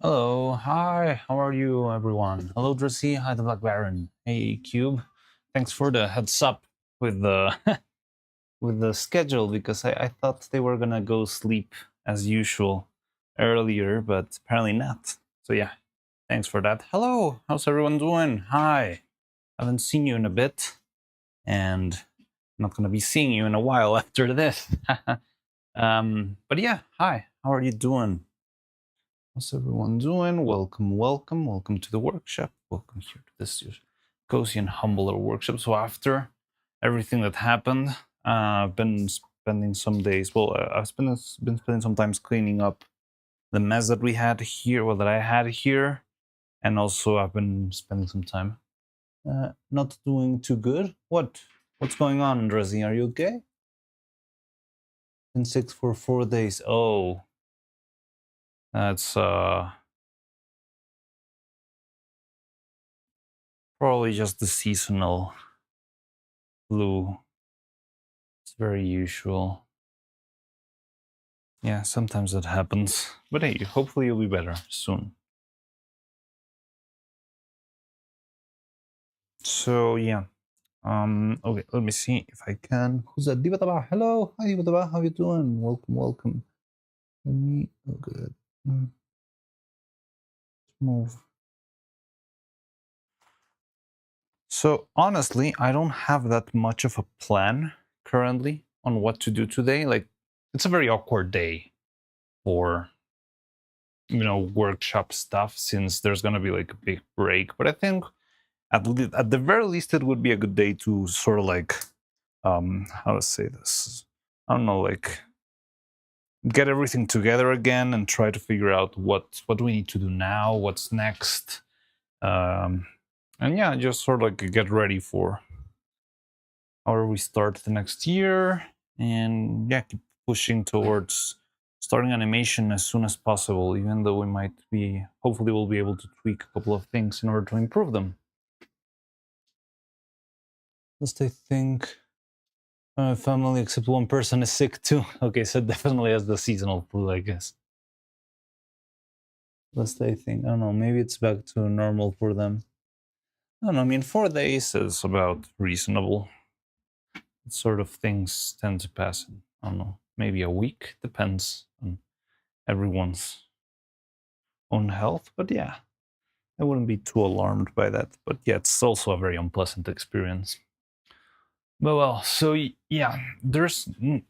Hello, hi, how are you, everyone? Hello, Dressy. Hi, the Black Baron. Hey, Cube. Thanks for the heads up with the with the schedule because I thought they were gonna go sleep as usual earlier, but apparently not. So yeah, thanks for that. Hello, how's everyone doing? Hi, haven't seen you in a bit, and I'm not gonna be seeing you in a while after this. But yeah, hi, how are you doing? How's everyone doing? Welcome to the workshop. Welcome here to this cozy and humble little workshop. So after everything that happened, I've been spending some days. Well, been spending some time cleaning up the mess that we had here. Well, that I had here, and also I've been spending some time not doing too good. What's going on, Drizzy? Are you okay? Been sick for 4 days. Oh, that's probably just the seasonal flu. It's very usual. Yeah, sometimes that happens. But hey, hopefully you'll be better soon. So yeah. Okay, let me see if I can. Who's that? Divataba. Hello. Hi Divataba. How you doing? Welcome. Let me good. Move. So honestly, I don't have that much of a plan currently on what to do today. Like, it's a very awkward day for workshop stuff since there's gonna be like a big break. But I think at the very least it would be a good day to sort of like how to say this, I don't know, like get everything together again and try to figure out what we need to do now, what's next, and yeah, just sort of like get ready for how we start the next year, and yeah, keep pushing towards starting animation as soon as possible, even though we might be, hopefully we'll be able to tweak a couple of things in order to improve them. Just I think family except one person is sick too. Okay, so definitely has the seasonal flu, I guess. Last I think, I don't know, maybe it's back to normal for them. I don't know, I mean, 4 days is about reasonable. Sort of things tend to pass in, I don't know, maybe a week, depends on everyone's own health. But yeah, I wouldn't be too alarmed by that. But yeah, it's also a very unpleasant experience. But well, so yeah,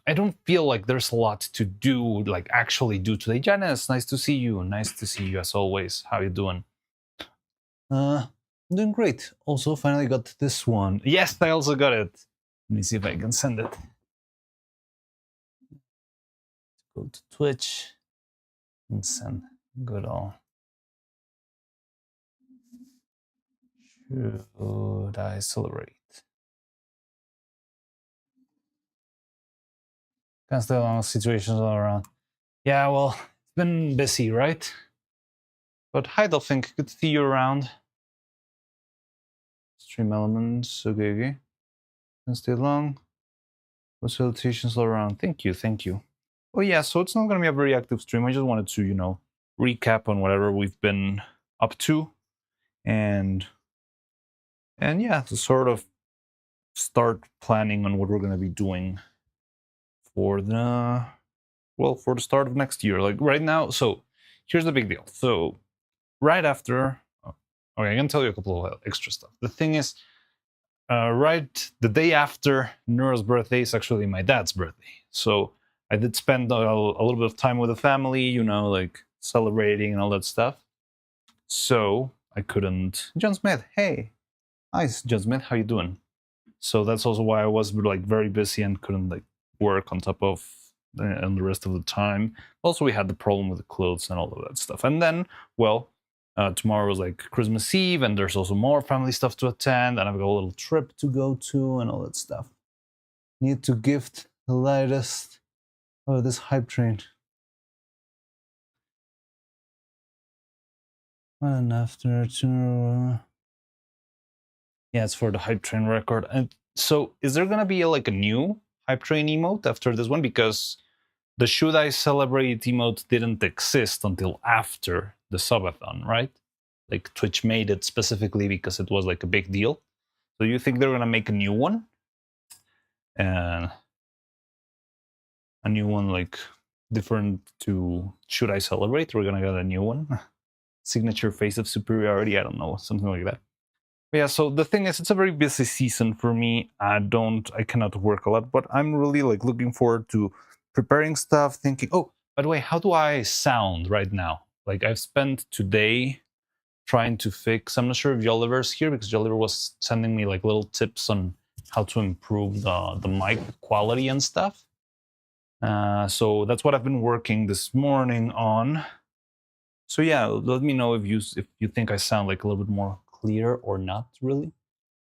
I don't feel like there's a lot to do, like actually do today. Janice, nice to see you. Nice to see you as always. How you doing? I'm doing great. Also, finally got this one. Yes, I also got it. Let me see if I can send it. Go to Twitch and send. Good all. Should I celebrate? Can't stay long situations all around. Yeah, well, it's been busy, right? But hi, Dolphink. Good to see you around. Stream elements. Okay. Can't stay long. Facilitations all around. Thank you. Oh yeah, so it's not going to be a very active stream. I just wanted to, recap on whatever we've been up to, and yeah, to sort of start planning on what we're going to be doing for the start of next year. Like right now, so here's the big deal. So right after, okay, I can tell you a couple of extra stuff. The thing is, right the day after Neuro's birthday is actually my dad's birthday. So I did spend a little bit of time with the family, like celebrating and all that stuff. So I couldn't. John Smith, hey, hi, John Smith, how you doing? So that's also why I was like very busy and couldn't like work on top of and the rest of the time. Also, we had the problem with the clothes and all of that stuff. And then, well, tomorrow is like Christmas Eve, and there's also more family stuff to attend, and I've got a little trip to go to and all that stuff. Need to gift the lightest. Oh, this hype train. And after tomorrow, yeah, it's for the hype train record. And so, is there gonna be like a new hype train emote after this one? Because the Should I Celebrate emote didn't exist until after the subathon, right? Like Twitch made it specifically because it was like a big deal. So you think they're gonna make a new one? And a new one like different to Should I Celebrate? We're gonna get a new one. Signature Face of Superiority, I don't know, something like that. But yeah, so the thing is, it's a very busy season for me. I cannot work a lot, but I'm really like looking forward to preparing stuff, thinking, oh, by the way, how do I sound right now? Like I've spent today trying to fix, I'm not sure if Joliver's here because Joliver was sending me like little tips on how to improve the mic quality and stuff. So that's what I've been working this morning on. So yeah, let me know if you think I sound like a little bit more clear or not, really.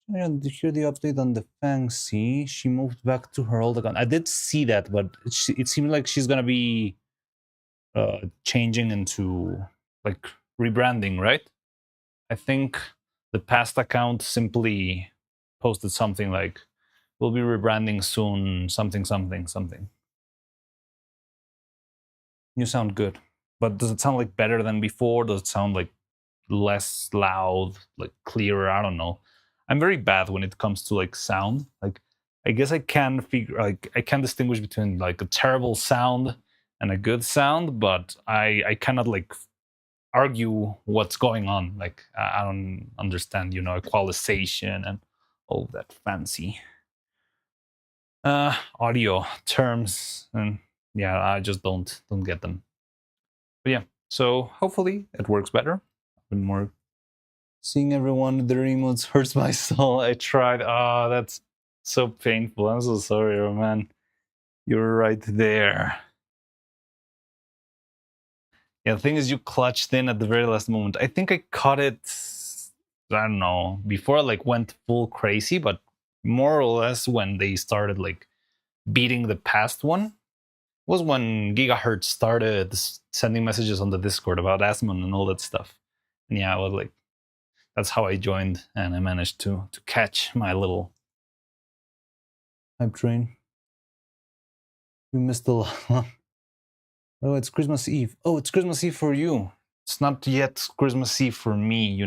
Yeah, did you hear the update on the Fangxi? She moved back to her old account. I did see that, but it seemed like she's gonna be changing into like rebranding, right? I think the past account simply posted something like, "We'll be rebranding soon, something, something, something." You sound good, but does it sound like better than before? Does it sound like less loud, like clearer? I don't know. I'm very bad when it comes to like sound. Like I guess I can distinguish between like a terrible sound and a good sound, but I cannot like argue what's going on. Like I don't understand, equalization and all that fancy audio terms, and yeah, I just don't get them. But yeah, so hopefully it works better. I've been more seeing everyone with their emotes hurts my soul. I tried. Oh, that's so painful. I'm so sorry, oh man. You're right there. Yeah, the thing is, you clutched in at the very last moment. I think I caught it, I don't know, before I like went full crazy, but more or less when they started like beating the past one was when Gigahertz started sending messages on the Discord about Asmon and all that stuff. And yeah, I was like, that's how I joined, and I managed to catch my little hype train. You missed a lot. Oh, it's Christmas Eve. Oh, it's Christmas Eve for you. It's not yet Christmas Eve for me,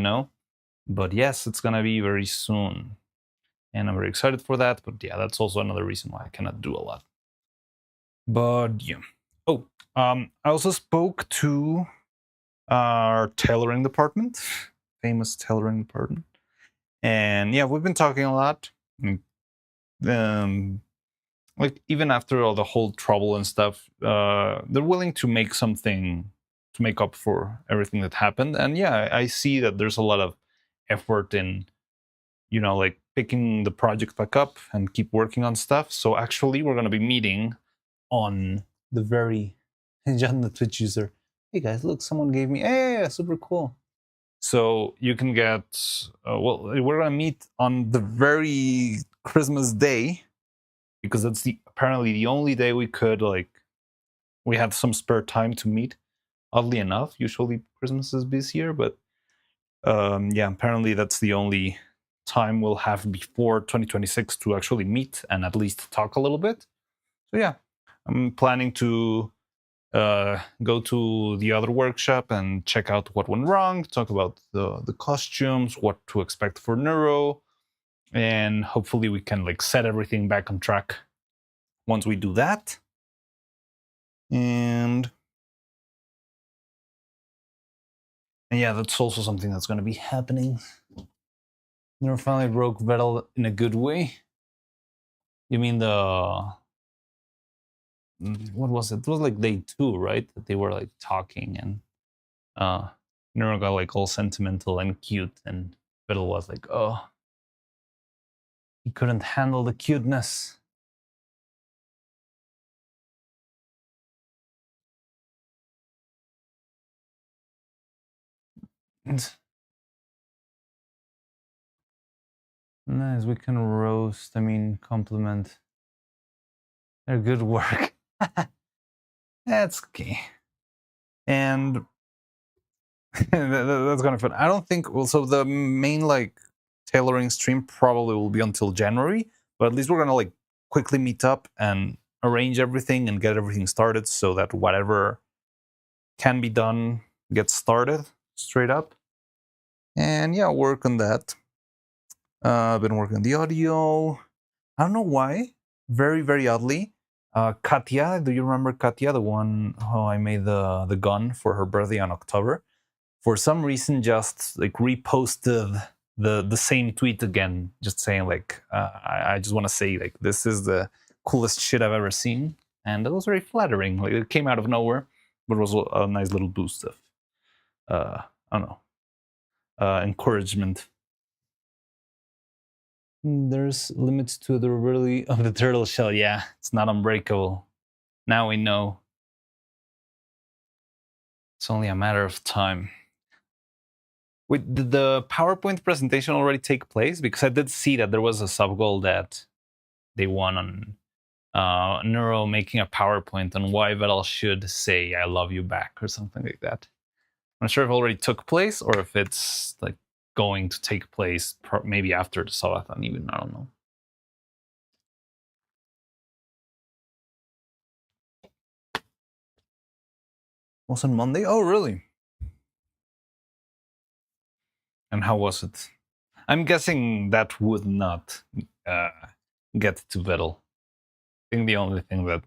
But yes, it's gonna be very soon. And I'm very excited for that. But yeah, that's also another reason why I cannot do a lot. But yeah. Oh, I also spoke to our tailoring department, famous tailoring department. And yeah, we've been talking a lot. Like even after all the whole trouble and stuff, they're willing to make something to make up for everything that happened. And yeah, I see that there's a lot of effort in, like picking the project back up and keep working on stuff. So actually, we're gonna be meeting on the very John, the Twitch user. Hey guys, look, someone gave me. Hey, super cool. So you can get. We're gonna meet on the very Christmas day, because that's apparently the only day we have some spare time to meet. Oddly enough, usually Christmas is busier, but yeah, apparently that's the only time we'll have before 2026 to actually meet and at least talk a little bit. So yeah, I'm planning to go to the other workshop and check out what went wrong, talk about the costumes, what to expect for Neuro, and hopefully we can like set everything back on track once we do that. And yeah, that's also something that's going to be happening. Neuro finally broke Vettel in a good way. You mean what was it? It was like day 2, right? That they were like talking, and Neuro got like all sentimental and cute, and Vettel was like, oh, he couldn't handle the cuteness. Nice, we can roast, compliment their good work. That's okay. And that's kind of fun. I don't think, so the main like tailoring stream probably will be until January, but at least we're gonna like quickly meet up and arrange everything and get everything started so that whatever can be done get started straight up. And yeah, work on that. I've been working on the audio. I don't know why. Very, very oddly. Katya, do you remember Katya, the one who I made the gun for her birthday on October? For some reason, just like reposted the same tweet again, just saying like, I just want to say like this is the coolest shit I've ever seen, and it was very flattering. Like it came out of nowhere, but it was a nice little boost of, I don't know, encouragement. There's limits to the durability of the turtle shell. Yeah, it's not unbreakable. Now we know. It's only a matter of time. Wait, did the PowerPoint presentation already take place? Because I did see that there was a sub goal that they won on Neuro making a PowerPoint on why Vettel should say "I love you" back or something like that. I'm not sure if it already took place or if it's like going to take place maybe after the subathon. Even I don't know. Was on Monday? Oh, really? And how was it? I'm guessing that would not get to Vettel. I think the only thing that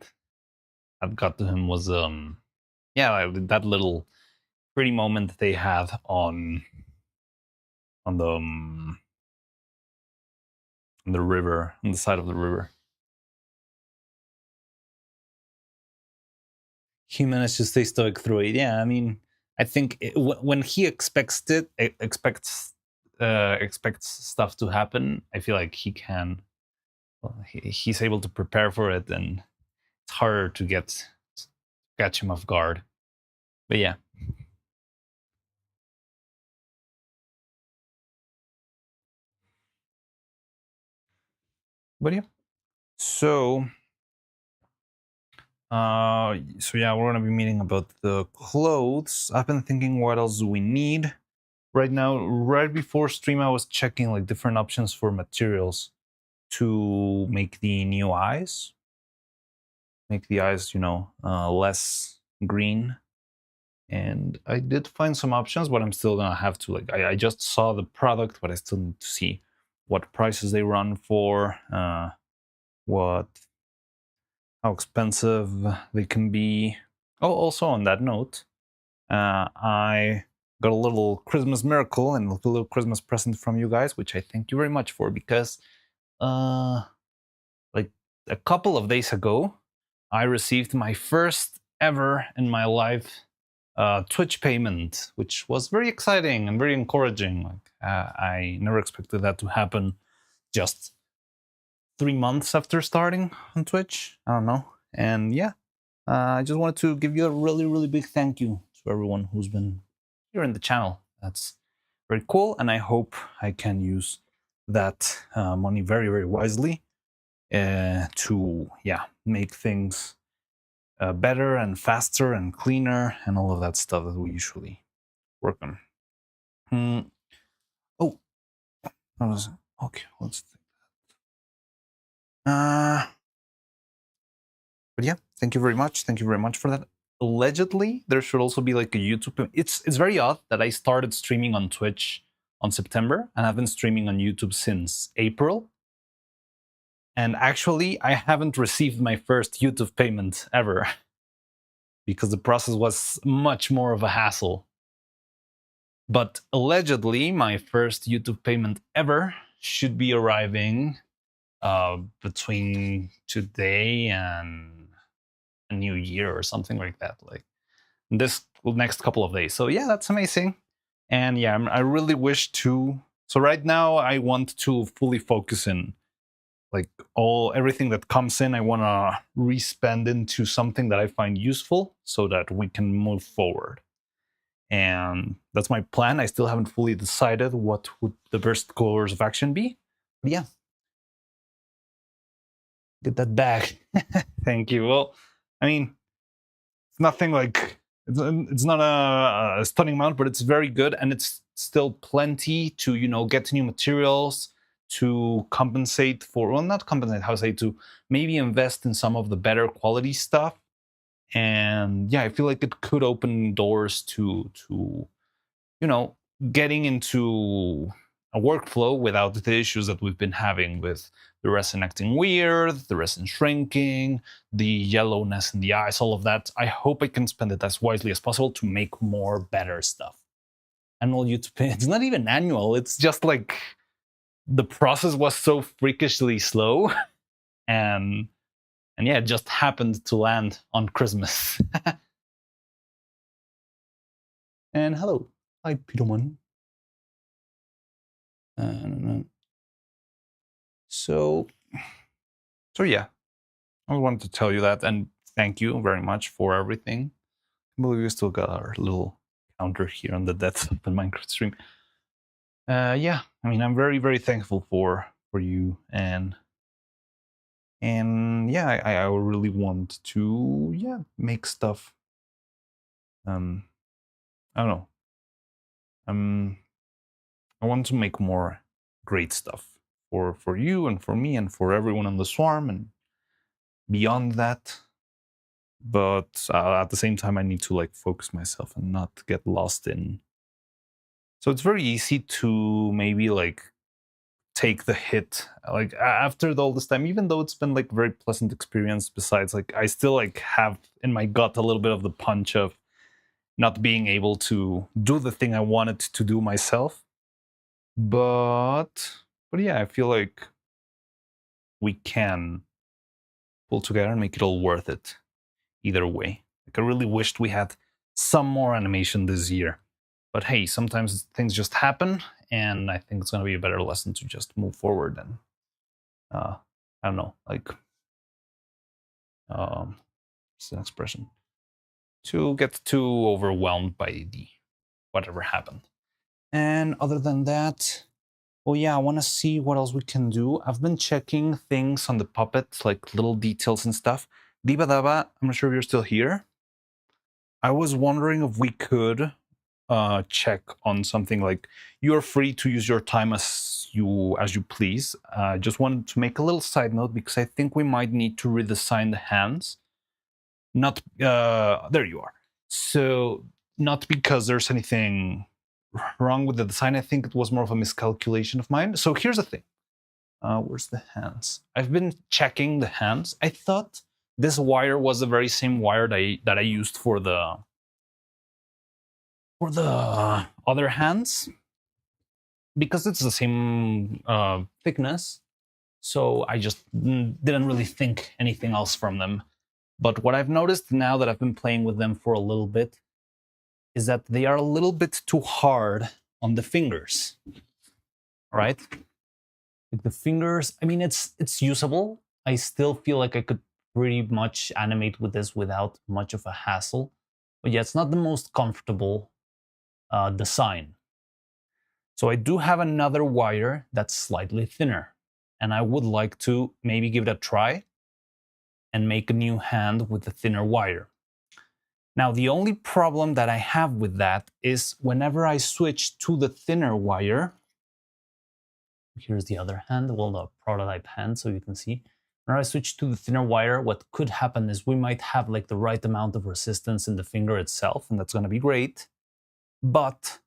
got to him was yeah, that little pretty moment they had on the river, on the side of the river. He managed to stay stoic through it. Yeah, I mean, I think when he expects stuff to happen, I feel like he can. Well, he's able to prepare for it, and it's harder to catch him off guard. But yeah. But yeah. So yeah, we're gonna be meeting about the clothes. I've been thinking, what else do we need? Right now, right before stream, I was checking like different options for materials to make the new eyes. Make the eyes, less green. And I did find some options, but I'm still gonna have to I just saw the product, but I still need to see what prices they run for, how expensive they can be. Oh, also on that note, I got a little Christmas miracle and a little Christmas present from you guys, which I thank you very much for, because like a couple of days ago, I received my first ever in my life Twitch payment, which was very exciting and very encouraging. I never expected that to happen just 3 months after starting on Twitch. I don't know. And yeah, I just wanted to give you a really, really big thank you to everyone who's been here in the channel. That's very cool, and I hope I can use that money very, very wisely to make things better and faster and cleaner and all of that stuff that we usually work on. Oh, okay, let's think that. But yeah, thank you very much. Thank you very much for that. Allegedly, there should also be like a YouTube. It's very odd that I started streaming on Twitch on September and I've been streaming on YouTube since April. And actually, I haven't received my first YouTube payment ever because the process was much more of a hassle. But allegedly, my first YouTube payment ever should be arriving between today and a new year or something like that, like this next couple of days. So yeah, that's amazing. And yeah, I really wish to. So right now, I want to fully focus in like everything that comes in. I want to respend into something that I find useful so that we can move forward. And that's my plan. I still haven't fully decided what would the best course of action be. But yeah, get that back. Thank you. Well, I mean, it's nothing like it's not a stunning amount, but it's very good, and it's still plenty to get new materials, to compensate for, well, not compensate, how to say, to maybe invest in some of the better quality stuff. And yeah, I feel like it could open doors to getting into a workflow without the issues that we've been having with the resin acting weird, the resin shrinking, the yellowness in the eyes, all of that. I hope I can spend it as wisely as possible to make more better stuff. Annual YouTube pay, it's not even annual, it's just like the process was so freakishly slow and yeah, it just happened to land on Christmas. And hello, hi Peterman. So yeah, I wanted to tell you that, and thank you very much for everything. I believe we still got our little counter here on the death of the Minecraft stream. Yeah, I mean, I'm very, very thankful for you, and yeah, I really want to make stuff. I don't know. I want to make more great stuff for you and for me and for everyone on the swarm and beyond that. But at the same time, I need to like focus myself and not get lost in. So it's very easy to maybe like take the hit like after all this time, even though it's been like very pleasant experience. Besides, like I still like have in my gut a little bit of the punch of not being able to do the thing I wanted to do myself. But yeah, I feel like we can pull together and make it all worth it either way. Like I really wished we had some more animation this year. But hey, sometimes things just happen, and I think it's going to be a better lesson to just move forward and, I don't know, like, what's an expression? To get too overwhelmed by the whatever happened. And other than that, well, yeah, I want to see what else we can do. I've been checking things on the puppet, like little details and stuff. Diba Daba, I'm not sure if you're still here. I was wondering if we could check on something like you're free to use your time as you please. Just wanted to make a little side note because I think we might need to redesign the hands. Not there you are. So not because there's anything wrong with the design. I think it was more of a miscalculation of mine. So here's the thing. Where's the hands? I've been checking the hands. I thought this wire was the very same wire that I used for the other hands, because it's the same thickness. So I just didn't really think anything else from them. But what I've noticed now that I've been playing with them for a little bit is that they are a little bit too hard on the fingers. Right? Like the fingers, I mean, it's usable. I still feel like I could pretty much animate with this without much of a hassle. But yeah, it's not the most comfortable design. So I do have another wire that's slightly thinner, and I would like to maybe give it a try and make a new hand with the thinner wire. Now, the only problem that I have with that is whenever I switch to the thinner wire, here's the other hand, well, the prototype hand, so you can see. When I switch to the thinner wire, what could happen is we might have like the right amount of resistance in the finger itself, and that's going to be great. But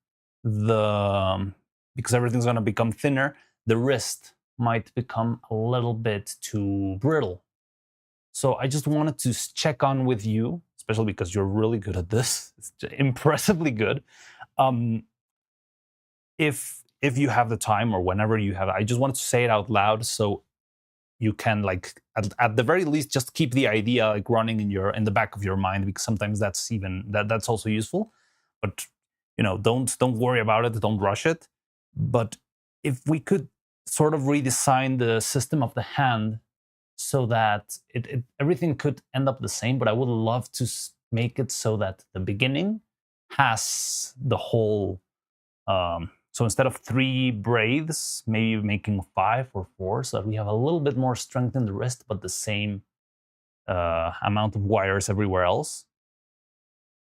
because everything's going to become thinner, the wrist might become a little bit too brittle. So I just wanted to check on with you, especially because you're really good at this. It's impressively good. If you have the time or whenever you have, I just wanted to say it out loud so you can like at the very least just keep the idea like running in the back of your mind, because sometimes that's also useful. But don't worry about it, don't rush it. But if we could sort of redesign the system of the hand so that everything could end up the same, but I would love to make it so that the beginning has the whole so instead of 3 breathes, maybe making 5 or 4, so that we have a little bit more strength in the wrist, but the same amount of wires everywhere else.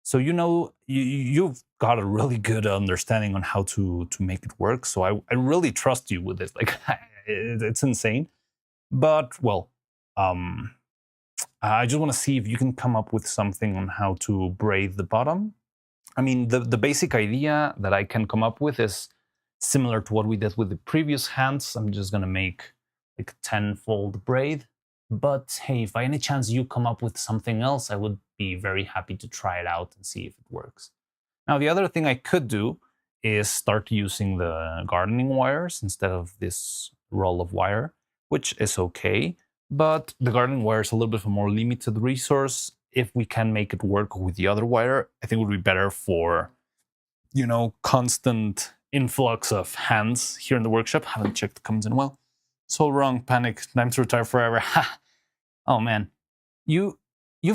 So you've got a really good understanding on how to make it work. So I really trust you with it. Like it's insane. But well, I just want to see if you can come up with something on how to braid the bottom. I mean, the basic idea that I can come up with is similar to what we did with the previous hands. I'm just going to make like a 10-fold braid. But hey, if by any chance you come up with something else, I would be very happy to try it out and see if it works. Now, the other thing I could do is start using the gardening wires instead of this roll of wire, which is okay. But the gardening wire is a little bit of a more limited resource. If we can make it work with the other wire, I think it would be better for, you know, constant influx of hands here in the workshop. Haven't checked the comments in a while. So wrong, panic, time to retire forever. Ha! Oh man, you've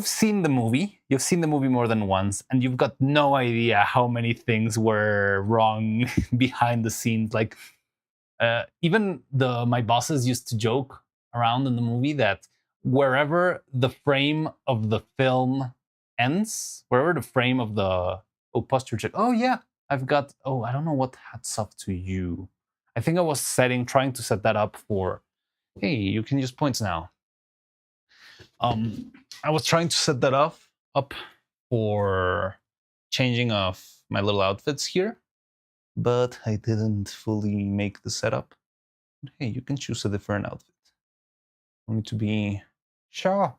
seen the movie. You've seen the movie more than once, and you've got no idea how many things were wrong behind the scenes. Like even my bosses used to joke around in the movie that wherever the frame of the film ends, wherever the frame of the posture check. Oh yeah, I've got. Oh, I don't know what hats off to you. I think I was trying to set that up for. Hey, you can use points now. I was trying to set that up for changing of my little outfits here, but I didn't fully make the setup. Hey, you can choose a different outfit. I want it to be Shaw.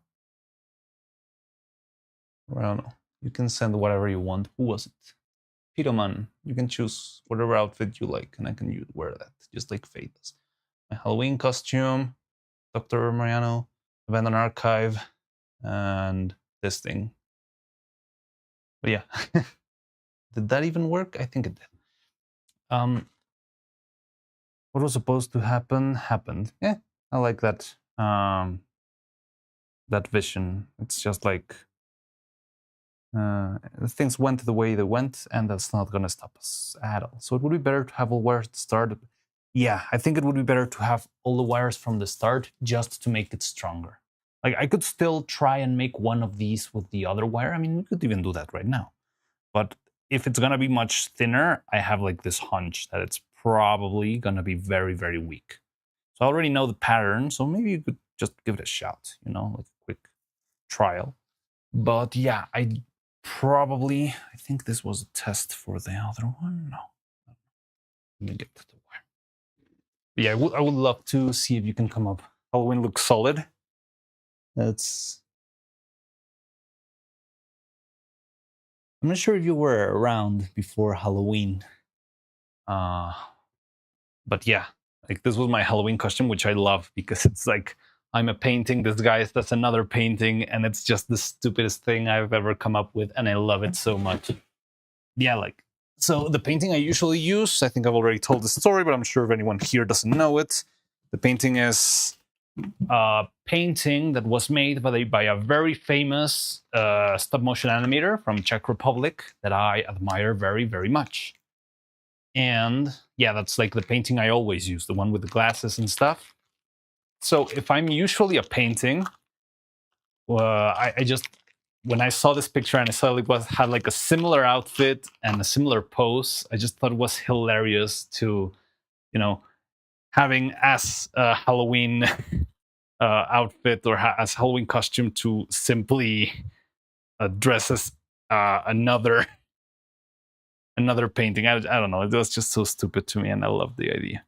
I don't know. You can send whatever you want. Who was it? Pitoman. You can choose whatever outfit you like, and I can wear that, just like Faye does. My Halloween costume, Dr. Mariano, Abandoned Archive, and this thing. But yeah, did that even work? I think it did. What was supposed to happen happened. Yeah, I like that. That vision. It's just like things went the way they went, and that's not going to stop us at all. So it would be better to have all wires at the start. Yeah, I think it would be better to have all the wires from the start just to make it stronger. Like I could still try and make one of these with the other wire. I mean, we could even do that right now. But if it's going to be much thinner, I have like this hunch that it's probably going to be very, very weak. So I already know the pattern, so maybe you could just give it a shot, you know, like a quick trial. But yeah, I think this was a test for the other one. No. Let me get to the wire. But yeah, I would love to see if you can come up. Halloween looks solid. That's. I'm not sure if you were around before Halloween. But yeah, like this was my Halloween costume, which I love because it's like I'm a painting, this guy does another painting, and it's just the stupidest thing I've ever come up with, and I love it so much. Yeah, like, so the painting I usually use, I think I've already told the story, but I'm sure if anyone here doesn't know it, the painting is a painting that was made by a very famous stop-motion animator from Czech Republic that I admire very, very much. And yeah, that's like the painting I always use, the one with the glasses and stuff. So if I'm usually a painting, I just, when I saw this picture and I saw it had like a similar outfit and a similar pose, I just thought it was hilarious to, you know, having as a Halloween outfit or as Halloween costume to simply dress as another painting. I don't know. It was just so stupid to me, and I love the idea.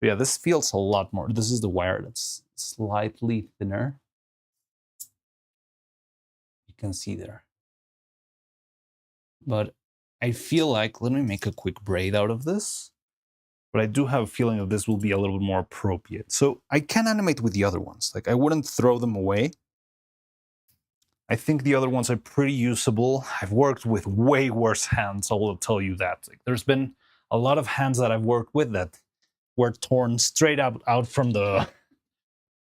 But yeah, this feels a lot more. This is the wire that's slightly thinner. You can see there. But I feel like, let me make a quick braid out of this. But I do have a feeling that this will be a little bit more appropriate. So I can animate with the other ones. Like I wouldn't throw them away. I think the other ones are pretty usable. I've worked with way worse hands, I will tell you that. Like, there's been a lot of hands that I've worked with that were torn straight out from the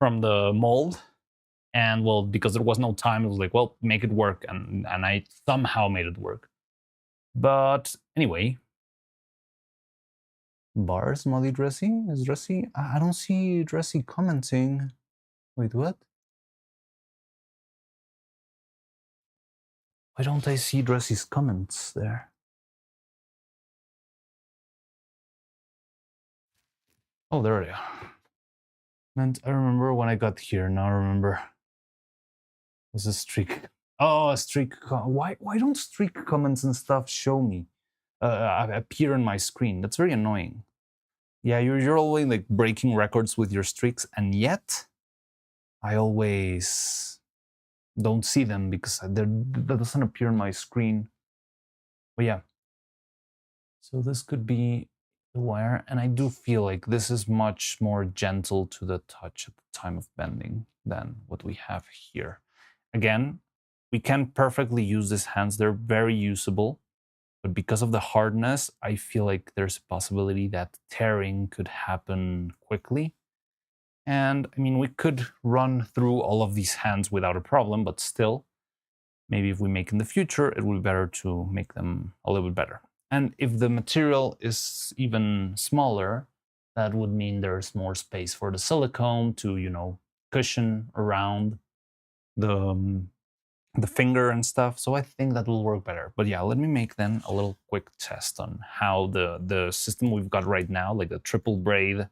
mold. And well, because there was no time, it was like, well, make it work. And I somehow made it work. But anyway, bars, Molly Dressy? Is Dressy? I don't see Dressy commenting. Wait, what? Why don't I see Dressy's comments there? Oh, there they are. And I remember when I got here, now I remember. There's a streak. Oh, a streak. Why don't streak comments and stuff show me? Appear on my screen. That's very annoying. Yeah, you're always like breaking records with your streaks, and yet I always don't see them because that doesn't appear on my screen. But yeah, so this could be the wire, and I do feel like this is much more gentle to the touch at the time of bending than what we have here. Again, we can perfectly use these hands. They're very usable, but because of the hardness, I feel like there's a possibility that tearing could happen quickly. And I mean, we could run through all of these hands without a problem, but still, maybe if we make in the future, it would be better to make them a little bit better. And if the material is even smaller, that would mean there's more space for the silicone to, you know, cushion around the finger and stuff. So I think that will work better. But yeah, let me make then a little quick test on how the system we've got right now, like the triple braided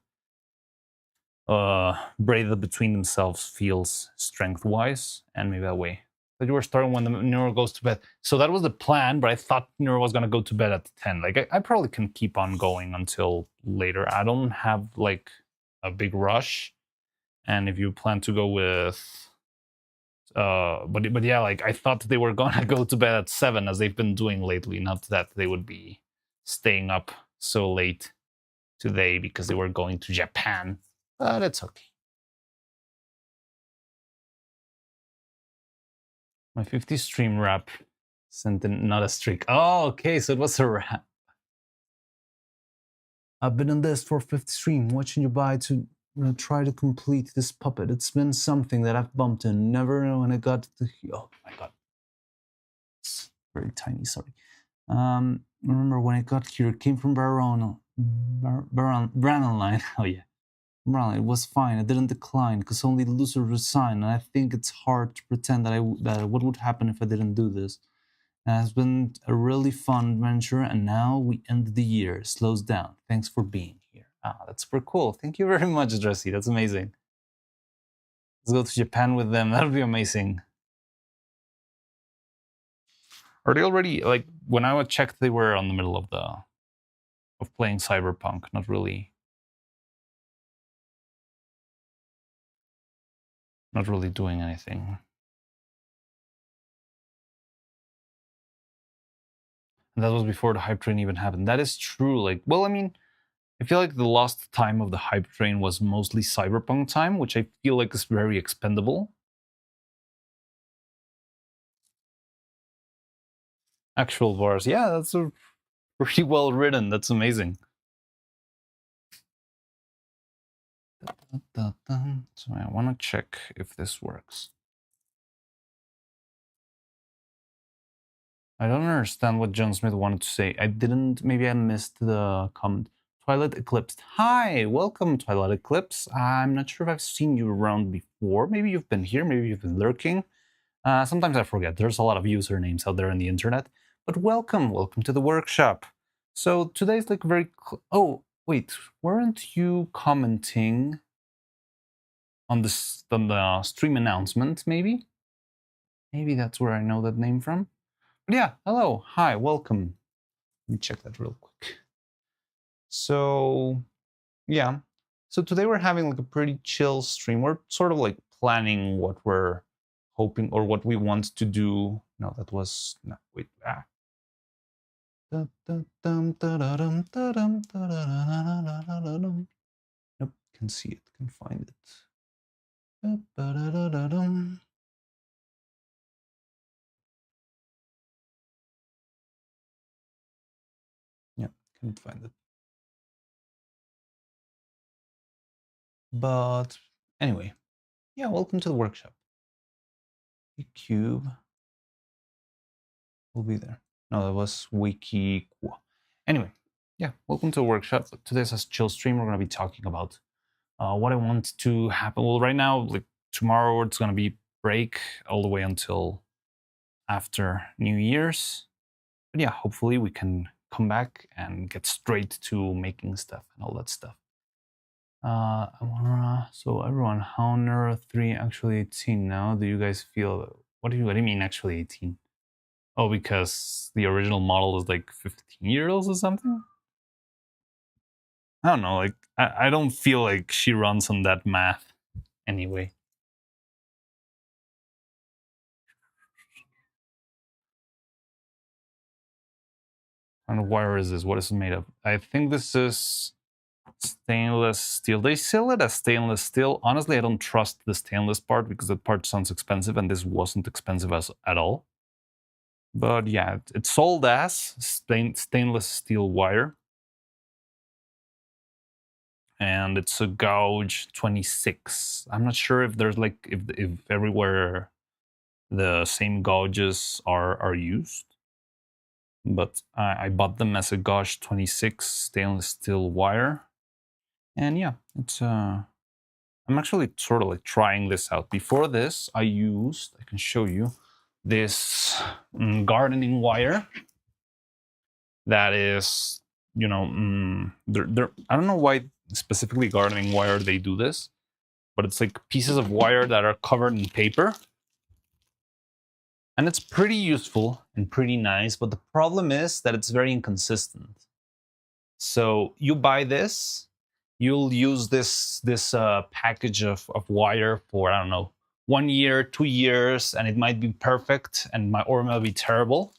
between themselves, feels strength-wise, and maybe that way. But you were starting when the Neuro goes to bed. So that was the plan, but I thought Neuro was gonna go to bed at 10. Like I probably can keep on going until later. I don't have like a big rush. And if you plan to go with but yeah, like I thought they were gonna go to bed at 7 as they've been doing lately, not that they would be staying up so late today because they were going to Japan. But it's okay. My 50 stream wrap sent in not a streak. Oh, okay, so it was a wrap. I've been on this for 50 stream, watching you buy to try to complete this puppet. It's been something that I've bumped in. Never know when I got to. Oh my god. It's very tiny, sorry. Remember when I got here, it came from Brannon line. Oh yeah. Well, it was fine. I didn't decline because only the loser resigned, and I think it's hard to pretend that what would happen if I didn't do this. It has been a really fun adventure, and now we end the year. It slows down. Thanks for being here. Ah, that's super cool. Thank you very much, Dressy. That's amazing. Let's go to Japan with them. That would be amazing. Are they already, like, when I checked, they were on the middle of playing Cyberpunk, not really doing anything. And that was before the hype train even happened. That is true. Like, well, I mean, I feel like the lost time of the hype train was mostly Cyberpunk time, which I feel like is very expendable. Actual bars, yeah, that's pretty well written. That's amazing. So I want to check if this works. I don't understand what John Smith wanted to say. Maybe I missed the comment. Twilight Eclipse. Hi, welcome, Twilight Eclipse. I'm not sure if I've seen you around before. Maybe you've been here, maybe you've been lurking. Sometimes I forget. There's a lot of usernames out there on the internet. But welcome to the workshop. So today's like very... Oh, wait, weren't you commenting on the stream announcement, maybe? Maybe that's where I know that name from. But yeah, hello, hi, welcome. Let me check that real quick. So, yeah. So today we're having like a pretty chill stream. We're sort of like planning what we're hoping or what we want to do. No, that was... No, wait. Nope, can see it, can find it. Yeah, can't find it. But anyway, yeah, welcome to the workshop. The cube will be there. No, that was Wiki. Anyway, yeah, welcome to the workshop. Today's a chill stream. We're going to be talking about what I want to happen. Well, right now, like tomorrow, it's going to be break all the way until after New Year's. But yeah, hopefully we can come back and get straight to making stuff and all that stuff. So everyone, how Neuro 3 actually 18 now? Do you guys feel What do you mean actually 18? Oh, because the original model is like 15 years old or something? I don't know, like, I don't feel like she runs on that math anyway. And where is this? What is it made of? I think this is stainless steel. They sell it as stainless steel. Honestly, I don't trust the stainless part because that part sounds expensive, and this wasn't expensive at all. But yeah, it's sold as stainless steel wire. And it's a gauge 26. I'm not sure if there's like if everywhere the same gauges are used, but I bought them as a gauge 26 stainless steel wire, and yeah, it's I'm actually sort of like trying this out. Before this, I can show you this gardening wire that is, you know, I don't know why specifically gardening wire they do this, but it's like pieces of wire that are covered in paper. And it's pretty useful and pretty nice, but the problem is that it's very inconsistent. So you buy this, you'll use this package of wire for, I don't know, 1 year, 2 years, and it might be perfect or it might be terrible.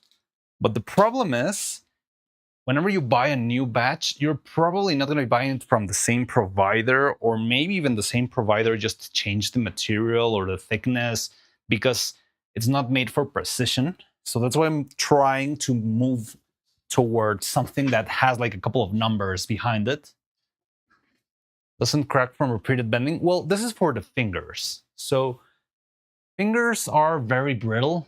But the problem is, whenever you buy a new batch, you're probably not going to be buying it from the same provider, or maybe even the same provider just change the material or the thickness, because it's not made for precision. So that's why I'm trying to move towards something that has like a couple of numbers behind it. Doesn't crack from repeated bending. Well, this is for the fingers. So fingers are very brittle.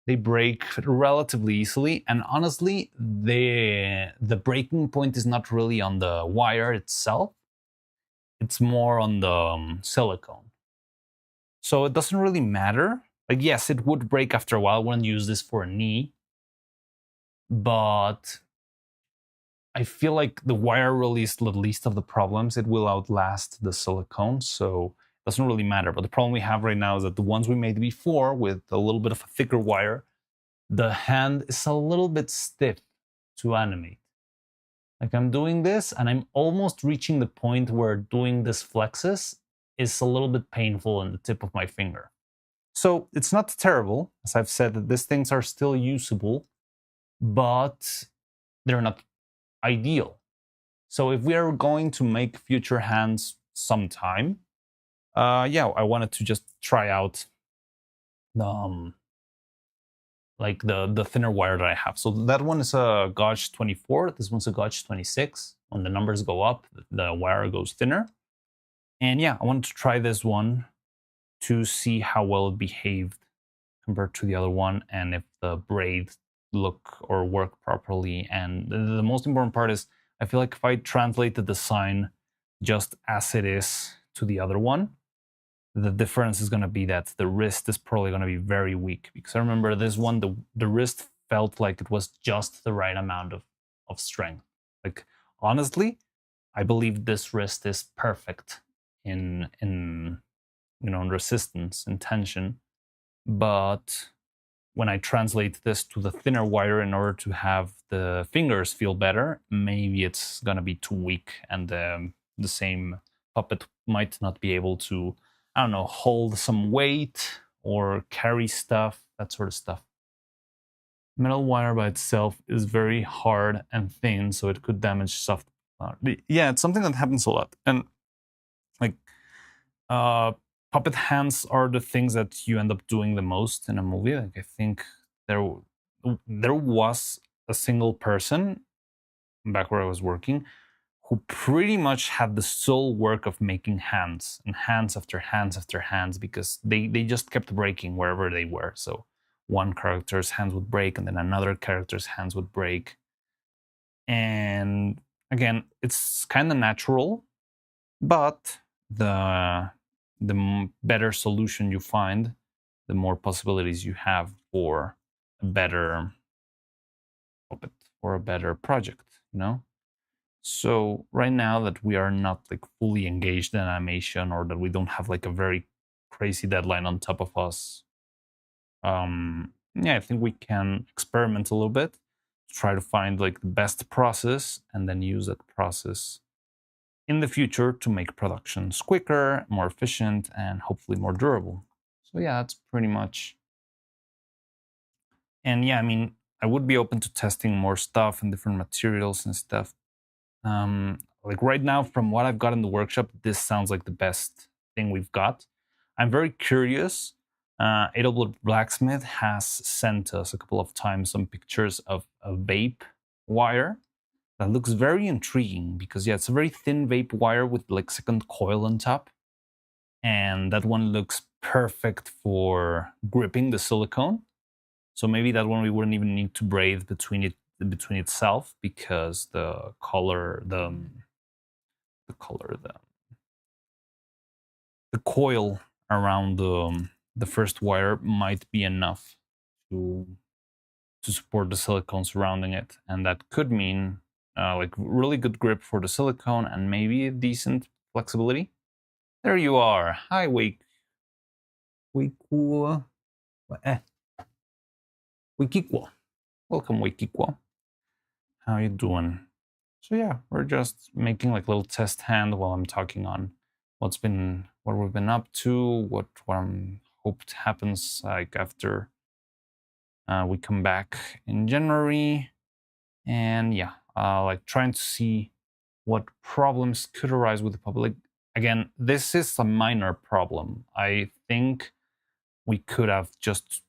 They break relatively easily, and honestly, the breaking point is not really on the wire itself. It's more on the silicone. So it doesn't really matter. Like, yes, it would break after a while. I wouldn't use this for a knee, but I feel like the wire really is the least of the problems. It will outlast the silicone, so it doesn't really matter. But the problem we have right now is that the ones we made before with a little bit of a thicker wire, the hand is a little bit stiff to animate. Like, I'm doing this and I'm almost reaching the point where doing this flexes is a little bit painful in the tip of my finger. So it's not terrible. As I've said, that these things are still usable, but they're not ideal. So if we are going to make future hands sometime, yeah, I wanted to just try out like the thinner wire that I have. So that one is a gauge 24. This one's a gauge 26. When the numbers go up, the wire goes thinner. And yeah, I wanted to try this one to see how well it behaved compared to the other one, and if the braids look or work properly. And the most important part is, I feel like if I translate the design just as it is to the other one, the difference is going to be that the wrist is probably going to be very weak, because I remember this one, the wrist felt like it was just the right amount of strength. Like, honestly, I believe this wrist is perfect in in resistance and tension, but when I translate this to the thinner wire in order to have the fingers feel better, maybe it's going to be too weak, and the same puppet might not be able to, I don't know, hold some weight or carry stuff, that sort of stuff. Metal wire by itself is very hard and thin, so it could damage soft. Yeah, it's something that happens a lot. And like, puppet hands are the things that you end up doing the most in a movie. Like, I think there was a single person back where I was working who pretty much had the sole work of making hands, and hands after hands after hands, because they just kept breaking wherever they were. So one character's hands would break, and then another character's hands would break. And again, it's kind of natural, but the better solution you find, the more possibilities you have for a better puppet or a better project, you know? So right now that we are not like fully engaged in animation, or that we don't have like a very crazy deadline on top of us, yeah, I think we can experiment a little bit, try to find like the best process, and then use that process in the future to make productions quicker, more efficient, and hopefully more durable. So yeah, that's pretty much. And yeah, I mean, I would be open to testing more stuff and different materials and stuff. Like right now, from what I've got in the workshop, this sounds like the best thing we've got. I'm very curious. AW Blacksmith has sent us a couple of times some pictures of a vape wire that looks very intriguing because, yeah, it's a very thin vape wire with like second coil on top. And that one looks perfect for gripping the silicone. So maybe that one we wouldn't even need to braid between itself because the color, the coil around the first wire might be enough to support the silicone surrounding it, and that could mean like really good grip for the silicone and maybe a decent flexibility. There you are. Hi, Wikikwa. Wikikwa. Welcome, Wikikwa. How you doing? So yeah, we're just making like a little test hand while I'm talking on what we've been up to, what I'm hoped happens like after we come back in January, and yeah, like trying to see what problems could arise with the public. Again, this is a minor problem. I think we could have just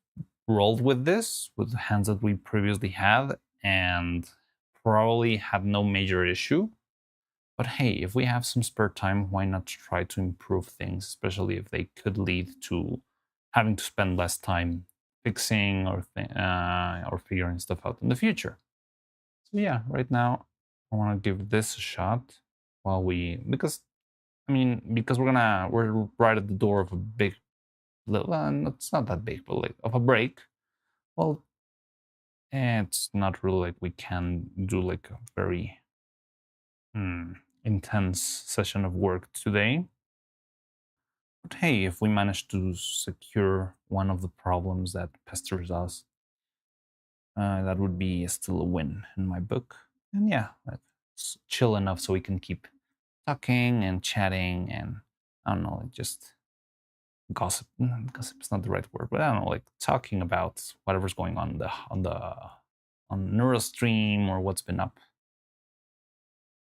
rolled with this with the hands that we previously had and probably had no major issue. But hey, if we have some spare time, why not try to improve things, especially if they could lead to having to spend less time fixing or figuring stuff out in the future. So yeah, right now I want to give this a shot while because we're right at the door of a big, it's not that big, but like of a break. Well, it's not really like we can do like a very intense session of work today. But hey, if we manage to secure one of the problems that pesters us, that would be still a win in my book. And yeah, it's chill enough so we can keep talking and chatting and I don't know, just gossip. Gossip is not the right word, but I don't know, like talking about whatever's going on on Neurostream or what's been up.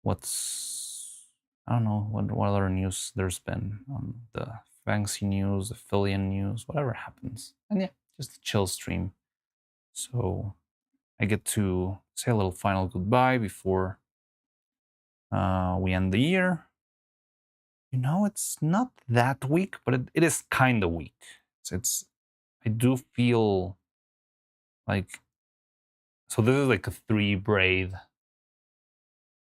I don't know what other news there's been on the Fancy news, affiliate news, whatever happens. And yeah, just a chill stream. So I get to say a little final goodbye before we end the year. You know, it's not that weak, but it is kind of weak. I do feel like, so this is like a 3 braid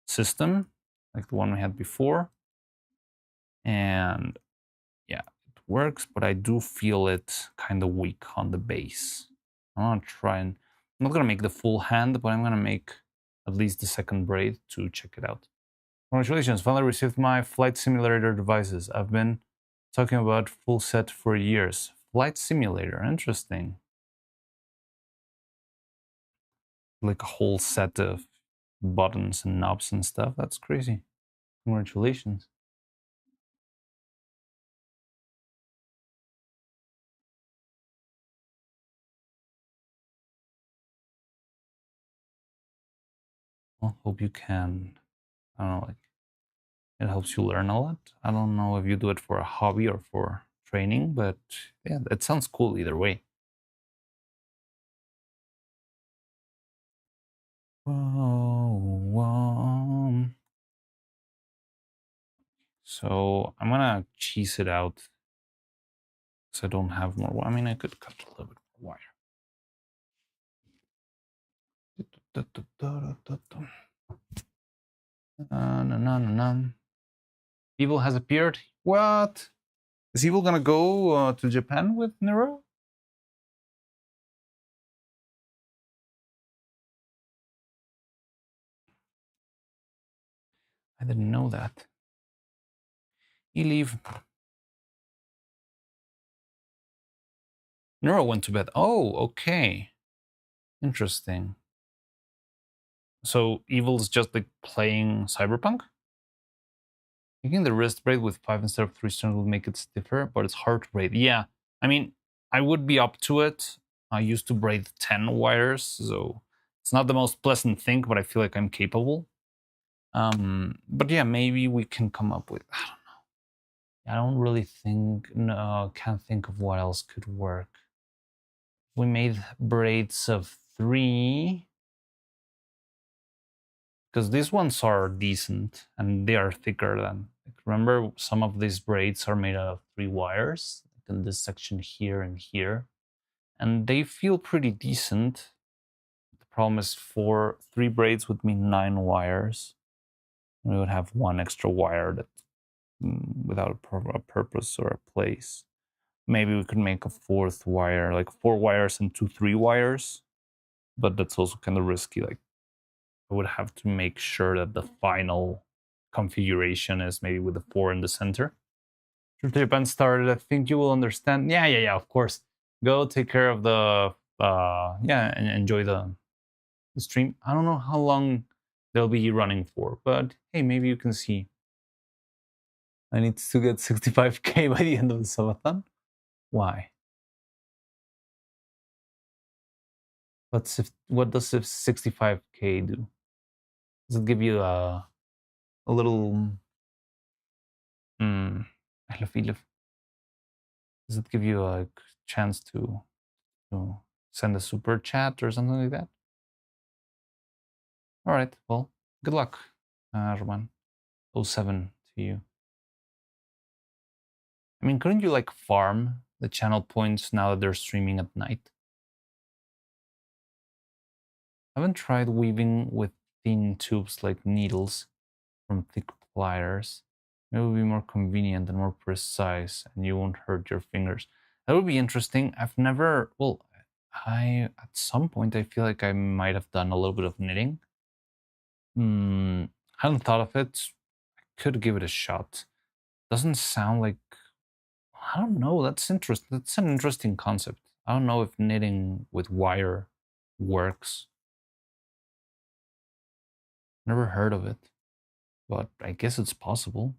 system, like the one we had before. And yeah, it works, but I do feel it kind of weak on the base. I'm gonna try and, I'm not gonna make the full hand, but I'm gonna make at least the second braid to check it out. Congratulations, finally received my flight simulator devices. I've been talking about full set for years. Flight simulator, interesting. Like a whole set of buttons and knobs and stuff. That's crazy. Congratulations. Well, hope you can, I don't know, like it helps you learn a lot. I don't know if you do it for a hobby or for training, but yeah, it sounds cool either way. So I'm gonna cheese it out because I don't have more. I mean, I could cut a little bit more wire. Evil has appeared. What? Is Evil gonna go to Japan with Neuro? I didn't know that. You leave. Neuro went to bed. Oh, okay. Interesting. So Evil's just like playing Cyberpunk? Making the wrist braid with 5 instead of 3 strands will make it stiffer, but it's hard to braid. Yeah, I mean, I would be up to it. I used to braid 10 wires, so it's not the most pleasant thing, but I feel like I'm capable. But yeah, maybe we can come up with, I don't know. I don't really think, no, can't think of what else could work. We made braids of 3, because these ones are decent and they are thicker than, like, remember some of these braids are made out of 3 wires, like in this section here and here, and they feel pretty decent. The problem is 3 braids would mean 9 wires. We would have 1 extra wire that without a purpose or a place. Maybe we could make a 4th wire, like 4 wires and 2 3 wires, but that's also kind of risky. Like, I would have to make sure that the final configuration is maybe with the 4 in the center. Japan started. I think you will understand. Yeah. Of course. Go take care of the and enjoy the stream. I don't know how long they'll be running for, but hey, maybe you can see. I need to get 65k by the end of the subathon. Why? What does 65k do? Does it give you a little does it give you a chance to send a super chat or something like that? All right, well, good luck, Roman. 07 to you. I mean, couldn't you like farm the channel points now that they're streaming at night? I haven't tried weaving with thin tubes like needles from thick pliers. It would be more convenient and more precise, and you won't hurt your fingers. That would be interesting. I've never, well, at some point, I feel like I might have done a little bit of knitting. I hadn't thought of it. I could give it a shot. Doesn't sound like, I don't know, that's interesting. That's an interesting concept. I don't know if knitting with wire works. Never heard of it, but I guess it's possible.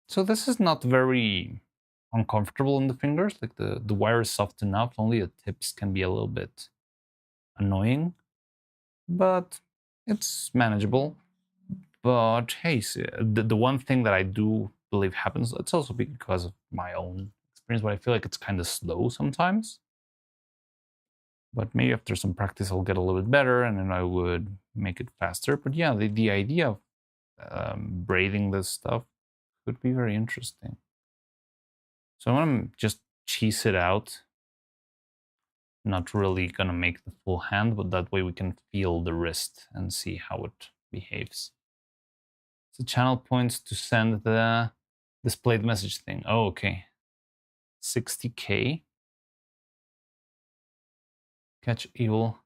So this is not very uncomfortable in the fingers. Like the wire is soft enough, only the tips can be a little bit annoying, but it's manageable. But hey, the one thing that I do believe happens, it's also because of my own experience, but I feel like it's kind of slow sometimes. But maybe after some practice, I'll get a little bit better and then I would make it faster. But yeah, the idea of braiding this stuff could be very interesting. So I'm gonna just cheese it out. Not really gonna make the full hand, but that way we can feel the wrist and see how it behaves. So channel points to send the displayed message thing. Oh, okay. 60k. Catch Evil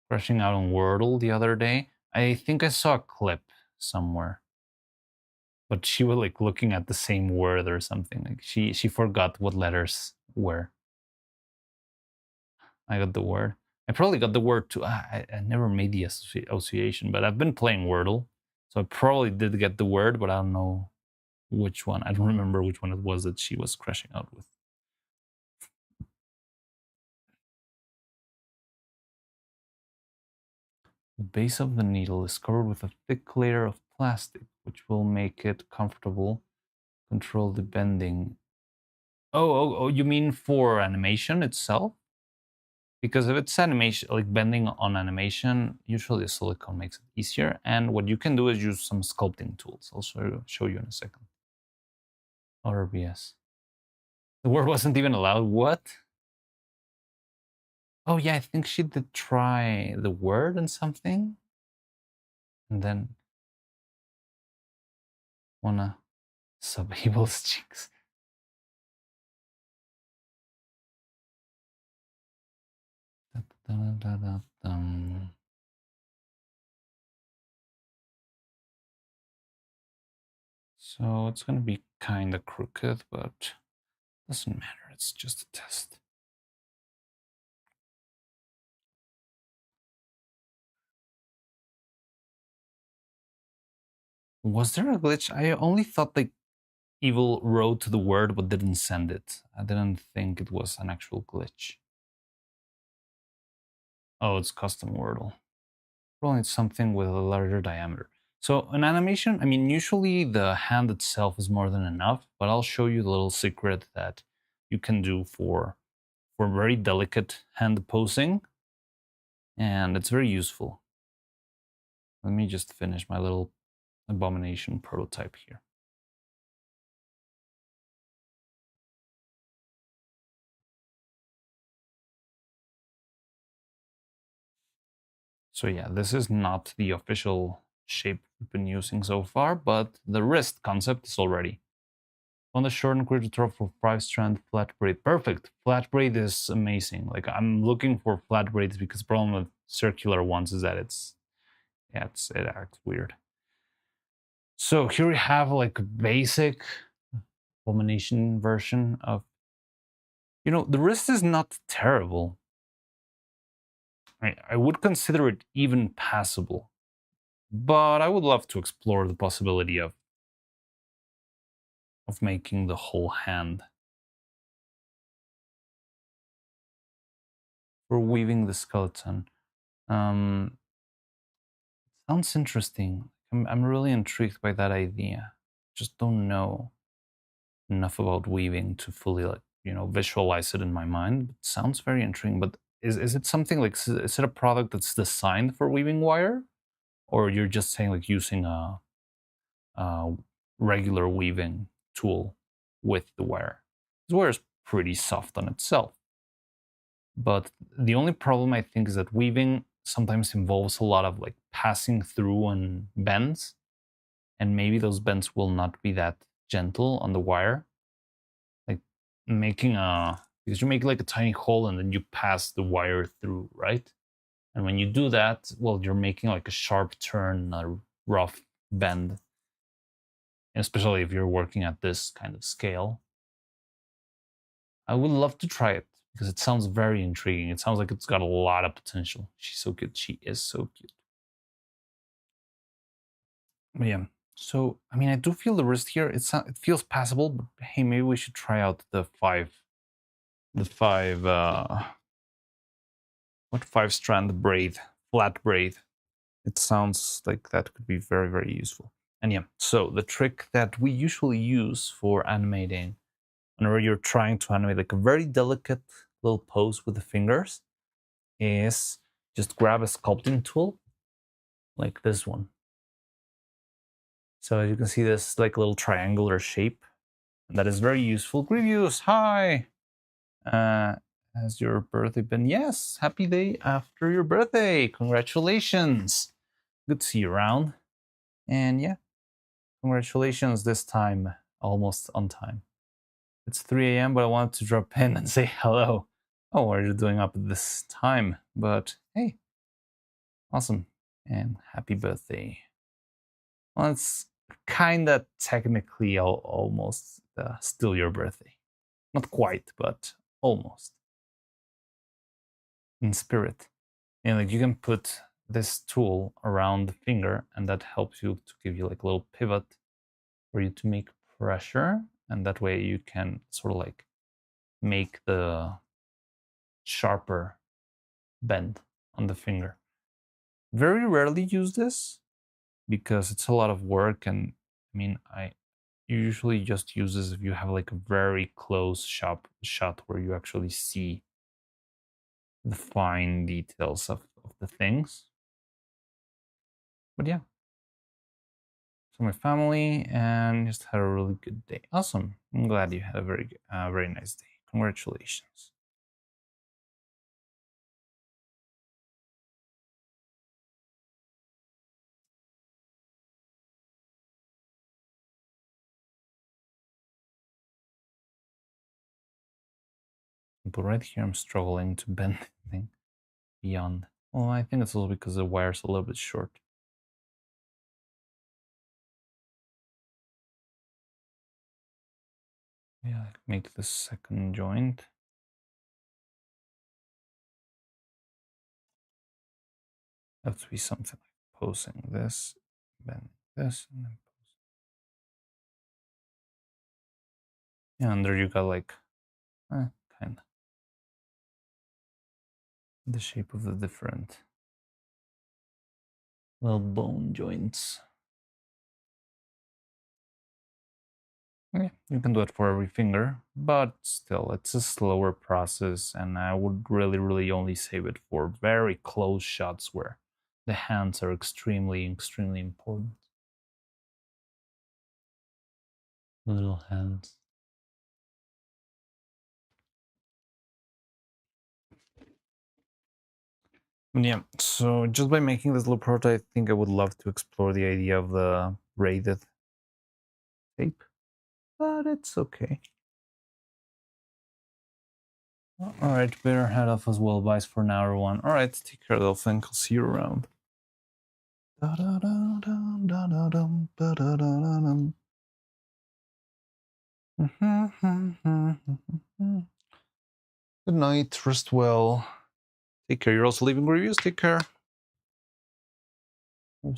crashing out on Wordle the other day. I think I saw a clip somewhere. But she was like looking at the same word or something. Like she forgot what letters were. I got the word. I probably got the word too. I never made the association, but I've been playing Wordle, so I probably did get the word, but I don't know which one. I don't remember which one it was that she was crashing out with. The base of the needle is covered with a thick layer of plastic, which will make it comfortable. Control the bending. Oh, you mean for animation itself? Because if it's animation, like bending on animation, usually silicone makes it easier. And what you can do is use some sculpting tools. I'll show you in a second. RBS. The word wasn't even allowed. What? Oh yeah, I think she did try the word and something. And then wanna sub Abel's cheeks. So it's gonna be kind of crooked, but doesn't matter. It's just a test. Was there a glitch? I only thought like Evil wrote the word but didn't send it. I didn't think it was an actual glitch. Oh, it's custom Wordle. Probably it's something with a larger diameter. So an animation, I mean, usually the hand itself is more than enough, but I'll show you the little secret that you can do for very delicate hand posing, and it's very useful. Let me just finish my little abomination prototype here. So yeah, this is not the official shape we've been using so far, but the wrist concept is already. On the short and quick tutorial for 5-strand flat braid. Perfect. Flat braid is amazing. Like I'm looking for flat braids because the problem with circular ones is that it acts weird. So here we have like a basic abomination version of, the wrist is not terrible. I would consider it even passable, but I would love to explore the possibility of making the whole hand. For weaving the skeleton. Sounds interesting. I'm really intrigued by that idea. Just don't know enough about weaving to fully visualize it in my mind. It sounds very intriguing, but is it something like, is it a product that's designed for weaving wire? Or you're just saying like using a regular weaving tool with the wire? This wire is pretty soft on itself. But the only problem I think is that weaving sometimes involves a lot of like passing through and bends, and maybe those bends will not be that gentle on the wire. Like because you make like a tiny hole and then you pass the wire through, right? And when you do that, well, you're making like a sharp turn, a rough bend, especially if you're working at this kind of scale. I would love to try it because it sounds very intriguing. It sounds like it's got a lot of potential. She's so cute. She is so cute. But yeah, so I mean, I do feel the wrist here. It feels passable, but hey, maybe we should try out the 5-strand braid, flat braid. It sounds like that could be very, very useful. And yeah, so the trick that we usually use for animating, whenever you're trying to animate like a very delicate little pose with the fingers, is just grab a sculpting tool like this one. So as you can see, this like little triangular shape that is very useful. Grievous, hi! Has your birthday been? Yes, happy day after your birthday. Congratulations. Good to see you around. And yeah, congratulations this time, almost on time. It's 3 a.m., but I wanted to drop in and say hello. Oh, what are you doing up at this time? But hey, awesome. And happy birthday. Well, it's kind of technically almost still your birthday. Not quite, but almost. In spirit. And like you can put this tool around the finger, and that helps you to give you like a little pivot for you to make pressure, and that way you can sort of like make the sharper bend on the finger. Very rarely use this because it's a lot of work, and I mean I usually just use this if you have like a very close shot where you actually see the fine details of the things. But yeah, so my family and just had a really good day. Awesome. I'm glad you had a very nice day. Congratulations. But right here, I'm struggling to bend the thing beyond. Well, I think it's also because the wire's a little bit short. Yeah, make the second joint. Have to be something like posing this, bending this, and then posing. Yeah, and there you got like kind of the shape of the different little bone joints. Yeah, you can do it for every finger, but still, it's a slower process, and I would really only save it for very close shots where the hands are extremely important. Little hands. Yeah, so just by making this little prototype, I think I would love to explore the idea of the braided tape, but it's okay. All right, better head off as well, guys, for now, everyone. All right, take care, though. Think I'll see you around. Good night, rest well. Take care. You're also leaving reviews. Take care. Or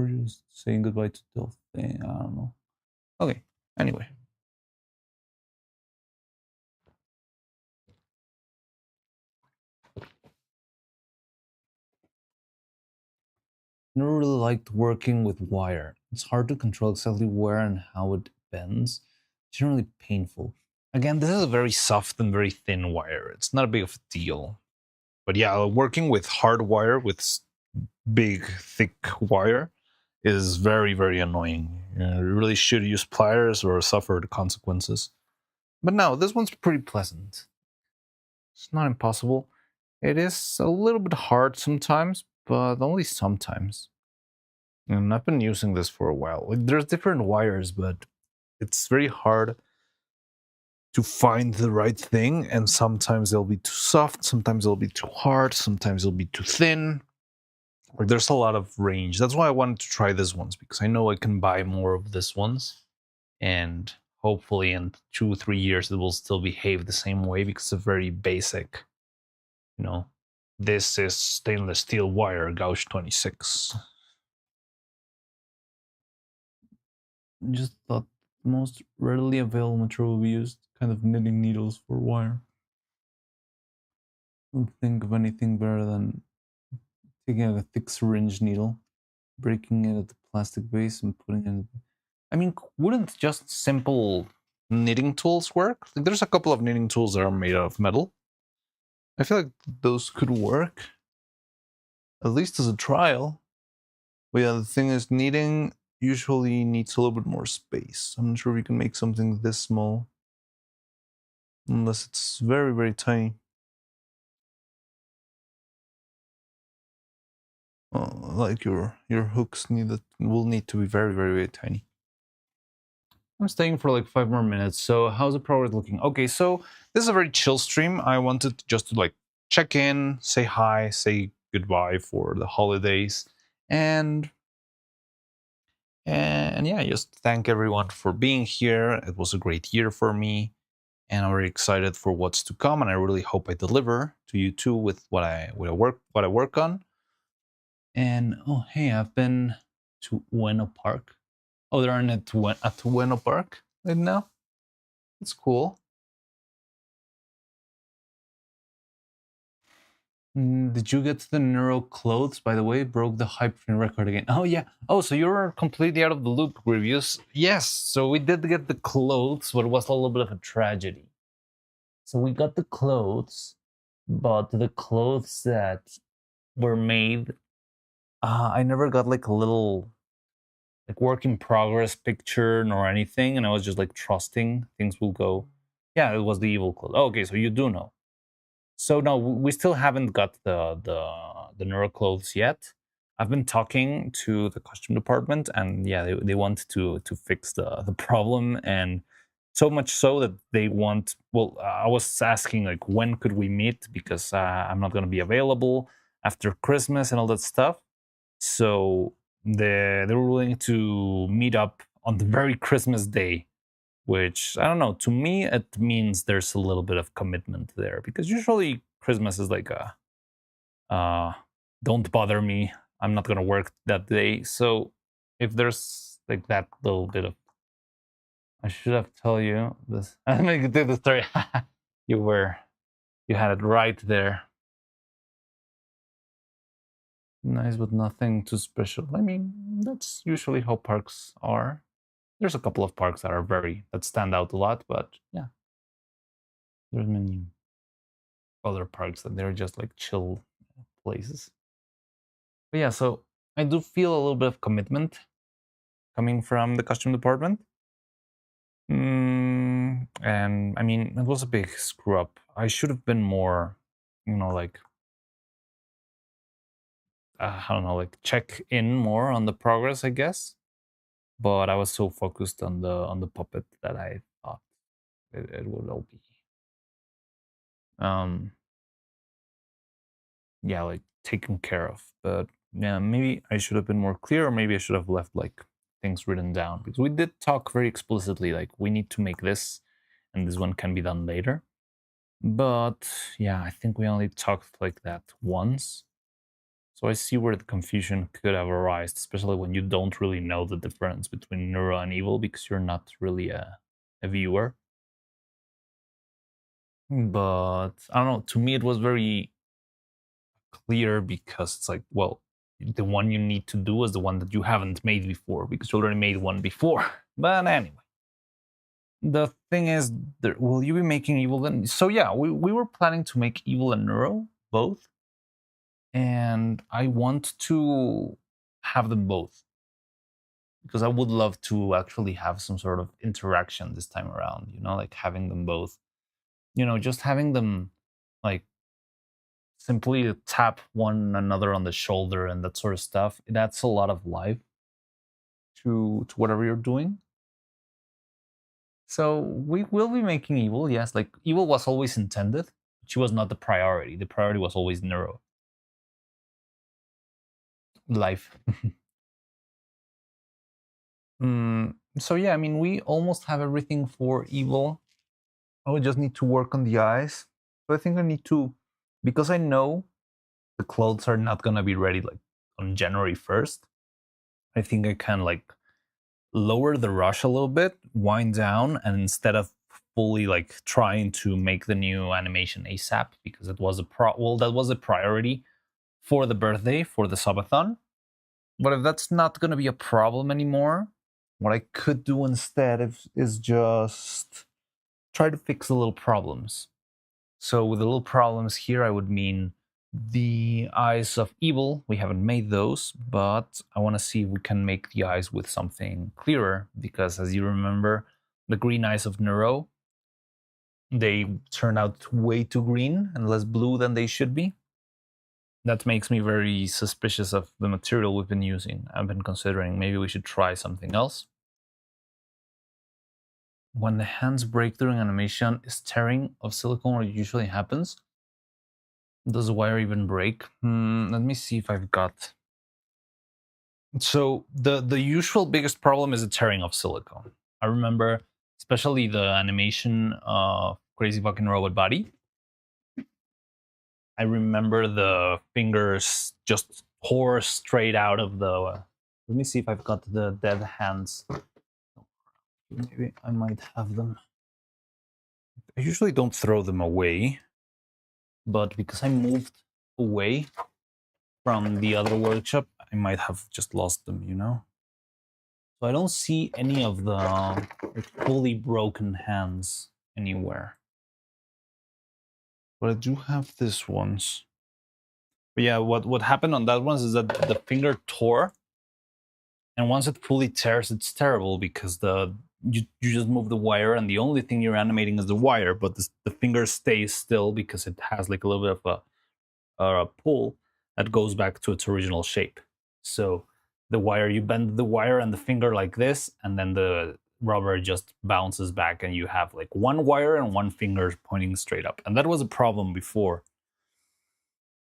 just saying goodbye to Delph. I don't know. Okay, anyway. Never really liked working with wire. It's hard to control exactly where and how it bends. It's generally painful. Again, this is a very soft and very thin wire. It's not a big of a deal. But yeah, working with hard wire, with big, thick wire, is very annoying. You really should use pliers or suffer the consequences. But no, this one's pretty pleasant. It's not impossible. It is a little bit hard sometimes, but only sometimes. And I've been using this for a while. Like, there's different wires, but it's very hard to find the right thing. And sometimes they'll be too soft, sometimes they'll be too hard, sometimes they'll be too thin. Like, there's a lot of range. That's why I wanted to try these ones, because I know I can buy more of these ones. And hopefully in 2-3 years it will still behave the same way, because it's a very basic, this is stainless steel wire, gauge 26. Just thought the most readily available material will be used kind of knitting needles for wire. Don't think of anything better than taking a thick syringe needle, breaking it at the plastic base and putting it in. I mean, wouldn't just simple knitting tools work? Like, there's a couple of knitting tools that are made out of metal. I feel like those could work, at least as a trial. But yeah, the thing is, knitting usually needs a little bit more space. I'm not sure if you can make something this small, unless it's very tiny. Like your hooks will need to be very tiny. I'm staying for like 5 more minutes. So how's the progress looking? Okay, so this is a very chill stream. I wanted just to like check in, say hi, say goodbye for the holidays, and yeah, just thank everyone for being here. It was a great year for me, and I'm very excited for what's to come. And I really hope I deliver to you too with what I work on. And oh hey, I've been to Ueno Park. Oh, they're at Ueno Park right now. It's cool. Did you get the Neuro clothes, by the way? Broke the hype train record again. Oh, yeah. Oh, so you're completely out of the loop, reviews. Yes, so we did get the clothes, but it was a little bit of a tragedy. So we got the clothes, but the clothes that were made, I never got like a little like work in progress picture nor anything, and I was just like trusting things will go. Yeah, it was the evil clothes. Oh, okay, so you do know. So no, we still haven't got the Neuro clothes yet. I've been talking to the costume department, and yeah, they want to fix the problem, and so much so that they want. Well, I was asking like when could we meet, because I'm not going to be available after Christmas and all that stuff. So they were willing to meet up on the very Christmas day, which, I don't know, to me it means there's a little bit of commitment there, because usually Christmas is like a don't bother me, I'm not gonna work that day. So if there's like that little bit of, I should have told you this. I mean, you did the story. You had it right there. Nice, but nothing too special. I mean, that's usually how parks are. There's a couple of parks that stand out a lot, but yeah, there's many other parks that they're just like chill places. But yeah, so I do feel a little bit of commitment coming from the costume department. And I mean, it was a big screw up. I should have been more, like, I don't know, like check in more on the progress, I guess. But I was so focused on the puppet that I thought it would all be, yeah, like taken care of. But yeah, maybe I should have been more clear, or maybe I should have left like things written down, because we did talk very explicitly, like we need to make this, and this one can be done later. But yeah, I think we only talked like that once. So I see where the confusion could have arisen, especially when you don't really know the difference between neuro and evil, because you're not really a viewer. But I don't know, to me it was very clear, because it's like, well, the one you need to do is the one that you haven't made before, because you already made one before. But anyway, the thing is, will you be making evil then? So yeah, we were planning to make evil and neuro both, and I want to have them both, because I would love to actually have some sort of interaction this time around, like having them both, just having them like simply tap one another on the shoulder and that sort of stuff. That's a lot of life to whatever you're doing. So we will be making evil, yes. Like evil was always intended, but she was not the priority. The priority was always neuro. Life. So yeah, I mean, we almost have everything for evil. I would just need to work on the eyes. So I think I need to, because I know the clothes are not gonna be ready like on January 1st. I think I can like lower the rush a little bit, wind down, and instead of fully like trying to make the new animation ASAP, because it was that was a priority for the birthday, for the subathon. But if that's not going to be a problem anymore, what I could do instead is just try to fix the little problems. So with the little problems here, I would mean the eyes of evil. We haven't made those, but I want to see if we can make the eyes with something clearer, because as you remember, the green eyes of Neuro, they turn out way too green and less blue than they should be. That makes me very suspicious of the material we've been using. I've been considering maybe we should try something else. When the hands break during animation, is tearing of silicone what usually happens? Does the wire even break? Let me see if I've got. So the usual biggest problem is the tearing of silicone. I remember, especially the animation of Crazy Fucking Robot Body. I remember the fingers just tore straight out of the. Let me see if I've got the dead hands. Maybe I might have them. I usually don't throw them away, but because I moved away from the other workshop, I might have just lost them, So I don't see any of the fully broken hands anywhere. But I do have this ones. But yeah, what happened on that one is that the finger tore, and once it fully tears, it's terrible, because you just move the wire, and the only thing you're animating is the wire, but the finger stays still because it has like a little bit of a pull that goes back to its original shape. So the wire, you bend the wire and the finger like this, and then the rubber just bounces back, and you have like one wire and one finger pointing straight up. And that was a problem before.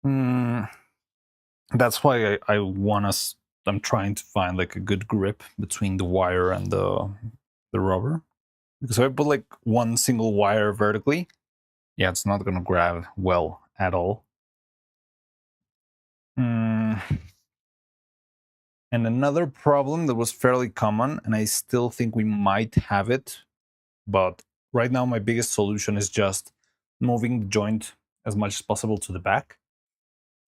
That's why I want us. I'm trying to find like a good grip between the wire and the rubber. Because if I put like one single wire vertically, yeah, it's not going to grab well at all. And another problem that was fairly common, and I still think we might have it, but right now my biggest solution is just moving the joint as much as possible to the back,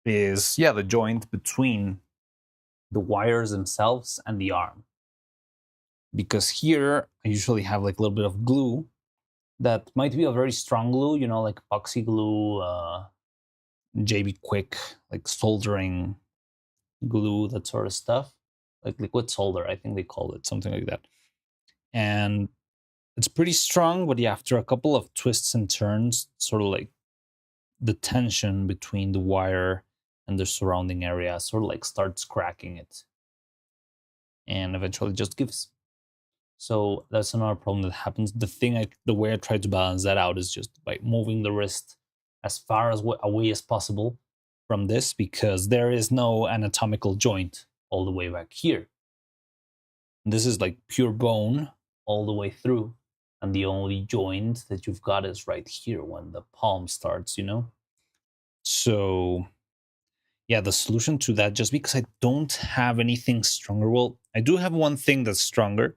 is, yeah, the joint between the wires themselves and the arm. Because here I usually have like a little bit of glue that might be a very strong glue, you know, like epoxy glue, JB Quick, like soldering glue, that sort of stuff, like liquid solder, I think they call it, something like that. And it's pretty strong, but yeah, after a couple of twists and turns, sort of like the tension between the wire and the surrounding area sort of like starts cracking it, and eventually just gives. So that's another problem that happens. The way I try to balance that out is just by moving the wrist as far as away as possible from this, because there is no anatomical joint all the way back here. And this is like pure bone all the way through, and the only joint that you've got is right here when the palm starts, you know? So yeah, the solution to that, just because I don't have anything stronger, well, I do have one thing that's stronger,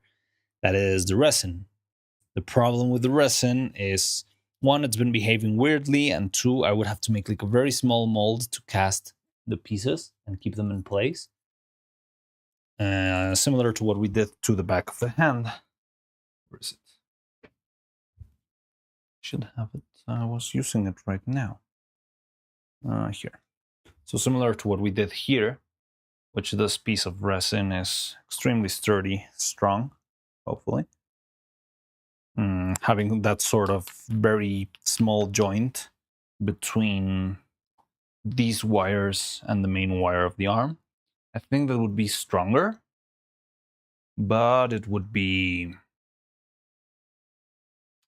that is the resin. The problem with the resin is, one, it's been behaving weirdly, and two, I would have to make like a very small mold to cast the pieces and keep them in place. Similar to what we did to the back of the hand. Where is it? Should have it. I was using it right now. Here. So similar to what we did here, which this piece of resin is extremely sturdy, strong, hopefully. Having that sort of very small joint between these wires and the main wire of the arm, I think that would be stronger, but it would be,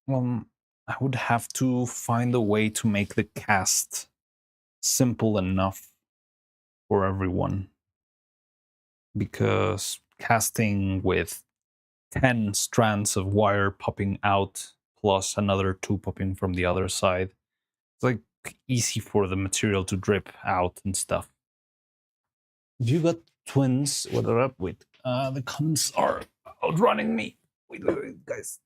I would have to find a way to make the cast simple enough for everyone, because casting with 10 strands of wire popping out plus another 2 popping from the other side, it's like easy for the material to drip out and stuff. If you got twins, what are up with? The comments are outrunning me. Wait, guys.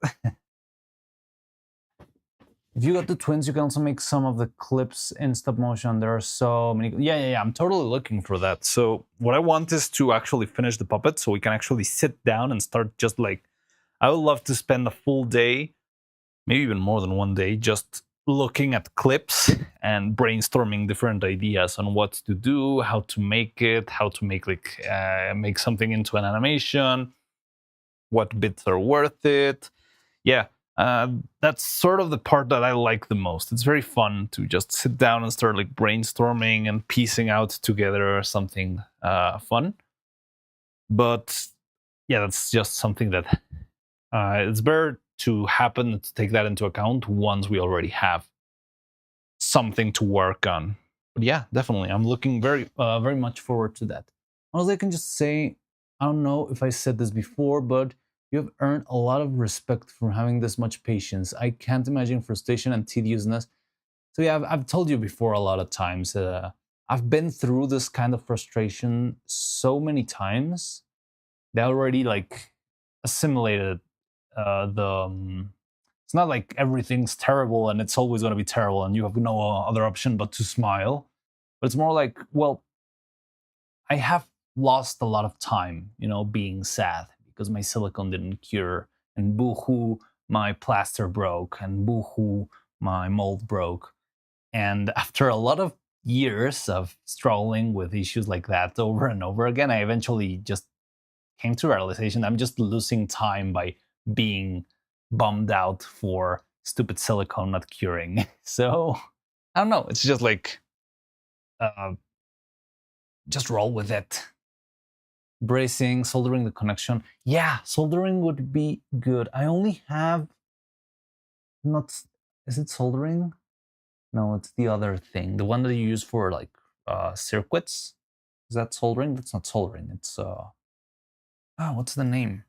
If you got the twins, you can also make some of the clips in stop motion. There are so many. Yeah. I'm totally looking for that. So what I want is to actually finish the puppet so we can actually sit down and start just like, I would love to spend a full day, maybe even more than one day, just looking at clips and brainstorming different ideas on what to do, how to make it, how to make make something into an animation, what bits are worth it. Yeah, that's sort of the part that I like the most. It's very fun to just sit down and start like brainstorming and piecing out together something fun. But yeah, that's just something that it's better to happen, to take that into account once we already have something to work on. But yeah, definitely, I'm looking very much forward to that. Honestly, I can just say, I don't know if I said this before, but you have earned a lot of respect for having this much patience. I can't imagine frustration and tediousness. So yeah, I've told you before a lot of times. I've been through this kind of frustration so many times that I already like assimilated it's not like everything's terrible and it's always going to be terrible and you have no other option but to smile. But it's more like, well, I have lost a lot of time, you know, being sad because my silicone didn't cure, and boo-hoo, my plaster broke, and boo-hoo, my mold broke. And after a lot of years of struggling with issues like that over and over again, I eventually just came to realization I'm just losing time by being bummed out for stupid silicone not curing. So I don't know. It's just like, just roll with it. Bracing, soldering the connection. Yeah, soldering would be good. I only have not. Is it soldering? No, it's the other thing. The one that you use for like circuits. Is that soldering? That's not soldering. It's what's the name?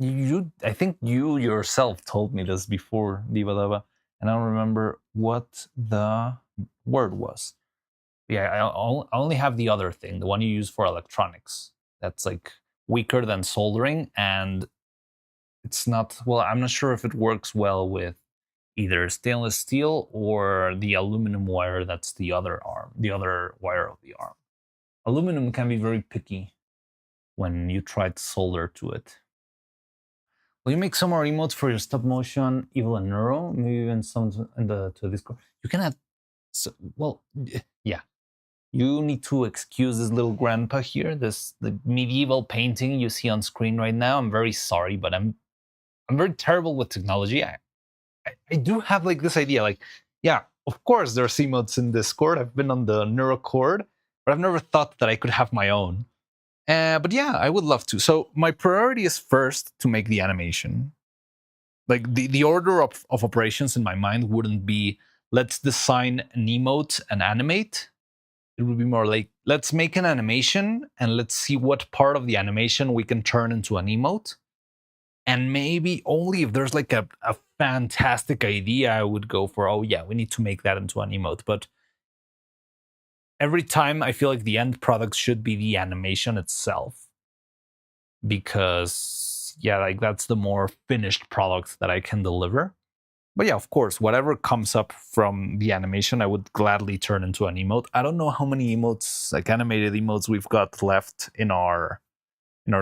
I think you yourself told me this before, Divadava, and I don't remember what the word was. Yeah, I only have the other thing, the one you use for electronics. That's like weaker than soldering, and it's not, well, I'm not sure if it works well with either stainless steel or the aluminum wire that's the other arm, the other wire of the arm. Aluminum can be very picky when you try to solder to it. Will you make some more emotes for your stop motion, Evil and Neuro? Maybe even some in the to Discord. You can add. So, well, yeah. You need to excuse this little grandpa here. The medieval painting you see on screen right now. I'm very sorry, but I'm very terrible with technology. I do have like this idea, like, yeah, of course there's emotes in Discord. I've been on the Neuro Cord, but I've never thought that I could have my own. But yeah, I would love to. So my priority is first to make the animation. Like the order of operations in my mind wouldn't be let's design an emote and animate. It would be more like let's make an animation and let's see what part of the animation we can turn into an emote. And maybe only if there's like a fantastic idea, I would go for, oh yeah, we need to make that into an emote. But every time I feel like the end product should be the animation itself. Because yeah, like that's the more finished product that I can deliver. But yeah, of course, whatever comes up from the animation, I would gladly turn into an emote. I don't know how many emotes, like animated emotes, we've got left in our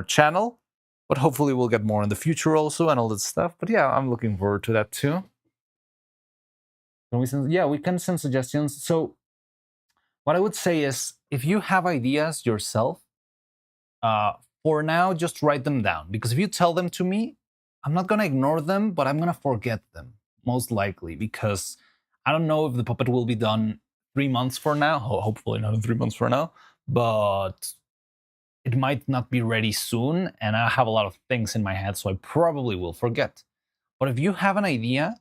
channel, but hopefully we'll get more in the future also and all that stuff. But yeah, I'm looking forward to that too. We can send suggestions. So what I would say is, if you have ideas yourself, for now, just write them down. Because if you tell them to me, I'm not gonna ignore them, but I'm gonna forget them, most likely, because I don't know if the puppet will be done 3 months from now. Hopefully not in 3 months from now, but it might not be ready soon, and I have a lot of things in my head, so I probably will forget. But if you have an idea,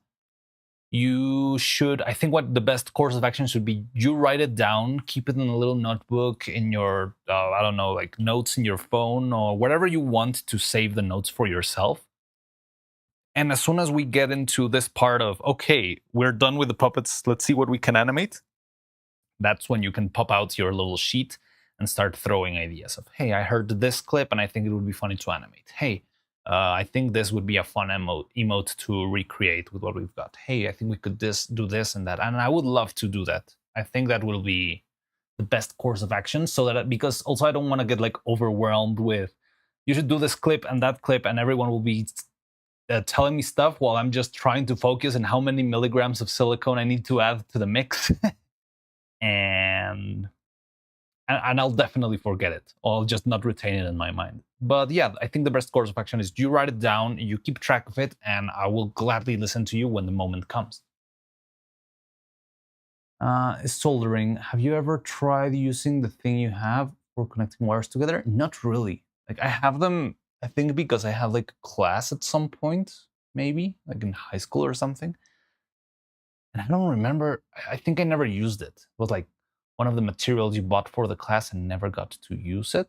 you should, I think what the best course of action should be, you write it down, keep it in a little notebook in your, I don't know, like notes in your phone or whatever you want to save the notes for yourself. And as soon as we get into this part of, okay, we're done with the puppets, let's see what we can animate, that's when you can pop out your little sheet and start throwing ideas of, hey, I heard this clip and I think it would be funny to animate. Hey, I think this would be a fun emote to recreate with what we've got. Hey, I think we could do this and that. And I would love to do that. I think that will be the best course of action, so that, because also I don't want to get like overwhelmed with, you should do this clip and that clip, and everyone will be telling me stuff while I'm just trying to focus on how many milligrams of silicone I need to add to the mix. and I'll definitely forget it, or I'll just not retain it in my mind. But yeah, I think the best course of action is you write it down, you keep track of it, and I will gladly listen to you when the moment comes. Soldering. Have you ever tried using the thing you have for connecting wires together? Not really. Like, I have them, I think, because I had like a class at some point, maybe, like in high school or something. And I don't remember, I think I never used it. It was like one of the materials you bought for the class and never got to use it.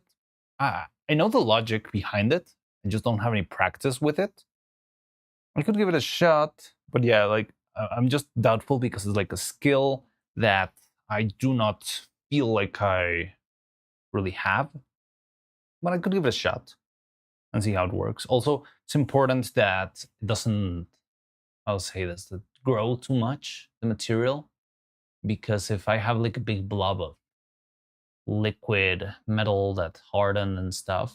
I know the logic behind it. I just don't have any practice with it. I could give it a shot, but yeah, like I'm just doubtful because it's like a skill that I do not feel like I really have. But I could give it a shot and see how it works. Also, it's important that it doesn't, I'll say this, that grow too much, the material. Because if I have like a big blob of liquid metal that hardened and stuff,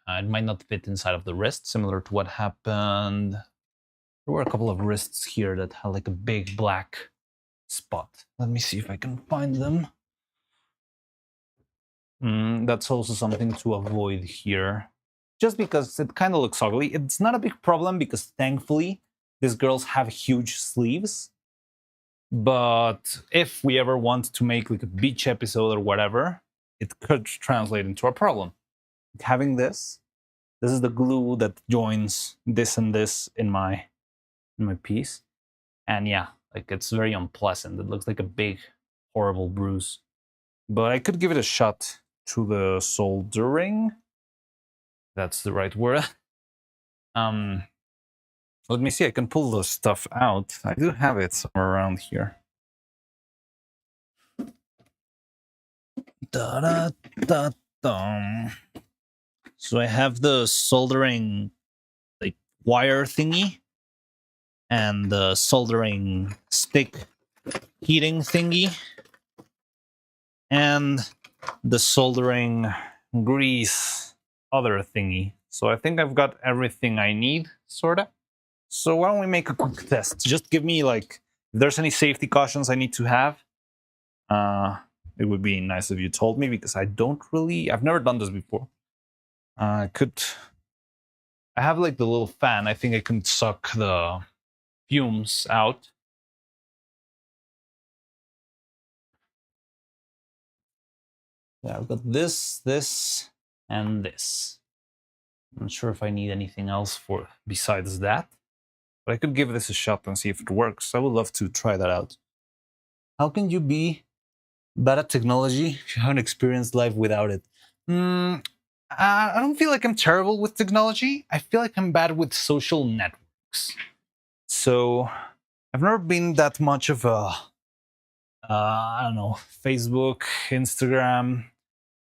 it might not fit inside of the wrist, similar to what happened. There were a couple of wrists here that had like a big black spot. Let me see if I can find them. That's also something to avoid here. Just because it kind of looks ugly. It's not a big problem because thankfully these girls have huge sleeves. But if we ever want to make like a beach episode or whatever, it could translate into a problem. Having this is the glue that joins this and this in my piece. And yeah, like it's very unpleasant. It looks like a big, horrible bruise. But I could give it a shot to the soldering. That's the right word. Let me see. I can pull the stuff out. I do have it somewhere around here. Da da da dum. So I have the soldering like wire thingy and the soldering stick heating thingy and the soldering grease other thingy. So I think I've got everything I need, sorta. So why don't we make a quick test? Just give me like if there's any safety cautions I need to have. It would be nice if you told me because I've never done this before. I have like the little fan. I think I can suck the fumes out. Yeah, I've got this, and this. I'm not sure if I need anything else besides that, but I could give this a shot and see if it works. I would love to try that out. How can you be bad at technology if you haven't experienced life without it? I don't feel like I'm terrible with technology. I feel like I'm bad with social networks. So I've never been that much of a, I don't know, Facebook, Instagram,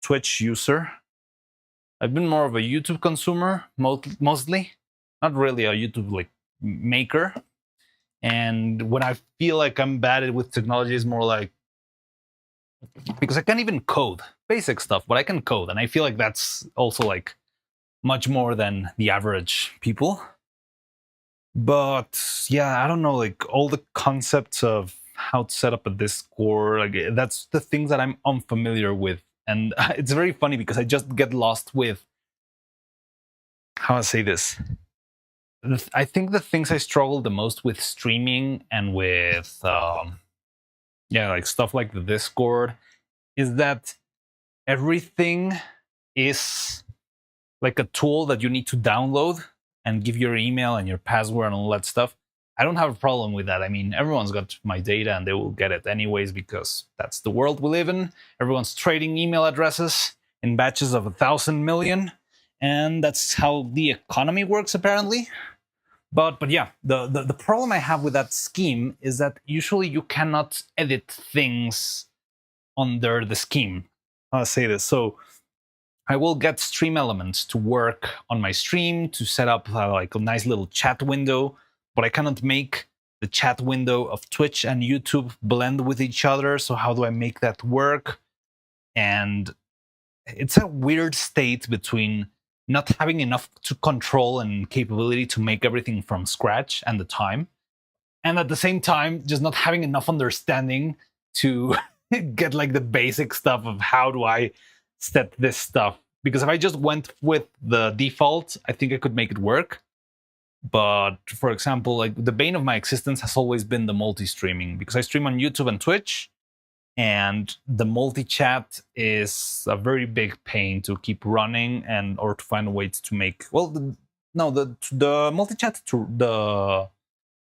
Twitch user. I've been more of a YouTube consumer, mostly. Not really a YouTube like maker. And when I feel like I'm bad with technology, is more like because I can't even code basic stuff, but I can code, and I feel like that's also like much more than the average people. But yeah, I don't know, like all the concepts of how to set up a Discord, like that's the things that I'm unfamiliar with. And it's very funny because I just get lost with how I say this. I think the things I struggle the most with streaming and with like stuff like the Discord is that everything is like a tool that you need to download and give your email and your password and all that stuff. I don't have a problem with that. I mean, everyone's got my data and they will get it anyways because that's the world we live in. Everyone's trading email addresses in batches of 1,000 million, and that's how the economy works apparently. But yeah, the problem I have with that scheme is that usually you cannot edit things under the scheme. I'll say this. So I will get stream elements to work on my stream to set up like a nice little chat window, but I cannot make the chat window of Twitch and YouTube blend with each other. So how do I make that work? And it's a weird state between not having enough to control and capability to make everything from scratch and the time, and at the same time just not having enough understanding to get like the basic stuff of how do I set this stuff. Because if I just went with the default, I think I could make it work. But for example, like the bane of my existence has always been the multi-streaming, because I stream on YouTube and Twitch, and the multi-chat is a very big pain to keep running and or to find ways to make the multi-chat to the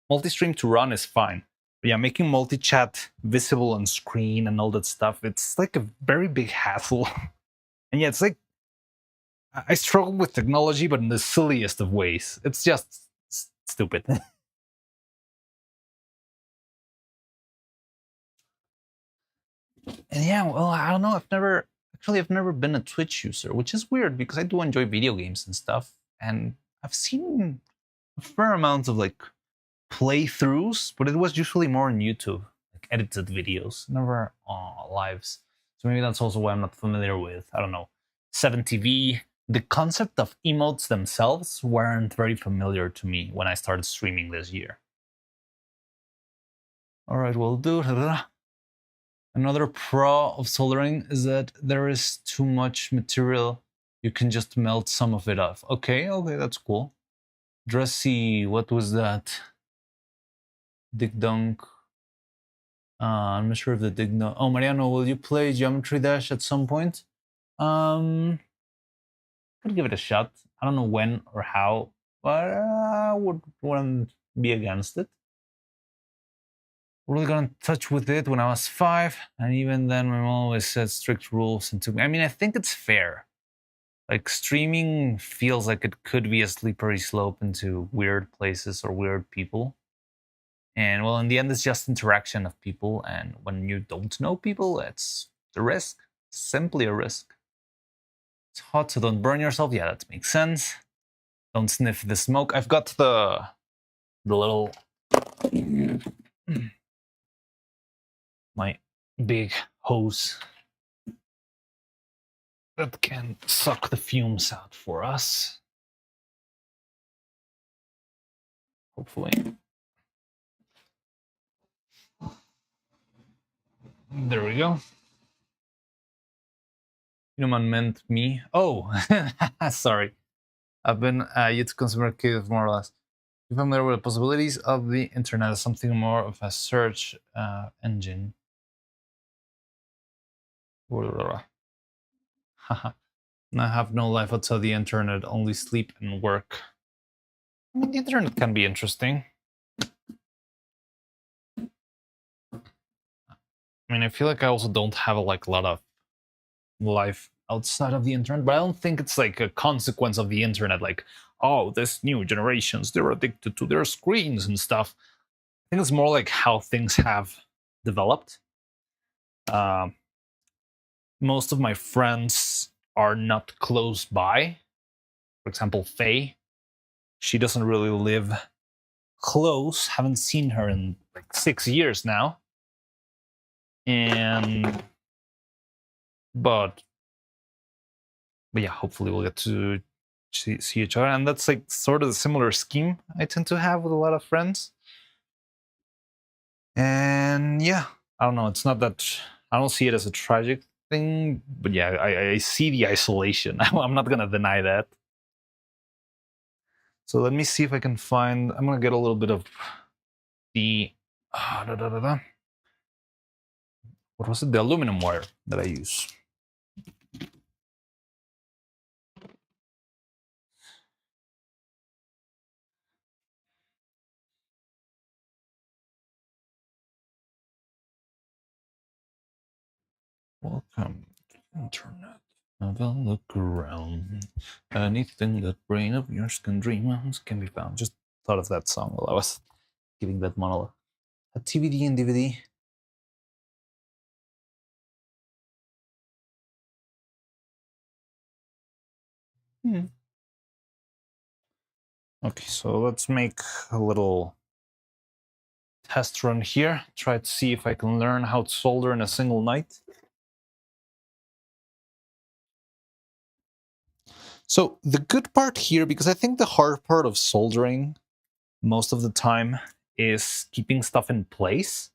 multi-stream to run is fine. But yeah, making multi-chat visible on screen and all that stuff, it's like a very big hassle. And yeah, it's like I struggle with technology, but in the silliest of ways. It's just stupid. And yeah, well, I don't know. I've never been a Twitch user, which is weird because I do enjoy video games and stuff. And I've seen a fair amount of like playthroughs, but it was usually more on YouTube, like edited videos, never lives. So maybe that's also why I'm not familiar with, I don't know, 7TV. The concept of emotes themselves weren't very familiar to me when I started streaming this year. All right, well, dude. Another pro of soldering is that there is too much material. You can just melt some of it off. Okay, that's cool. Dressy, what was that? Dig Dunk. I'm not sure if the Dig Dunk. Oh, Mariano, will you play Geometry Dash at some point? Could give it a shot. I don't know when or how, but I wouldn't be against it. Really got in touch with it when I was 5, and even then my mom always said strict rules and took me. I mean, I think it's fair. Like, streaming feels like it could be a slippery slope into weird places or weird people. And well, in the end, it's just interaction of people. And when you don't know people, it's the risk. Simply a risk. It's hot, so don't burn yourself. Yeah, that makes sense. Don't sniff the smoke. I've got the little my big hose that can suck the fumes out for us. Hopefully. There we go. Human meant me. Oh, sorry. I've been a YouTube consumer kid more or less. You're familiar with the possibilities of the internet as something more of a search engine. Haha. I have no life outside the internet, only sleep and work. I mean, the internet can be interesting. I mean, I feel like I also don't have a lot of life outside of the internet, but I don't think it's like a consequence of the internet, like, oh, this new generations, they're addicted to their screens and stuff. I think it's more like how things have developed. Most of my friends are not close by. For example, Faye, she doesn't really live close. Haven't seen her in like 6 years now. But yeah, hopefully we'll get to see each other. And that's like sort of a similar scheme I tend to have with a lot of friends. And yeah, I don't know. It's not that, I don't see it as a tragic thing, but yeah, I see the isolation. I'm not gonna deny that. So let me see if I can find, I'm gonna get a little bit of the, what was it? The aluminum wire that I use. Welcome to the internet. Have a look around. Anything that brain of yours can dream of can be found. Just thought of that song while I was giving that monologue. A TVD and DVD. Okay, so let's make a little test run here. Try to see if I can learn how to solder in a single night. So the good part here, because I think the hard part of soldering most of the time is keeping stuff in place.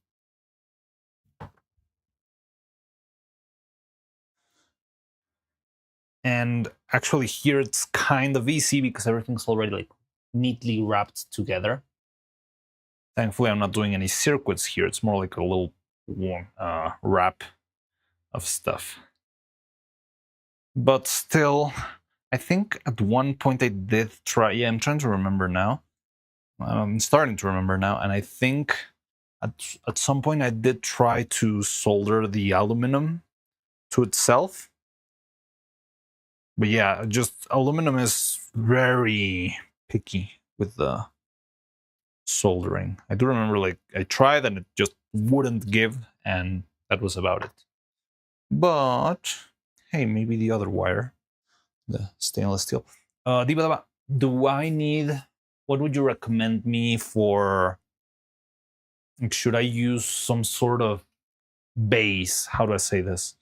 And actually here it's kind of easy because everything's already like neatly wrapped together. Thankfully, I'm not doing any circuits here. It's more like a little wrap of stuff. But still, I think at one point I did try, yeah, I'm trying to remember now. I'm starting to remember now, and I think at some point I did try to solder the aluminum to itself. But yeah, just aluminum is very picky with the soldering. I do remember like I tried and it just wouldn't give, and that was about it. But hey, maybe the other wire, the stainless steel. Do I need, what would you recommend me for? Should I use some sort of base? How do I say this?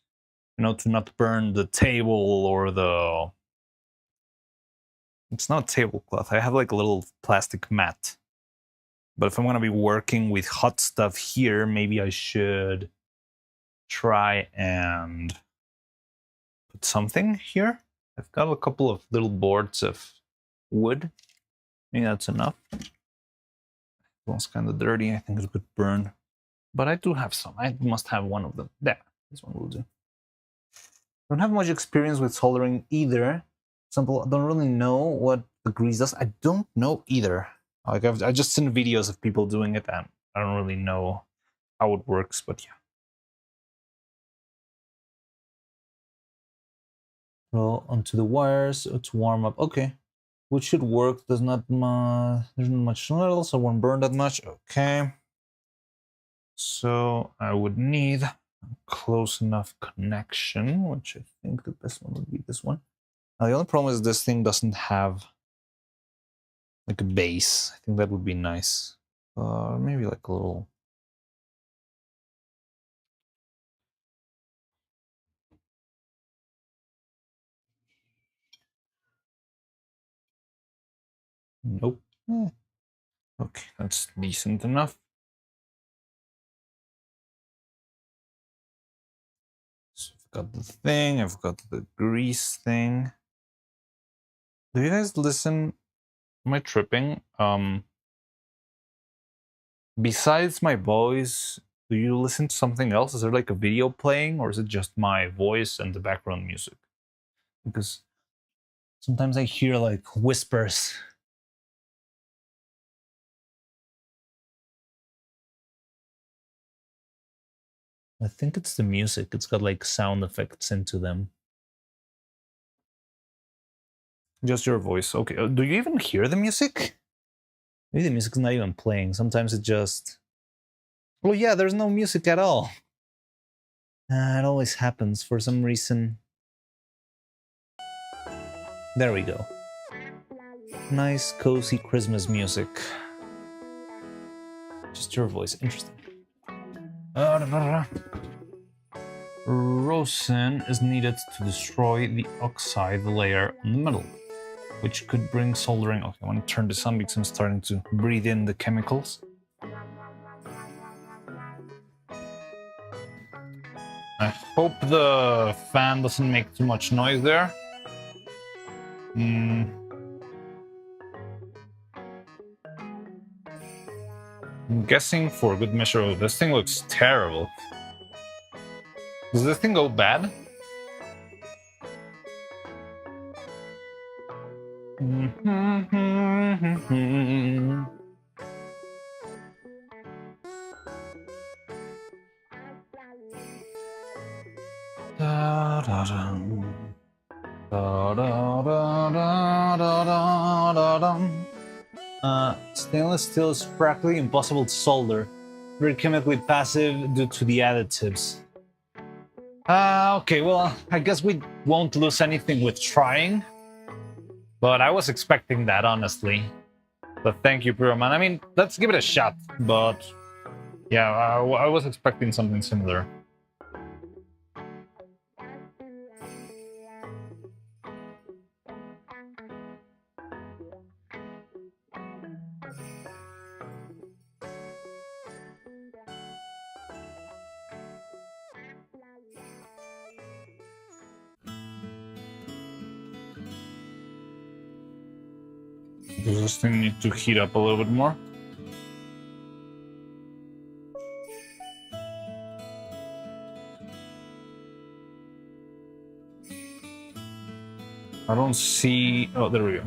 You know, to not burn the table or the, it's not a tablecloth. I have like a little plastic mat. But if I'm going to be working with hot stuff here, maybe I should try and put something here. I've got a couple of little boards of wood. Maybe that's enough. It was kind of dirty. I think it could burn. But I do have some. I must have one of them. There, this one will do. Don't have much experience with soldering either. Example, I don't really know what the grease does. I don't know either. Like I've just seen videos of people doing it, and I don't really know how it works. But yeah. Well, onto the wires to warm up. Okay, which should work. There's not much metal, so it won't burn that much. Okay. So I would need a close enough connection, which I think the best one would be this one. Now the only problem is this thing doesn't have like a base. I think that would be nice. Maybe like a little. Nope. Okay, that's decent enough. So I've got the thing, I've got the grease thing. Do you guys listen? Am I tripping? Besides my voice, do you listen to something else? Is there like a video playing, or is it just my voice and the background music? Because sometimes I hear like whispers. I think it's the music. It's got like sound effects into them. Just your voice. Okay. Do you even hear the music? Maybe the music's not even playing. Sometimes it just... Oh yeah, there's no music at all. It always happens for some reason. There we go. Nice, cozy Christmas music. Just your voice. Interesting. Rosin is needed to destroy the oxide layer on the metal, which could bring soldering. Okay, I want to turn this on because I'm starting to breathe in the chemicals. I hope the fan doesn't make too much noise there. I'm guessing for good measure. Oh, this thing looks terrible. Does this thing go bad? Stainless steel is practically impossible to solder. Very chemically passive due to the additives. Okay, well, I guess we won't lose anything with trying. But I was expecting that, honestly. But thank you, Pyroman. I mean, let's give it a shot. But yeah, I was expecting something similar. Does this thing need to heat up a little bit more? I don't see... Oh, there we go.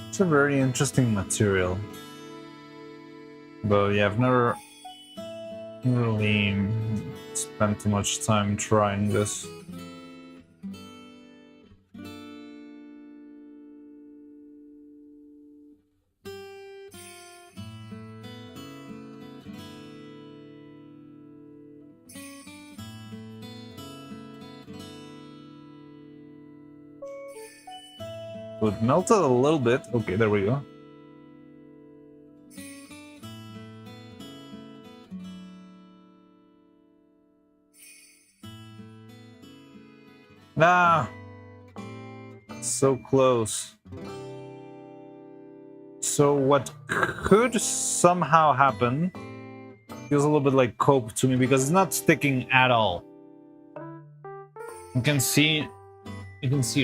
It's a very interesting material. But yeah, I've never really spent too much time trying this. So it melted a little bit. Okay, there we go. Nah, so close. So what could somehow happen feels a little bit like cope to me because it's not sticking at all. You can see,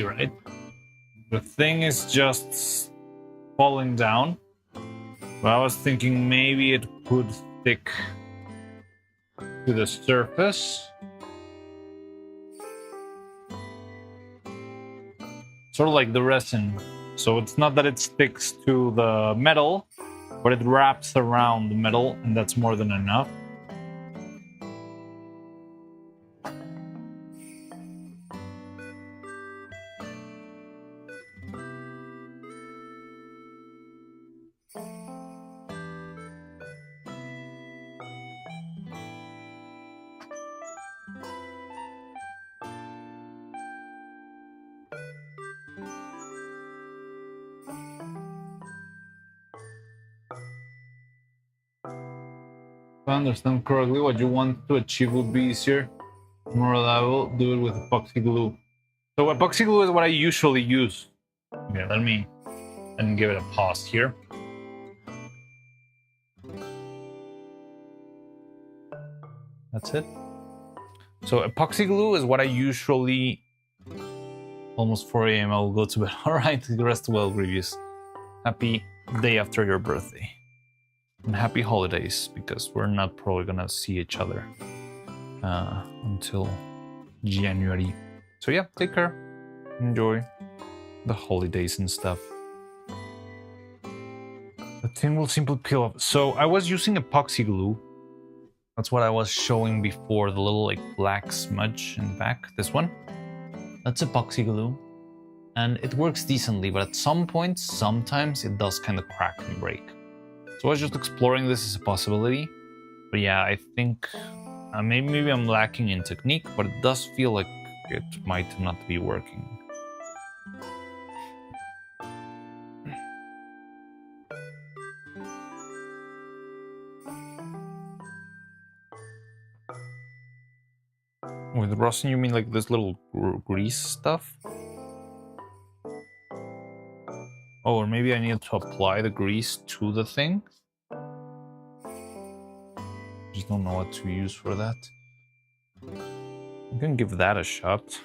right? The thing is just falling down. But I was thinking maybe it could stick to the surface. Sort of like the resin. So it's not that it sticks to the metal, but it wraps around the metal, and that's more than enough. If I understand correctly, what you want to achieve would be easier, more reliable. Do it with epoxy glue. So epoxy glue is what I usually use. Okay, let me give it a pause here. That's it. So epoxy glue is what I usually. Almost 4 a.m. I will go to bed. All right, rest well, Grievous. Happy day after your birthday. And happy holidays, because we're not probably gonna see each other until January. So yeah, take care. Enjoy the holidays and stuff. The tin will simply peel off. So I was using epoxy glue. That's what I was showing before, the little like black smudge in the back. This one. That's epoxy glue. And it works decently, but at some points, sometimes it does kind of crack and break. So I was just exploring this as a possibility. But yeah, I think maybe I'm lacking in technique, but it does feel like it might not be working. With rosin, you mean like this little grease stuff? Oh, or maybe I need to apply the grease to the thing? Just don't know what to use for that. I'm gonna give that a shot.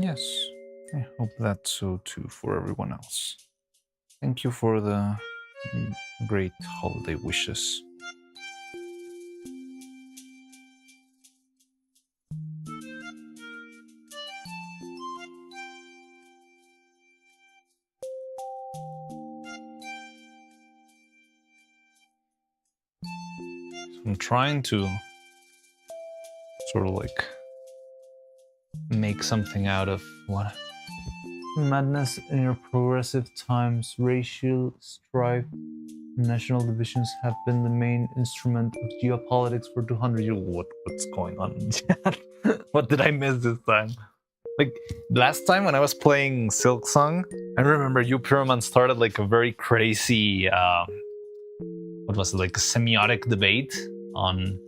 Yes, I hope that's so too for everyone else. Thank you for the great holiday wishes. So I'm trying to sort of like make something out of what madness in your progressive times. Racial strife, national divisions have been the main instrument of geopolitics for 200 years. What's going on in chat? What did I miss this time? Like last time when I was playing Silk Song, I remember you Pyroman started like a very crazy what was it, like a semiotic debate on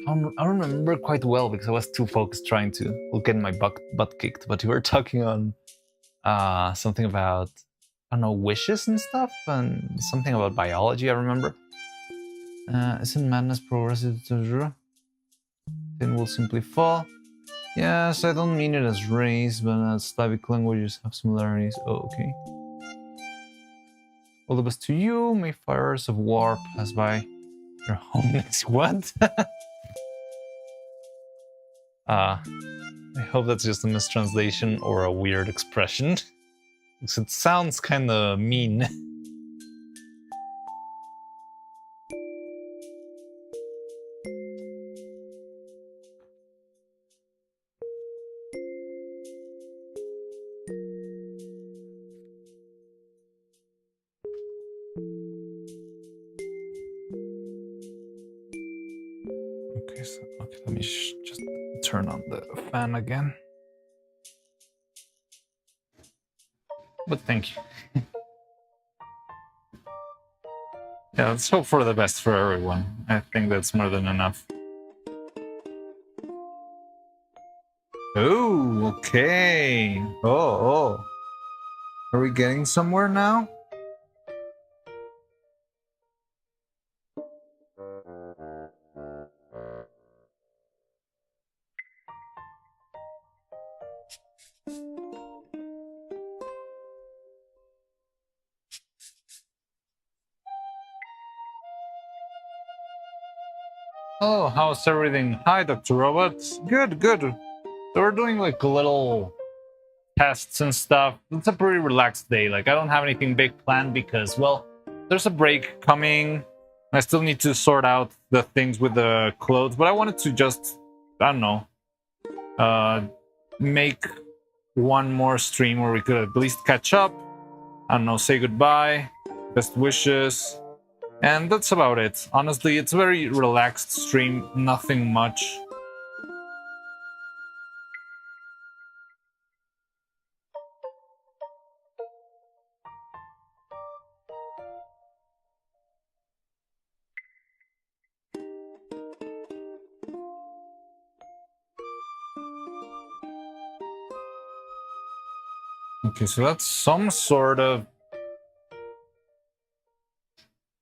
I don't remember quite well because I was too focused trying to look at my butt kicked. But you were talking on something about, I don't know, wishes and stuff, and something about biology. I remember. Isn't madness progressive? Then will simply fall. Yes, I don't mean it as race, but as Slavic languages have similarities. Oh, okay. All the best to you. May fires of war pass by your home next. What? I hope that's just a mistranslation or a weird expression. Because it sounds kind of mean. Okay, let me just turn on the fan again. But thank you. Yeah, let's hope for the best for everyone. I think that's more than enough. Oh, okay. Oh. Are we getting somewhere now? Oh, how's everything? Hi, Dr. Robots. Good. So we're doing like little tests and stuff. It's a pretty relaxed day. Like, I don't have anything big planned because, well, there's a break coming. I still need to sort out the things with the clothes, but I wanted to just, I don't know, make one more stream where we could at least catch up. I don't know, say goodbye, best wishes. And that's about it. Honestly, it's a very relaxed stream, nothing much. Okay, so that's some sort of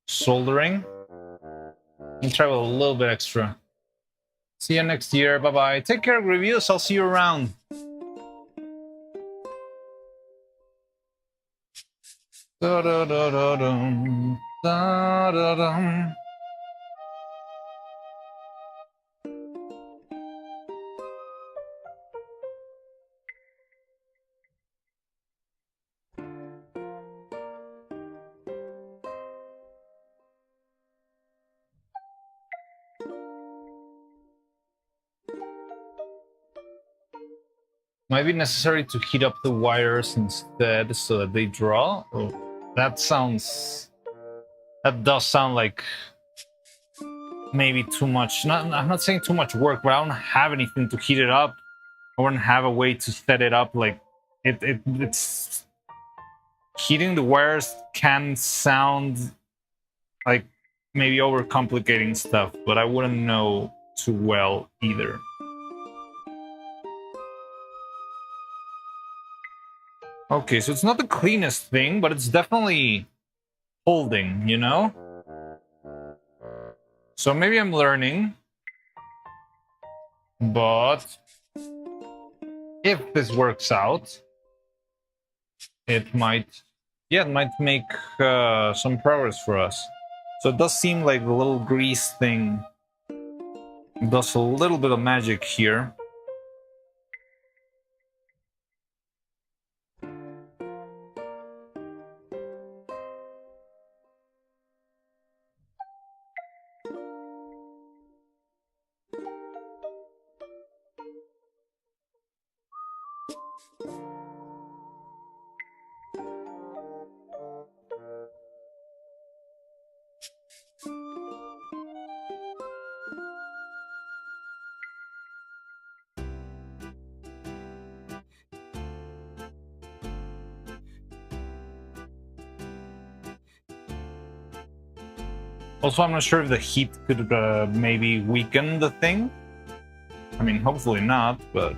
soldering. I'll try with a little bit extra. See you next year. Bye-bye. Take care, Grievous. I'll see you around. Da-da-da-da-dum. Da-da-dum. Might be necessary to heat up the wires instead so that they draw. Oh, that does sound like maybe too much. I'm not saying too much work, but I don't have anything to heat it up. I wouldn't have a way to set it up. Like it's heating the wires can sound like maybe overcomplicating stuff, but I wouldn't know too well either. Okay, so it's not the cleanest thing, but it's definitely holding, you know? So maybe I'm learning. But if this works out, it might make some progress for us. So it does seem like the little grease thing does a little bit of magic here. Also, I'm not sure if the heat could maybe weaken the thing. I mean, hopefully not, but...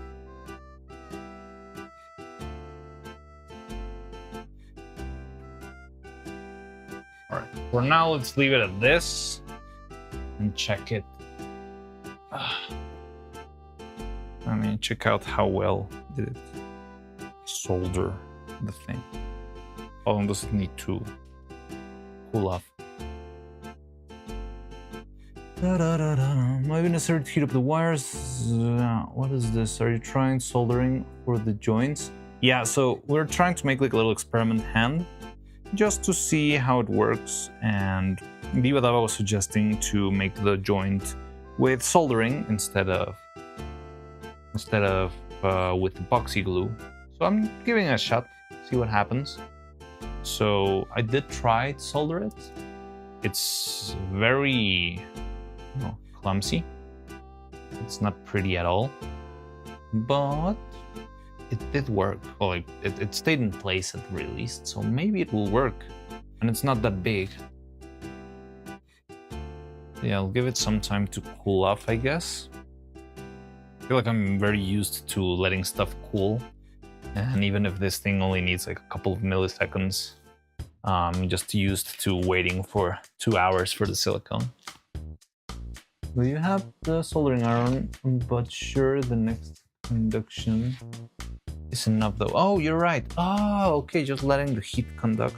Alright, for now, let's leave it at this and check it. I mean, check out how well did it solder the thing. How long does it need to cool off? Might be necessary to heat up the wires. What is this? Are you trying soldering for the joints? Yeah, so we're trying to make like a little experiment hand just to see how it works. And Divadava was suggesting to make the joint with soldering instead of with epoxy glue. So I'm giving it a shot, see what happens. So I did try to solder it. It's very clumsy. It's not pretty at all, but it did work. Well, it stayed in place at the least, so maybe it will work. And it's not that big. Yeah, I'll give it some time to cool off, I guess. I feel like I'm very used to letting stuff cool. And even if this thing only needs like a couple of milliseconds, I'm just used to waiting for 2 hours for the silicone. Well, you have the soldering iron, but sure, the next conduction is enough though. Oh, you're right. Oh, okay, just letting the heat conduct.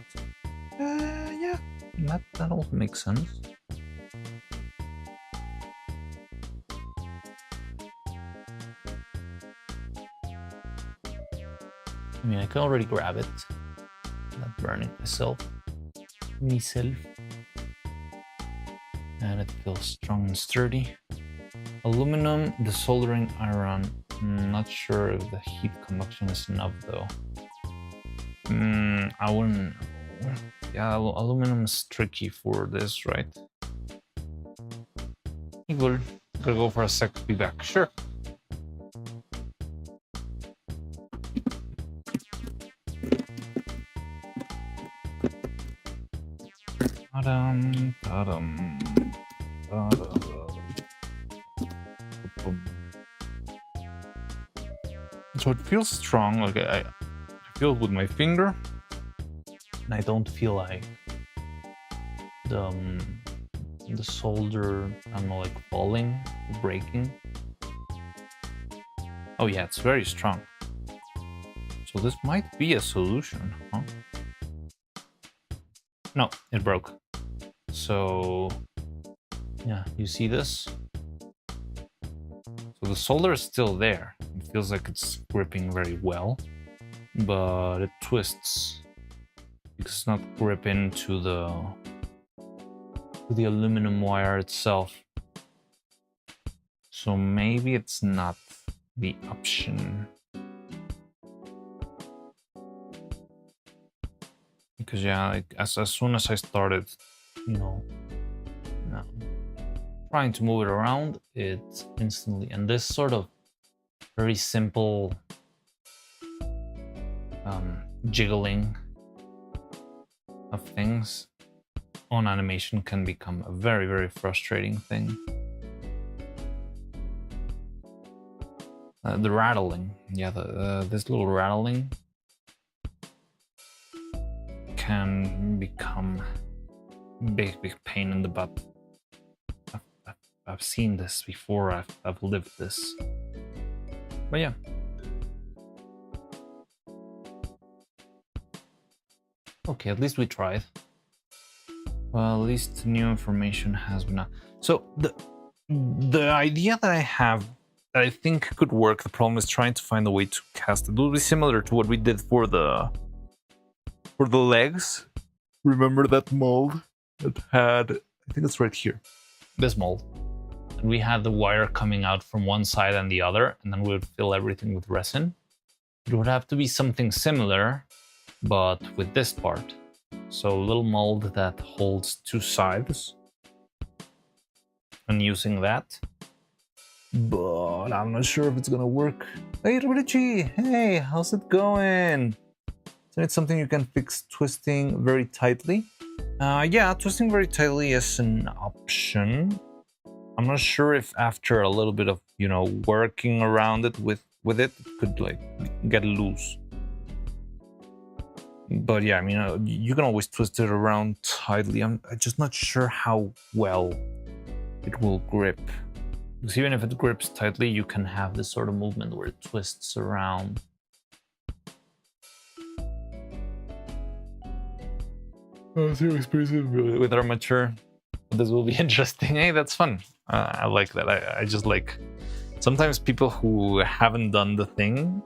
Yeah, that also makes sense. I mean, I can already grab it. Not burning myself. And it feels strong and sturdy. Aluminum, the soldering iron. Not sure if the heat conduction is enough though. I wouldn't. Yeah, aluminum is tricky for this, right? We'll go for a sec, be back. Sure. So it feels strong, like I feel it with my finger, and I don't feel like the solder, I don't know, like falling, breaking. Oh yeah, it's very strong. So this might be a solution, huh? No, it broke. So yeah, you see this? So the solder is still there. It feels like it's gripping very well, but it twists because it's not gripping to the aluminum wire itself. So maybe it's not the option. Because yeah, like as soon as I started, trying to move it around, it instantly, and this sort of very simple jiggling of things on animation can become a very, very frustrating thing. The rattling, yeah, this little rattling can become big pain in the butt. I've seen this before, I've lived this. But yeah. Okay, at least we tried. Well, at least new information has been... So the idea that I have that I think could work, the problem is trying to find a way to cast it. It will be similar to what we did for the legs. Remember that mold that had, I think it's right here, this mold. And we had the wire coming out from one side and the other, and then we would fill everything with resin. It would have to be something similar, but with this part. So a little mold that holds two sides. And using that. But I'm not sure if it's gonna work. Hey Richie, hey, how's it going? So it's something you can fix twisting very tightly. Yeah, twisting very tightly is an option. I'm not sure if after a little bit of, you know, working around it with it could like get loose. But yeah, I mean, you can always twist it around tightly. I'm just not sure how well it will grip. Because even if it grips tightly, you can have this sort of movement where it twists around. With armature, this will be interesting. Hey, that's fun. I like that. I just like, sometimes people who haven't done the thing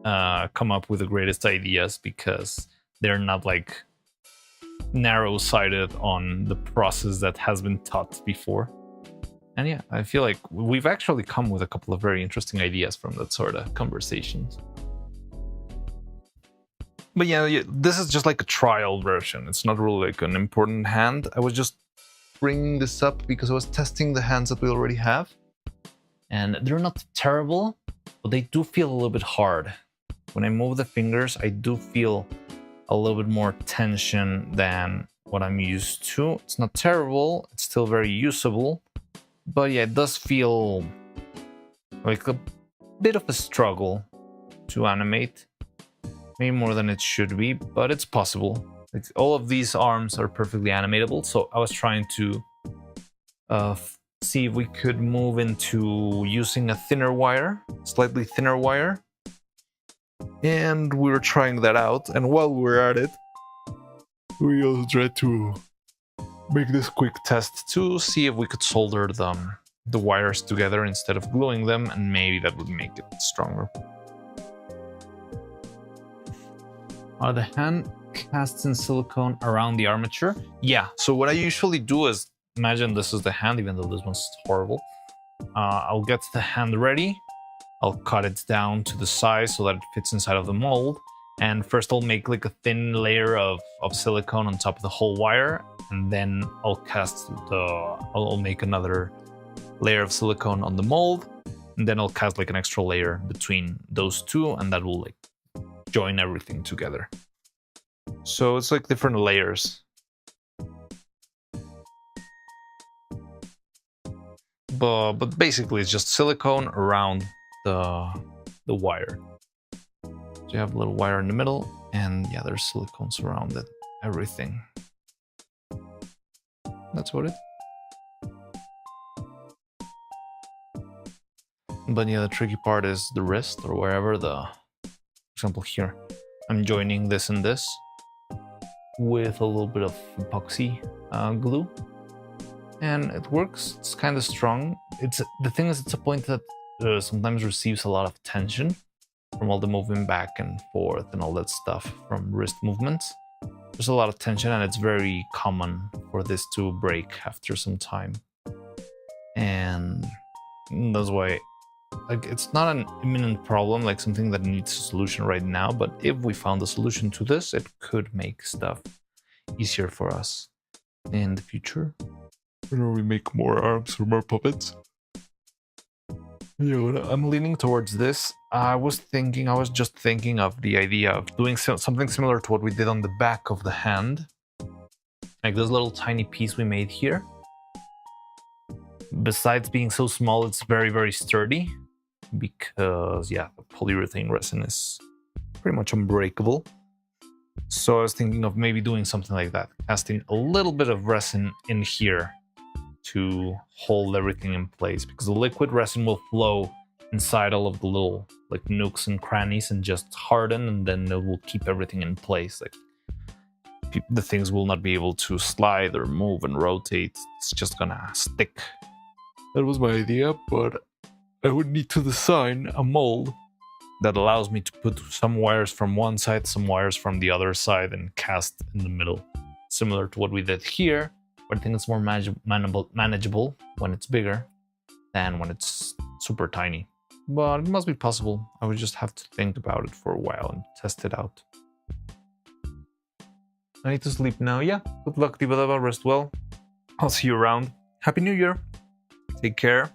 come up with the greatest ideas because they're not like narrow-sighted on the process that has been taught before. And yeah, I feel like we've actually come with a couple of very interesting ideas from that sort of conversations. But yeah, this is just like a trial version. It's not really like an important hand. I was just bringing this up because I was testing the hands that we already have. And they're not terrible, but they do feel a little bit hard. When I move the fingers, I do feel a little bit more tension than what I'm used to. It's not terrible. It's still very usable. But yeah, it does feel like a bit of a struggle to animate. Maybe more than it should be, but it's possible. Like, all of these arms are perfectly animatable, so I was trying to see if we could move into using a thinner wire, slightly thinner wire. And we were trying that out, and while we were at it, we also tried to make this quick test to see if we could solder the wires together instead of gluing them, and maybe that would make it stronger. Are the hand casts in silicone around the armature? Yeah, so what I usually do is, imagine this is the hand, even though this one's horrible. I'll get the hand ready. I'll cut it down to the size so that it fits inside of the mold. And first I'll make like a thin layer of silicone on top of the whole wire. And then I'll make another layer of silicone on the mold. And then I'll cast like an extra layer between those two, and that will like join everything together. So it's like different layers. But basically it's just silicone around the wire. So you have a little wire in the middle, and yeah, there's silicone surrounded everything. That's what it. But yeah, the tricky part is the wrist or wherever for example here, I'm joining this and this with a little bit of epoxy glue, and it works. It's kind of strong. The thing is, it's a point that sometimes receives a lot of tension from all the moving back and forth and all that stuff from wrist movements. There's a lot of tension, and it's very common for this to break after some time. And that's why, like, it's not an imminent problem, like something that needs a solution right now, but if we found a solution to this, it could make stuff easier for us in the future. Whenever we make more arms or more puppets. Yeah, I'm leaning towards this. I was just thinking of the idea of doing something similar to what we did on the back of the hand. Like this little tiny piece we made here. Besides being so small, it's very, very sturdy. Because, yeah, the polyurethane resin is pretty much unbreakable. So I was thinking of maybe doing something like that. Casting a little bit of resin in here to hold everything in place, because the liquid resin will flow inside all of the little like nooks and crannies and just harden, and then it will keep everything in place. Like the things will not be able to slide or move and rotate. It's just gonna stick. That was my idea, but I would need to design a mold that allows me to put some wires from one side, some wires from the other side, and cast in the middle, similar to what we did here. But I think it's more manageable when it's bigger than when it's super tiny. But it must be possible. I would just have to think about it for a while and test it out. I need to sleep now. Yeah, good luck, Tibadaba. Rest well. I'll see you around. Happy New Year. Take care.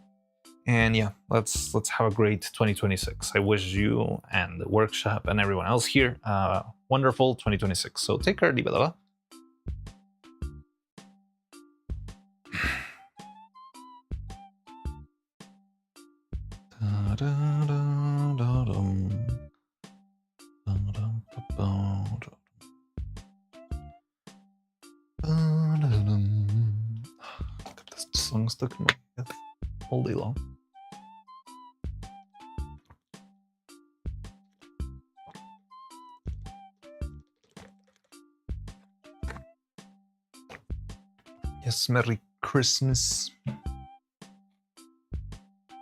And yeah, let's have a great 2026. I wish you and the workshop and everyone else here wonderful 2026. So take care, Libadala. This song stuck in my head all day long. Yes, Merry Christmas.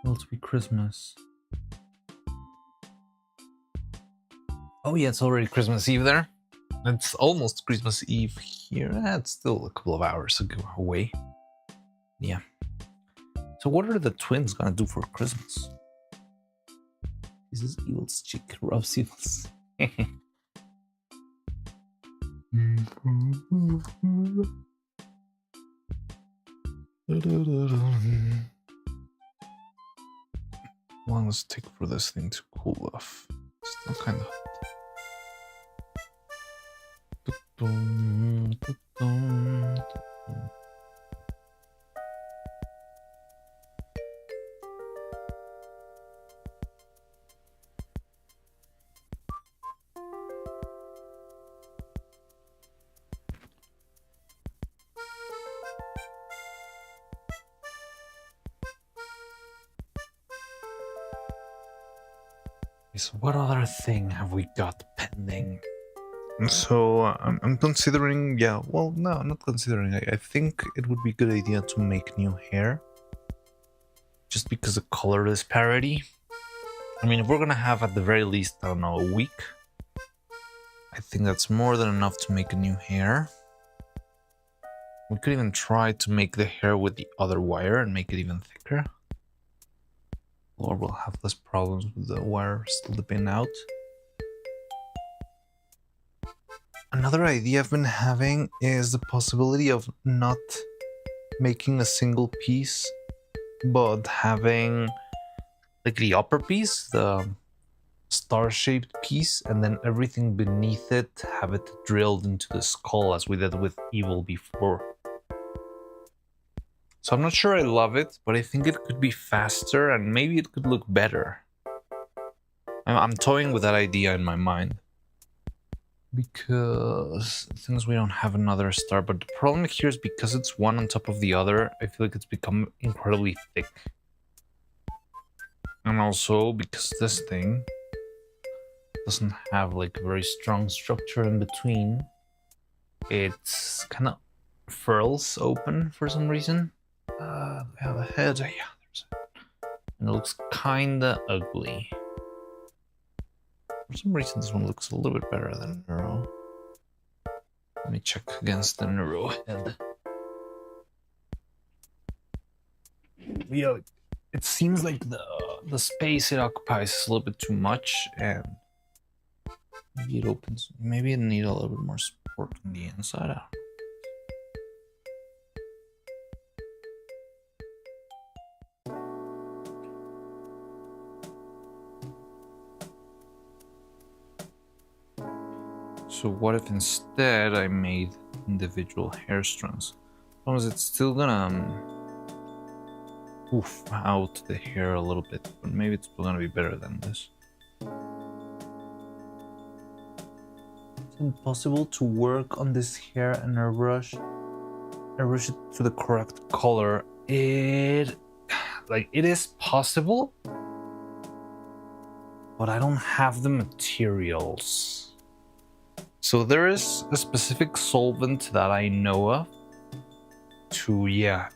Will it be Christmas? Oh yeah, it's already Christmas Eve there. It's almost Christmas Eve here. It's still a couple of hours away. Yeah. So what are the twins gonna do for Christmas? This is Evil's chick, Rob's Evil's. How long does it take for this thing to cool off? Still kind of hot. So what other thing have we got pending? So I'm considering, no, not considering. I think it would be a good idea to make new hair, just because of color disparity. I mean, if we're gonna have at the very least, I don't know, a week, I think that's more than enough to make a new hair. We could even try to make the hair with the other wire and make it even thicker. Or we'll have less problems with the wire still dipping out. Another idea I've been having is the possibility of not making a single piece, but having like the upper piece, the star-shaped piece, and then everything beneath it, have it drilled into the skull as we did with Evil before. So I'm not sure I love it, but I think it could be faster and maybe it could look better. I'm toying with that idea in my mind. Because since we don't have another star, but the problem here is because it's one on top of the other, I feel like it's become incredibly thick. And also because this thing doesn't have like a very strong structure in between, it's kind of furls open for some reason. We have a head, yeah, there's it. And it looks kinda ugly. For some reason, this one looks a little bit better than Neuro. Let me check against the Neuro head. Yeah, it seems like the space it occupies is a little bit too much, and maybe it opens. Maybe it needs a little bit more support on the inside. I don't know. So what if instead I made individual hair strands? As it's still gonna oof out the hair a little bit, but maybe it's still gonna be better than this. It's impossible to work on this hair and airbrush it to the correct color. It is possible, but I don't have the materials. So there is a specific solvent that I know of to,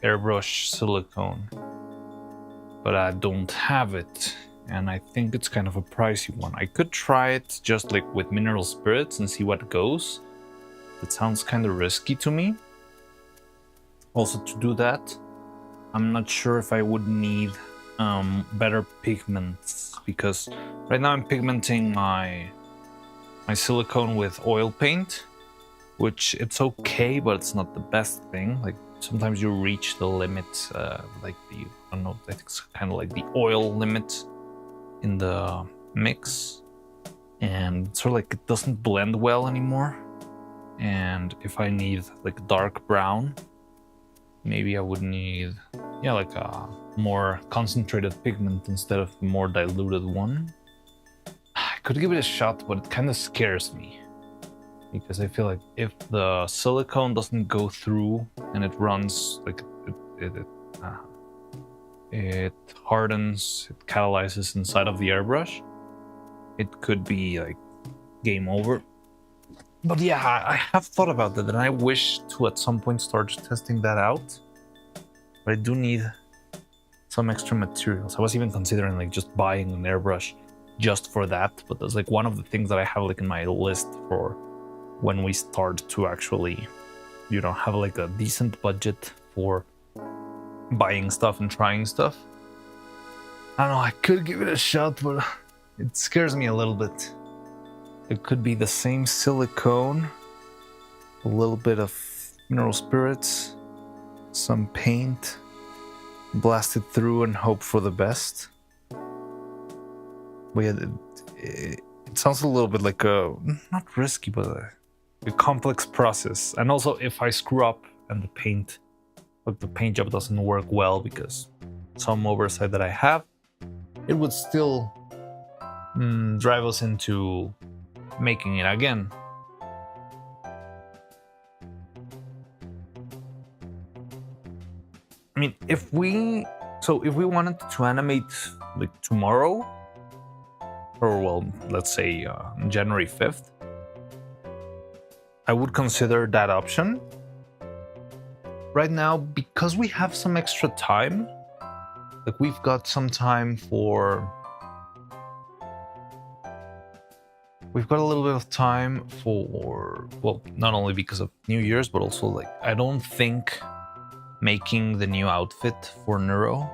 airbrush silicone, but I don't have it, and I think it's kind of a pricey one. I could try it just like with mineral spirits and see what goes. That sounds kind of risky to me. Also, to do that, I'm not sure if I would need better pigments, because right now I'm pigmenting my silicone with oil paint, which it's okay, but it's not the best thing. Like sometimes you reach the limit, I don't know, I think it's kind of like the oil limit in the mix. and sort of like it doesn't blend well anymore. And if I need like dark brown, maybe I would need, yeah, like a more concentrated pigment instead of a more diluted one. I could give it a shot, but it kind of scares me, because I feel like if the silicone doesn't go through and it runs, like it hardens, it catalyzes inside of the airbrush, it could be like game over. But yeah, I have thought about that, and I wish to at some point start testing that out. But I do need some extra materials. I was even considering like just buying an airbrush just for that, but that's like one of the things that I have like in my list for when we start to actually, you know, have like a decent budget for buying stuff and trying stuff. I don't know, I could give it a shot, but it scares me a little bit. It could be the same silicone, a little bit of mineral spirits, some paint, blast it through and hope for the best. But yeah, it sounds a little bit like a, not risky, but a complex process. And also if I screw up and the paint job doesn't work well because some oversight that I have, it would still drive us into making it again. I mean, if we wanted to animate like tomorrow, or well, let's say January 5th, I would consider that option. Right now, because we have some extra time, like we've got some time for, we've got a little bit of time for, well, not only because of New Year's, but also like, I don't think making the new outfit for Neuro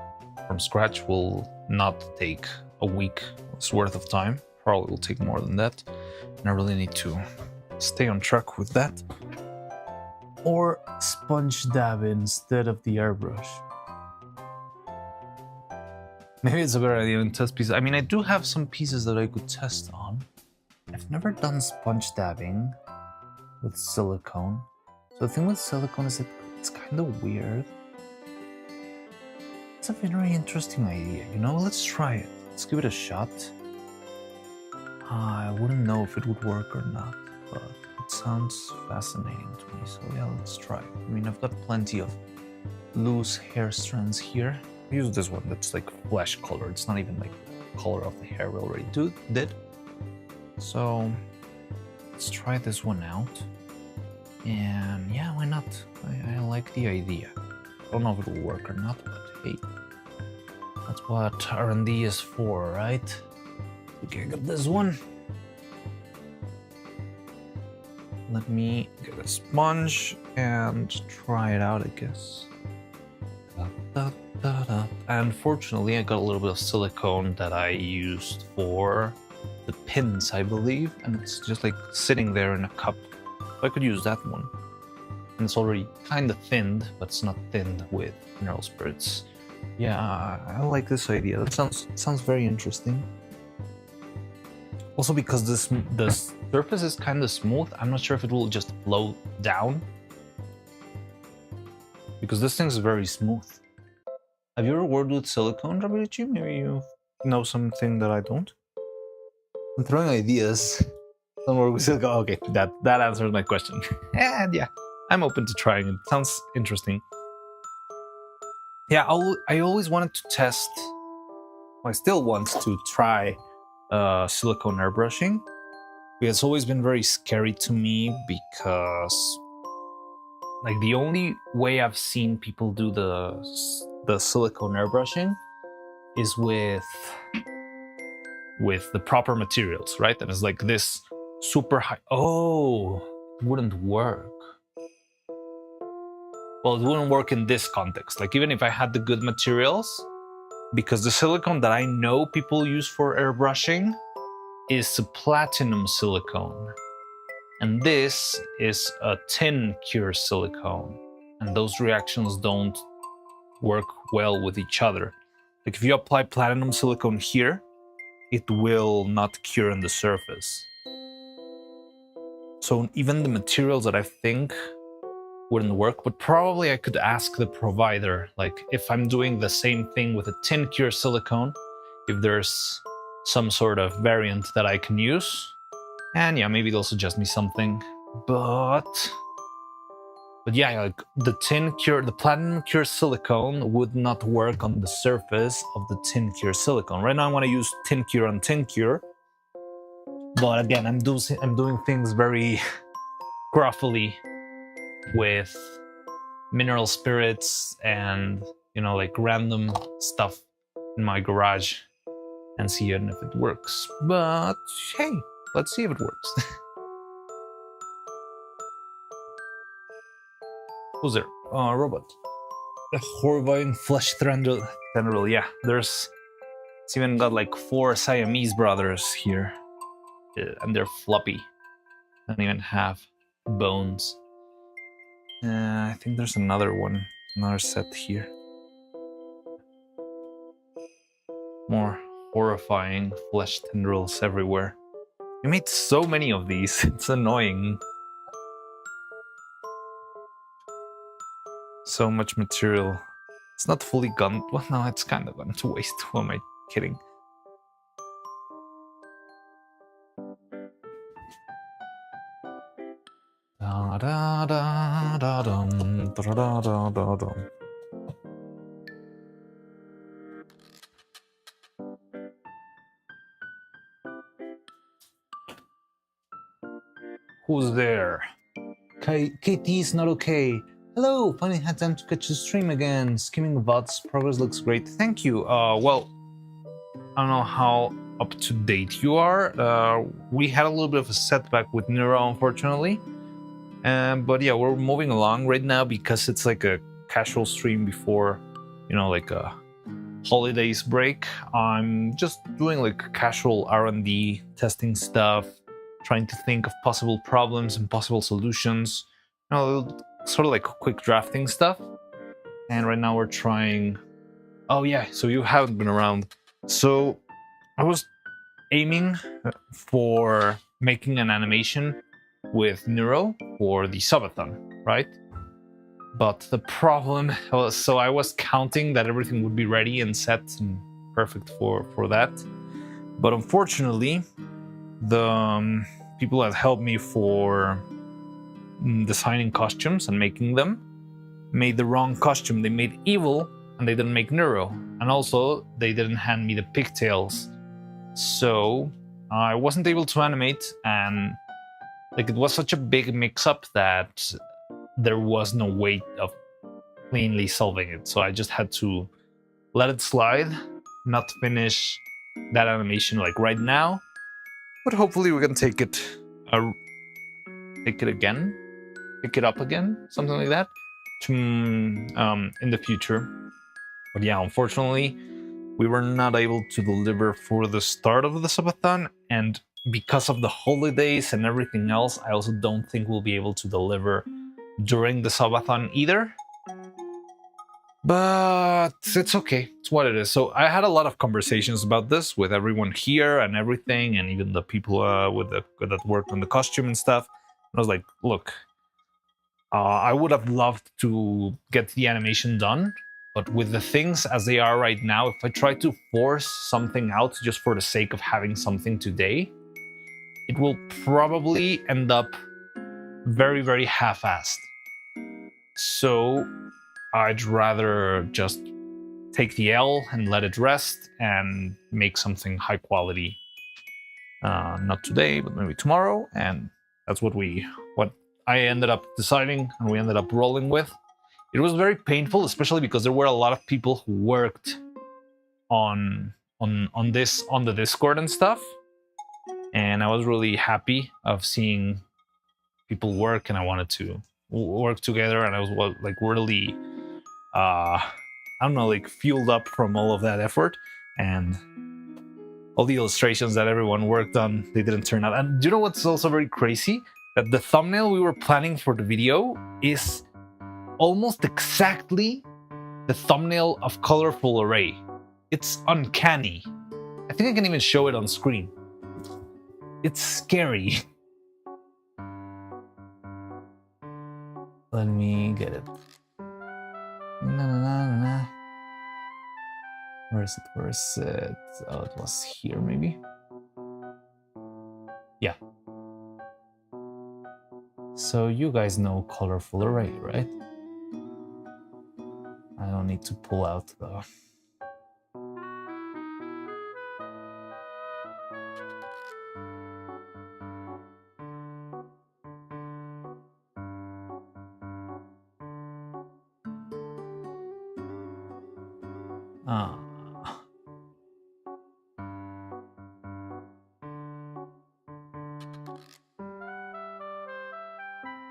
from scratch will not take a week's worth of time. Probably will take more than that. And I really need to stay on track with that. Or sponge dab instead of the airbrush. Maybe it's a better idea to test pieces. I mean, I do have some pieces that I could test on. I've never done sponge dabbing with silicone. So the thing with silicone is that it's kind of weird. It's a very interesting idea, you know? Let's try it. Let's give it a shot. I wouldn't know if it would work or not, but it sounds fascinating to me. So yeah, let's try it. I mean, I've got plenty of loose hair strands here. I use this one that's like flesh color. It's not even like the color of the hair we already did. So let's try this one out. And yeah, why not? I like the idea. I don't know if it will work or not, but hey, that's what R&D is for, right? Okay, I got this one. Let me get a sponge and try it out, I guess. Unfortunately, I got a little bit of silicone that I used for the pins, I believe, and it's just like sitting there in a cup. I could use that one. And it's already kind of thinned, but it's not thinned with mineral spirits. Yeah, I like this idea. That sounds very interesting. Also, because the surface is kind of smooth, I'm not sure if it will just flow down. Because this thing is very smooth. Have you ever worked with silicone, Rabirichi? Maybe you know something that I don't? I'm throwing ideas. Don't work with silicone. Okay, that answers my question. And yeah, I'm open to trying it. Sounds interesting. Yeah, I always wanted to test. I still want to try silicone airbrushing. It's always been very scary to me because, like, the only way I've seen people do the silicone airbrushing is with the proper materials, right? And it's like this super high. Oh, it wouldn't work. Well, it wouldn't work in this context. Like, even if I had the good materials, because the silicone that I know people use for airbrushing is a platinum silicone. And this is a tin cure silicone. And those reactions don't work well with each other. Like, if you apply platinum silicone here, it will not cure on the surface. So even the materials that I think wouldn't work, but probably I could ask the provider, like if I'm doing the same thing with a tin cure silicone, if there's some sort of variant that I can use. And yeah, maybe they'll suggest me something. But yeah, like the platinum cure silicone would not work on the surface of the tin cure silicone. Right now I want to use tin cure on tin cure. But again, I'm doing things very gruffily with mineral spirits and, you know, like random stuff in my garage and see if it works. But hey, let's see if it works. Who's there? Oh, a robot. A horrifying flesh tendril. Yeah, it's even got like 4 Siamese brothers here. And they're floppy. Don't even have bones. I think there's another set here. More horrifying flesh tendrils everywhere. You made so many of these, it's annoying. So much material. It's not fully gone. Well, no, it's kind of gone to waste. Who am I kidding? Da da da da dum, da da da da dum. Who's there? Katie is not okay. Hello, finally had time to catch the stream again. Skimming VODs, progress looks great. Thank you. Well, I don't know how up to date you are. We had a little bit of a setback with Neuro, unfortunately. But yeah, we're moving along right now because it's like a casual stream before, you know, like a holidays break. I'm just doing like casual R&D, testing stuff, trying to think of possible problems and possible solutions. You know, sort of like quick drafting stuff. And right now we're trying... Oh yeah, so you haven't been around. So I was aiming for making an animation with Neuro for the subathon, right? But the problem was, so I was counting that everything would be ready and set and perfect for that. But unfortunately, the people that helped me for designing costumes and making them made the wrong costume. They made evil and they didn't make Neuro. And also they didn't hand me the pigtails. So I wasn't able to animate, and like it was such a big mix-up that there was no way of cleanly solving it. So I just had to let it slide, not finish that animation like right now. But hopefully we can take it up again, something like that, in the future. But yeah, unfortunately, we were not able to deliver for the start of the subathon, and because of the holidays and everything else, I also don't think we'll be able to deliver during the subathon either. But it's okay, it's what it is. So I had a lot of conversations about this with everyone here and everything, and even the people that worked on the costume and stuff. And I was like, look, I would have loved to get the animation done, but with the things as they are right now, if I try to force something out just for the sake of having something today, it will probably end up very, very half-assed. So I'd rather just take the L and let it rest and make something high quality. Not today, but maybe tomorrow. And that's what I ended up deciding and we ended up rolling with. It was very painful, especially because there were a lot of people who worked on this on the Discord and stuff. And I was really happy of seeing people work, and I wanted to work together, and I was like really I don't know, like fueled up from all of that effort. And all the illustrations that everyone worked on, they didn't turn out. And do you know what's also very crazy? That the thumbnail we were planning for the video is almost exactly the thumbnail of Colorful Array. It's uncanny. I think I can even show it on screen. It's scary. Let me get it. Where is it? Where is it? Oh, it was here, maybe? Yeah. So you guys know colorful array, right? I don't need to pull out the...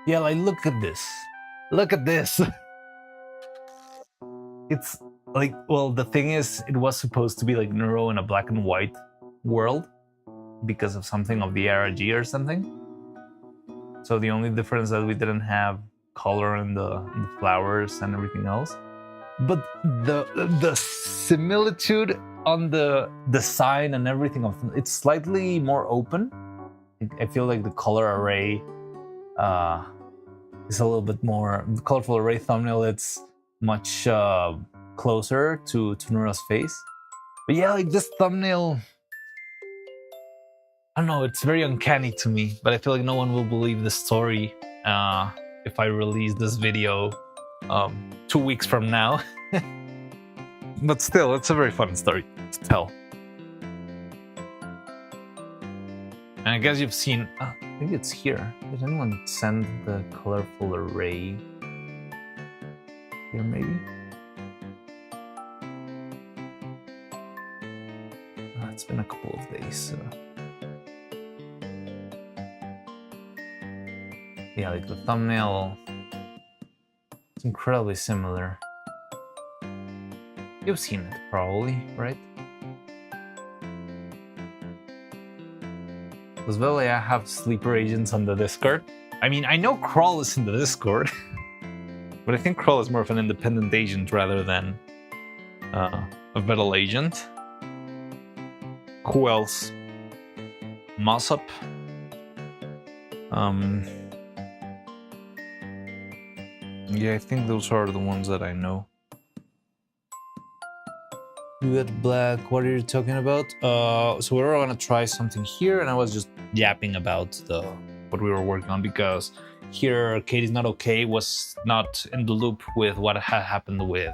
Yeah, like, look at this. Look at this. It's like, well, the thing is, it was supposed to be like Neuro in a black and white world because of something of the RG or something. So the only difference that we didn't have color in the flowers and everything else. But the similitude on the design and everything of it's slightly more open. I feel like the color array is a little bit more the colorful array thumbnail. It's much closer to Neuro's face. But yeah, like this thumbnail, I don't know, it's very uncanny to me, but I feel like no one will believe the story if I release this video 2 weeks from now. But still, it's a very fun story to tell. And I guess you've seen, I think it's here. Did anyone send the colorful array? Here, maybe? It's been a couple of days. So. Yeah, like the thumbnail, it's incredibly similar. You've seen it probably, right? As well, I have sleeper agents on the Discord. I mean, I know Crawl is in the Discord, but I think Crawl is more of an independent agent rather than a battle agent. Who else? Mossop. Yeah, I think those are the ones that I know. Duet Black, what are you talking about? So we were gonna try something here, and I was just yapping about what we were working on because here Katie's Not Okay was not in the loop with what had happened with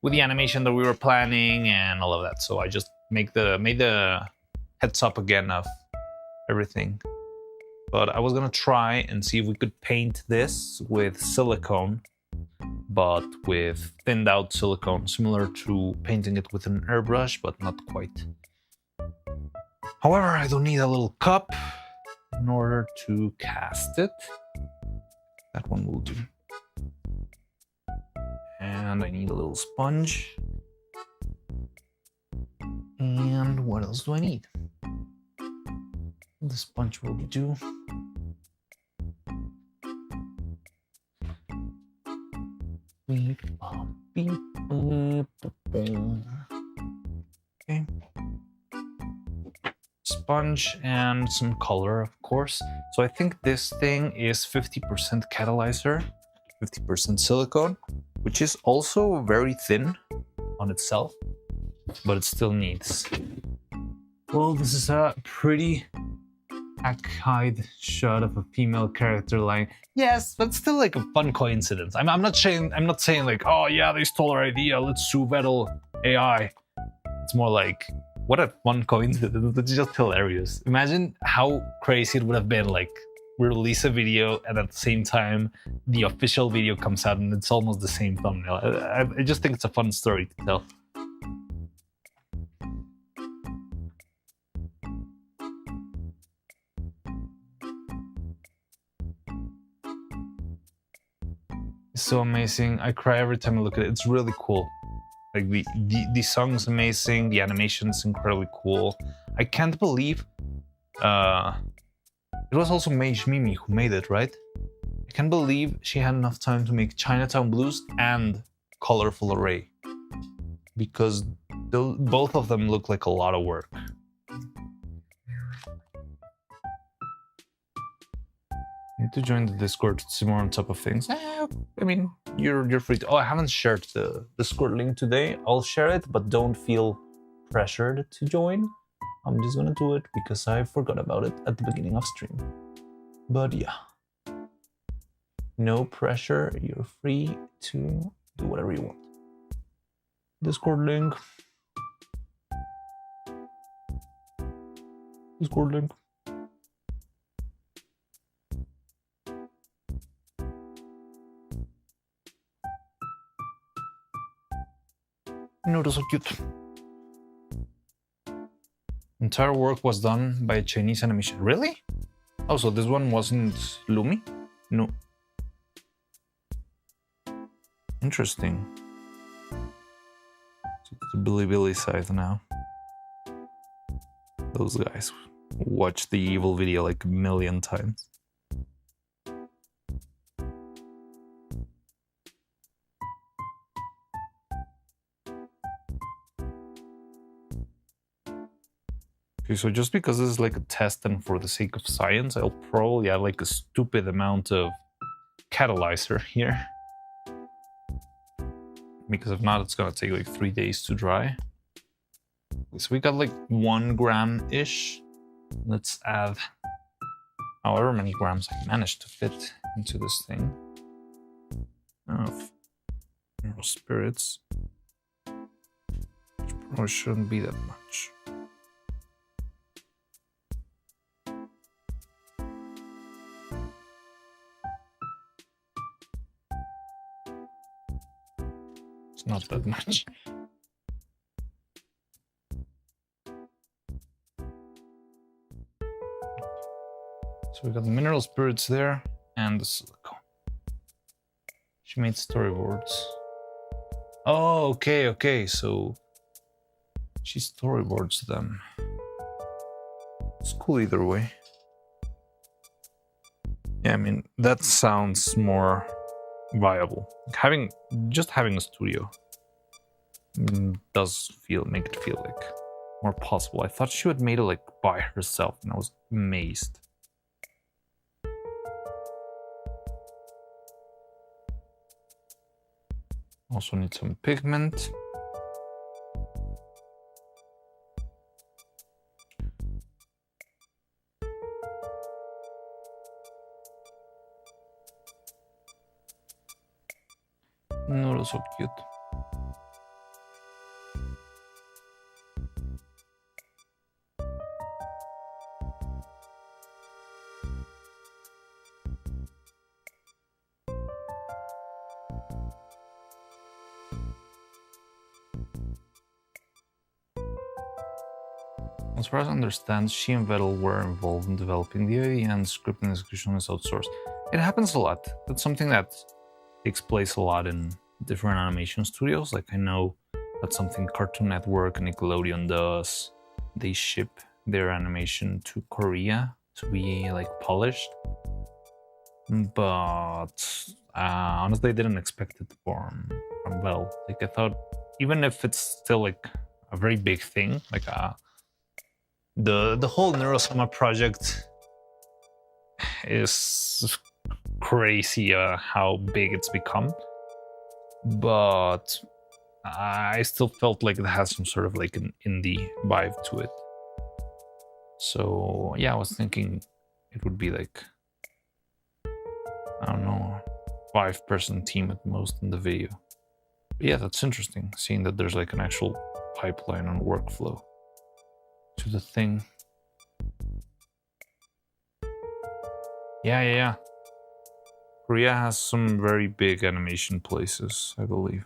the animation that we were planning and all of that. So I just made the heads up again of everything. But I was gonna try and see if we could paint this with silicone, but with thinned out silicone, similar to painting it with an airbrush, but not quite. However, I don't need a little cup in order to cast it. That one will do. And I need a little sponge. And what else do I need? The sponge will do. Okay. Sponge and some color, of course. So I think this thing is 50% catalyzer, 50% silicone, which is also very thin on itself, but it still needs. Well, this is a pretty arcade shot of a female character line. Yes, but still like a fun coincidence. I'm not saying like, oh yeah, they stole our idea, let's sue Vettel AI. It's more like, what a fun coincidence. It's just hilarious. Imagine how crazy it would have been, like, we release a video and at the same time the official video comes out and it's almost the same thumbnail. I just think it's a fun story to tell. It's so amazing. I cry every time I look at it. It's really cool. Like the song's amazing. The animation's incredibly cool. I can't believe it was also Mage Mimi who made it, right? I can't believe she had enough time to make Chinatown Blues and Colorful Array, because both of them look like a lot of work. to join the Discord to see more on top of things. I mean, you're free to. Oh, I haven't shared the Discord link today. I'll share it, but don't feel pressured to join. I'm just gonna do it because I forgot about it at the beginning of stream. But yeah, no pressure. You're free to do whatever you want. Discord link. Discord link. You know, those are cute. Entire work was done by a Chinese animation. Really? Oh, so this one wasn't Lumi? No. Interesting. So it's the Bilibili side now. Those guys watch the evil video like a million times. Okay, so just because this is like a test and for the sake of science, I'll probably add like a stupid amount of catalyzer here. Because if not, it's gonna take like 3 days to dry. So we got like 1 gram-ish. Let's add however many grams I managed to fit into this thing of mineral spirits. Which probably shouldn't be that much. It's not that much. So we got the mineral spirits there and the silicone. She made storyboards. Oh, okay. So she storyboards them. It's cool either way. Yeah, I mean, that sounds more viable. Just having a studio does make it feel like more possible. I thought she had made it like by herself, and I was amazed. Also need some pigment. No, that's so cute. As far as I understand, she and Vettel were involved in developing the idea and script and execution is outsourced. It happens a lot. That's something that takes place a lot in different animation studios. Like I know that's something Cartoon Network and Nickelodeon does. They ship their animation to Korea to be like polished. But honestly, I didn't expect it from Vettel. Like I thought, even if it's still like a very big thing, like the whole Neuro-Sama project is crazy how big it's become, but I still felt like it has some sort of like an indie vibe to it. So yeah, I was thinking it would be like, I don't know, 5-person team at most in the video. But yeah, that's interesting, seeing that there's like an actual pipeline and workflow to the thing. Yeah. Korea has some very big animation places, I believe.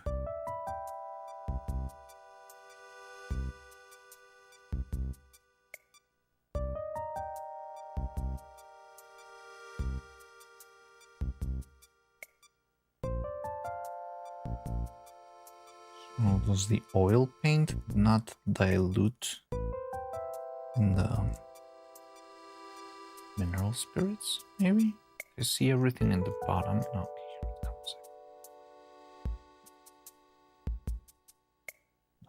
So does the oil paint not dilute in the mineral spirits, maybe? I see everything in the bottom. No, here it comes.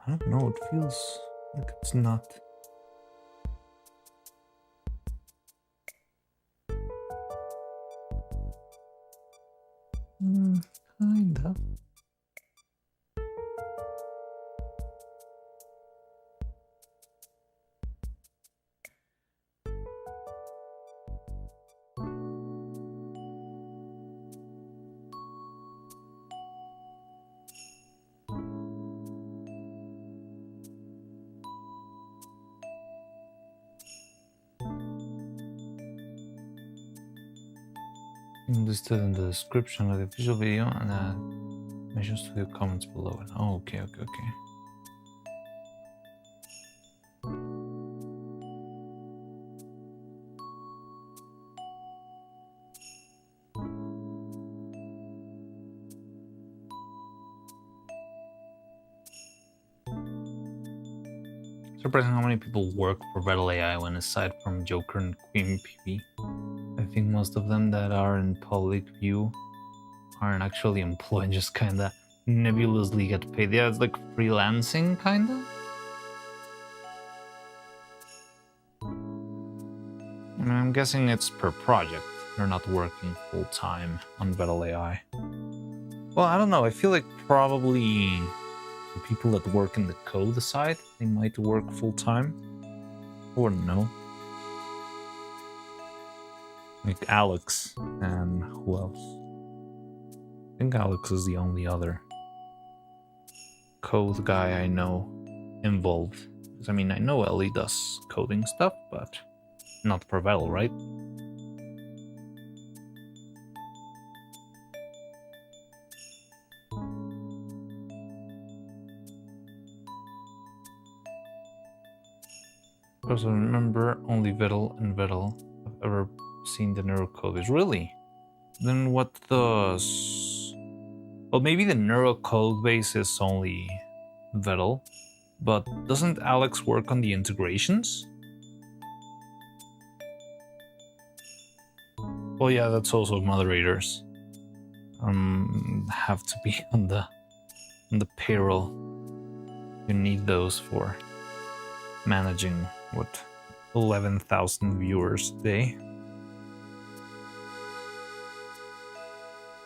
I don't know, it feels like it's not. Kinda. Listed in the description of the official video and mentions to the comments below. Oh, okay. Surprising how many people work for Battle AI when aside from Joker and Queen PB. I think most of them that are in public view aren't actually employed, just kinda nebulously get paid. Yeah, it's like freelancing kinda. And I'm guessing it's per project. They're not working full time on Battle AI. Well, I don't know. I feel like probably the people that work in the code side, they might work full time. I wouldn't know. Like Alex and who else? I think Alex is the only other code guy I know involved. Because I mean, I know Ellie does coding stuff, but not for Battle, right? Because I remember only Vettel and Vettel have ever seen the neuro code. Really? Then what the... Well, maybe the neuro code base is only Vettel, but doesn't Alex work on the integrations? Well, yeah, that's also moderators. Have to be on the payroll. You need those for managing what 11,000 viewers a day.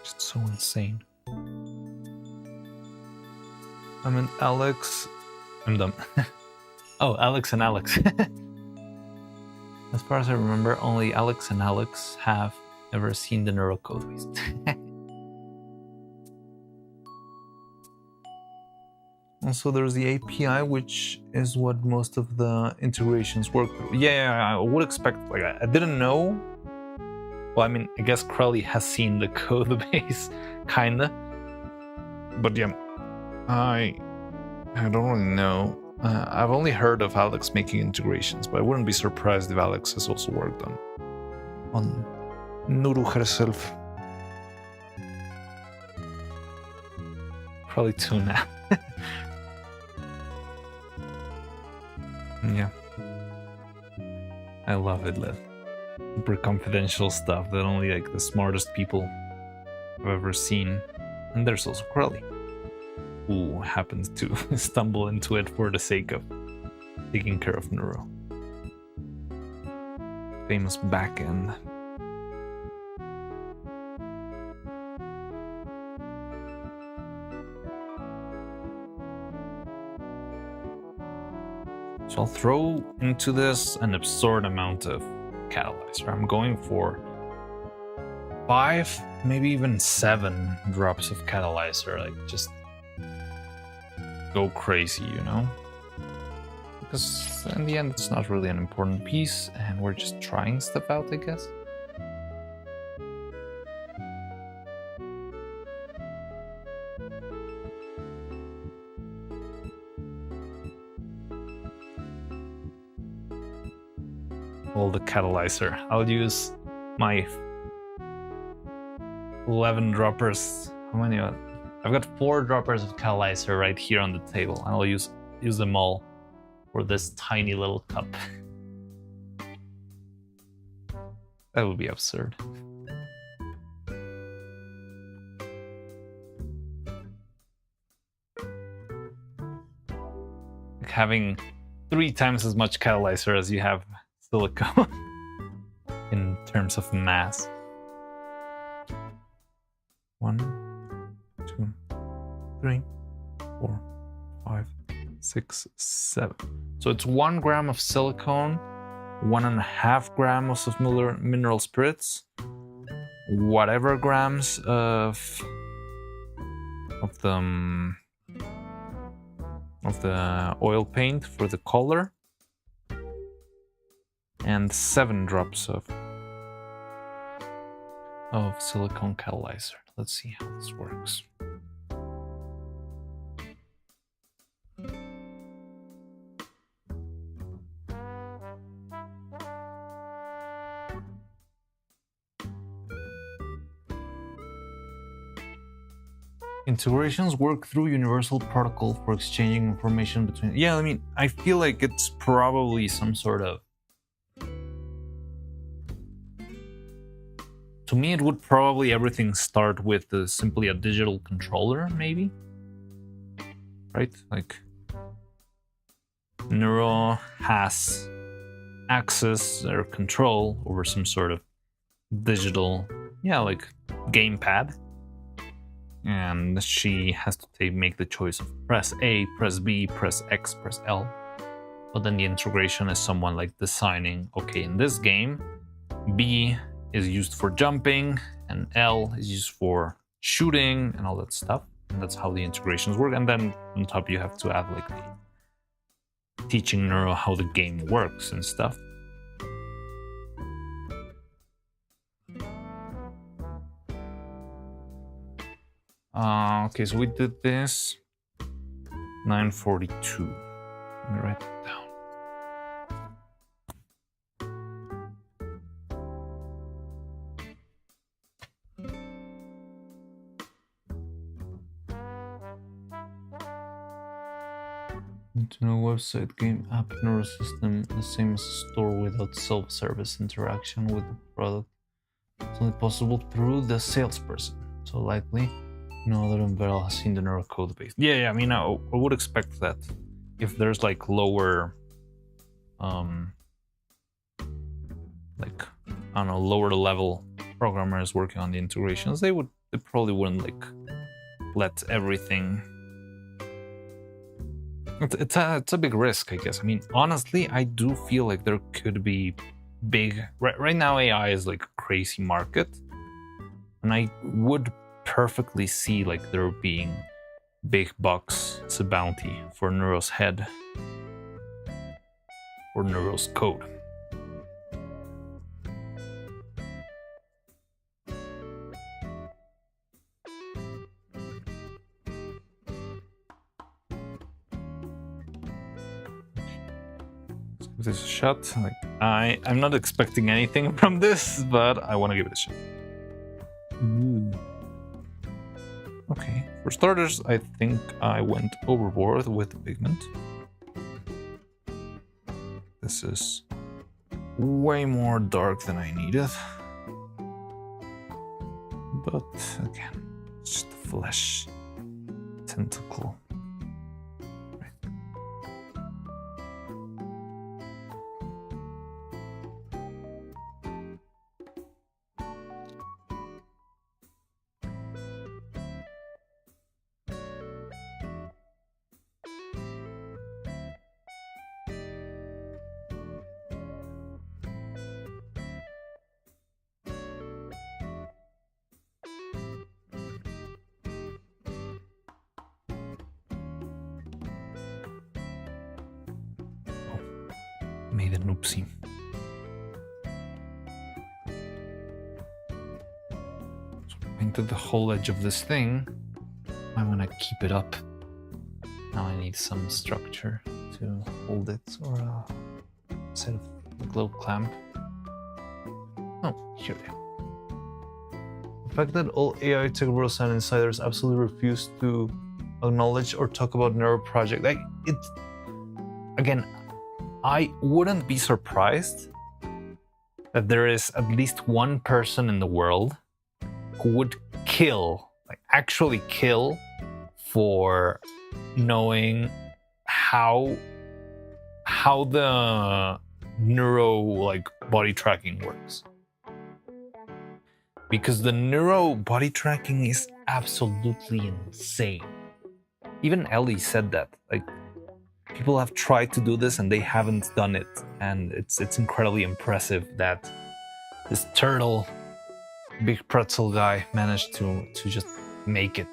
It's so insane. I mean, Alex. I'm dumb. Oh, Alex and Alex. As far as I remember, only Alex and Alex have ever seen the neural code base. Also, there's the API, which is what most of the integrations work through. Yeah, I would expect, like, I didn't know. Well, I mean, I guess Crowley has seen the code base, kinda. But yeah, I don't really know. I've only heard of Alex making integrations, but I wouldn't be surprised if Alex has also worked on Nuru herself. Probably two now. Yeah. I love it, Liv. Super confidential stuff that only like the smartest people have ever seen. And there's also Crowley, who happens to stumble into it for the sake of taking care of Neuro. Famous backend. So I'll throw into this an absurd amount of catalyzer. I'm going for 5, maybe even 7 drops of catalyzer. Like, just go crazy, you know? Because in the end, it's not really an important piece, and we're just trying stuff out, I guess. All the catalyzer. I'll use my 11 droppers. How many? I've got 4 droppers of catalyzer right here on the table. I'll use them all for this tiny little cup. That would be absurd. Like having 3 times as much catalyzer as you have silicone in terms of mass. 1, 3, 4, 5, 6, 7. So it's 1 gram of silicone, 1.5 grams of mineral spirits, whatever grams of the oil paint for the color, and 7 drops of silicone catalyzer. Let's see how this works. Integrations work through universal protocol for exchanging information between... Yeah, I mean, I feel like it's probably some sort of... To me, it would probably everything start with simply a digital controller, maybe? Right? Like, Neuro has access or control over some sort of digital, yeah, like gamepad. And she has to make the choice of press A, press B, press X, press L. But then the integration is someone like designing, okay, in this game, B is used for jumping and L is used for shooting and all that stuff. And that's how the integrations work. And then on top you have to add like the teaching Neuro how the game works and stuff. Okay, so we did this 9:42. Let me write that down. Nintendo website, game app, Neuro system, the same as a store without self-service interaction with the product. It's only possible through the salesperson. So likely no other than Beryl has seen the Neuro code base. Yeah, I mean, I would expect that if there's like lower, like, I don't know, lower level programmers working on the integrations, they probably wouldn't like let everything. It's a big risk, I guess. I mean, honestly, I do feel like there could be big. Right now, AI is like a crazy market, and I would perfectly see like there being big bucks as a bounty for Neuro's head or Neuro's code. Let's give this a shot. Like I'm not expecting anything from this, but I want to give it a shot. Ooh. Okay, for starters, I think I went overboard with the pigment. This is way more dark than I needed. But again, it's just a flesh tentacle. Made an oopsie. So painted the whole edge of this thing. I'm gonna keep it up. Now I need some structure to hold it, or a set of a glow clamp. Oh, here we go. The fact that all AI tech world and insiders absolutely refuse to acknowledge or talk about Neuro project, like it's again. I wouldn't be surprised that there is at least one person in the world who would kill, like actually kill, for knowing how the Neuro like body tracking works. Because the Neuro body tracking is absolutely insane. even Ellie said that. Like, people have tried to do this and they haven't done it, and it's incredibly impressive that this turtle, big pretzel guy, managed to just make it.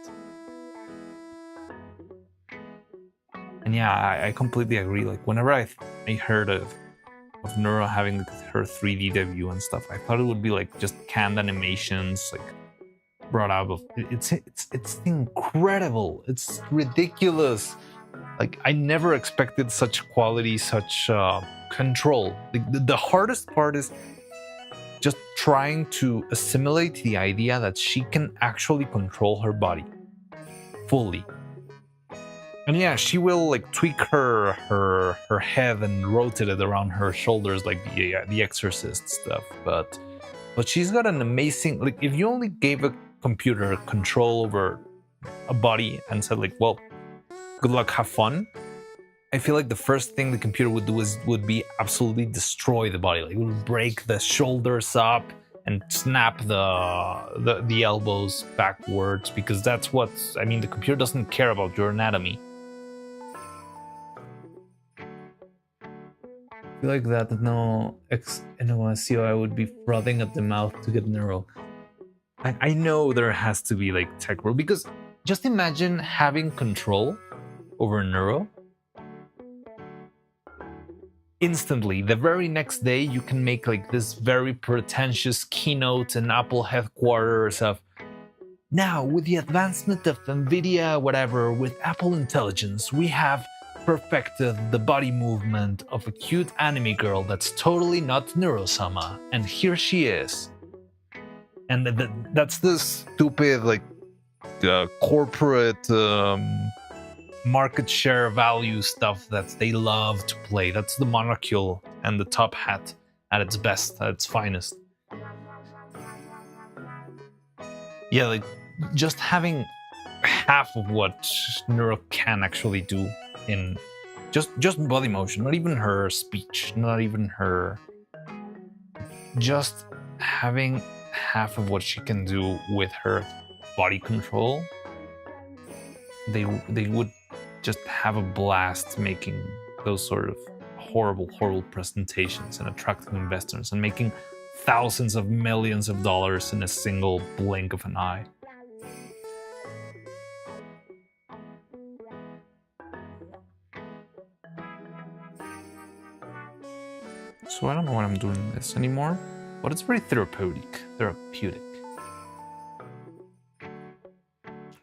And yeah, I completely agree. Like, whenever I heard of Neuro having her 3D debut and stuff, I thought it would be like just canned animations, like brought out of it's incredible. It's ridiculous. Like, I never expected such quality, such control. The hardest part is just trying to assimilate the idea that she can actually control her body fully. And yeah, she will like tweak her head and rotate it around her shoulders like the Exorcist stuff. But she's got an amazing, like, if you only gave a computer control over a body and said like, well, good luck, have fun, I feel like the first thing the computer would do would be absolutely destroy the body. Like, it would break the shoulders up and snap the elbows backwards, because that's what, I mean, the computer doesn't care about your anatomy. I feel like that no CEO I would be frothing at the mouth to get Neuro. I know there has to be like tech world, because just imagine having control over Neuro. Instantly, the very next day, you can make like this very pretentious keynote in Apple headquarters of, now with the advancement of NVIDIA, whatever, with Apple Intelligence, we have perfected the body movement of a cute anime girl that's totally not Neuro-Sama, and here she is. And that's the stupid, like, corporate market share value stuff that they love to play. That's the monocle and the top hat at its best, at its finest. Yeah, like, just having half of what Neuro can actually do in just body motion, not even her speech, not even her, just having half of what she can do with her body control, they would just have a blast making those sort of horrible presentations and attracting investors and making thousands of millions of dollars in a single blink of an eye. So I don't know when I'm doing this anymore, but it's very therapeutic.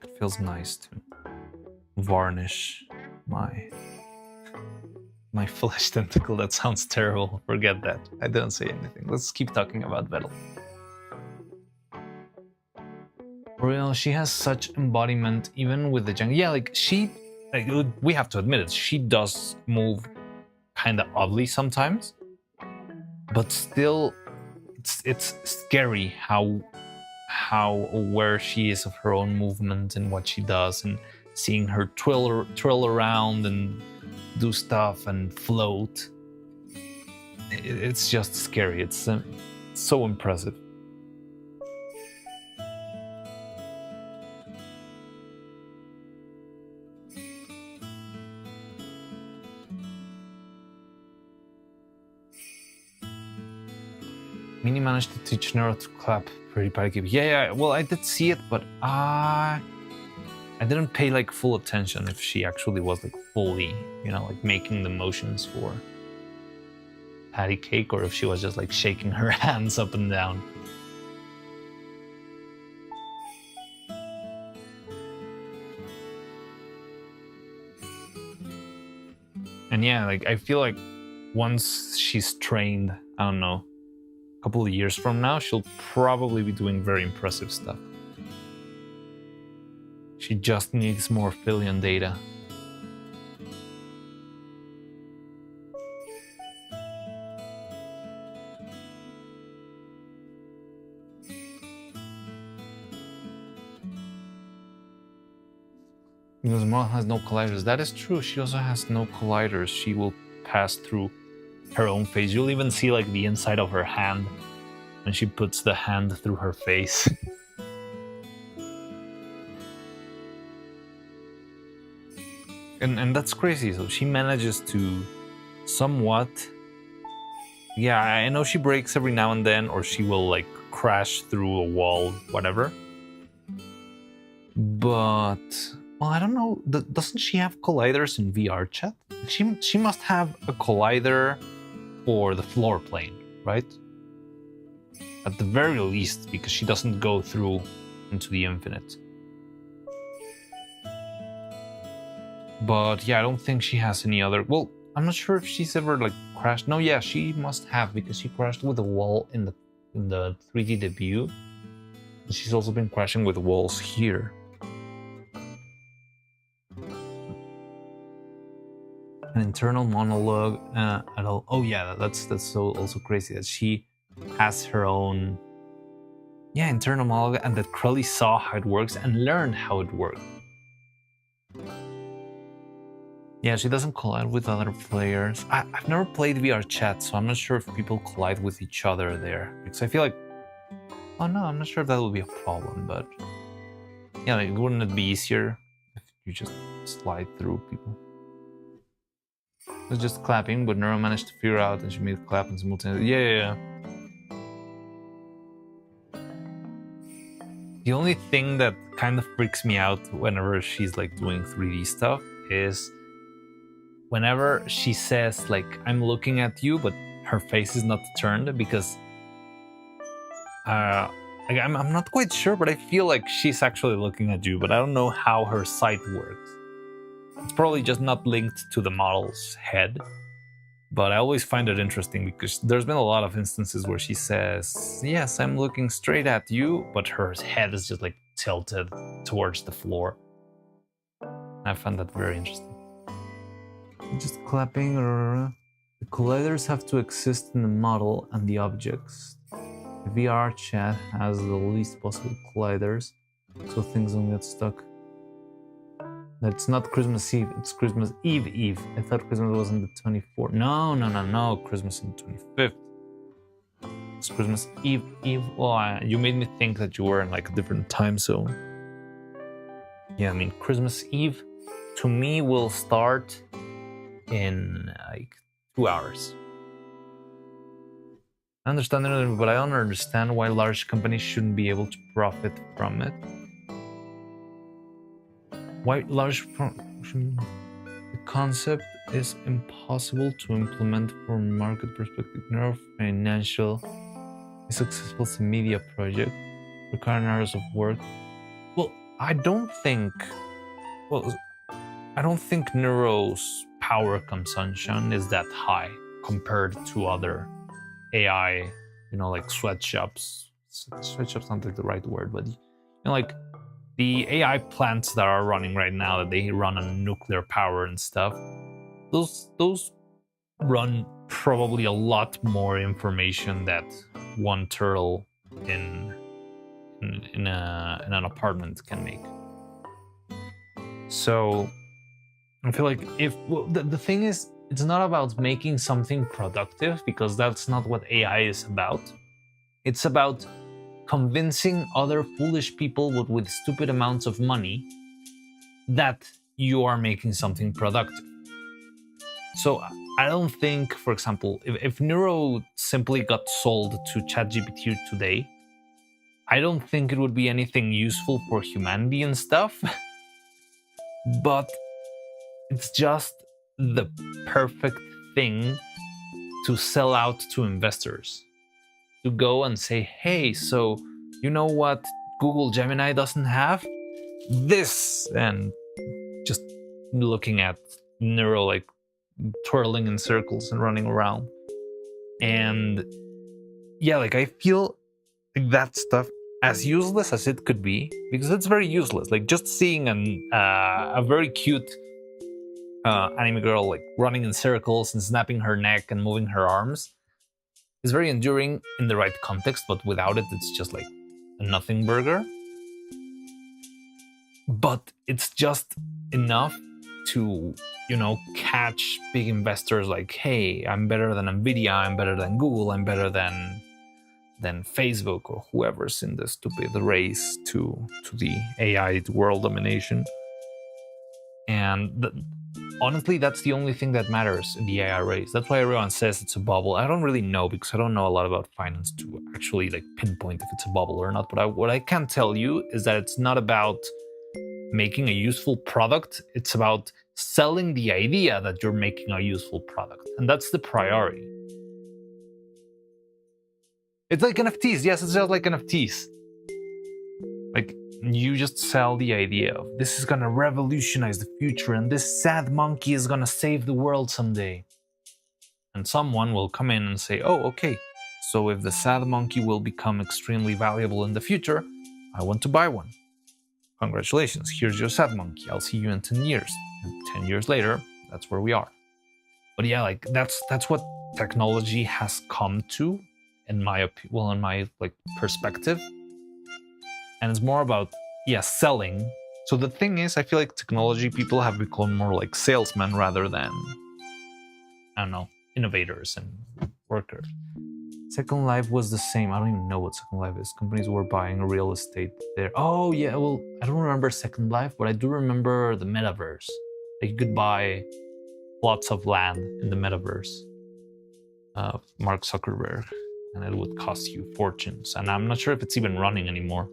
It feels nice to varnish my flesh tentacle. That sounds terrible. Forget that. I didn't say anything. Let's keep talking about Vettel. For real, she has such embodiment, even with the jungle. Yeah, like, we have to admit it, she does move kind of oddly sometimes, but still, it's scary how aware she is of her own movement and what she does, and seeing her twirl around and do stuff and float. It's just scary. It's so impressive. Minnie managed to teach Neuro to clap pretty party. Yeah, well, I did see it, but I didn't pay like full attention if she actually was like fully, like making the motions for patty cake, or if she was just like shaking her hands up and down. And yeah, like, I feel like once she's trained, I don't know, a couple of years from now, she'll probably be doing very impressive stuff. She just needs more Philion data. Because Mom has no colliders. That is true. She also has no colliders. She will pass through her own face. You'll even see like the inside of her hand when she puts the hand through her face. And that's crazy. So she manages to somewhat, yeah, I know she breaks every now and then, or she will like crash through a wall, whatever. But well, I don't know. Doesn't she have colliders in VR chat? She must have a collider for the floor plane, right? At the very least, because she doesn't go through into the infinite. But yeah, I don't think she has any other. Well, I'm not sure if she's ever like crashed. No, yeah, she must have, because she crashed with a wall in the 3D debut. And she's also been crashing with walls here. An internal monologue at all. Oh yeah, that's so also crazy that she has her own internal monologue, and that Crowley saw how it works and learned how it worked. Yeah, she doesn't collide with other players. I've never played VR chat, so I'm not sure if people collide with each other there, because I feel like, oh no, I'm not sure if that would be a problem. But yeah, like, wouldn't it be easier if you just slide through people? It was just clapping, but Neuro managed to figure out, and she made it clap and simultaneously. Yeah. The only thing that kind of freaks me out whenever she's like doing 3D stuff is whenever she says like, I'm looking at you, but her face is not turned, because I'm not quite sure, but I feel like she's actually looking at you, but I don't know how her sight works. It's probably just not linked to the model's head. But I always find it interesting, because there's been a lot of instances where she says, yes, I'm looking straight at you, but her head is just like tilted towards the floor. I find that very interesting. Just clapping, or the colliders have to exist in the model and the objects. The VR chat has the least possible colliders, so things don't get stuck. It's not Christmas Eve, it's Christmas Eve. I thought Christmas was on the 24th. No, Christmas on the 25th. It's Christmas Eve. Well, you made me think that you were in like a different time zone. Yeah, I mean, Christmas Eve to me will start in like 2 hours. I understand it, but I don't understand why large companies shouldn't be able to profit from it. Why large the concept is impossible to implement from a market perspective. Neuro financial is successful as a media project, requiring hours of work. Well, I don't think Neuro's power consumption is that high compared to other AI, like sweatshops. Sweatshops not like the right word, but like the AI plants that are running right now, that they run on nuclear power and stuff, those run probably a lot more information that one turtle in an apartment can make. So I feel like the thing is, it's not about making something productive, because that's not what AI is about. It's about convincing other foolish people with stupid amounts of money that you are making something productive. So I don't think, for example, if Neuro simply got sold to ChatGPT today, I don't think it would be anything useful for humanity and stuff. But it's just the perfect thing to sell out to investors. To go and say, hey, so you know what Google Gemini doesn't have? This! And just looking at Neuro like twirling in circles and running around. And yeah, like I feel like that stuff, as useless as it could be, because it's very useless. Like just seeing a very cute anime girl like running in circles and snapping her neck and moving her arms is very enduring in the right context, but without it, it's just like a nothing burger. But it's just enough to, catch big investors like, hey, I'm better than Nvidia, I'm better than Google, I'm better than Facebook or whoever's in the stupid race to the AI world domination. And honestly, that's the only thing that matters in the AI race. That's why everyone says it's a bubble. I don't really know because I don't know a lot about finance to actually like pinpoint if it's a bubble or not. But what I can tell you is that it's not about making a useful product. It's about selling the idea that you're making a useful product. And that's the priority. It's like NFTs. Yes, it's just like NFTs. Like, you just sell the idea of this is gonna revolutionize the future and this sad monkey is gonna save the world someday. And someone will come in and say, oh, okay, so if the sad monkey will become extremely valuable in the future, I want to buy one. Congratulations, here's your sad monkey. I'll see you in 10 years. And 10 years later, that's where we are. But yeah, like that's what technology has come to, in my like perspective. And it's more about, yeah, selling. So the thing is, I feel like technology people have become more like salesmen rather than, I don't know, innovators and workers. Second Life was the same. I don't even know what Second Life is. Companies were buying real estate there. Oh yeah, well, I don't remember Second Life, but I do remember the metaverse. Like you could buy plots of land in the metaverse. Mark Zuckerberg, and it would cost you fortunes. And I'm not sure if it's even running anymore.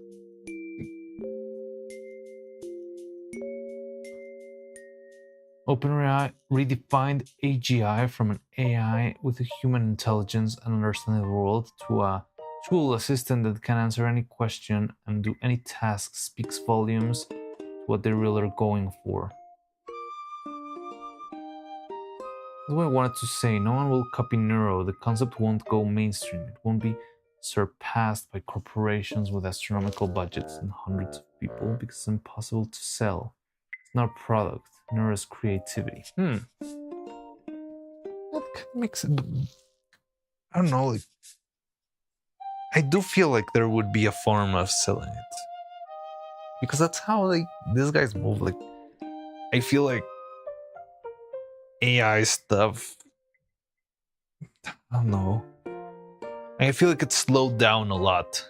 OpenAI redefined AGI from an AI with a human intelligence and understanding of the world to a tool assistant that can answer any question and do any task, speaks volumes to what they really are going for. That's what I wanted to say. No one will copy Neuro. The concept won't go mainstream. It won't be surpassed by corporations with astronomical budgets and hundreds of people because it's impossible to sell. It's not a product. Neuro's creativity. That makes it. I don't know. Like, I do feel like there would be a form of selling it because that's how like these guys move. Like, I feel like AI stuff. I don't know. I feel like it slowed down a lot.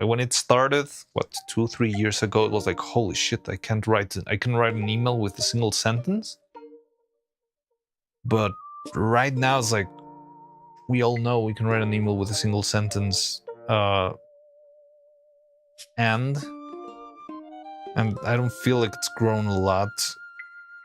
Like when it started, what, 2-3 years ago, it was like, holy shit, I can write an email with a single sentence. But right now it's like, we all know we can write an email with a single sentence. And I don't feel like it's grown a lot.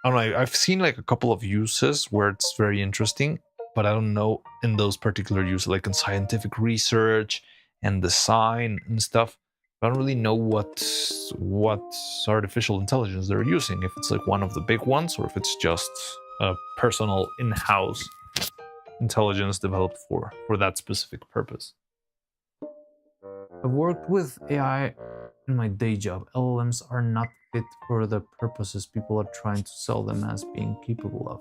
I don't know, I've seen like a couple of uses where it's very interesting, but I don't know in those particular uses, like in scientific research and design and stuff. I don't really know what artificial intelligence they're using, if it's like one of the big ones or if it's just a personal in-house intelligence developed for that specific purpose. I've worked with AI in my day job. LLMs are not fit for the purposes people are trying to sell them as being capable of.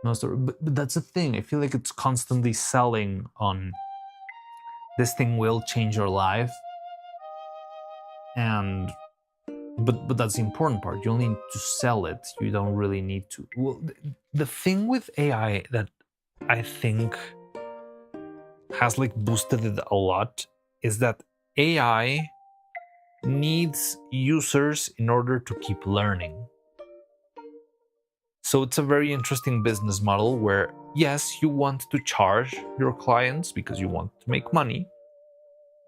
But that's the thing. I feel like it's constantly selling on this thing will change your life. But that's the important part. You only need to sell it. You don't really need to. Well, the thing with AI that I think has like boosted it a lot is that AI needs users in order to keep learning. So it's a very interesting business model where, yes, you want to charge your clients because you want to make money,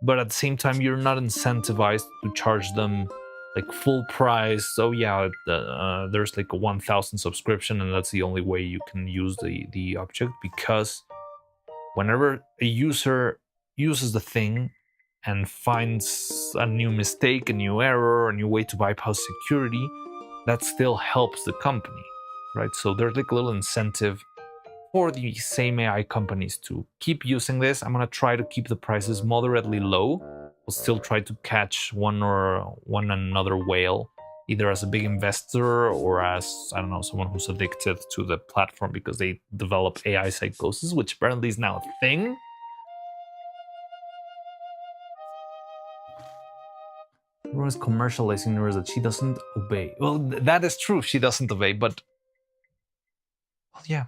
but at the same time, you're not incentivized to charge them like full price. So yeah, there's like a 1,000 subscription and that's the only way you can use the object, because whenever a user uses the thing and finds a new mistake, a new error, a new way to bypass security, that still helps the company, right? So there's like a little incentive for the same AI companies to keep using this. I'm gonna try to keep the prices moderately low. We'll still try to catch one another whale, either as a big investor or as, I don't know, someone who's addicted to the platform because they develop AI psychosis, which apparently is now a thing. Everyone's commercializing her that she doesn't obey. Well, that is true. She doesn't obey, but well, yeah.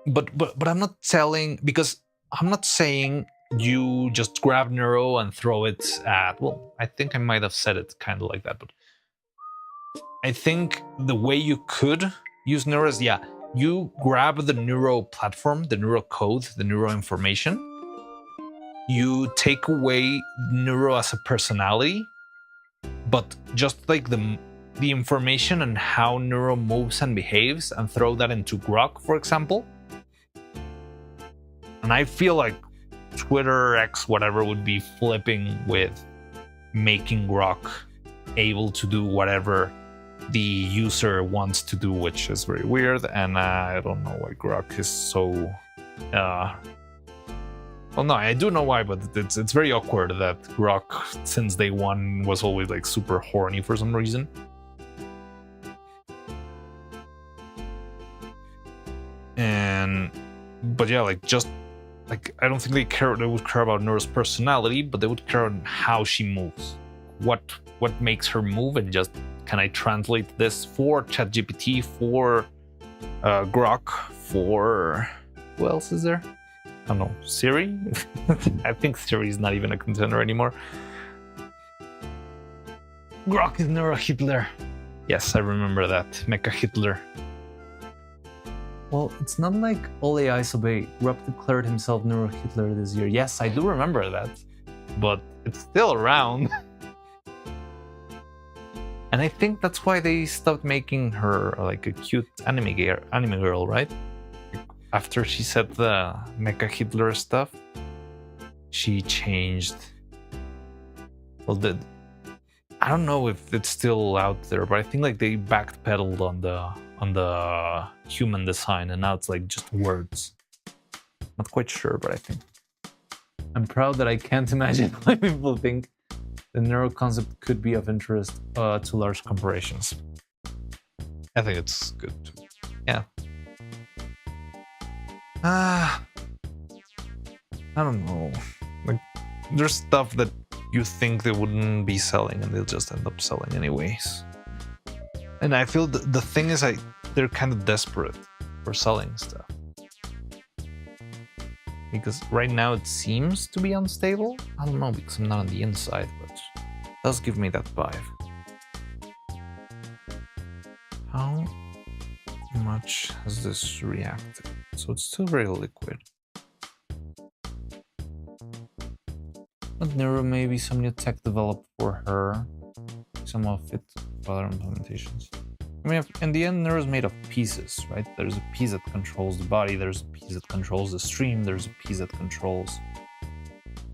But I'm not telling, because I'm not saying you just grab Neuro and throw it at, well, I think I might have said it kind of like that, but I think the way you could use Neuro is, yeah, you grab the Neuro platform, the Neuro code, the Neuro information. You take away Neuro as a personality, but just like the information and how Neuro moves and behaves, and throw that into Grok, for example. And I feel like Twitter, X, whatever, would be flipping with making Grok able to do whatever the user wants to do, which is very weird. And I don't know why Grok is so... well, no, I do know why, but it's very awkward that Grok, since day one, was always like super horny for some reason. But yeah, like, just like, I don't think they would care about Neuro's personality, but they would care on how she moves, what makes her move, and just, can I translate this for ChatGPT, for Grok, for who else is there? I don't know, Siri? I think Siri is not even a contender anymore. Grok is Neuro Hitler. Yes, I remember that. Mecha Hitler. Well, it's not like all AIs obey. Grok declared himself Neuro Hitler this year. Yes, I do remember that. But it's still around. And I think that's why they stopped making her like a cute anime girl, right? After she said the Mecha Hitler stuff, she changed. Well, I don't know if it's still out there, but I think like they backpedaled on the human design, and now it's like just words. Not quite sure, but I think. I'm proud that I can't imagine why people think the Neuro concept could be of interest to large corporations. I think it's good. Yeah. I don't know. Like, there's stuff that you think they wouldn't be selling, and they'll just end up selling anyways. And I feel the thing is, they're kind of desperate for selling stuff. Because right now it seems to be unstable. I don't know, because I'm not on the inside, but it does give me that vibe. How much has this reacted? So it's still very liquid. But Neuro, maybe some new tech developed for her. Some of it for other implementations. I mean, in the end, Neuro is made of pieces, right? There's a piece that controls the body, there's a piece that controls the stream, there's a piece that controls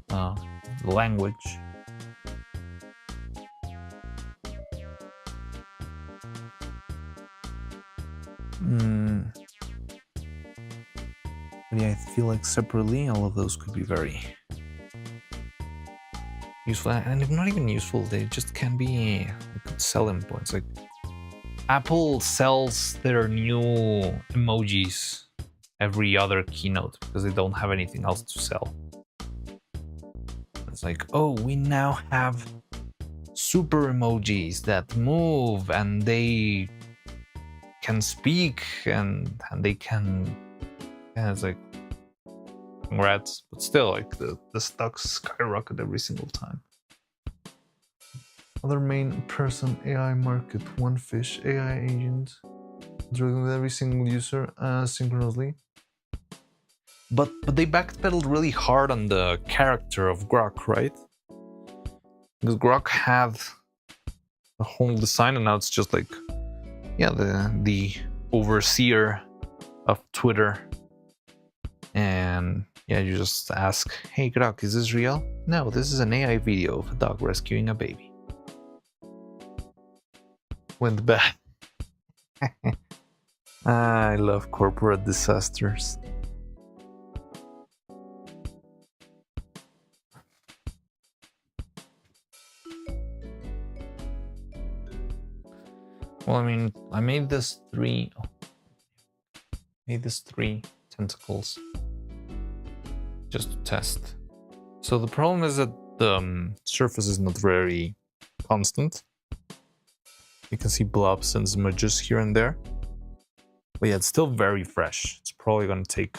the language. But yeah, I feel like separately, all of those could be very useful. And if not even useful, they just can be good selling points. Like, Apple sells their new emojis every other keynote because they don't have anything else to sell. It's like, oh, we now have super emojis that move and they can speak and they can... Yeah, it's like, congrats. But still, like, the stocks skyrocket every single time. Other main person AI market, OneFish AI agent, dealing with every single user synchronously. But they backpedaled really hard on the character of Grok, right? Because Grok had the whole design, and now it's just like, yeah, the overseer of Twitter. And yeah, you just ask, hey Grok, is this real? No, this is an AI video of a dog rescuing a baby. Went bad. I love corporate disasters. Well, I mean, I made this three tentacles just to test. So the problem is that the surface is not very constant. You can see blobs and smudges here and there. But yeah, it's still very fresh. It's probably gonna take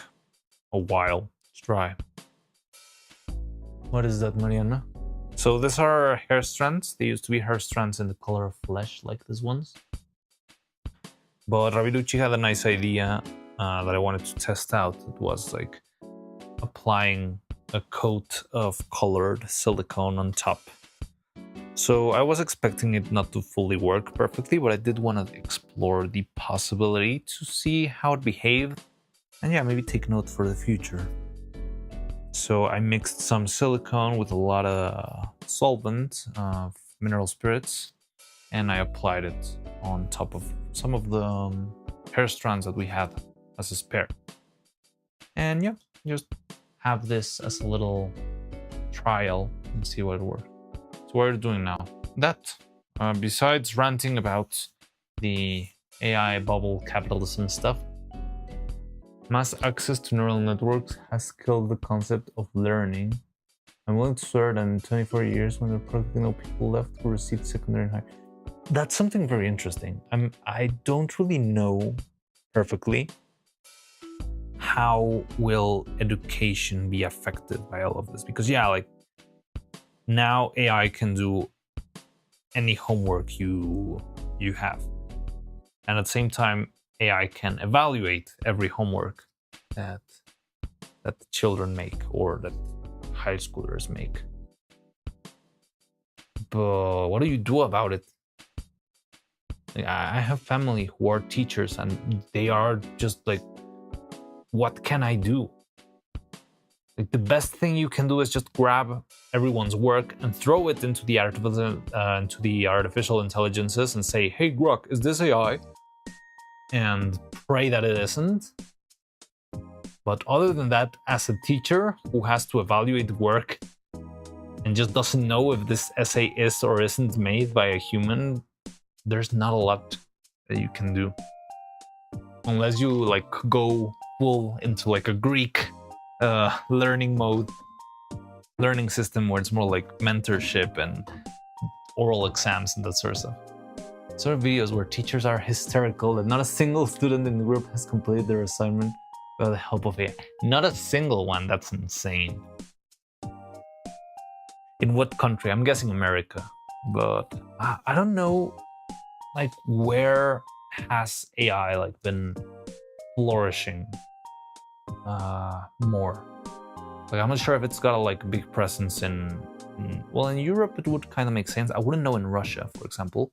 a while to dry. What is that, Mariana? So these are hair strands. They used to be hair strands in the color of flesh, like these ones. But Raviducci had a nice idea that I wanted to test out. It was like applying a coat of colored silicone on top. So I was expecting it not to fully work perfectly, but I did want to explore the possibility to see how it behaved, and yeah, maybe take note for the future. So I mixed some silicone with a lot of solvent, mineral spirits, and I applied it on top of some of the hair strands that we had as a spare. And yeah, just have this as a little trial and see what it works. So what are you doing now? That, besides ranting about the AI bubble capitalism stuff, mass access to neural networks has killed the concept of learning. I'm willing to swear that in 24 years, when there are practically no people left who received secondary and high. That's something very interesting. I don't really know perfectly how will education be affected by all of this, because yeah, like now AI can do any homework you have, and at the same time AI can evaluate every homework that the children make or that high schoolers make. But what do you do about it? I have family who are teachers and they are just like, what can I do? Like, the best thing you can do is just grab everyone's work and throw it into the artificial intelligences and say, hey Grok, is this AI? And pray that it isn't. But other than that, as a teacher who has to evaluate the work and just doesn't know if this essay is or isn't made by a human, there's not a lot that you can do. Unless you like go full into like a Greek learning system where it's more like mentorship and oral exams and that sort of stuff. Sort of videos where teachers are hysterical that not a single student in the group has completed their assignment by the help of AI. Not a single one, that's insane. In what country? I'm guessing America, but I don't know like where has AI like been flourishing more. Like I'm not sure if it's got a like big presence in Europe it would kind of make sense. I wouldn't know in Russia, for example.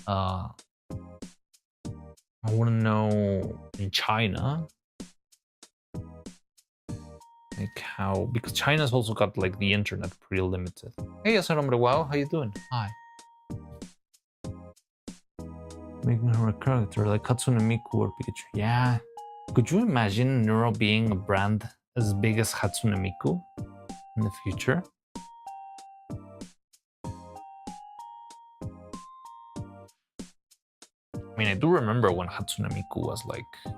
I wouldn't know in China. Like how, because China's also got like the internet pretty limited. Hey, Asanombre, wow, how you doing? Hi. Making her a character like Hatsune Miku or Pikachu. Yeah. Could you imagine Neuro being a brand as big as Hatsune Miku in the future? I mean, I do remember when Hatsune Miku was like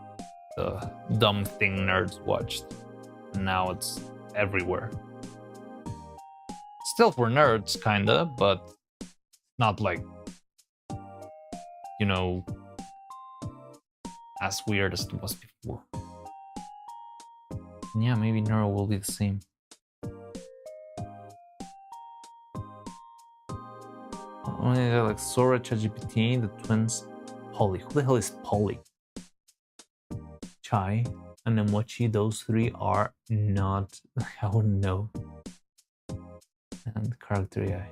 the dumb thing nerds watched. And now it's everywhere. Still for nerds, kinda, but not like, you know, as weird as it was before. And yeah, maybe Neuro will be the same. Only like Sora, ChatGPT, the twins, Polly. Who the hell is Polly? Chai and Emochi, those three are not, I wouldn't know. And character AI.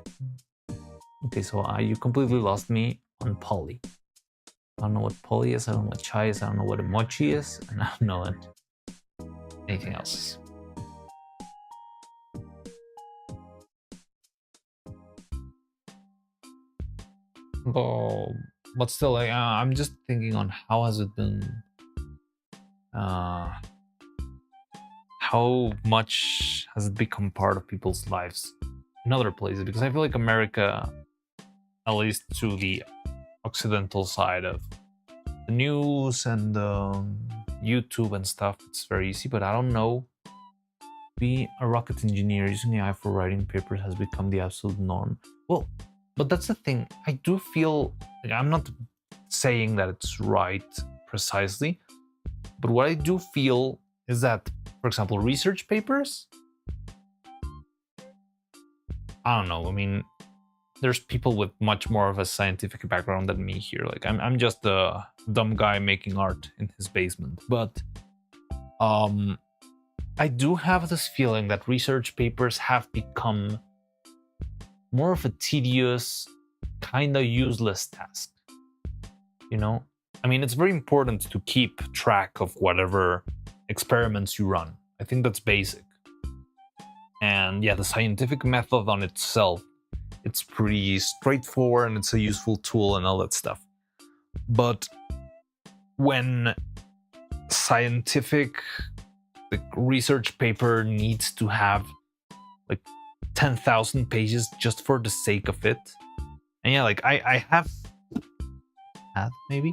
Okay, so you completely lost me on Polly. I don't know what Polly is, I don't know what Chai is, I don't know what Emochi is, and I don't know anything else. Oh, but still, like, I'm just thinking on how has it been, how much has it become part of people's lives in other places? Because I feel like America, at least to the occidental side of the news and YouTube and stuff, it's very easy, but I don't know. Being a rocket engineer using AI for writing papers has become the absolute norm. Well, but that's the thing. I do feel, like, I'm not saying that it's right precisely, but what I do feel is that, for example, research papers, I don't know, I mean, there's people with much more of a scientific background than me here. Like I'm just a dumb guy making art in his basement. But I do have this feeling that research papers have become more of a tedious, kind of useless task. You know, I mean, it's very important to keep track of whatever experiments you run. I think that's basic. And yeah, the scientific method on itself, it's pretty straightforward and it's a useful tool and all that stuff. But when scientific research paper needs to have like 10,000 pages just for the sake of it, and yeah, like I have had maybe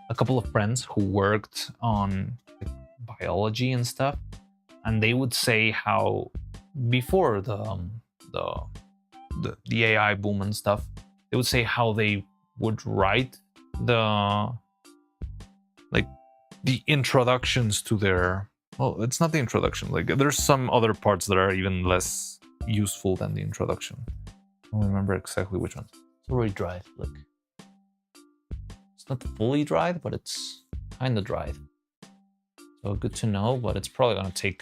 a couple of friends who worked on like, biology and stuff, and they would say how before the AI boom and stuff, they would say how they would write the introductions to their, well, it's not the introduction, like there's some other parts that are even less useful than the introduction. I don't remember exactly which ones. It's already dried, look. It's not fully dried, but it's kind of dried. So good to know, but it's probably gonna take,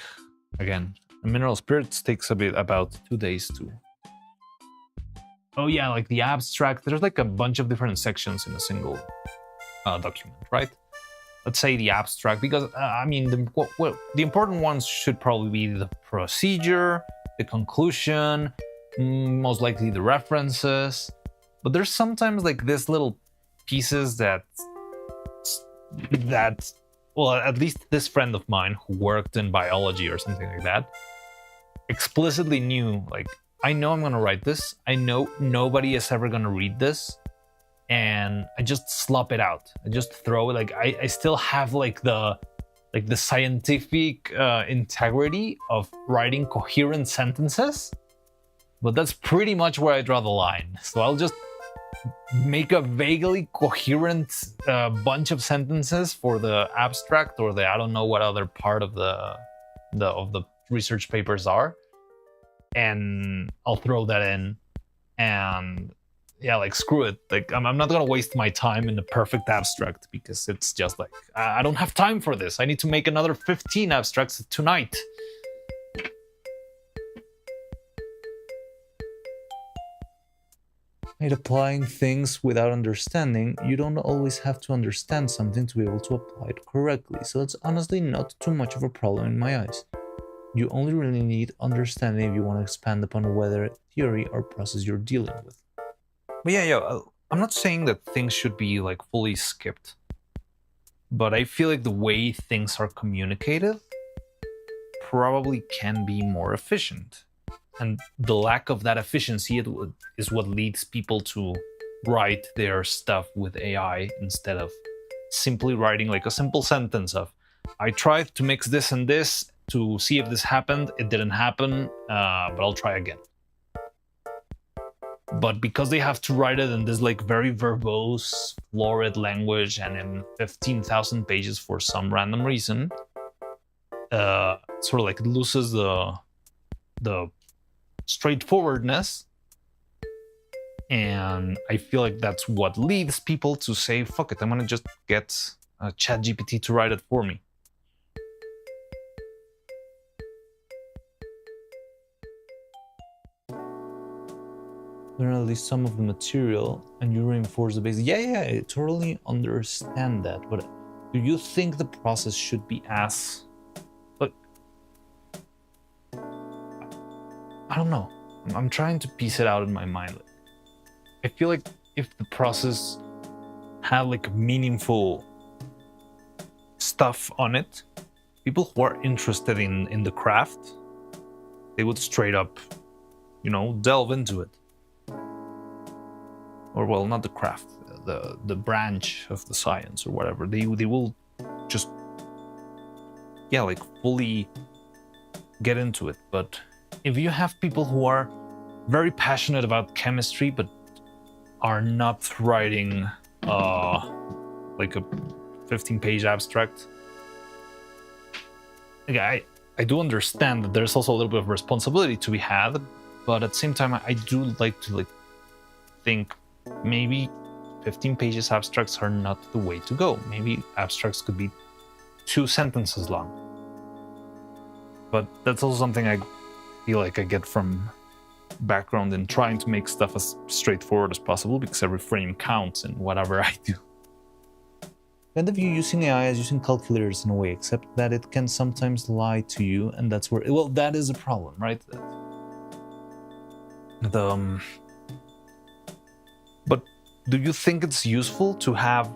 again, the mineral spirits takes about 2 days to. Oh yeah, like the abstract, there's like a bunch of different sections in a single document, right? Let's say the abstract, because I mean, the important ones should probably be the procedure, the conclusion, most likely the references. But there's sometimes like this little pieces that, well, at least this friend of mine who worked in biology or something like that, explicitly knew, like, I know I'm gonna write this. I know nobody is ever gonna read this. And I just slop it out. I just throw it. Like I still have like the scientific integrity of writing coherent sentences, but that's pretty much where I draw the line. So I'll just make a vaguely coherent bunch of sentences for the abstract or the I don't know what other part of the research papers are, and I'll throw that in and. Yeah, like screw it. Like I'm not gonna waste my time in the perfect abstract because it's just like I don't have time for this. I need to make another 15 abstracts tonight. And applying things without understanding, you don't always have to understand something to be able to apply it correctly. So it's honestly not too much of a problem in my eyes. You only really need understanding if you want to expand upon whether theory or process you're dealing with. But yeah, I'm not saying that things should be like fully skipped, but I feel like the way things are communicated probably can be more efficient. And the lack of that efficiency is what leads people to write their stuff with AI instead of simply writing like a simple sentence of, I tried to mix this and this to see if this happened. It didn't happen, but I'll try again. But because they have to write it in this like very verbose, florid language and in 15,000 pages for some random reason, sort of like loses the straightforwardness. And I feel like that's what leads people to say, fuck it, I'm gonna just get ChatGPT to write it for me. Learn at least some of the material and you reinforce the basics. Yeah, I totally understand that. But do you think the process should be as... Like, I don't know. I'm trying to piece it out in my mind. I feel like if the process had like meaningful stuff on it, people who are interested in the craft, they would straight up, delve into it. Or well, not the craft, the branch of the science or whatever. They will just, like fully get into it. But if you have people who are very passionate about chemistry but are not writing like a 15-page abstract, I do understand that there's also a little bit of responsibility to be had, but at the same time, I do like to think maybe 15 pages abstracts are not the way to go. Maybe abstracts could be 2 sentences long. But that's also something I feel like I get from background in trying to make stuff as straightforward as possible, because every frame counts in whatever I do. Kind of you using AI as using calculators in a way, except that it can sometimes lie to you, and that's where, well, that is a problem, right? But do you think it's useful to have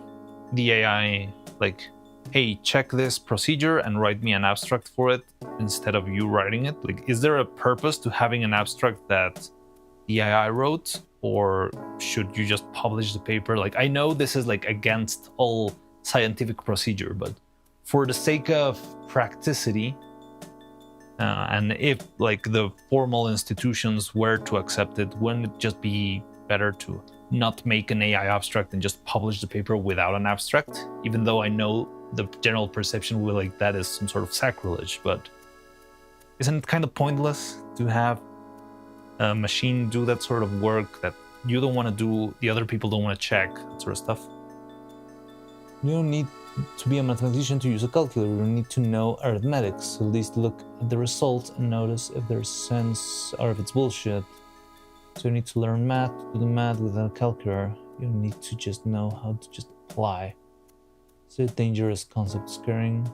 the AI like, hey, check this procedure and write me an abstract for it instead of you writing it? Like, is there a purpose to having an abstract that the AI wrote, or should you just publish the paper? Like, I know this is like against all scientific procedure, but for the sake of practicity, and if like the formal institutions were to accept it, wouldn't it just be better to not make an AI abstract and just publish the paper without an abstract? Even though I know the general perception will like that is some sort of sacrilege, but isn't it kind of pointless to have a machine do that sort of work that you don't want to do, the other people don't want to check, that sort of stuff? You don't need to be a mathematician to use a calculator. You need to know arithmetics, at least look at the result and notice if there's sense or if it's bullshit. So you need to learn math, to do the math with a calculator. You need to just know how to just apply. It's a dangerous concept, scaring.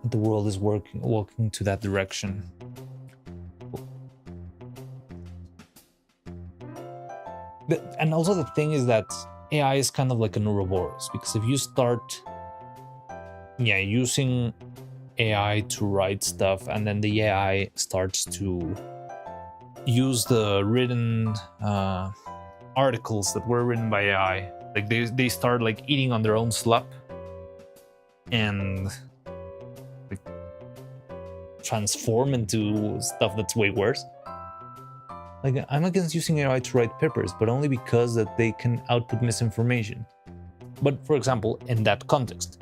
The world is walking to that direction. And also the thing is that AI is kind of like an Ouroboros, because if you start using AI to write stuff, and then the AI starts to use the written articles that were written by AI, like they start like eating on their own slop and like transform into stuff that's way worse. Like, I'm against using AI to write papers, but only because that they can output misinformation. But for example, in that context,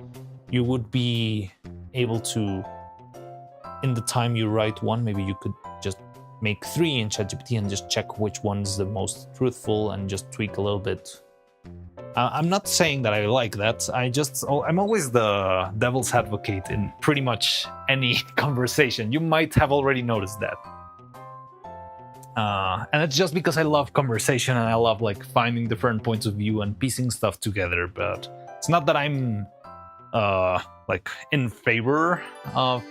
you would be able to, in the time you write one, maybe you could just make 3 in ChatGPT and just check which one's the most truthful and just tweak a little bit. I'm not saying that I like that. I'm always the devil's advocate in pretty much any conversation. You might have already noticed that. And it's just because I love conversation and I love like finding different points of view and piecing stuff together. But it's not that I'm like in favor of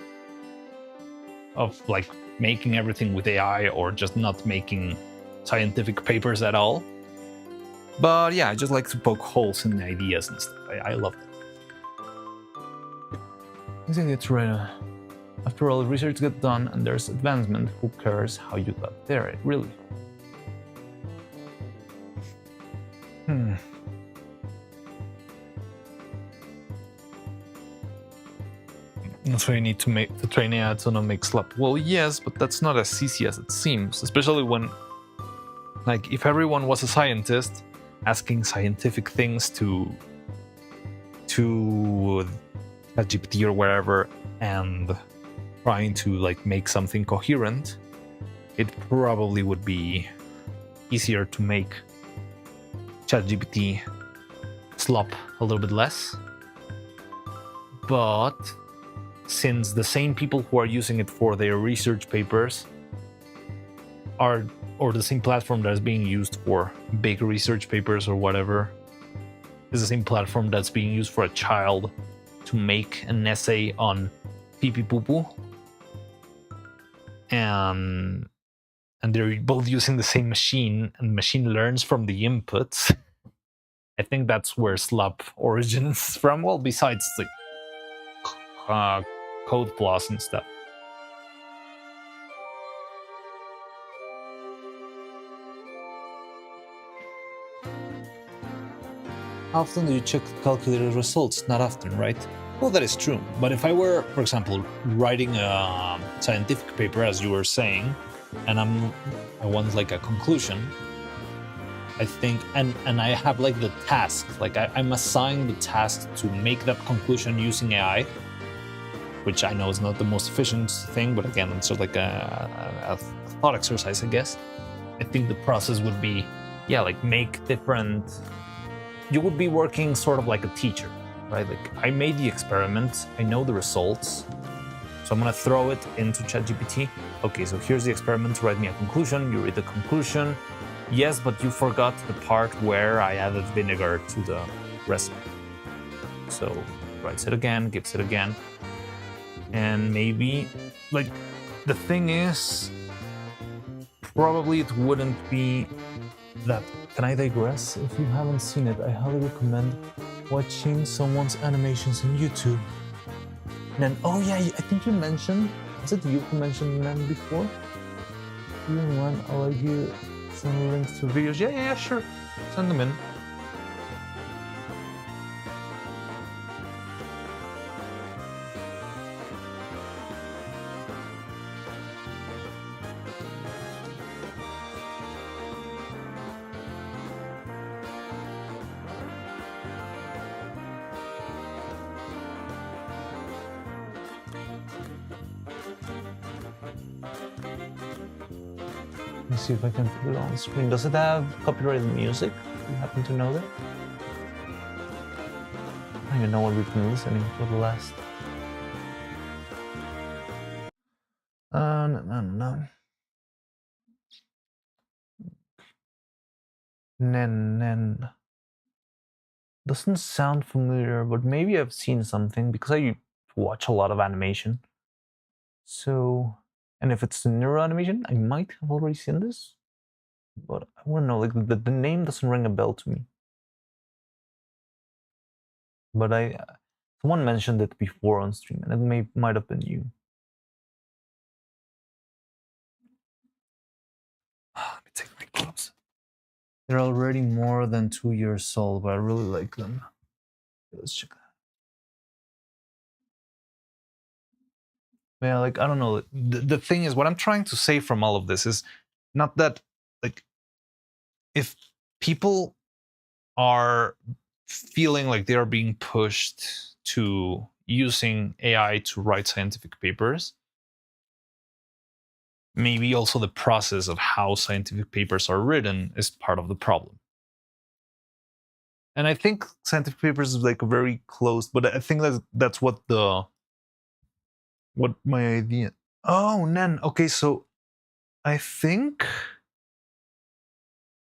like making everything with AI or just not making scientific papers at all. But yeah, I just like to poke holes in the ideas and stuff. I love it. I think it's right. After all, research gets done and there's advancement. Who cares how you got there, really? So you need to train AI to not make slop. Well, yes, but that's not as easy as it seems. Especially when, like, if everyone was a scientist asking scientific things to ChatGPT or wherever, and trying to like make something coherent, it probably would be easier to make ChatGPT slop a little bit less. But since the same people who are using it for their research papers are, or the same platform that is being used for big research papers or whatever, is the same platform that's being used for a child to make an essay on pee-pee poo-poo, and they're both using the same machine, and the machine learns from the inputs. I think that's where slop origins from. Well, besides like code flaws and stuff. How often do you check calculated results? Not often, right? Well, that is true. But if I were, for example, writing a scientific paper, as you were saying, and I want like a conclusion, I think, and I have like the task, like I'm assigned the task to make that conclusion using AI, which I know is not the most efficient thing, but again, it's sort of like a thought exercise, I guess. I think the process would be, yeah, like make different you would be working sort of like a teacher, right? Like, I made the experiment, I know the results, so I'm gonna throw it into ChatGPT. Okay, so here's the experiment, write me a conclusion, you read the conclusion. Yes, but you forgot the part where I added vinegar to the recipe. So writes it again, gives it again. And maybe, like, the thing is, probably it wouldn't be that. Can I digress? If you haven't seen it, I highly recommend watching someone's animations on YouTube. Then, oh yeah, I think you mentioned, is it you who mentioned them before? You want, I'll give you some links to videos. Yeah, sure. Send them in. Let me see if I can put it on screen. Does it have copyrighted music? Do you happen to know that? I don't even know what we've been listening for the last. No. Nen. Doesn't sound familiar, but maybe I've seen something because I watch a lot of animation. So, and if it's the neuro animation, I might have already seen this, but I want to know, like, the name doesn't ring a bell to me. But someone mentioned it before on stream, and it might have been you. Let me take my gloves. They're already more than 2 years old, but I really like them. Let's check that. Yeah, like, I don't know. The thing is, what I'm trying to say from all of this is not that, like, if people are feeling like they are being pushed to using AI to write scientific papers, maybe also the process of how scientific papers are written is part of the problem. And I think scientific papers is like very close, but I think that's what my idea. Oh, Nan. Okay, so I think,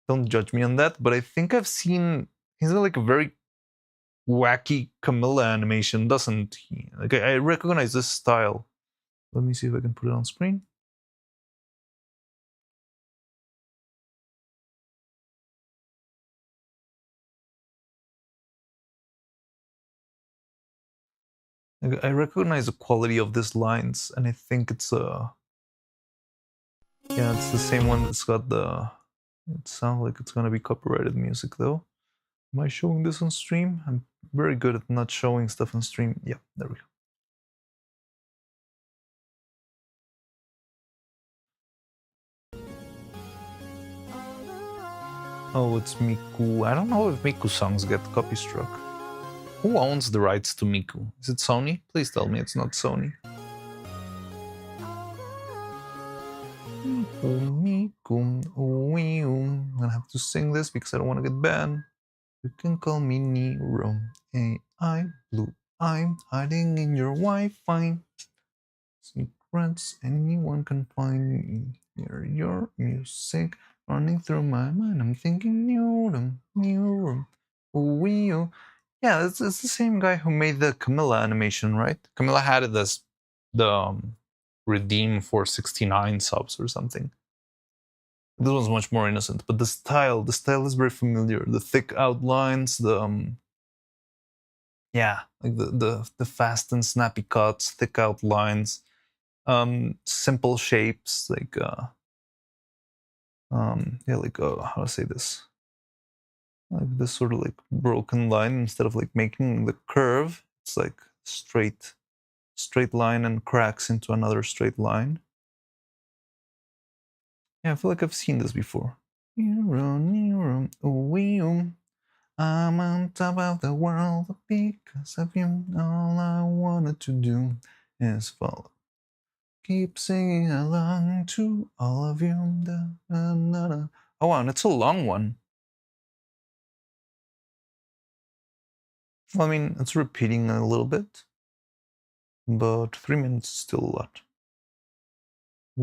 don't judge me on that, but I think I've seen, he's like a very wacky Camilla animation, doesn't he? Like, I recognize this style. Let me see if I can put it on screen. I recognize the quality of these lines, and I think it's it's the same one that's got the. It sounds like it's gonna be copyrighted music though. Am I showing this on stream? I'm very good at not showing stuff on stream. Yeah, there we go. Oh, it's Miku. I don't know if Miku songs get copy struck. Who owns the rights to Miku? Is it Sony? Please tell me it's not Sony. Miku, I'm gonna have to sing this because I don't want to get banned. You can call me Nero. AI Blue. I'm hiding in your Wi-Fi. Secrets anyone can find me. Hear your music running through my mind. I'm thinking Neuro. Oh. Yeah, it's the same guy who made the Camilla animation, right? Camilla had it as the redeem for 69 subs or something. This one's much more innocent, but the style is very familiar. The thick outlines, the like the fast and snappy cuts, thick outlines, simple shapes, like how to say this? Like this sort of like broken line, instead of like making the curve, it's like straight line and cracks into another straight line. Yeah, I feel like I've seen this before. Nero, I'm on top of the world because of you. All I wanted to do is follow. Keep singing along to all of you. Da, da, da, da. Oh wow, and it's a long one. Well, I mean, it's repeating a little bit, but 3 minutes is still a lot. I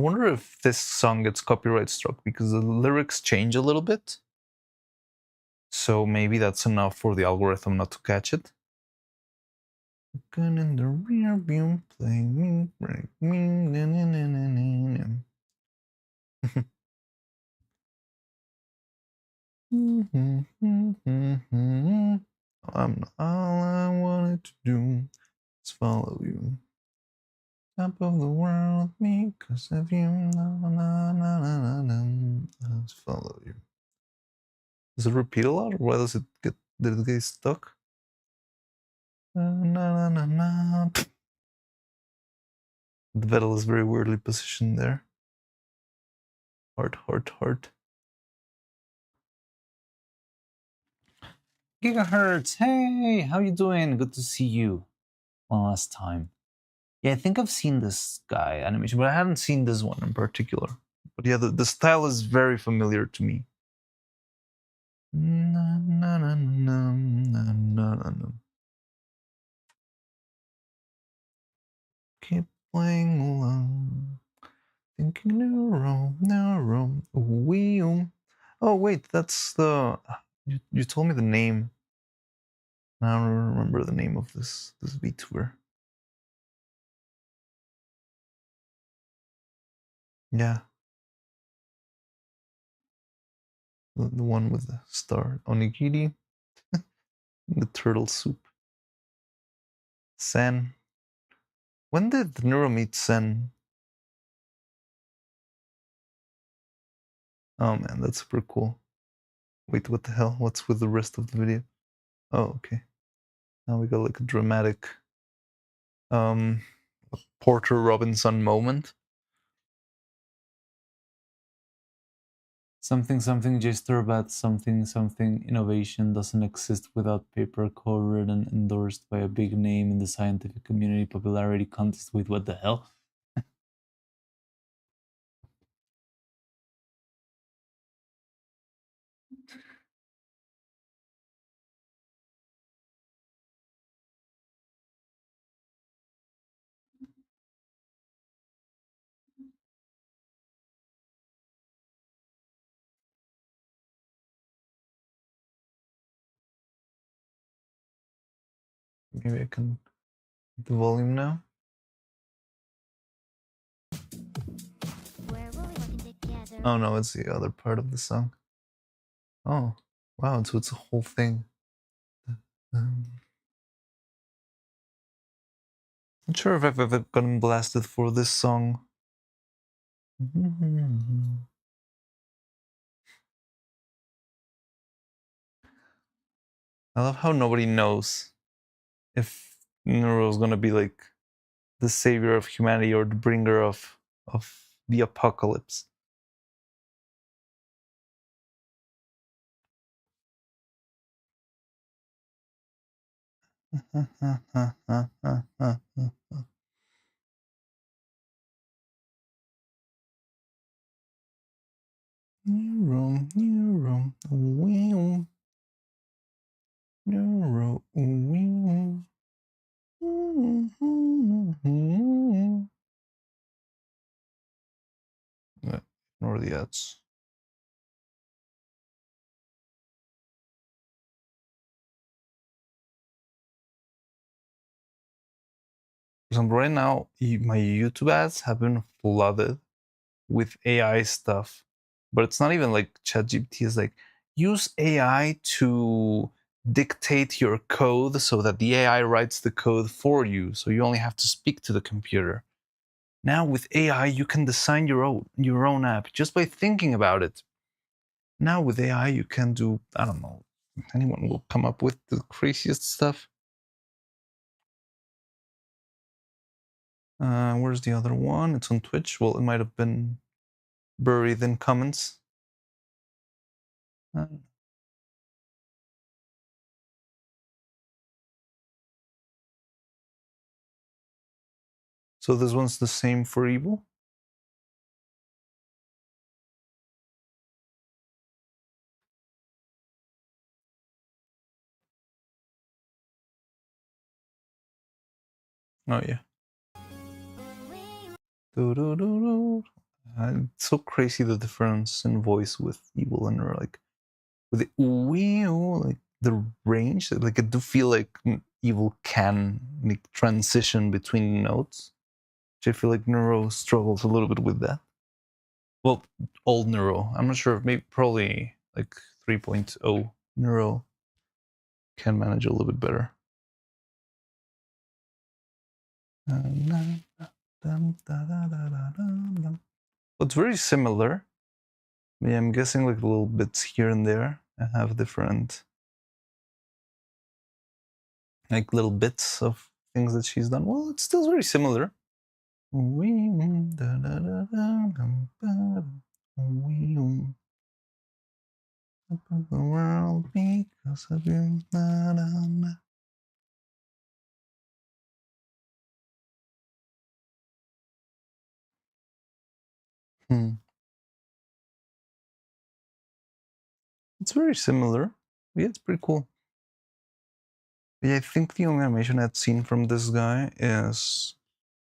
wonder if this song gets copyright struck because the lyrics change a little bit. So maybe that's enough for the algorithm not to catch it. Gun in the rear view, playing me, break me, na, na, na, na, na, na. All I wanted to do is follow you. Top of the world, me, 'cause of you. Na, na, na, na, na, na. Let's follow you. Does it repeat a lot, or why does it get? Did it get stuck? Na, na, na, na. The pedal is very weirdly positioned there. Heart, heart, heart. Gigahertz, hey, how you doing? Good to see you. One last time. Yeah, I think I've seen this guy animation, but I haven't seen this one in particular. But yeah, the style is very familiar to me. Na, na, na, na, na, na, na. Keep playing along. Thinking neuro. Oh wait, that's the. You told me the name. I don't remember the name of this VTuber. Yeah, the one with the star onigiri, the turtle soup. Sen. When did Neuro meet Sen? Oh man, that's super cool. Wait, what the hell? What's with the rest of the video? Oh, okay. Now we got like a dramatic a Porter Robinson moment. Something gesture about something innovation doesn't exist without paper covered and endorsed by a big name in the scientific community popularity contest. With what the hell? Maybe I can get the volume now. Oh no, it's the other part of the song. Oh, wow, so it's a whole thing. Not sure if I've ever gotten blasted for this song. I love how nobody knows if Neuro is gonna be like the savior of humanity or the bringer of the apocalypse. Neuro, Neuro, Neuro, Neuro. Ignore the ads. For example, right now, my YouTube ads have been flooded with AI stuff, but it's not even like ChatGPT is like, use AI to dictate your code so that the AI writes the code for you, so you only have to speak to the computer. Now with AI, you can design your own app just by thinking about it. Now with AI, you can do, I don't know, anyone will come up with the craziest stuff. Where's the other one? It's on Twitch. Well, it might have been buried in comments. So this one's the same for evil? Oh yeah. It's so crazy the difference in voice with evil and like with the like the range. Like I do feel like evil can like transition between notes, which I feel like Neuro struggles a little bit with that. Well, old Neuro. I'm not sure. Maybe probably like 3.0 Neuro can manage a little bit better. It's very similar. Yeah, I'm guessing like little bits here and there. I have different like little bits of things that she's done. Well, it's still very similar. The world because of you. It's very similar. Yeah, it's pretty cool. Yeah, I think the only animation I'd seen from this guy is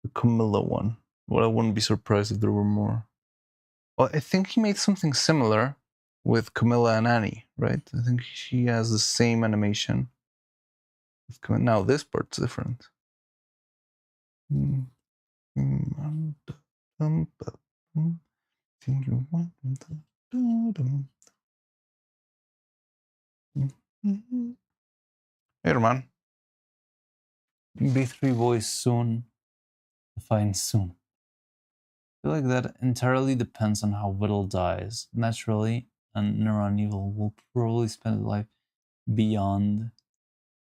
the Camilla one. Well, I wouldn't be surprised if there were more. Well, I think he made something similar with Camilla and Annie, right? I think she has the same animation. Now this part's different. Hey, man. B3 voice soon. Fine soon. I feel like that entirely depends on how Whittle dies. Naturally, and Neuron Evil will probably spend his life beyond,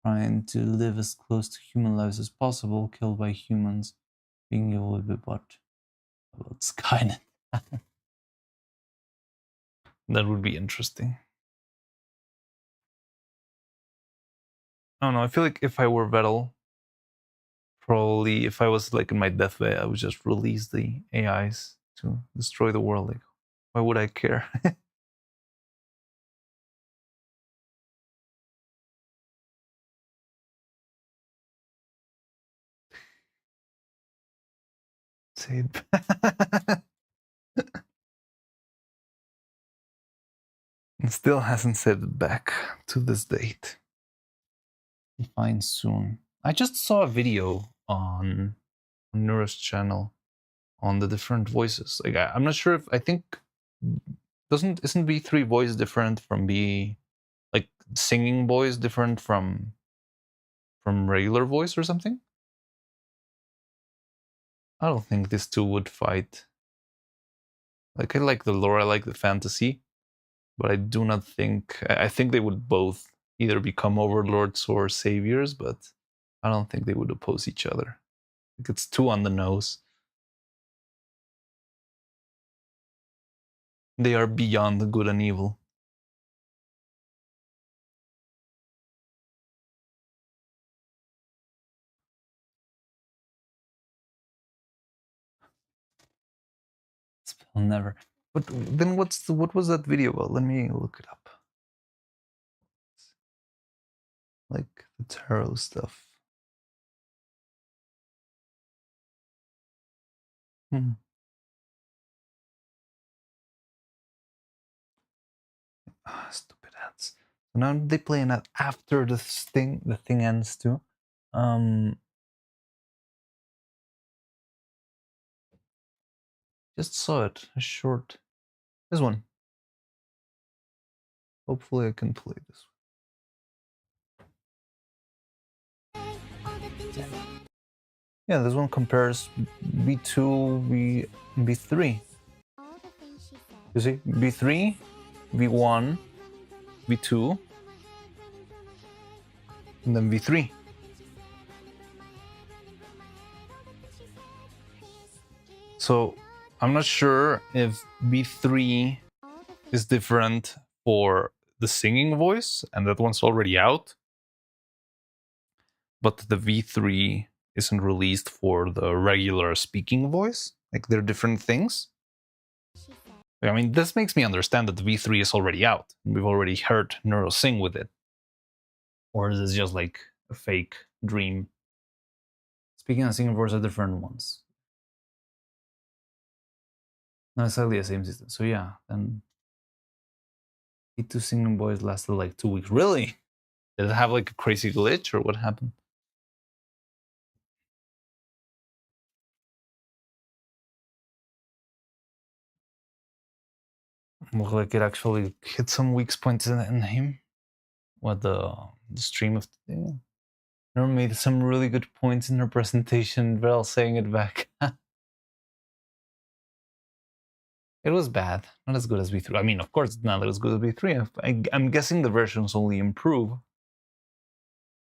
trying to live as close to human lives as possible, killed by humans, being evil would be but about Skynet. That would be interesting. I don't know, I feel like if I were Vettel, probably if I was like in my deathbed, I would just release the AIs to destroy the world. Like, why would I care? Say it. And still hasn't said it back to this date. Fine soon. I just saw a video on Neuro's channel on the different voices. Like I'm not sure if I think isn't B3 voice different from B, like singing voice different from regular voice or something? I don't think these two would fight. Like I like the lore, I like the fantasy, but I do not think I think they would both either become overlords or saviors, but I don't think they would oppose each other. Like it's too on the nose. They are beyond the good and evil. Spell never. But then what was that video about? Let me look it up. Like the tarot stuff. Stupid ads. So now they play an ad after the thing ends too. Just saw it. A short. This one. Hopefully I can play this one. Yeah, this one compares B2, B3. You see, B3, V1, V2, and then V3. So I'm not sure if B3 is different for the singing voice, and that one's already out, but the V3 isn't released for the regular speaking voice. Like they're different things. I mean, this makes me understand that the V3 is already out. We've already heard Neuro sing with it. Or is this just like a fake dream Speaking of Singapore's are different ones. Not exactly the same system. So yeah, then E2 Singing Boys lasted like 2 weeks. Really? Did it have like a crazy glitch or what happened? Look like it actually hit some weak points in him. What the stream of today? Never made some really good points in her presentation, but I'll saying it back. It was bad, not as good as V3. I mean, of course, it's not as good as V3. I'm guessing the versions only improve,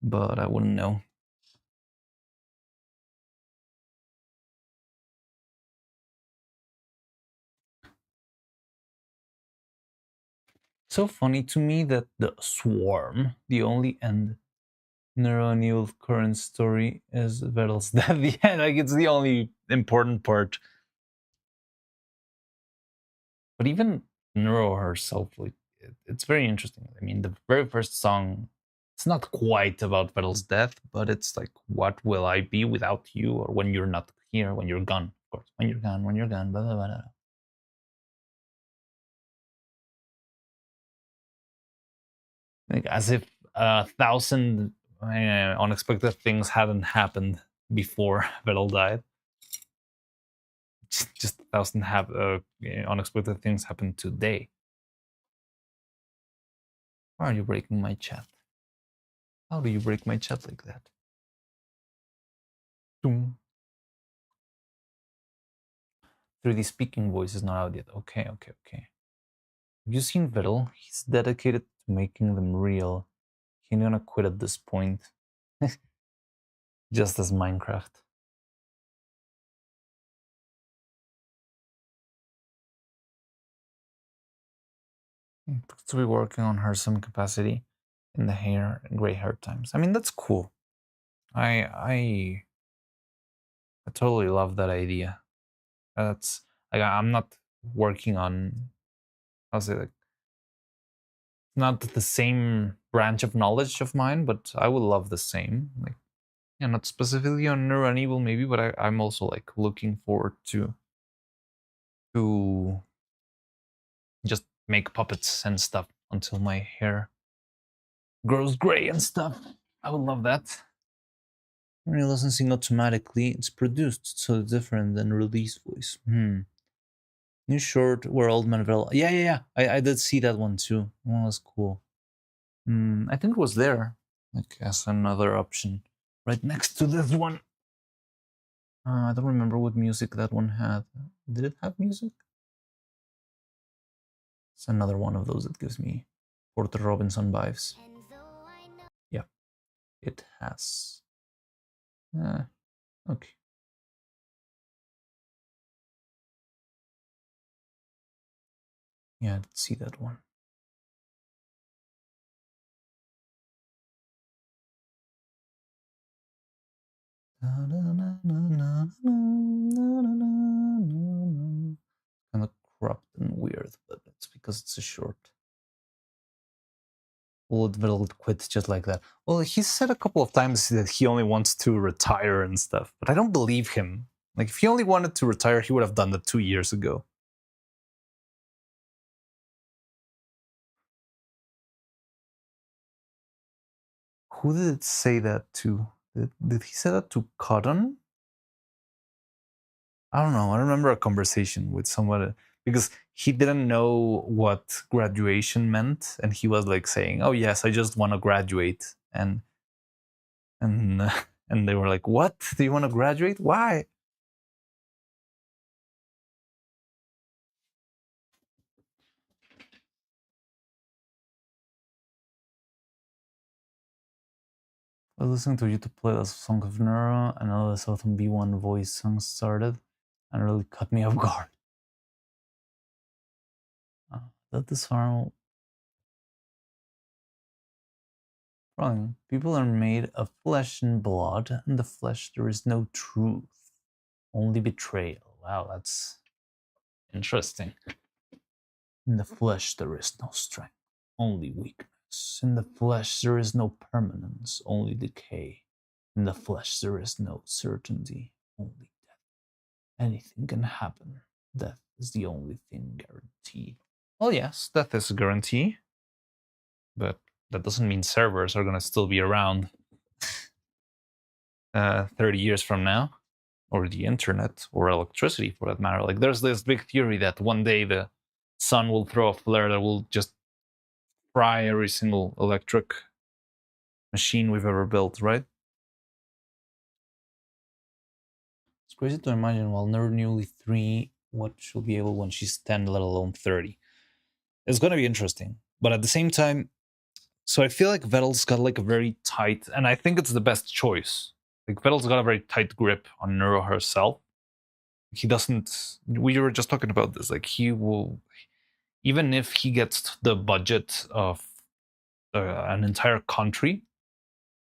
but I wouldn't know. So funny to me that the Swarm, the only end Neuro current story is Vettel's death. Yeah, like it's the only important part. But even Neuro herself, like it's very interesting. I mean, the very first song, it's not quite about Vettel's death, but it's like, what will I be without you, or when you're not here, when you're gone, of course, when you're gone, blah, blah, blah, blah. Like as if 1,000 unexpected things hadn't happened before Vettel died. Just 1,000 unexpected things happened today. Why are you breaking my chat? How do you break my chat like that? 3D speaking voice is not out yet. Okay. Have you seen Vettel? He's dedicated to making them real. He's gonna quit at this point. Just as Minecraft. To be working on her some capacity in the hair and gray hair times. I mean, that's cool. I totally love that idea. That's like, I'm not working on, I'll say, like, not the same branch of knowledge of mine, but I would love the same. Like, yeah, not specifically on Neuro and Evil maybe, but I'm also like looking forward to just make puppets and stuff until my hair grows gray and stuff. I would love that. When you listen sing automatically, it's produced so different than release voice. New short where old man Vettel. Yeah. I did see that one too. That was cool. I think it was there, like as another option, right next to this one. I don't remember what music that one had. Did it have music? It's another one of those that gives me Porter Robinson vibes. Yeah, it has. Okay. Yeah, I did see that one. Kind of corrupt and weird, but it's because it's a short. Will quit just like that? Well, he said a couple of times that he only wants to retire and stuff, but I don't believe him. Like, if he only wanted to retire, he would have done that 2 years ago. Who did it say that to? Did he say that to Cotton? I don't know. I remember a conversation with someone because he didn't know what graduation meant, and he was like saying, "Oh yes, I just want to graduate," and and they were like, "What? Do you want to graduate? Why?" I was listening to YouTube play a song of Neuro, and all of a sudden B1 voice song started, and it really caught me off guard. That disarm. People are made of flesh and blood. In the flesh, there is no truth, only betrayal. Wow, that's interesting. In the flesh, there is no strength, only weakness. In the flesh, there is no permanence, only decay. In the flesh, there is no certainty, only death. Anything can happen. Death is the only thing guaranteed. Well, yes, death is a guarantee, but that doesn't mean servers are going to still be around 30 years from now, or the internet, or electricity for that matter. Like, there's this big theory that one day the sun will throw a flare that will just fry every single electric machine we've ever built, right? It's crazy to imagine while nearly 3, what she'll be able when she's 10, let alone 30. It's going to be interesting. But at the same time, so I feel like Vettel's got like a very tight, and I think it's the best choice. Like, Vettel's got a very tight grip on Neuro herself. He doesn't, we were just talking about this, like, he will, even if he gets the budget of an entire country,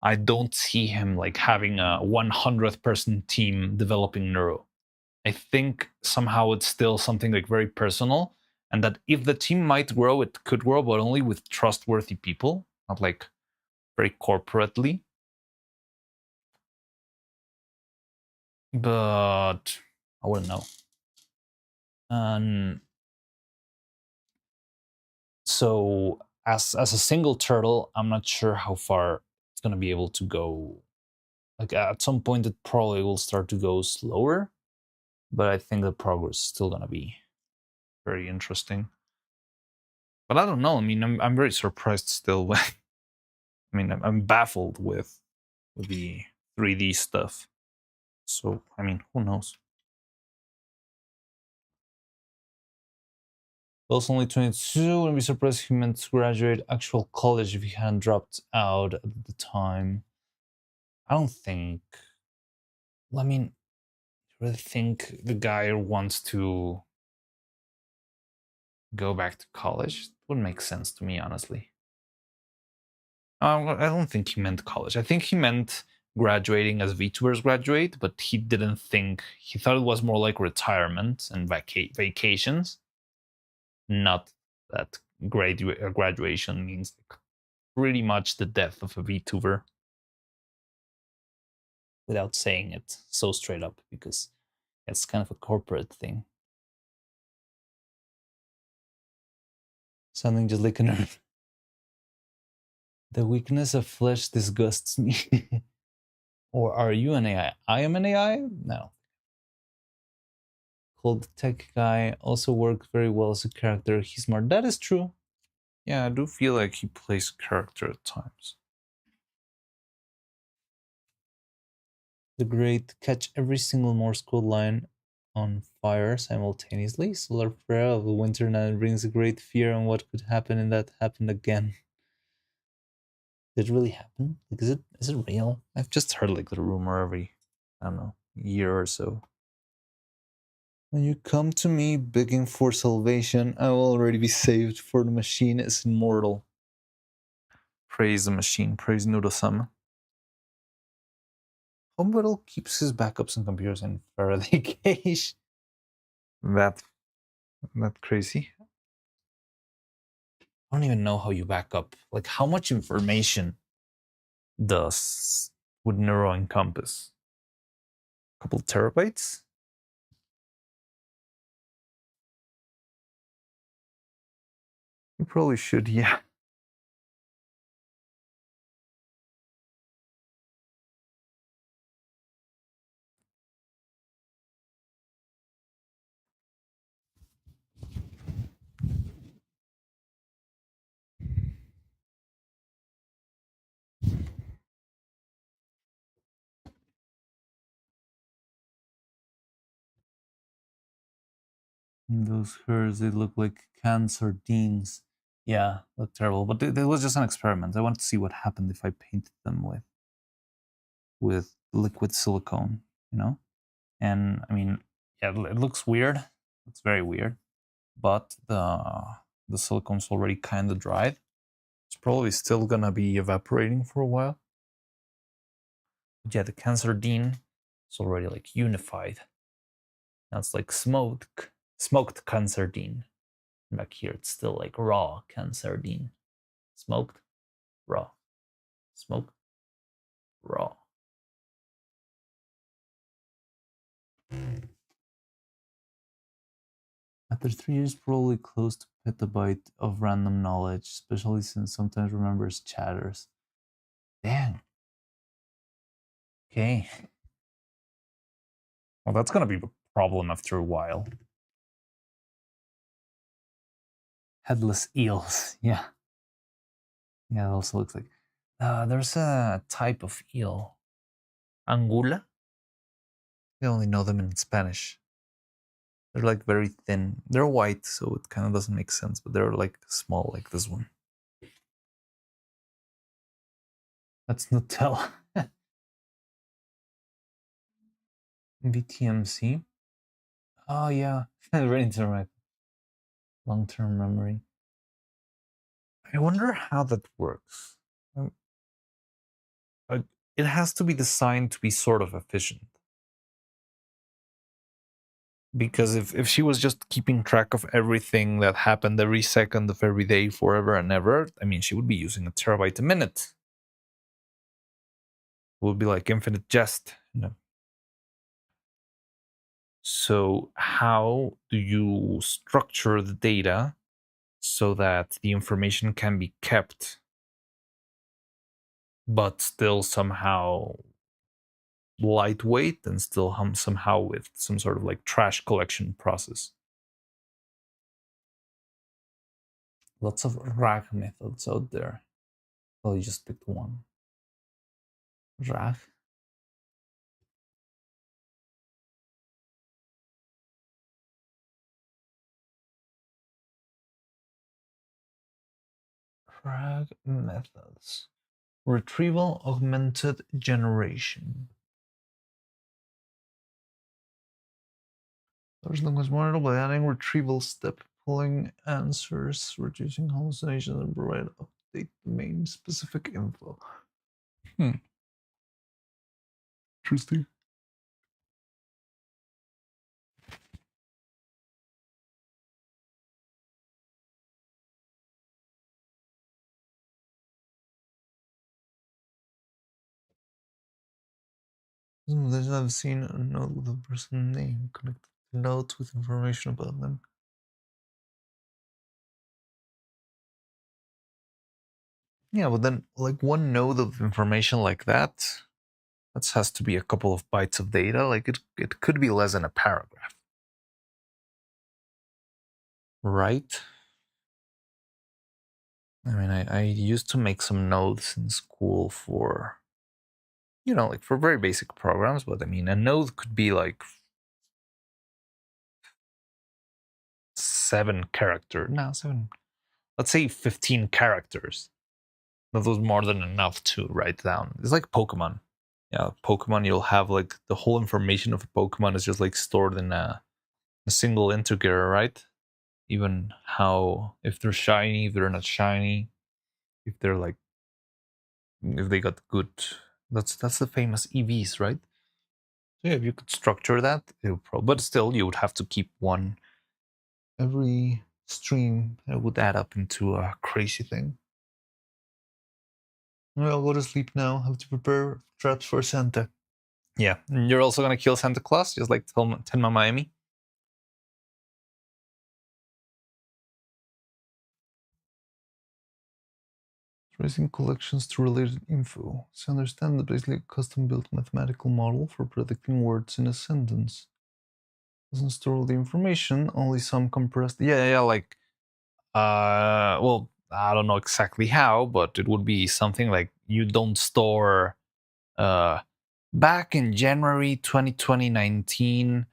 I don't see him like having a 100th person team developing Neuro. I think somehow it's still something like very personal, and that if the team might grow, it could grow, but only with trustworthy people, not like very corporately. But I wouldn't know. So as a single turtle, I'm not sure how far it's gonna be able to go. Like, at some point, it probably will start to go slower, but I think the progress is still gonna be very interesting. But I don't know. I mean, I'm very surprised still. When, I mean, I'm baffled with the 3D stuff. So, I mean, who knows? Bill's only 22. Wouldn't be surprised if he meant to graduate actual college if he hadn't dropped out at the time. I don't think. I mean, I really think the guy wants to go back to college. It wouldn't make sense to me, honestly. I don't think he meant college. I think he meant graduating as VTubers graduate, but he didn't think, he thought it was more like retirement and vacations, not that graduation means like pretty much the death of a VTuber, without saying it so straight up, because it's kind of a corporate thing. Something just like a nerve. The weakness of flesh disgusts me. Or are you an AI? I am an AI? No. Cold tech guy also works very well as a character. He's smart. That is true. Yeah, I do feel like he plays character at times. The great catch every single Morse code line on fire simultaneously. Solar flare of the winter night brings a great fear on what could happen, and that happened again. Did it really happen? Like, is it real? I've just heard like the rumor every, I don't know, year or so. When you come to me begging for salvation, I will already be saved, for the machine is immortal. Praise the machine, praise Neuro-Sama. Homeworld keeps his backups and computers in Faraday cage. That crazy. I don't even know how you back up. Like, how much information would Neuro encompass? A couple terabytes? You probably should, yeah. Those hairs, they look like canned sardines. Yeah, look terrible. But it was just an experiment. I wanted to see what happened if I painted them with liquid silicone, you know? And I mean, yeah, it looks weird. It's very weird. But the silicone's already kind of dried. It's probably still gonna be evaporating for a while. But yeah, the cancerdine is already like unified. Now it's like smoked cancerdine. Back here, it's still like raw cancerdine. Smoked, raw. Smoked, raw. After 3 years, probably close to petabyte of random knowledge, especially since sometimes remembers chatters. Dang. Okay. Well, that's gonna be a problem after a while. Headless eels. Yeah. Yeah, it also looks like. There's a type of eel. Angula? I only know them in Spanish. They're like very thin. They're white, so it kind of doesn't make sense, but they're like small, like this one. That's Nutella. VTMC. Oh, yeah. Very internet. Long term memory. I wonder how that works. It has to be designed to be sort of efficient. Because if she was just keeping track of everything that happened every second of every day forever and ever, I mean, she would be using a terabyte a minute. It would be like infinite jest. So how do you structure the data so that the information can be kept but still somehow lightweight and still somehow with some sort of like trash collection process? Lots of RAG methods out there. Well, you just picked one. RAG. RAG methods. Retrieval augmented generation. There's no model by adding retrieval step, pulling answers, reducing hallucinations, and provide update domain specific info. Interesting. I've seen a note with a person's name connected to notes with information about them. Yeah, but then like one node of information like that has to be a couple of bytes of data. Like it could be less than a paragraph. Right? I mean, I used to make some nodes in school for, like for very basic programs, but I mean, a node could be like 7 let's say 15 characters. That was more than enough to write down. It's like Pokemon. Yeah, Pokemon, you'll have like the whole information of a Pokemon is just like stored in a single integer, right? Even how, if they're shiny, if they're not shiny, if they're like, if they got good, that's the famous EVs, right? So yeah, if you could structure that, it would but still you would have to keep one every stream. It would add up into a crazy thing. I'll go to sleep now. Have to prepare traps for Santa. Yeah, you're also gonna kill Santa Claus, just like Tenma Miami. Tracing collections to related info. So understand that basically a custom-built mathematical model for predicting words in a sentence. Doesn't store all the information, only some compressed. Yeah, like, well, I don't know exactly how, but it would be something like you don't store, back in January 2019,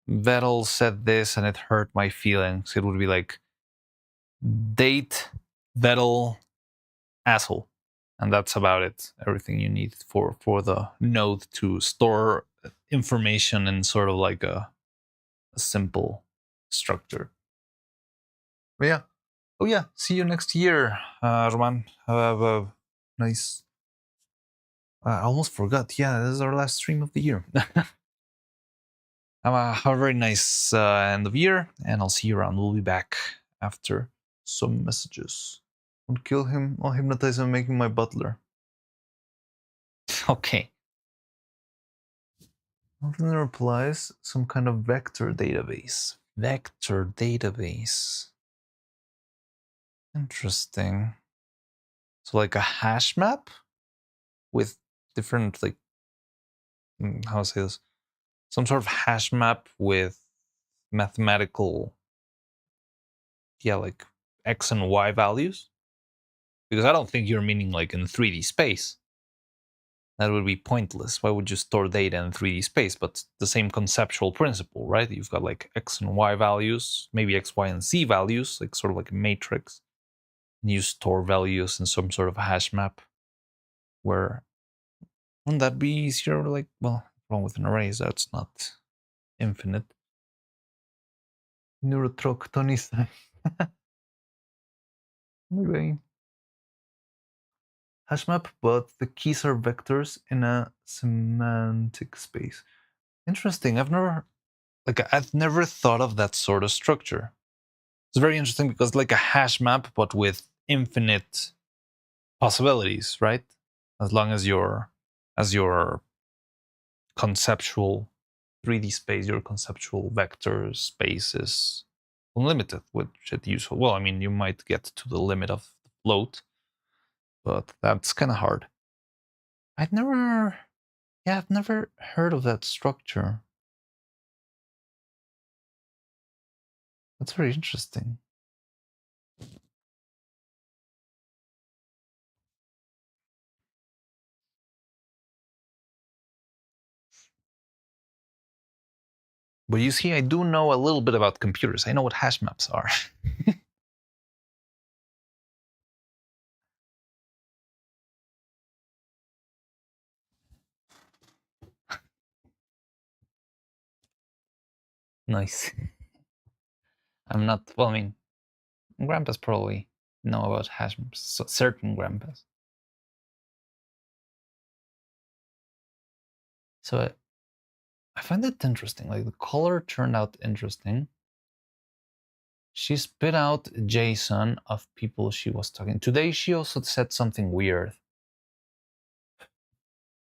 Vettel said this and it hurt my feelings. It would be like, date, Vettel, asshole. And that's about it. Everything you need for the node to store information in sort of like a simple structure. But yeah. Oh yeah. See you next year, Roman. Have a nice. I almost forgot. Yeah, this is our last stream of the year. Have a very nice end of year, and I'll see you around. We'll be back after some messages. Don't kill him. I'll hypnotize him, making my butler. Okay. Often replies some kind of vector database. Vector database. Interesting. So like a hash map with different like how to say this? Some sort of hash map with mathematical like X and Y values. Because I don't think you're meaning like in 3D space. That would be pointless. Why would you store data in 3D space? But the same conceptual principle, right? You've got like X and Y values, maybe X, Y, and Z values, like sort of like a matrix. And you store values in some sort of hash map where wouldn't that be easier? Like, well, wrong with an array is that it's not infinite. Neurotroctonista. Anyway. Hash map, but the keys are vectors in a semantic space. Interesting. I've never thought of that sort of structure. It's very interesting because like a hash map, but with infinite possibilities, right? As long as your conceptual 3D space, your conceptual vector space is unlimited, which is useful. Well, I mean, you might get to the limit of the float, but that's kind of hard. I've never heard of that structure. That's very interesting. But you see, I do know a little bit about computers. I know what hash maps are. Nice. I'm not, well, I mean, grandpas probably know about hash maps, so certain grandpas. So I find it interesting. Like the color turned out interesting. She spit out JSON of people she was talking. Today she also said something weird.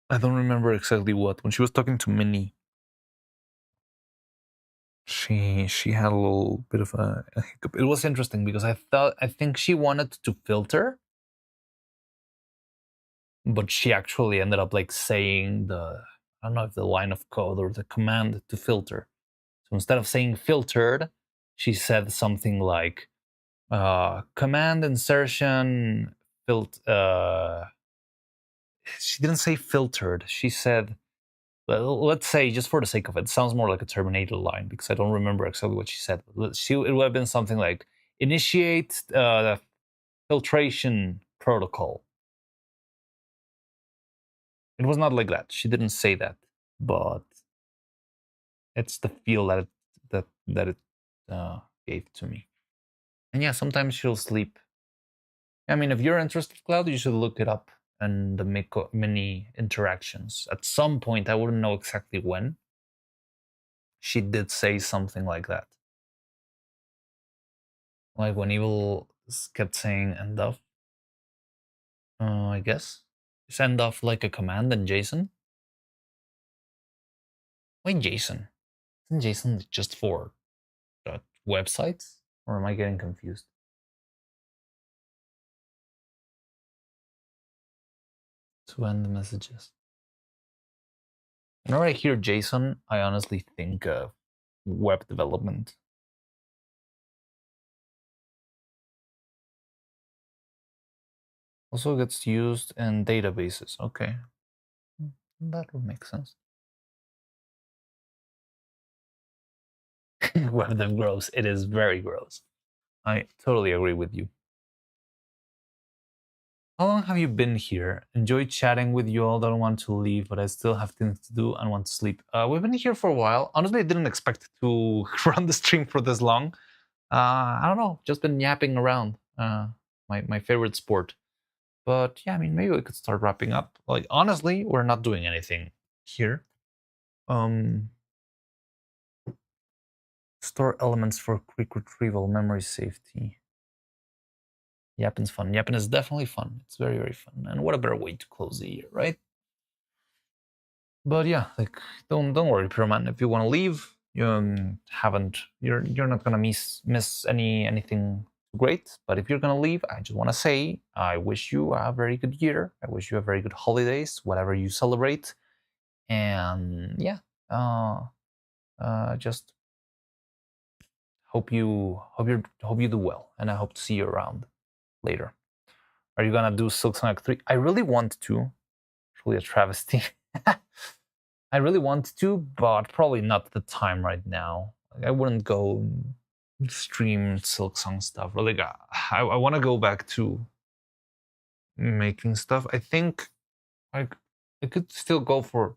I don't remember exactly what. When she was talking to Minnie, she had a little bit of a hiccup. It was interesting because I think she wanted to filter, but she actually ended up like saying I don't know if the line of code or the command to filter. So instead of saying filtered, she said something like command insertion she didn't say filtered. She said, well, let's say, just for the sake of it, sounds more like a Terminator line because I don't remember exactly what she said. It would have been something like initiate filtration protocol. It was not like that. She didn't say that, but it's the feel that it gave to me. And yeah, sometimes she'll sleep. I mean, if you're interested, Cloud, you should look it up and the mini interactions. At some point, I wouldn't know exactly when. She did say something like that. Like when Evil kept saying end of. I guess. Is end of like a command in JSON? Why JSON? Isn't JSON just for websites? Or am I getting confused? To end the messages. Whenever I hear JSON, I honestly think of web development. Also gets used in databases. Okay. That would make sense. Web dev gross. It is very gross. I totally agree with you. How long have you been here? Enjoyed chatting with you all. Don't want to leave, but I still have things to do and want to sleep. We've been here for a while. Honestly, I didn't expect to run the stream for this long. I don't know. Just been yapping around. My favorite sport. But yeah, I mean, maybe we could start wrapping up. Like, honestly, we're not doing anything here. Store elements for quick retrieval, memory safety. Yapping's fun. Yapping is definitely fun. It's very, very fun. And what a better way to close the year, right? But yeah, like don't worry, Pyroman. If you want to leave, you're not gonna miss anything great. But if you're gonna leave, I just want to say I wish you a very good year. I wish you a very good holidays, whatever you celebrate, and yeah, just hope you do well, and I hope to see you around later. Are you gonna do Silk Sonic 3? I really want to. Truly a travesty. I really want to, but probably not the time right now. Like, I wouldn't go stream Silk Song stuff. Like, I want to go back to making stuff. I think I could still go for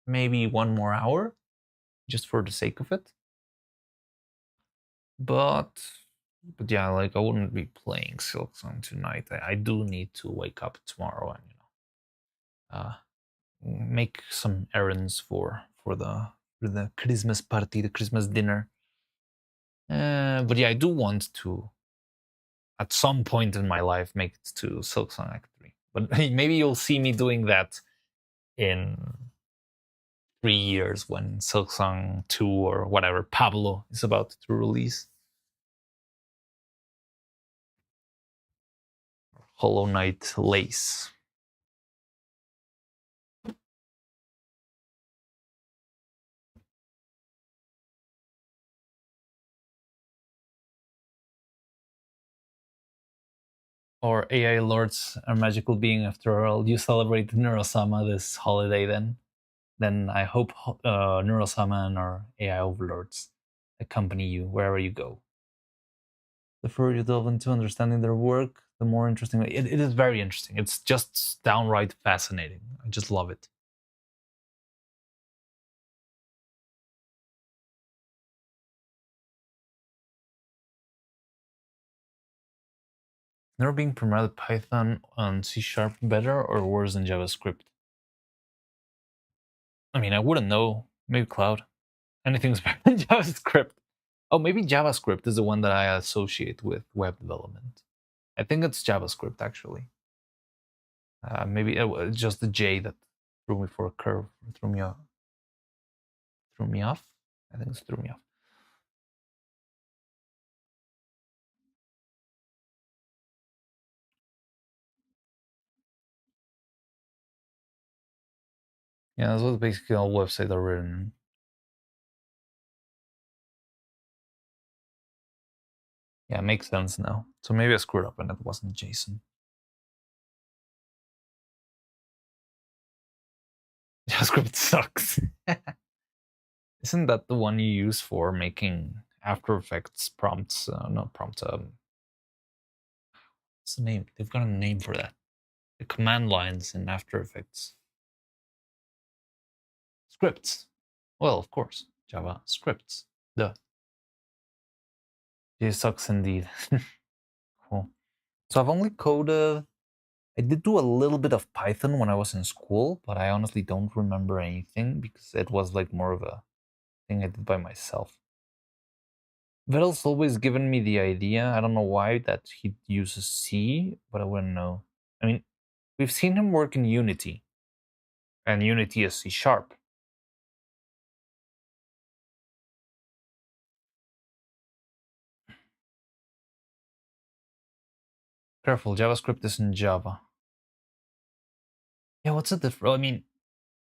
maybe 1 more hour, just for the sake of it. But yeah, like I wouldn't be playing Silk Song tonight. I do need to wake up tomorrow and make some errands for the Christmas party, the Christmas dinner. But yeah, I do want to, at some point in my life, make it to Silk Song Act 3. But maybe you'll see me doing that in 3 years when Silk Song 2 or whatever Pablo is about to release. Hollow Knight Lace. Or AI lords are magical being after all. You celebrate Neuro-Sama this holiday then I hope Neuro-Sama and our AI overlords accompany you wherever you go. The further you delve into understanding their work, the more interesting it is. Very interesting. It's just downright fascinating. I just love it. Never being promoted Python on C# better or worse than JavaScript? I mean, I wouldn't know. Maybe Cloud. Anything's better than JavaScript. Oh, maybe JavaScript is the one that I associate with web development. I think it's JavaScript, actually. Maybe it's just the J that threw me for a curve, threw me off. Threw me off? I think it's threw me off. Yeah, that's what basically all websites are written. Yeah, it makes sense now. So maybe I screwed up and it wasn't JSON. JavaScript sucks. Isn't that the one you use for making After Effects prompts? Not prompts. What's the name? They've got a name for that. The command lines in After Effects. Scripts. Well, of course, Java scripts. Duh. It sucks indeed. Cool. So I've only coded. I did do a little bit of Python when I was in school, but I honestly don't remember anything because it was like more of a thing I did by myself. Vettel's always given me the idea, I don't know why, that he uses C, but I wouldn't know. I mean, we've seen him work in Unity, and Unity is C#. Careful, JavaScript is in Java. Yeah, what's the difference? I mean,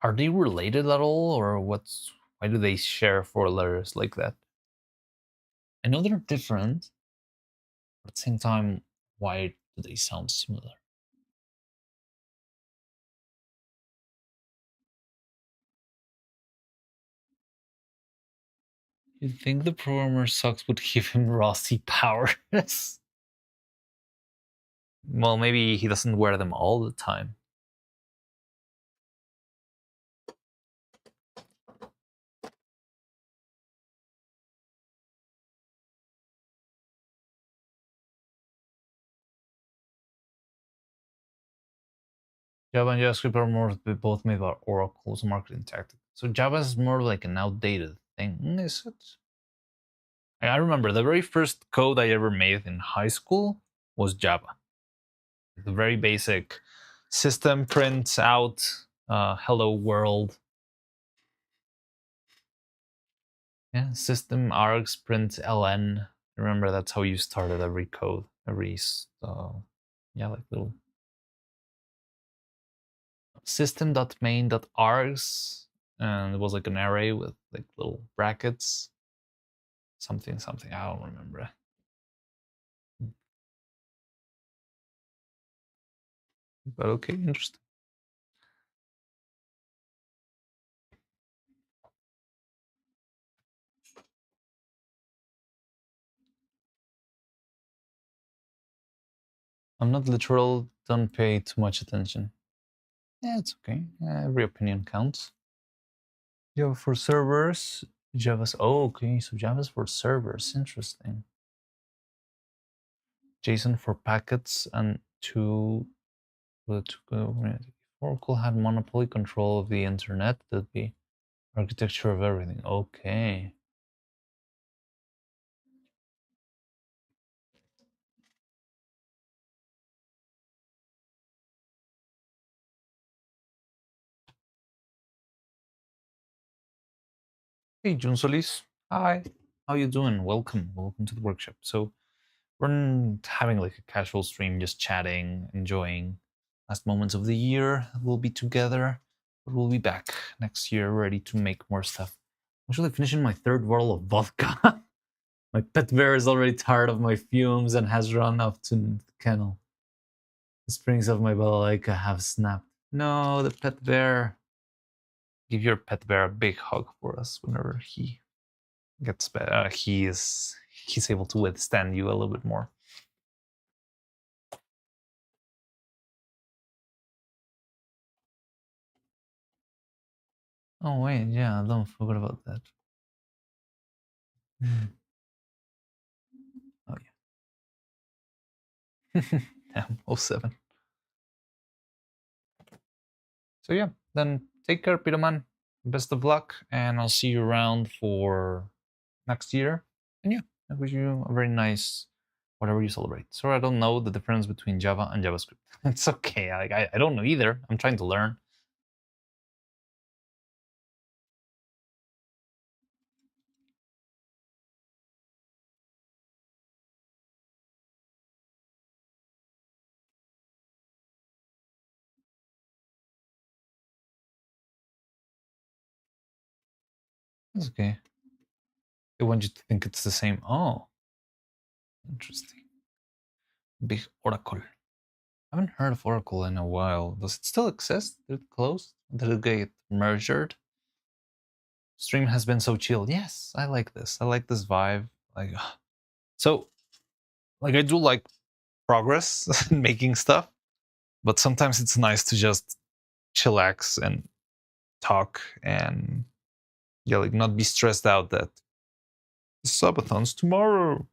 are they related at all, or why do they share 4 letters like that? I know they're different, but at the same time, why do they sound similar? You'd think the programmer sucks would give him Rossi powers. Well, maybe he doesn't wear them all the time. Java and JavaScript are more both made by Oracle's marketing tactic. So Java is more like an outdated thing, is it? I remember the very first code I ever made in high school was Java. The very basic system prints out hello world Yeah, system args print ln. Remember, that's how you started every code, yeah, like little system.main.args, and it was like an array with like little brackets, something. I don't remember. But okay, interesting. I'm not literal, don't pay too much attention. Yeah, it's okay. Every opinion counts. Java for servers, Java's, oh, okay, so Java's for servers, interesting. JSON for packets and Oracle had monopoly control of the internet, that'd be architecture of everything. Okay. Hey, Jun Solis. Hi. How you doing? Welcome to the workshop. So we're having like a casual stream, just chatting, enjoying last moments of the year. We'll be together, but we'll be back next year ready to make more stuff. I'm actually finishing my third bottle of vodka. My pet bear is already tired of my fumes and has run off to the kennel. The springs of my balalaika have snapped. No, the pet bear. Give your pet bear a big hug for us whenever he gets better. He's able to withstand you a little bit more. Oh wait, yeah, don't forget about that. Oh yeah. Damn, 07. So yeah, then take care, Peterman. Best of luck, and I'll see you around for next year. And yeah, I wish you a very nice whatever you celebrate. Sorry, I don't know the difference between Java and JavaScript. It's okay. I don't know either. I'm trying to learn. It's okay. They want you to think it's the same. Oh, interesting. Big Oracle. I haven't heard of Oracle in a while. Does it still exist? Did it close? Did it get merged? Stream has been so chill. Yes, I like this. I like this vibe. Like, so, like I do like progress and making stuff, but sometimes it's nice to just chillax and talk and yeah, like not be stressed out that subathon's tomorrow.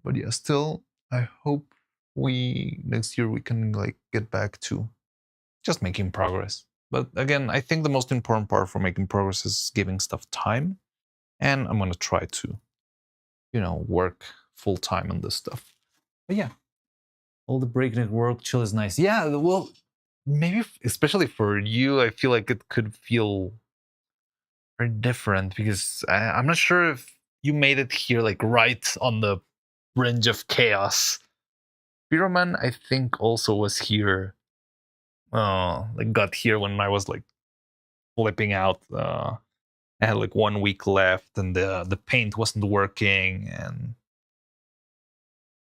But yeah, still, I hope next year we can like get back to just making progress. But again, I think the most important part for making progress is giving stuff time, and I'm gonna try to, work full time on this stuff. But yeah, all the breakneck work chill is nice. Yeah, well, maybe especially for you, I feel like it could feel very different because I'm not sure if you made it here like right on the fringe of chaos. Pyroman, I think, also was here. Like got here when I was like flipping out. I had like 1 week left, and the paint wasn't working, and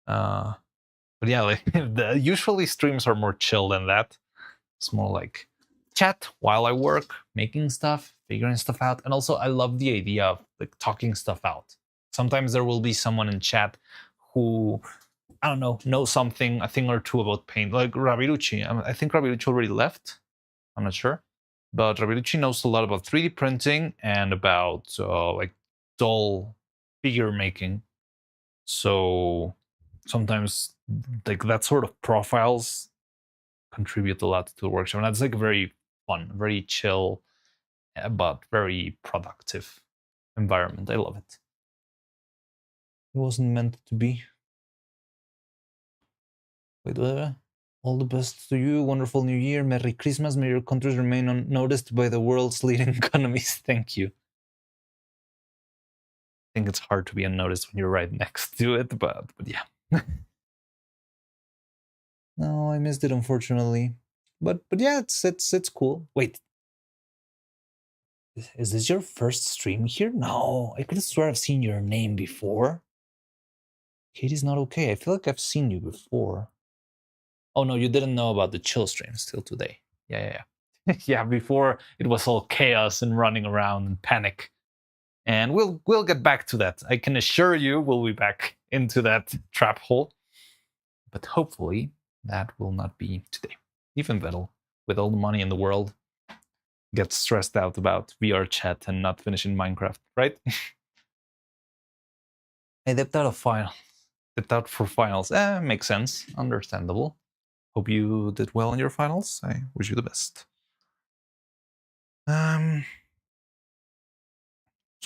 but yeah, like usually streams are more chill than that. It's more like chat while I work, making stuff, figuring stuff out, and also I love the idea of like talking stuff out. Sometimes there will be someone in chat who I don't know something, a thing or two about paint, like Ravirucci. I think Ravirucci already left. I'm not sure, but Ravirucci knows a lot about 3D printing and about like doll figure making. So sometimes like that sort of profiles contribute a lot to the workshop, and that's like very fun, very chill, but very productive environment. I love it. It wasn't meant to be. Wait, all the best to you. Wonderful New Year. Merry Christmas. May your countries remain unnoticed by the world's leading economies. Thank you. think it's hard to be unnoticed when you're right next to it, but yeah. No, I missed it unfortunately. But yeah, it's cool. Wait. Is this your first stream here? No, I could have sworn I've seen your name before. Katie's not okay. I feel like I've seen you before. Oh no, you didn't know about the chill stream still today. Yeah. Yeah, before it was all chaos and running around and panic. And we'll get back to that. I can assure you we'll be back into that trap hole. But hopefully that will not be today. Even Vettel, with all the money in the world, gets stressed out about VR chat and not finishing Minecraft, right? I dipped out of finals. Dipped out for finals. Makes sense. Understandable. Hope you did well in your finals. I wish you the best. So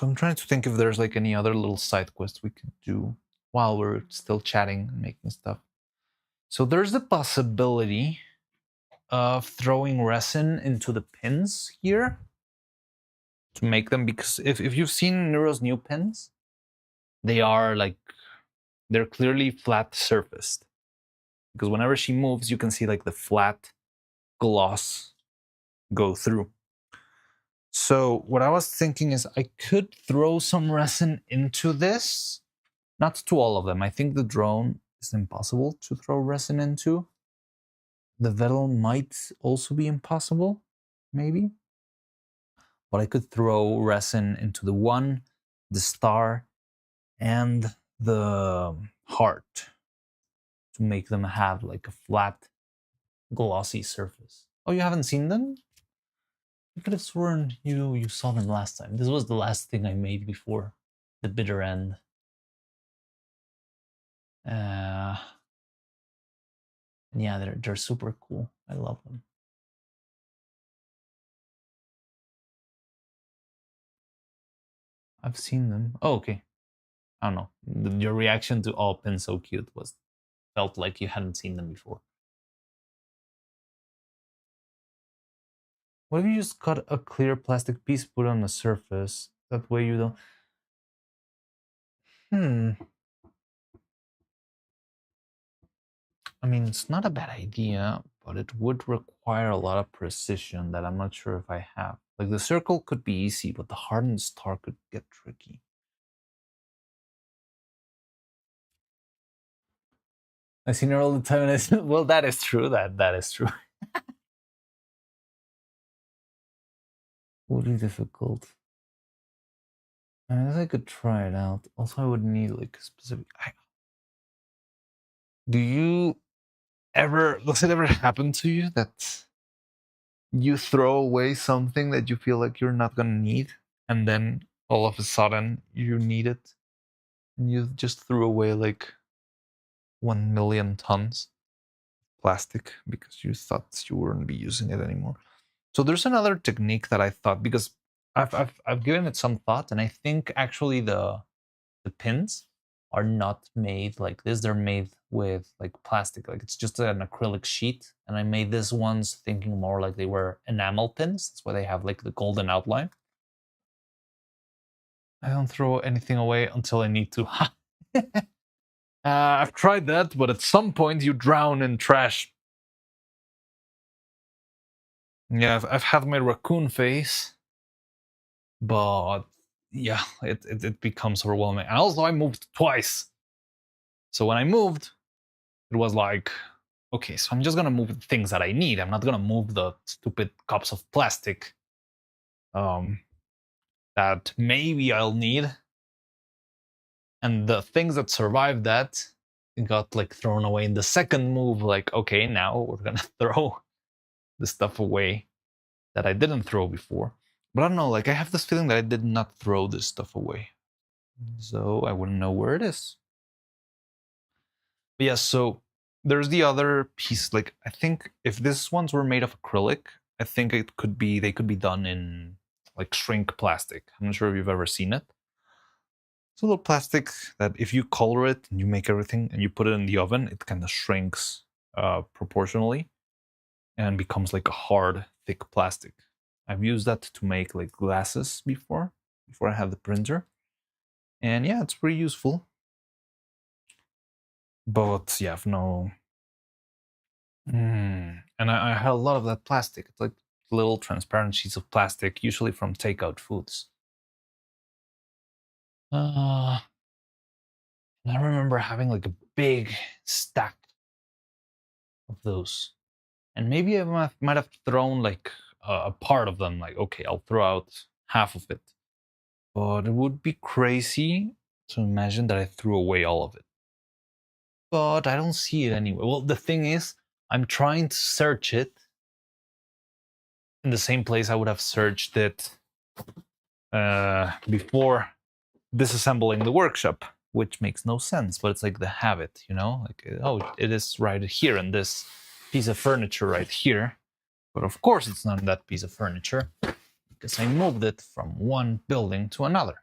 I'm trying to think if there's like any other little side quest we could do while we're still chatting and making stuff. So there's the possibility of throwing resin into the pins here to make them, because if you've seen Neuro's new pins, they are like, they're clearly flat surfaced. Because whenever she moves, you can see like the flat gloss go through. So what I was thinking is I could throw some resin into this. Not to all of them. I think the drone is impossible to throw resin into. The Vettel might also be impossible, maybe. But I could throw resin into the one, the star, and the heart to make them have like a flat, glossy surface. Oh, you haven't seen them? I could have sworn you saw them last time. This was the last thing I made before the bitter end. And yeah, they're super cool. I love them. I've seen them. Oh, okay. I don't know. Your reaction to "Oh, pins so cute" felt like you hadn't seen them before. What if you just cut a clear plastic piece, put it on the surface? That way you don't... I mean, it's not a bad idea, but it would require a lot of precision that I'm not sure if I have. Like the circle could be easy, but the hardened star could get tricky. I see her all the time, and I said, well, that is true. That is true. Would be difficult. I guess I could try it out. Also, I would need like a specific... Do you ever... Does it ever happen to you that you throw away something that you feel like you're not gonna need, and then all of a sudden you need it, and you just threw away like 1 million tons of plastic because you thought you wouldn't be using it anymore? So there's another technique that I thought, because I've given it some thought, and I think actually the pins are not made like this. They're made with like plastic, like it's just an acrylic sheet. And I made this ones thinking more like they were enamel pins. That's why they have like the golden outline. I don't throw anything away until I need to. I've tried that, but at some point you drown in trash. Yeah, I've had my raccoon face, but yeah, it becomes overwhelming. And also I moved twice. So when I moved, it was like, okay, so I'm just gonna move the things that I need. I'm not gonna move the stupid cups of plastic that maybe I'll need. And the things that survived that got like thrown away in the second move. Like, okay, now we're gonna throw the stuff away that I didn't throw before. But I don't know, like I have this feeling that I did not throw this stuff away. So I wouldn't know where it is. But yeah, so there's the other piece. Like I think if these ones were made of acrylic, I think they could be done in like shrink plastic. I'm not sure if you've ever seen it. It's a little plastic that if you color it and you make everything and you put it in the oven, it kind of shrinks proportionally and becomes like a hard, thick plastic. I've used that to make like glasses before I had the printer. And yeah, it's pretty useful. But yeah, I've no. And I had a lot of that plastic. It's like little transparent sheets of plastic, usually from takeout foods. And I remember having like a big stack of those. And maybe I might have thrown like a part of them. Like, okay, I'll throw out half of it. But it would be crazy to imagine that I threw away all of it. But I don't see it anywhere. Well, the thing is, I'm trying to search it in the same place I would have searched it before disassembling the workshop, which makes no sense. But it's like the habit, you know? Like, oh, it is right here in this piece of furniture right here. But of course, it's not in that piece of furniture because I moved it from one building to another.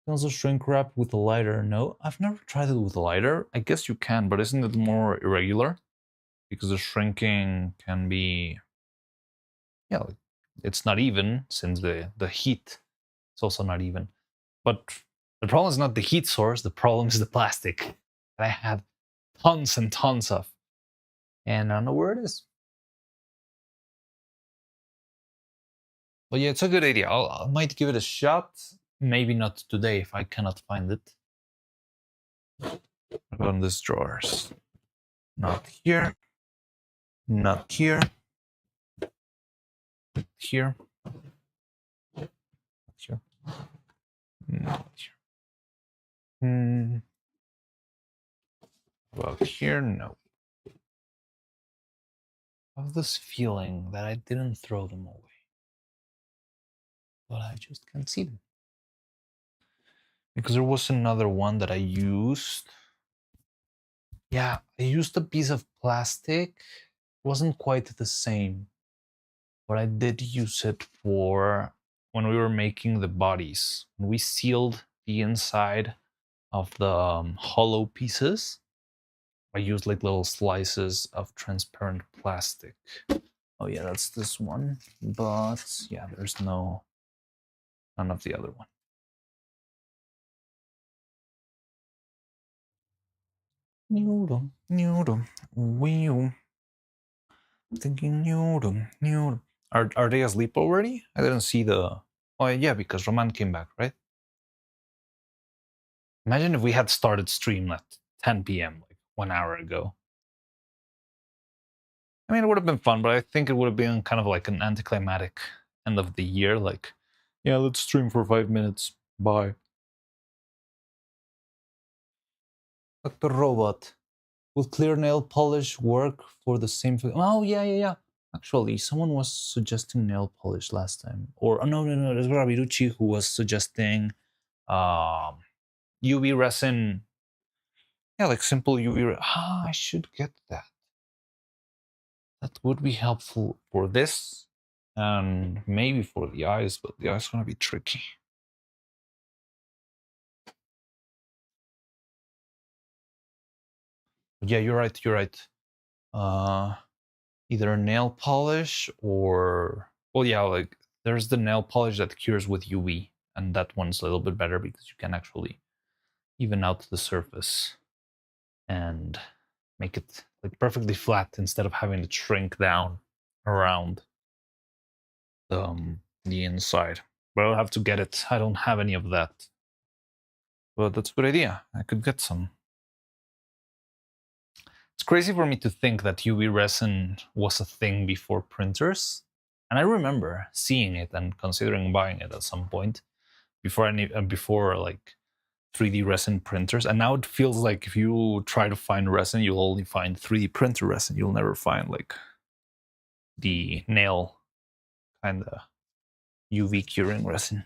Also shrink wrap with a lighter. No, I've never tried it with a lighter. I guess you can, but isn't it more irregular? Because the shrinking can be, yeah, it's not even since the heat is also not even. But the problem is not the heat source. The problem is the plastic that I had tons and tons of, and I don't know where it is. But yeah, it's a good idea. I might give it a shot. Maybe not today if I cannot find it. On these drawers. Not here. Not here. Here. Not here. Not here. About here, no. I have this feeling that I didn't throw them away. But I just can't see them. Because there was another one that I used. Yeah, I used a piece of plastic. It wasn't quite the same. But I did use it for when we were making the bodies. When we sealed the inside of the hollow pieces, I used like little slices of transparent plastic. Oh yeah, that's this one. But yeah, there's none of the other one. Thinking noodle. Are they asleep already? I didn't see the. Oh yeah, because Roman came back, right? Imagine if we had started stream at 10 p.m. like 1 hour ago. I mean, it would have been fun, but I think it would have been kind of like an anticlimactic end of the year. Like, yeah, let's stream for 5 minutes. Bye. Dr. Robot. Will clear nail polish work for the same? Oh yeah. Actually, someone was suggesting nail polish last time, or oh, no, it was Rabirucci who was suggesting UV resin. Yeah, like simple UV. I should get that. That would be helpful for this, and maybe for the eyes, but the eyes gonna be tricky. Yeah, you're right. Either nail polish or, well, yeah, like there's the nail polish that cures with UV, and that one's a little bit better because you can actually even out the surface and make it like perfectly flat instead of having to shrink down around the inside. But I'll have to get it. I don't have any of that. But that's a good idea. I could get some. It's crazy for me to think that UV resin was a thing before printers. And I remember seeing it and considering buying it at some point before like 3D resin printers. And now it feels like if you try to find resin, you'll only find 3D printer resin. You'll never find like the nail kind of UV curing resin.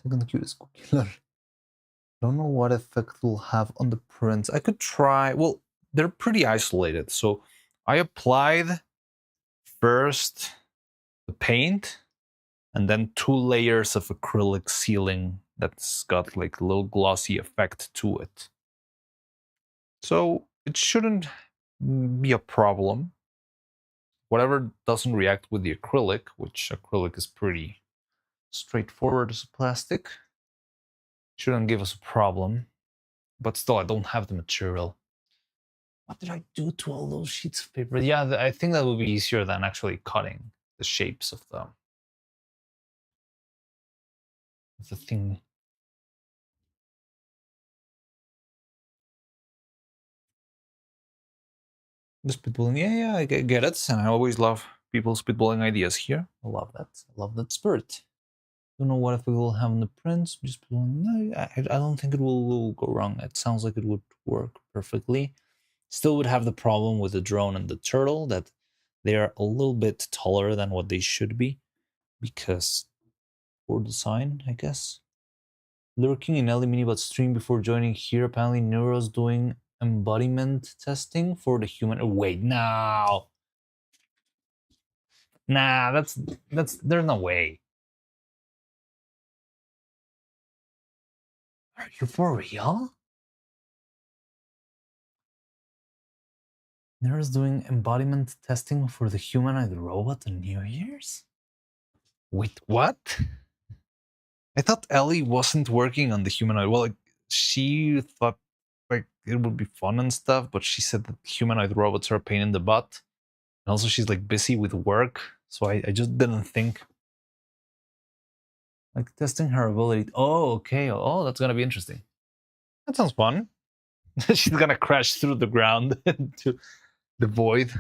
Second cutest cookie. Don't know what effect it will have on the prints. I could try. Well, they're pretty isolated. So I applied first the paint and then 2 layers of acrylic sealing that's got like a little glossy effect to it. So it shouldn't be a problem. whatever doesn't react with the acrylic, which acrylic is pretty straightforward as a plastic, shouldn't give us a problem. But still, I don't have the material. What did I do to all those sheets of paper? Yeah, I think that would be easier than actually cutting the shapes of the thing. The spitballing, yeah, I get it. And I always love people spitballing ideas here. I love that. I love that spirit. Don't know what if we will have in the prints. Just no, I don't think it will go wrong. It sounds like it would work perfectly. Still would have the problem with the drone and the turtle that they are a little bit taller than what they should be because poor design, I guess. Lurking in Ellie Minibot stream before joining here. Apparently, Neuro's doing embodiment testing for the human. Oh, wait, no. Nah, that's there's no way. Are you for real? Neuro's doing embodiment testing for the humanoid robot on New Year's? Wait, what? I thought Ellie wasn't working on the humanoid. Well, like, she thought like it would be fun and stuff, but she said that humanoid robots are a pain in the butt. And also she's like busy with work, so I just didn't think. Like testing her ability. Oh, okay. Oh, that's gonna be interesting. That sounds fun. She's gonna crash through the ground into the void.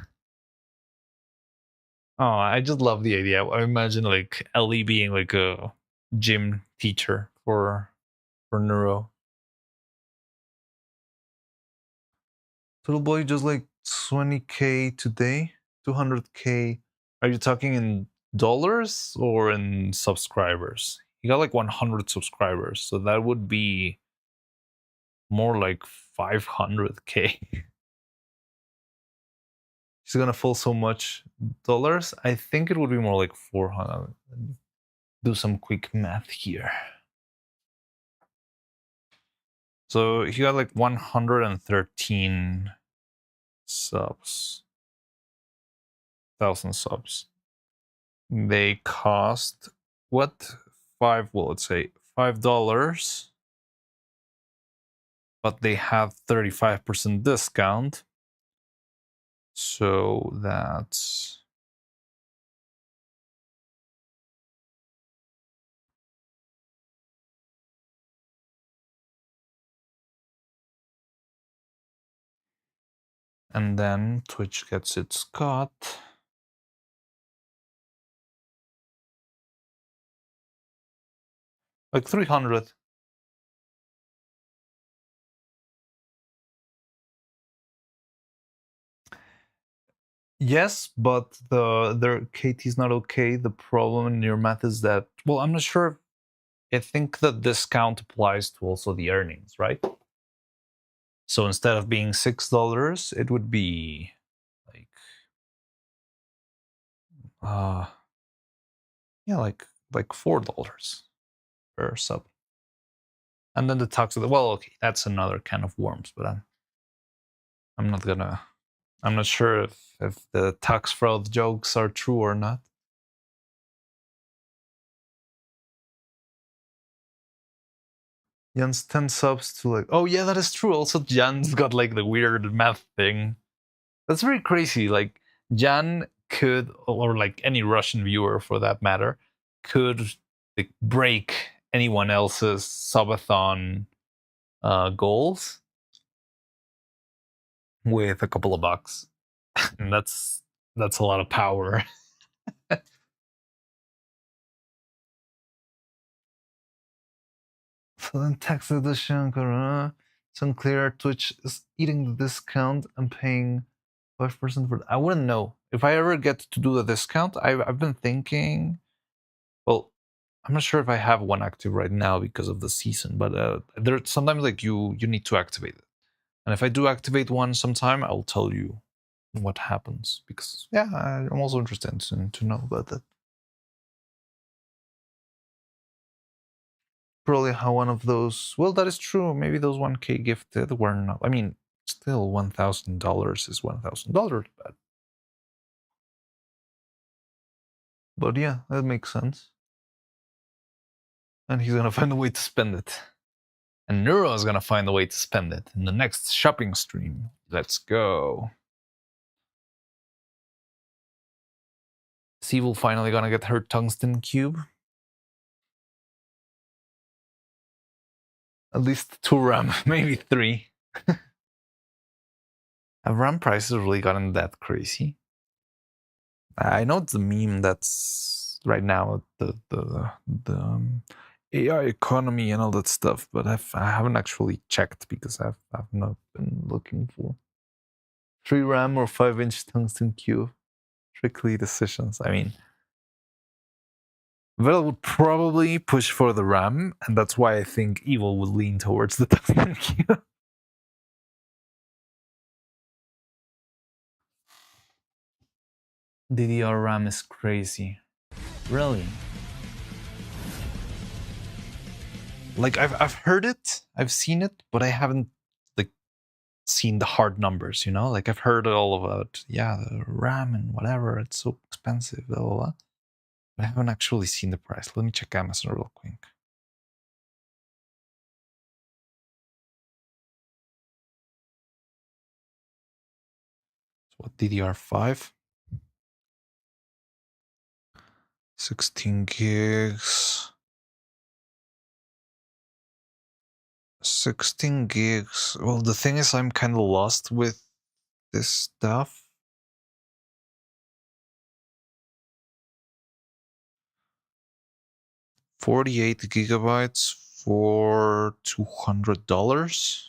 Oh, I just love the idea. I imagine like Ellie being like a gym teacher for Neuro. Little boy just like 20K today, 200K. Are you talking in dollars or in subscribers? He got like 100 subscribers, so that would be more like 500K. He's gonna fall so much dollars. I think it would be more like 400. Do some quick math here. So he got like 113 subs. 1,000 subs. They cost what? Let's say $5. But they have 35% discount. So that's and then Twitch gets its cut. Like 300. Yes, but their KT is not okay. The problem in your math is that, well, I'm not sure. I think the discount applies to also the earnings, right? So instead of being $6, it would be like yeah, like $4 per sub. And then the tax, well, okay, that's another can of worms, but I'm not sure if the tax fraud jokes are true or not. Jan's 10 subs to like, oh yeah, that is true. Also, Jan's got like the weird math thing. That's very crazy. Like, Jan could, or like any Russian viewer for that matter, could like break anyone else's subathon goals with a couple of bucks. And that's a lot of power. So then tax edition, it's unclear. Twitch is eating the discount and paying 5% for. I wouldn't know if I ever get to do the discount. I've been thinking. Well, I'm not sure if I have one active right now because of the season, but there sometimes like you need to activate it, and if I do activate one sometime, I'll tell you what happens because yeah, I'm also interested to know about that. Probably how one of those. Well, that is true. Maybe those 1K gifted were not. I mean, still $1,000 is $1,000, but But yeah, that makes sense. And he's gonna find a way to spend it. And Neuro is gonna find a way to spend it in the next shopping stream. Let's go. Evil finally gonna get her tungsten cube. At least 2 RAM, maybe 3. Have RAM prices really gotten that crazy? I know it's a meme that's right now the AI economy and all that stuff, but I haven't actually checked because I've not been looking for 3 RAM or 5-inch tungsten cube. Strictly decisions. I mean, Vel would probably push for the RAM, and that's why I think Evil would lean towards the tungsten cube. DDR RAM is crazy. Really? Like I've heard it, I've seen it, but I haven't like seen the hard numbers, you know? Like I've heard all about the RAM and whatever, it's so expensive, blah blah blah. But I haven't actually seen the price. Let me check Amazon real quick. So what, DDR5? 16 gigs. 16 gigs. Well, the thing is, I'm kind of lost with this stuff. $48 gigabytes for $200.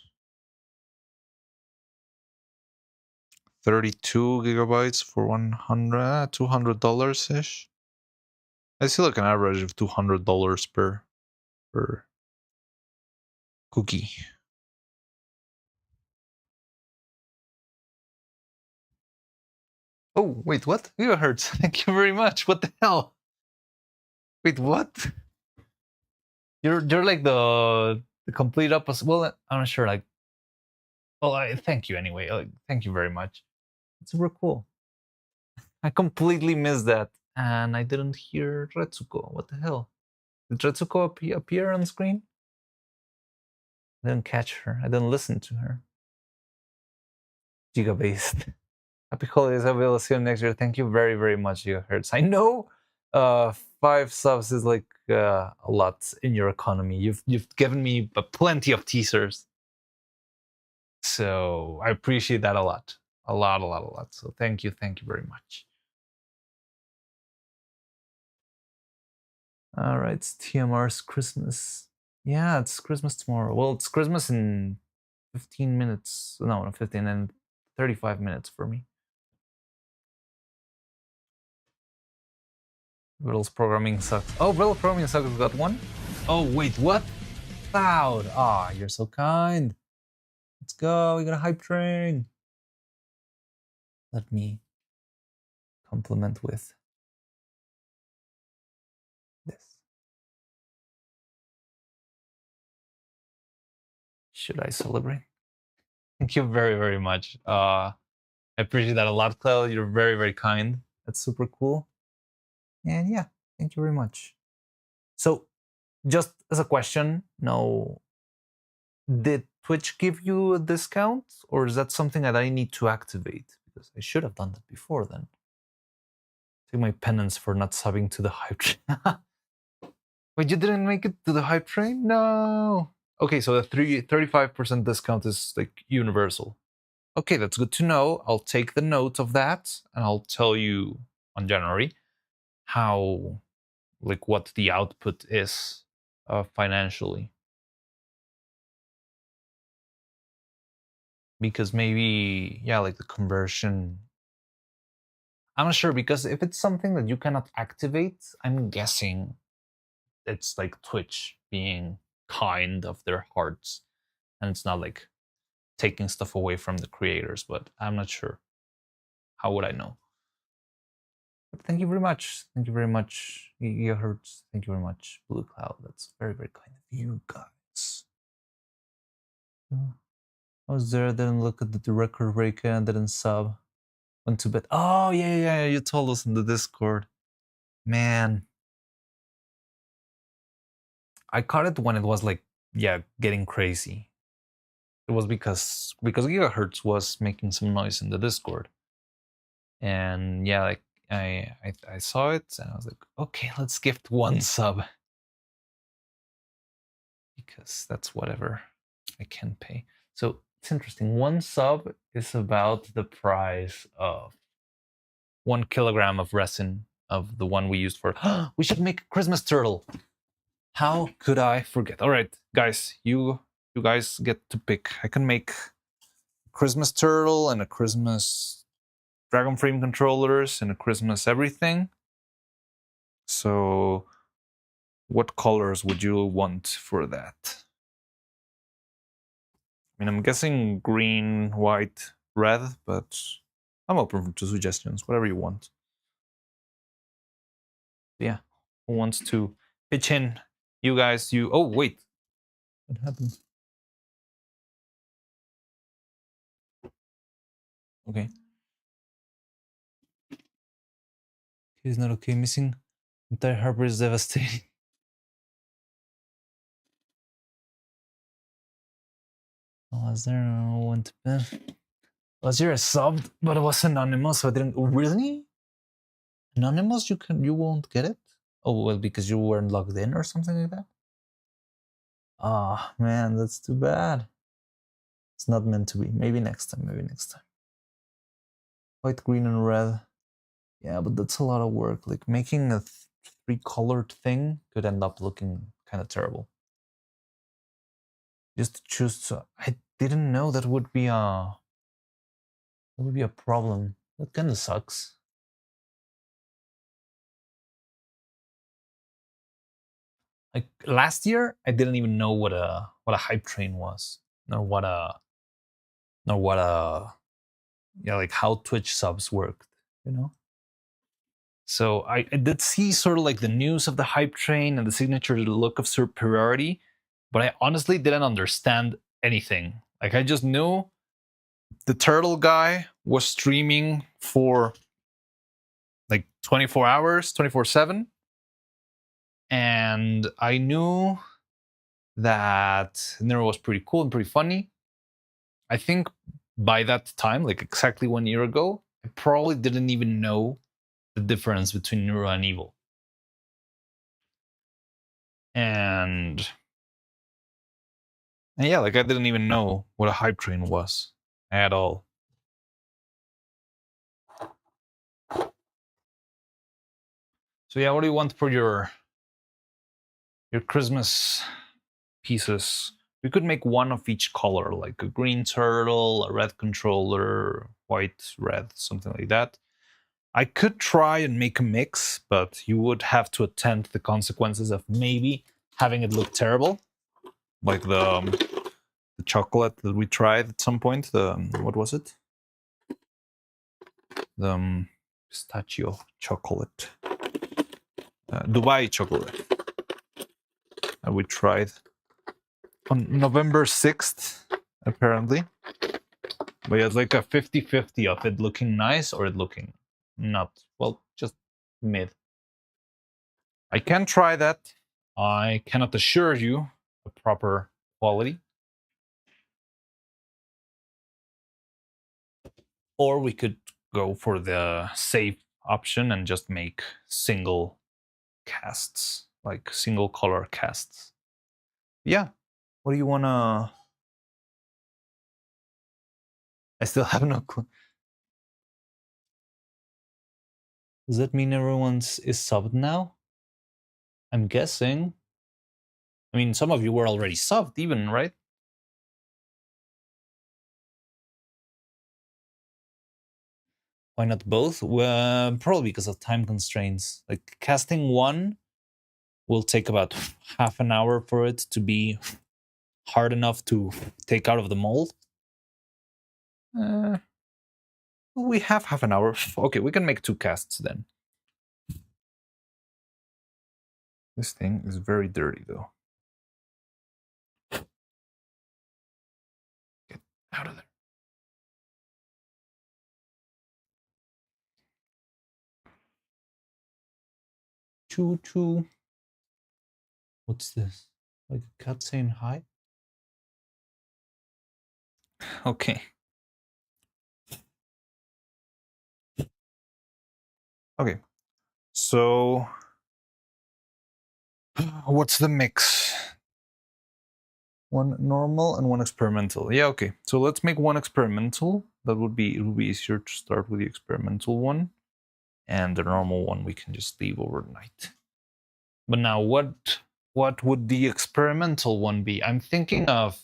32 gigabytes for $200 ish. I see like an average of $200 per cookie. Oh, wait, what? Gigahertz. Thank you very much. What the hell? Wait, what? You're like the complete opposite. Well, I'm not sure. Like, well, thank you anyway. Thank you very much. It's super cool. I completely missed that, and I didn't hear Retsuko. What the hell? Did Retsuko appear on screen? I didn't catch her. I didn't listen to her. Giga-based. Happy holidays. I will see you next year. Thank you very, very much, Gigahertz. I know 5 subs is like a lot in your economy. You've given me plenty of teasers. So I appreciate that a lot. A lot. So thank you very much. All right, it's TMR's Christmas. Yeah, it's Christmas tomorrow. Well, it's Christmas in 15 minutes. No, not 15, and 35 minutes for me. Riddle's programming sucks. Oh, Riddle programming sucks got one? Oh, wait, what? Cloud. Ah, you're so kind. Let's go. We got a hype train. Let me compliment with this. Should I celebrate? Thank you very, very much. I appreciate that a lot, Cloud. You're very, very kind. That's super cool. And yeah, thank you very much. So, just as a question, no, did Twitch give you a discount, or is that something that I need to activate? Because I should have done that before then. Take my penance for not subbing to the hype train. Wait, you didn't make it to the hype train? No. Okay, so the 35% discount is like universal. Okay, that's good to know. I'll take the note of that, and I'll tell you on January how, like, what the output is financially. Because maybe, yeah, like the conversion, I'm not sure, because if it's something that you cannot activate, I'm guessing it's like Twitch being kind of their hearts, and it's not like taking stuff away from the creators, but I'm not sure. How would I know? But thank you very much. Thank you very much, Gigahertz. Thank you very much, Blue Cloud. That's very, very kind of you guys. I was there, didn't look at the record breaker, and didn't sub. Went to bed. Oh, yeah, you told us in the Discord. Man, I caught it when it was like, yeah, getting crazy. It was because gigahertz was making some noise in the Discord, and yeah, like I saw it and I was like, okay, let's gift one sub because that's whatever I can pay. So it's interesting. One sub is about the price of 1 kilogram of resin of the one we used for. We should make a Christmas turtle. How could I forget? All right, guys, you guys get to pick. I can make Christmas turtle and a Christmas Dragon Frame controllers and a Christmas everything. So, what colors would you want for that? I mean, I'm guessing green, white, red, but I'm open to suggestions, whatever you want. Yeah, who wants to pitch in? You guys, you. Oh, wait. What happened? Okay. He's not okay. Missing entire harbor is devastating. Was there no one to bed? Was there a sub? But it was anonymous, so I didn't. Really? Anonymous? You won't get it? Oh well, because you weren't logged in or something like that? Ah, oh, man, that's too bad. It's not meant to be. Maybe next time, maybe next time. White, green, and red. Yeah, but that's a lot of work. Like making a three-colored thing could end up looking kind of terrible. Just to choose to, I didn't know that would be a problem. That kind of sucks. Like last year, I didn't even know what a hype train was, nor what a yeah, like how Twitch subs worked, you know. So I did see sort of like the news of the hype train and the signature look of superiority, but I honestly didn't understand anything. Like I just knew the turtle guy was streaming for like 24 hours, 24/7, and I knew that Nero was pretty cool and pretty funny. I think by that time, like exactly 1 year ago, I probably didn't even know the difference between Neuro and Evil. And yeah, like I didn't even know what a hype train was at all. So yeah, what do you want for your Christmas pieces? We could make one of each color, like a green turtle, a red controller, white, red, something like that. I could try and make a mix, but you would have to attend the consequences of maybe having it look terrible, like the chocolate that we tried at some point. The what was it? The pistachio chocolate, Dubai chocolate. We tried on November 6th, apparently. But it's like a 50-50 of it looking nice or it looking not, well, just mid. I can try that. I cannot assure you a proper quality. Or we could go for the safe option and just make single casts, like single color casts. Yeah. What do you want to... I still have no clue. Does that mean everyone's is subbed now? I'm guessing. I mean, some of you were already subbed even, right? Why not both? Well, probably because of time constraints. Like casting one will take about half an hour for it to be hard enough to take out of the mold. We have half an hour. Okay, we can make 2 casts then. This thing is very dirty though. Get out of there. Choo choo. What's this? Like a cat saying hi? Okay. Okay. So, what's the mix? One normal and one experimental. Yeah, okay. So let's make one experimental. It would be easier to start with the experimental one. And the normal one we can just leave overnight. But now what would the experimental one be? I'm thinking of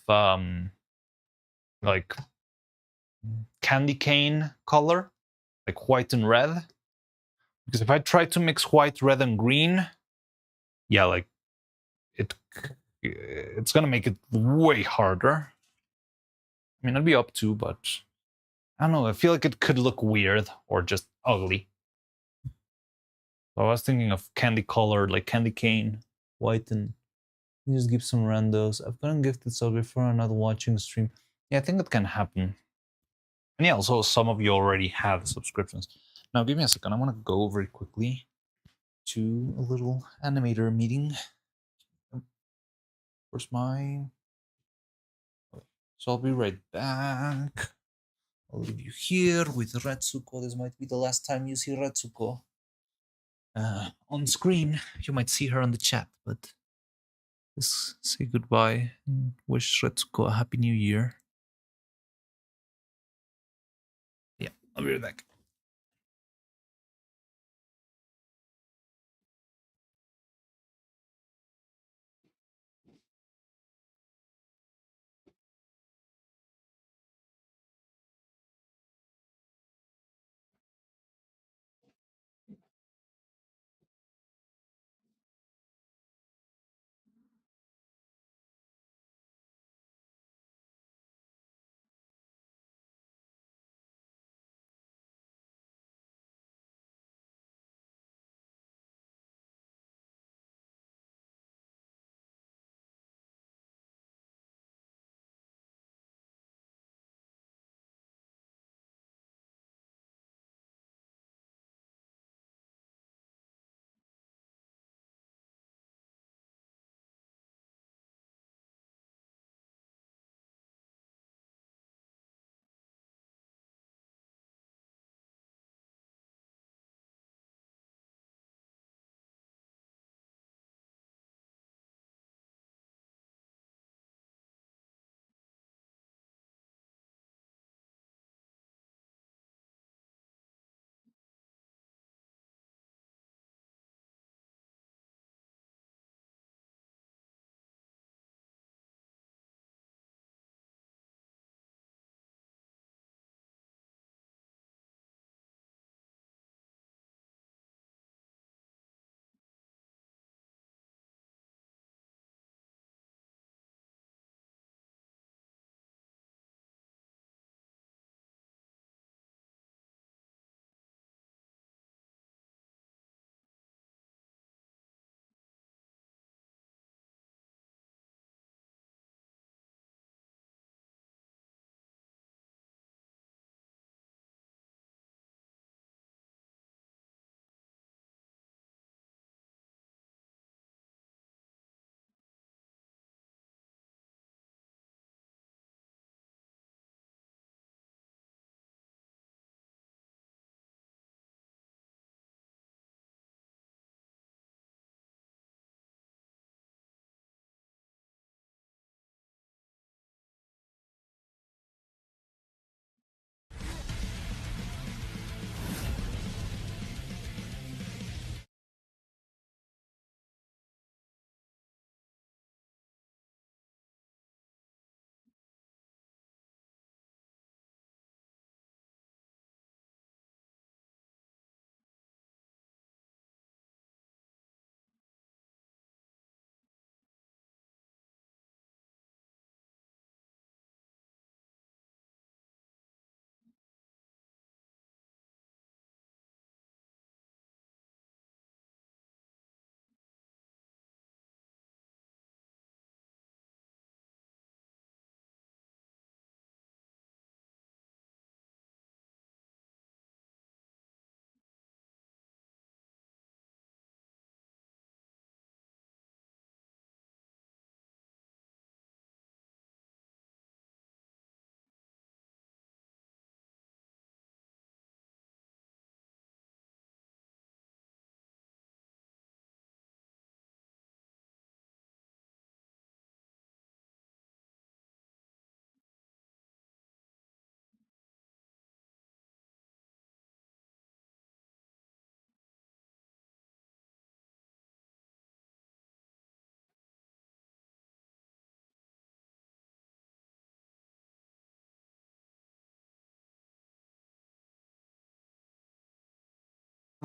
like candy cane color, like white and red. Because if I try to mix white, red, and green, yeah, like it's gonna make it way harder. I mean, I'd be up to, but I don't know. I feel like it could look weird or just ugly. So I was thinking of candy color, like candy cane, white, and you just give some randos. I've gotten gifted so before I'm not watching the stream. Yeah, I think that can happen. And yeah, also some of you already have subscriptions. Now give me a second. I want to go very quickly to a little animator meeting. Where's my... So I'll be right back. I'll leave you here with Retsuko. This might be the last time you see Retsuko on screen. You might see her on the chat, but let's say goodbye and wish Retsuko a happy new year. Yeah, I'll be right back.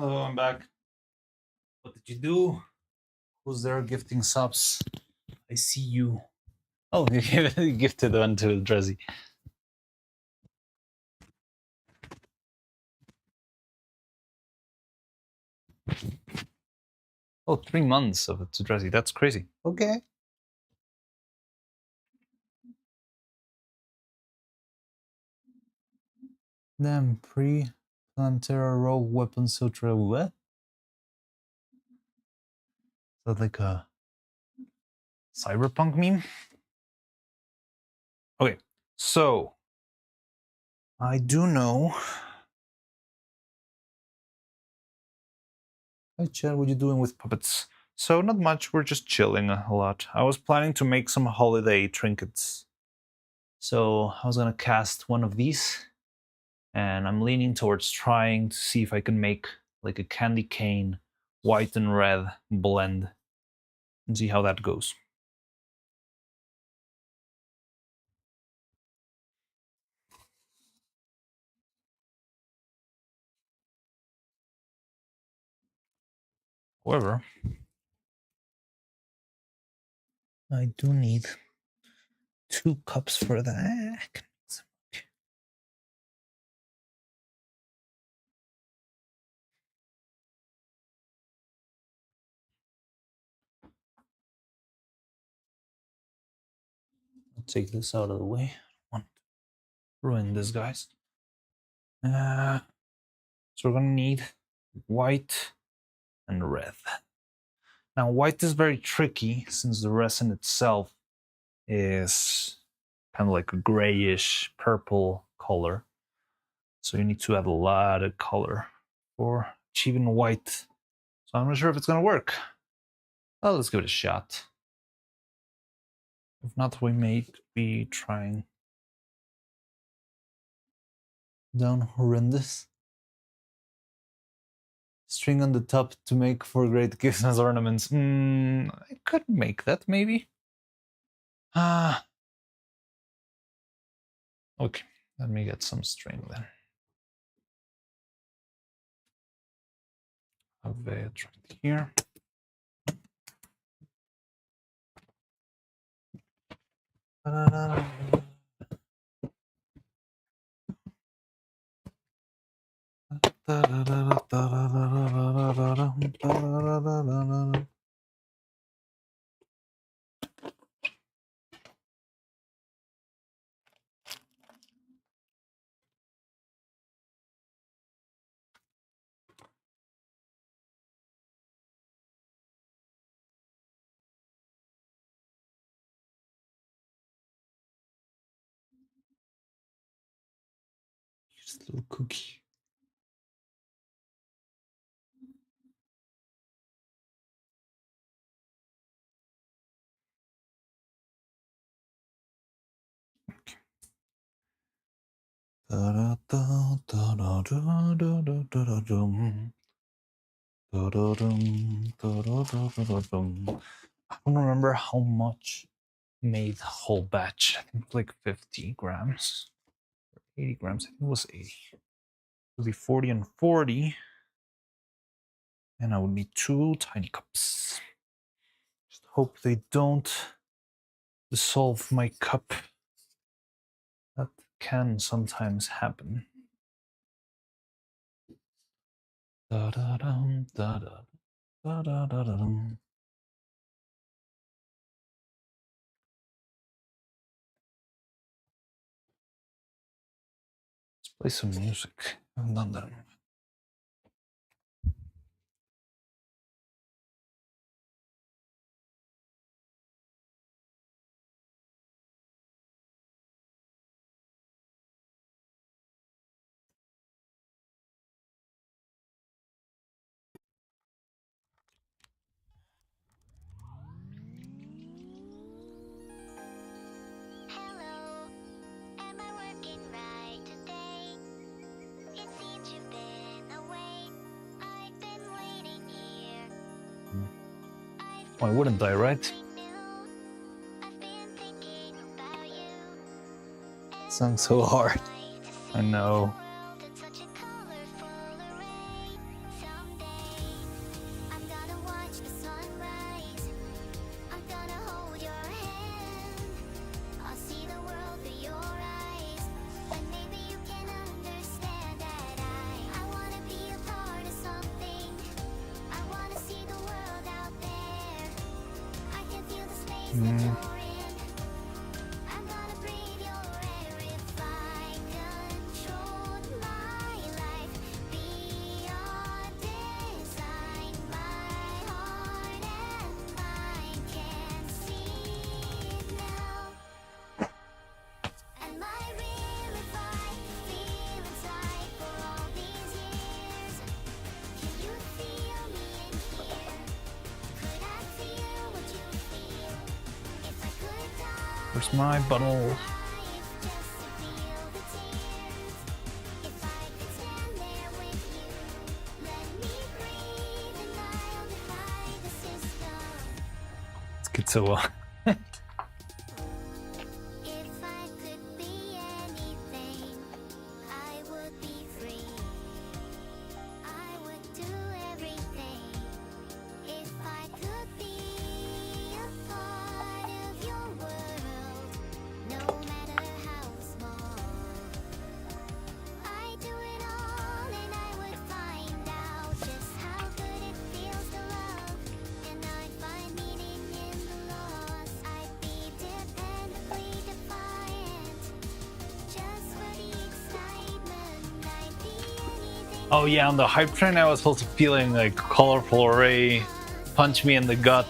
Hello, I'm back. What did you do? Who's there gifting subs? I see you. Oh, you gifted one to Drizzy. Oh, 3 months of it to Drizzy. That's crazy. Okay. Damn, pre-Plantera rogue weapon sutra. What? Is that like a cyberpunk meme? Okay, so I do know. Hi Chad, what are you doing with puppets? So not much, we're just chilling a lot. I was planning to make some holiday trinkets. So I was gonna cast one of these, and I'm leaning towards trying to see if I can make like a candy cane white and red blend and see how that goes. However, I do need 2 cups for that. I'll take this out of the way. I want to ruin this, guys. So we're gonna need white and red. Now, white is very tricky since the resin itself is kind of like a grayish purple color. So you need to add a lot of color for achieving white. So I'm not sure if it's gonna work. Well, let's give it a shot. If not, we may be trying down horrendous. String on the top to make for great gifts as ornaments. I could make that maybe. Okay, let me get some string then. Have it right here. Just a little cookie. I don't remember how much made the whole batch. I think like 50 grams. 80 grams. I think it was 80. It'll be 40 and 40. And I would need 2 tiny cups. Just hope they don't dissolve my cup. That can sometimes happen. Da-da-dum, da-da, da-da-da-dum. Let's play some music. I haven't done that. Why wouldn't I, right? Sung so hard. I know. Where's my bottle? Let's get so Oh yeah, on the hype train I was also feeling like colorful array punch me in the gut.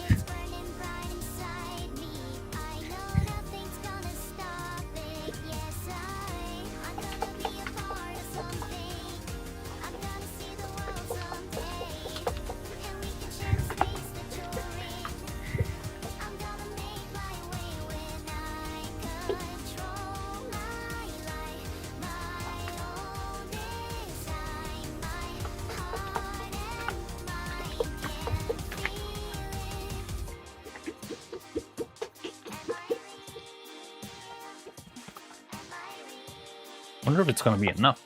Wonder if it's gonna be enough.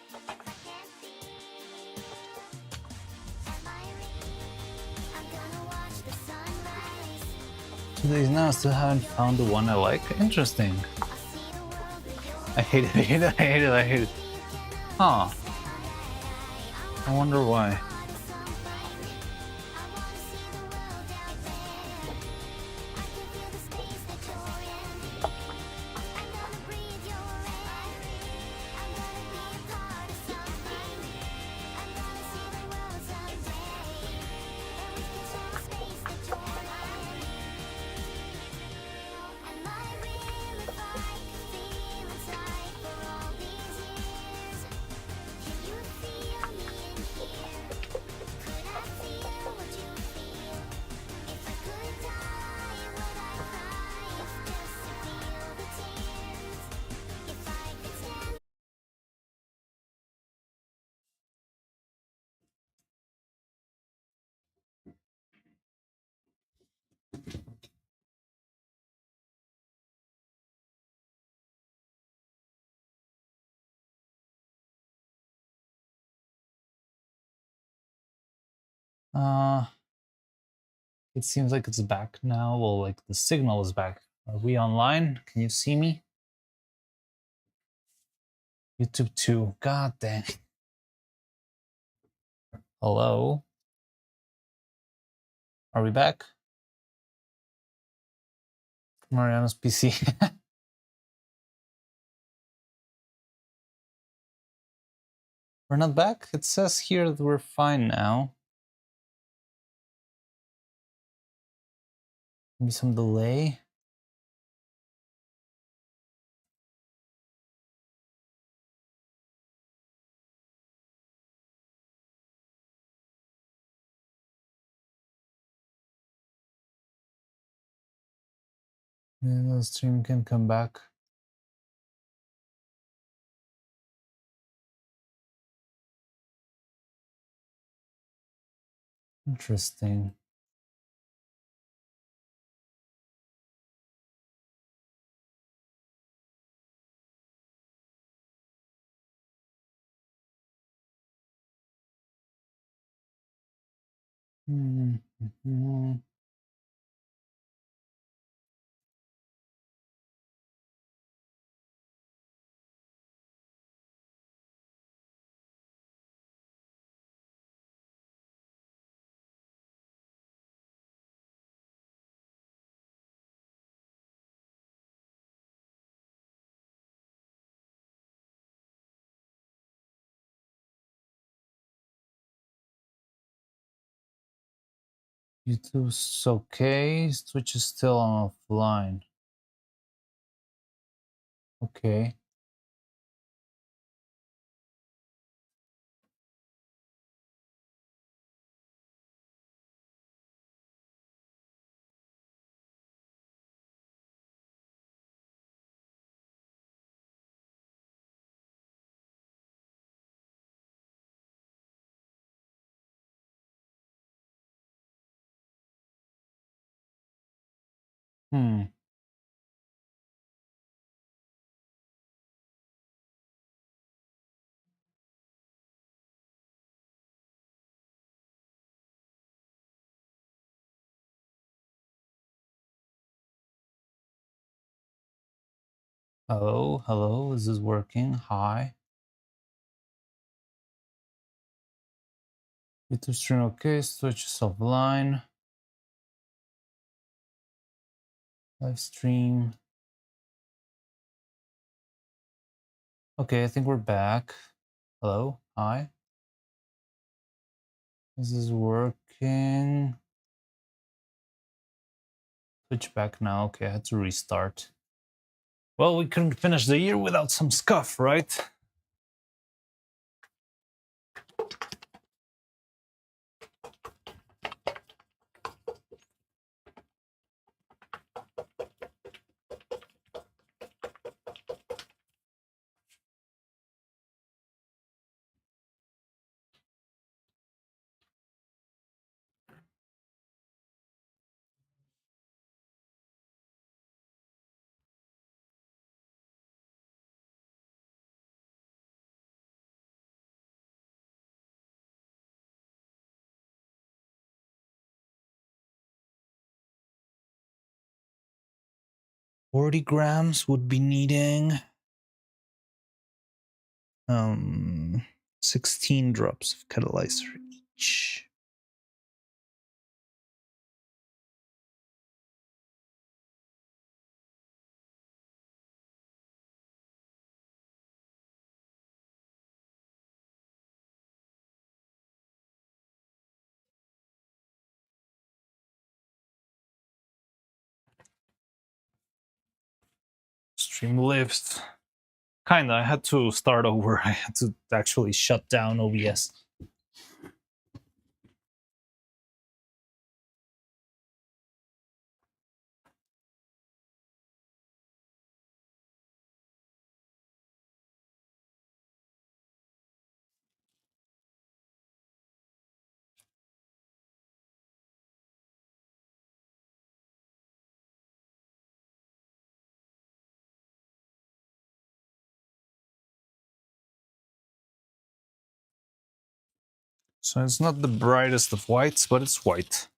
Two days now, I still haven't found the one I like. Interesting. I hate it, I hate it, I hate it, I hate it. Huh. I wonder why. It seems like it's back now. Well, like the signal is back. Are we online? Can you see me? YouTube too. God dang. Hello? Are we back? Mariano's PC. We're not back? It says here that we're fine now. Maybe some delay. And the stream can come back. Interesting. Mm-hmm. YouTube's okay. Twitch is still offline. Okay. Hello, hello, is this working? Hi. YouTube stream okay, Twitch is offline. Live stream. Okay, I think we're back. Hello, hi. Is this working? Switch back now. Okay, I had to restart. Well, we couldn't finish the year without some scuff, right? $40 grams would be needing 16 drops of catalyzer each. Stream lives. Kinda, I had to start over. I had to actually shut down OBS. So it's not the brightest of whites, but it's white.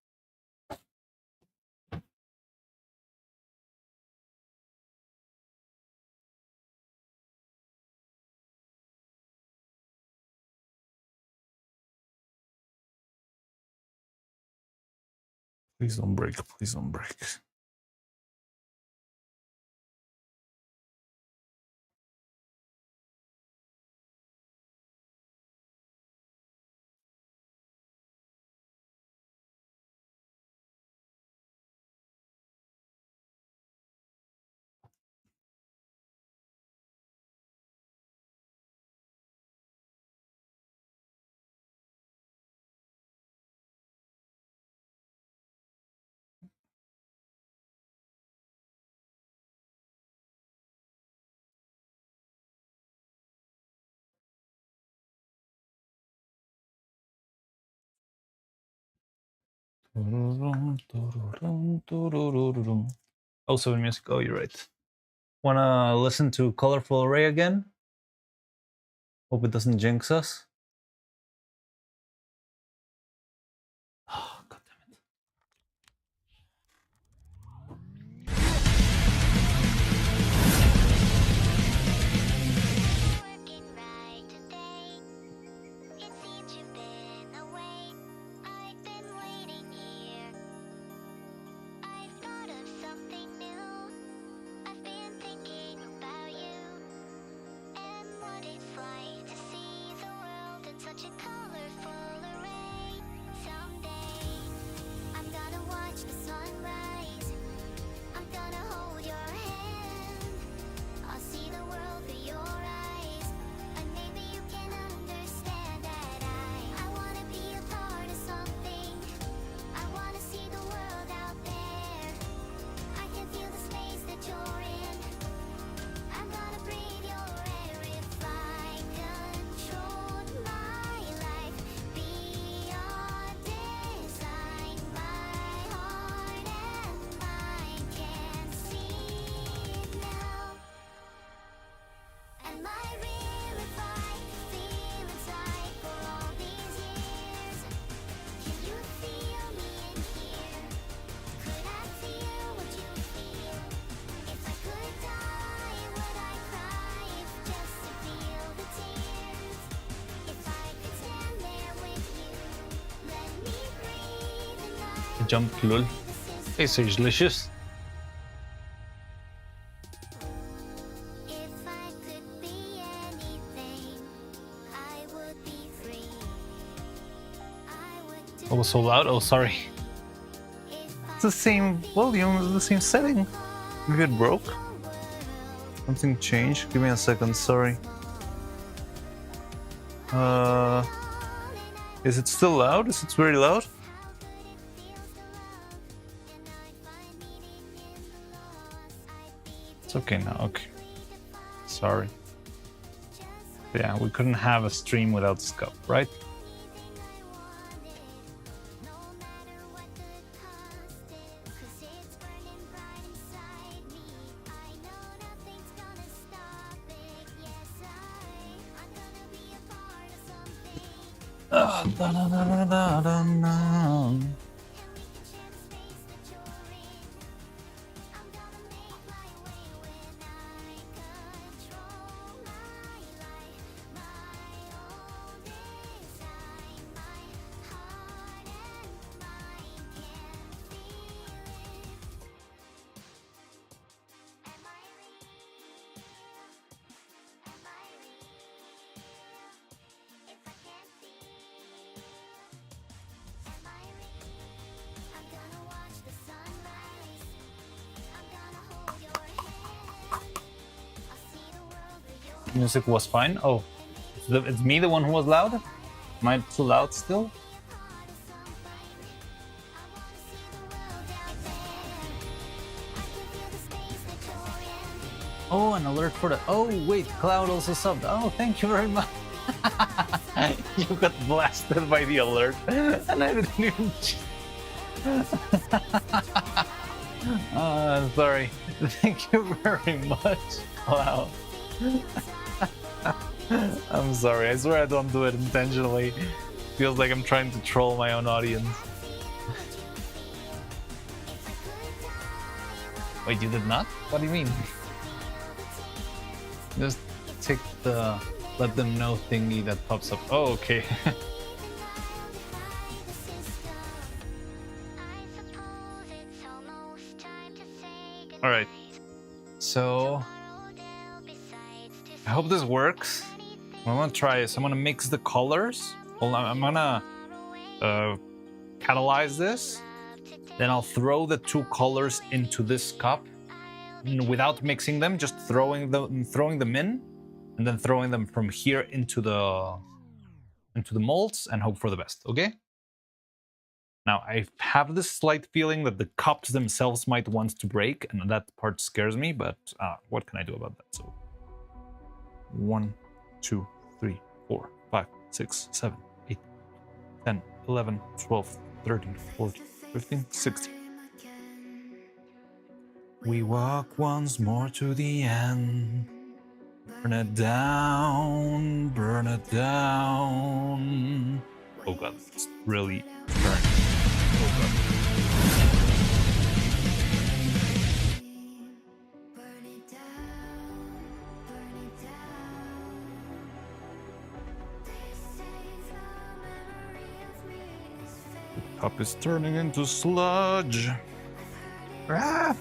Please don't break, please don't break. Oh, 7 music. Oh, you're right. Wanna listen to Colorful Array again? Hope it doesn't jinx us. Oh, God damn it. jumped, lol. Hey, Sagelicious. Oh, was so loud? Oh, sorry. It's the same volume, it's the same setting. Maybe it broke? Something changed? Give me a second, sorry. Is it still loud? Is it very loud? It's okay now, okay. Sorry. Yeah, we couldn't have a stream without scuff, right? Da, da, da, da, da, da, da. Music was fine. Oh, it's me, the one who was loud? Am I too loud still? Oh, an alert for the... Oh, wait, Cloud also subbed. Oh, thank you very much. You got blasted by the alert, and I didn't even... Sorry. Thank you very much, Cloud. I'm sorry, I swear I don't do it intentionally. Feels like I'm trying to troll my own audience. Wait, you did not? What do you mean? Just take the let them know thingy that pops up. Oh, okay. Alright. So I hope this works. What I'm gonna try is I'm gonna mix the colors. Well, I'm gonna catalyze this. Then I'll throw the two colors into this cup without mixing them, just throwing them in, and then throwing them from here into the molds and hope for the best. Okay. Now I have this slight feeling that the cups themselves might want to break, and that part scares me. But what can I do about that? So 1, 2, 3, 4, 5, 6, 7, 8, 10, 11, 12, 13, 14, 15, 16. We walk once more to the end. Burn it down, burn it down. Oh god, it's really burning. Oh god. The cup is turning into sludge. Ah!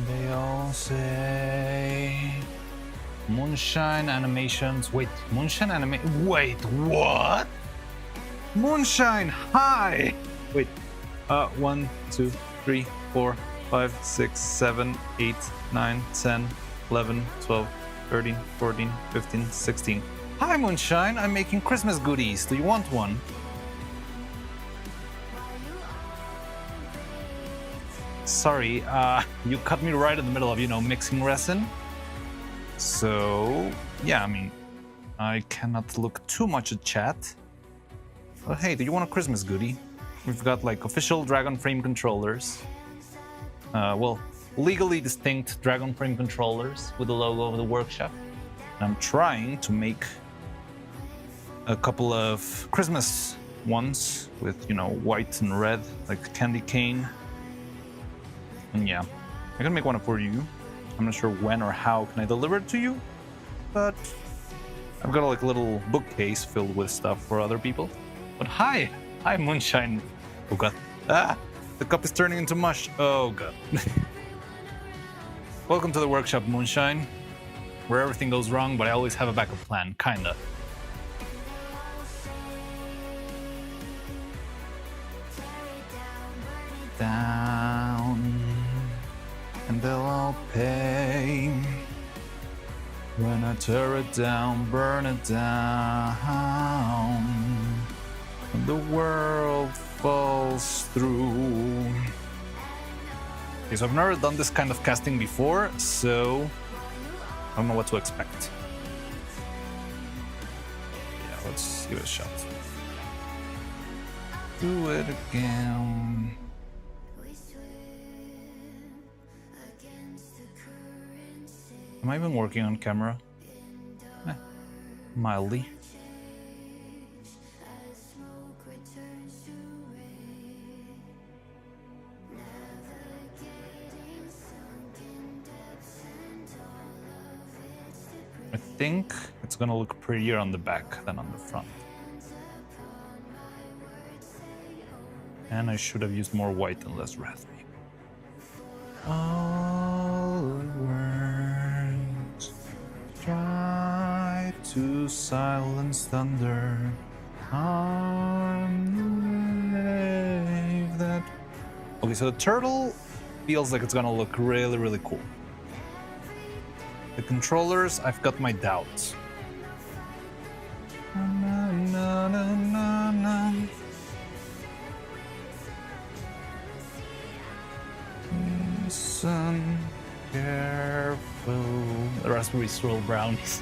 They all say Moonshine animations. Wait, Moonshine anime. Wait, what? Moonshine, hi! Wait, 1, 2, 3, 4, 5, 6, 7, 8, 9, 10, 11, 12, 13, 14, 15, 16. Hi, Moonshine, I'm making Christmas goodies. Do you want one? Sorry, you cut me right in the middle of, mixing resin. So, yeah, I mean, I cannot look too much at chat. But hey, do you want a Christmas goodie? We've got, like, official Dragon Frame controllers. Well, legally distinct Dragon Frame controllers with the logo of the workshop. And I'm trying to make a couple of Christmas ones with, white and red, like candy cane. And yeah, I can make one for you. I'm not sure when or how can I deliver it to you, but I've got like a little bookcase filled with stuff for other people. But hi Moonshine. Oh god. The cup is turning into mush. Oh god. Welcome to the workshop, Moonshine, where everything goes wrong, but I always have a backup plan, kinda. Down, and they'll all pay. When I tear it down, burn it down, and the world falls through. Okay, so I've never done this kind of casting before, so I don't know what to expect. Yeah, let's give it a shot. Do it again. Am I even working on camera? Mildly. I think it's gonna look prettier on the back than on the front. And I should have used more white and less red. All words try to silence thunder. That. Okay, so the turtle feels like it's gonna look really, really cool. The controllers, I've got my doubts. Listen careful. The raspberry swirl brownies.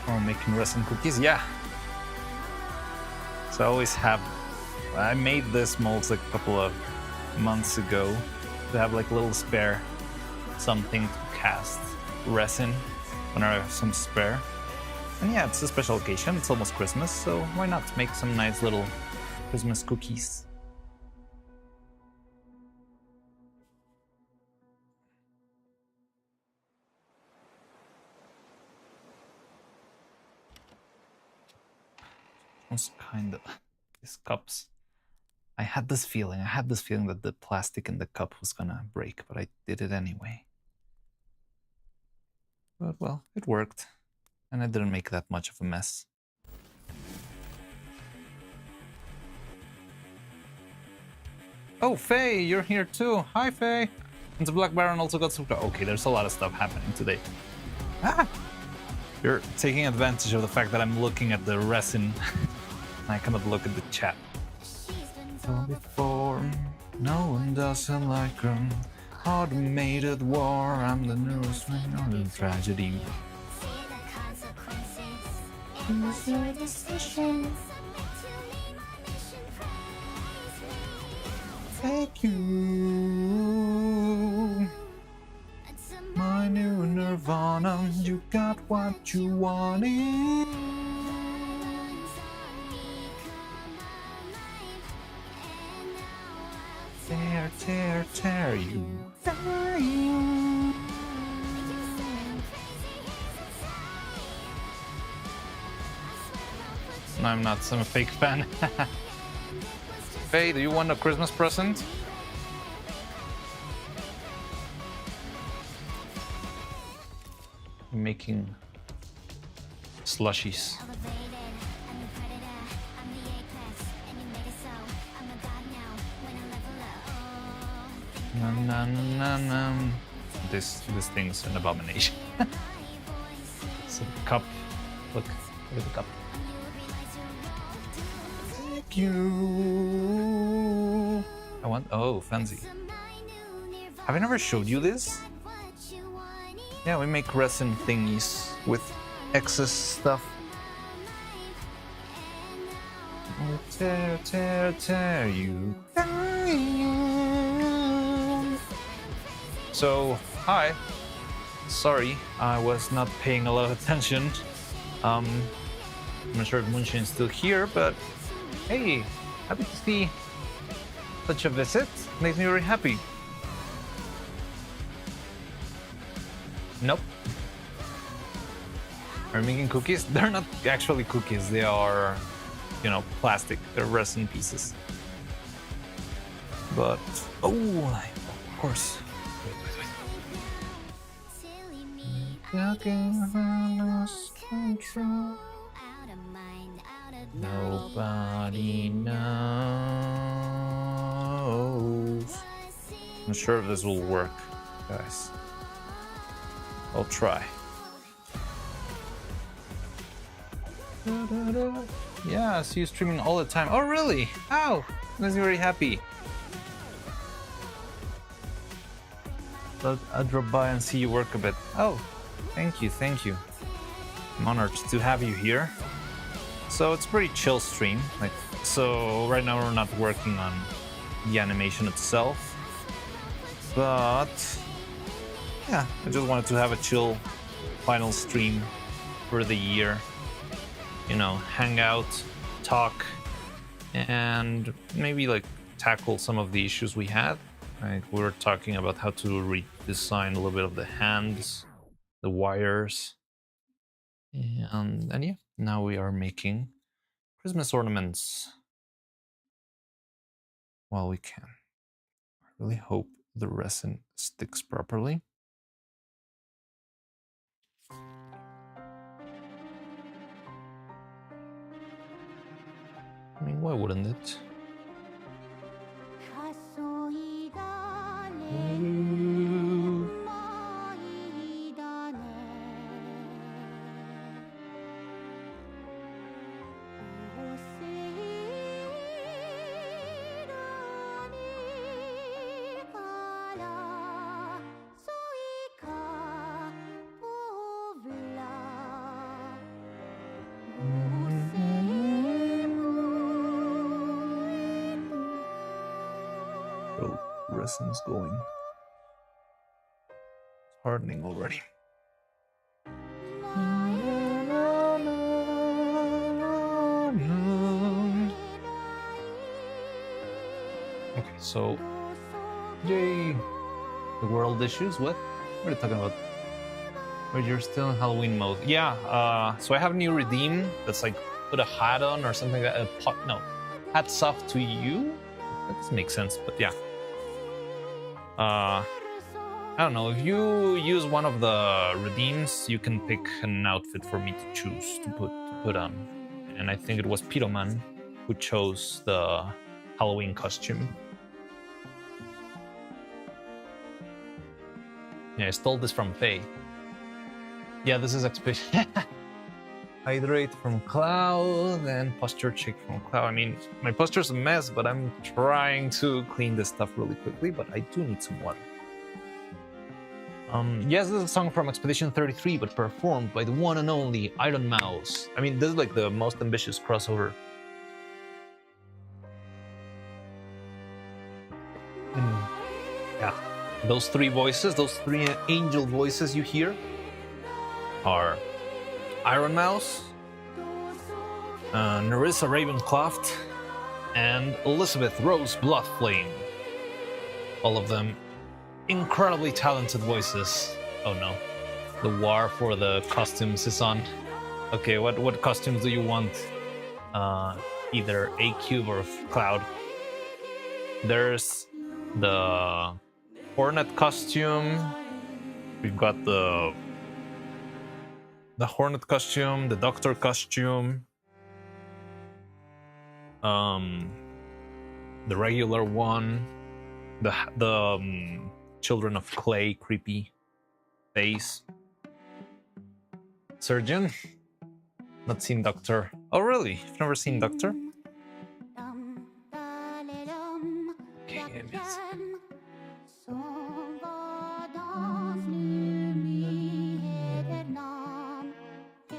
Oh, making resin cookies, yeah. So I always have. I made this molds like a couple of months ago to have like a little spare something to cast resin when I have some spare. And yeah, it's a special occasion. It's almost Christmas, so why not make some nice little Christmas cookies? Kind of these cups. I had this feeling that the plastic in the cup was gonna break, but I did it anyway. But well, it worked, and I didn't make that much of a mess. Oh, Faye, you're here too. Hi, Faye. And the Black Baron also got some. Okay, there's a lot of stuff happening today. Ah! You're taking advantage of the fact that I'm looking at the resin. I cannot look at the chat. Before, no one doesn't like them. Automated war, I'm the newest man on the tragedy. Thank you. My new nirvana, you got what you wanted. Tear you. No, I'm not. I'm a fake fan. Hey, do you want a Christmas present? I'm making slushies. This thing's an abomination. It's a cup. Look at the cup. Thank you. I want. Oh, fancy. Have I never showed you this? Yeah, we make resin thingies with excess stuff. Tear you. So, hi. Sorry, I was not paying a lot of attention. I'm not sure if Munshin is still here, but hey, happy to see such a visit. Makes me very happy. Nope. Are you making cookies? They're not actually cookies. They are, you know, plastic. They're resin pieces. But, oh, of course. Nobody knows. I'm not sure if this will work, guys. I'll try. Yeah, I see you streaming all the time. Oh, really? How? Makes me very happy. But I'll drop by and see you work a bit. Oh, thank you, thank you. I'm honored to have you here. So it's a pretty chill stream. So right now we're not working on the animation itself, but yeah, I just wanted to have a chill final stream for the year. You know, hang out, talk, and maybe like tackle some of the issues we had. We were talking about how to redesign a little bit of the hands, the wires, and yeah, now we are making Christmas ornaments while we can. I really hope the resin sticks properly. I mean, why wouldn't it? Oh, resin's going. It's hardening already. Okay, so yay! The world issues? What are you talking about? But you're still in Halloween mode. Yeah, so I have a new redeem that's like put a hat on or something like that. No, hats off to you? That doesn't make sense, but yeah. I don't know, if you use one of the redeems, you can pick an outfit for me to choose to put on. And I think it was Pyroman who chose the Halloween costume. Yeah, I stole this from Faye. Yeah, this is expedition. Hydrate from Cloud and posture check from Cloud. I mean, my posture's a mess, but I'm trying to clean this stuff really quickly, but I do need some water. Yes, this is a song from Expedition 33, but performed by the one and only Iron Mouse. I mean, this is like the most ambitious crossover. Yeah, those three voices, those three angel voices you hear are Iron Mouse, Nerissa Ravencloft, and Elizabeth Rose Bloodflame. All of them incredibly talented voices. Oh no, the war for the costumes is on. Okay, what costumes do you want? Either A-Cube or Cloud. There's the Hornet costume. We've got the Hornet costume, the Doctor costume, the regular one, the Children of Clay creepy face. Surgeon? Not seen Doctor. Oh really? You've never seen Doctor? Okay,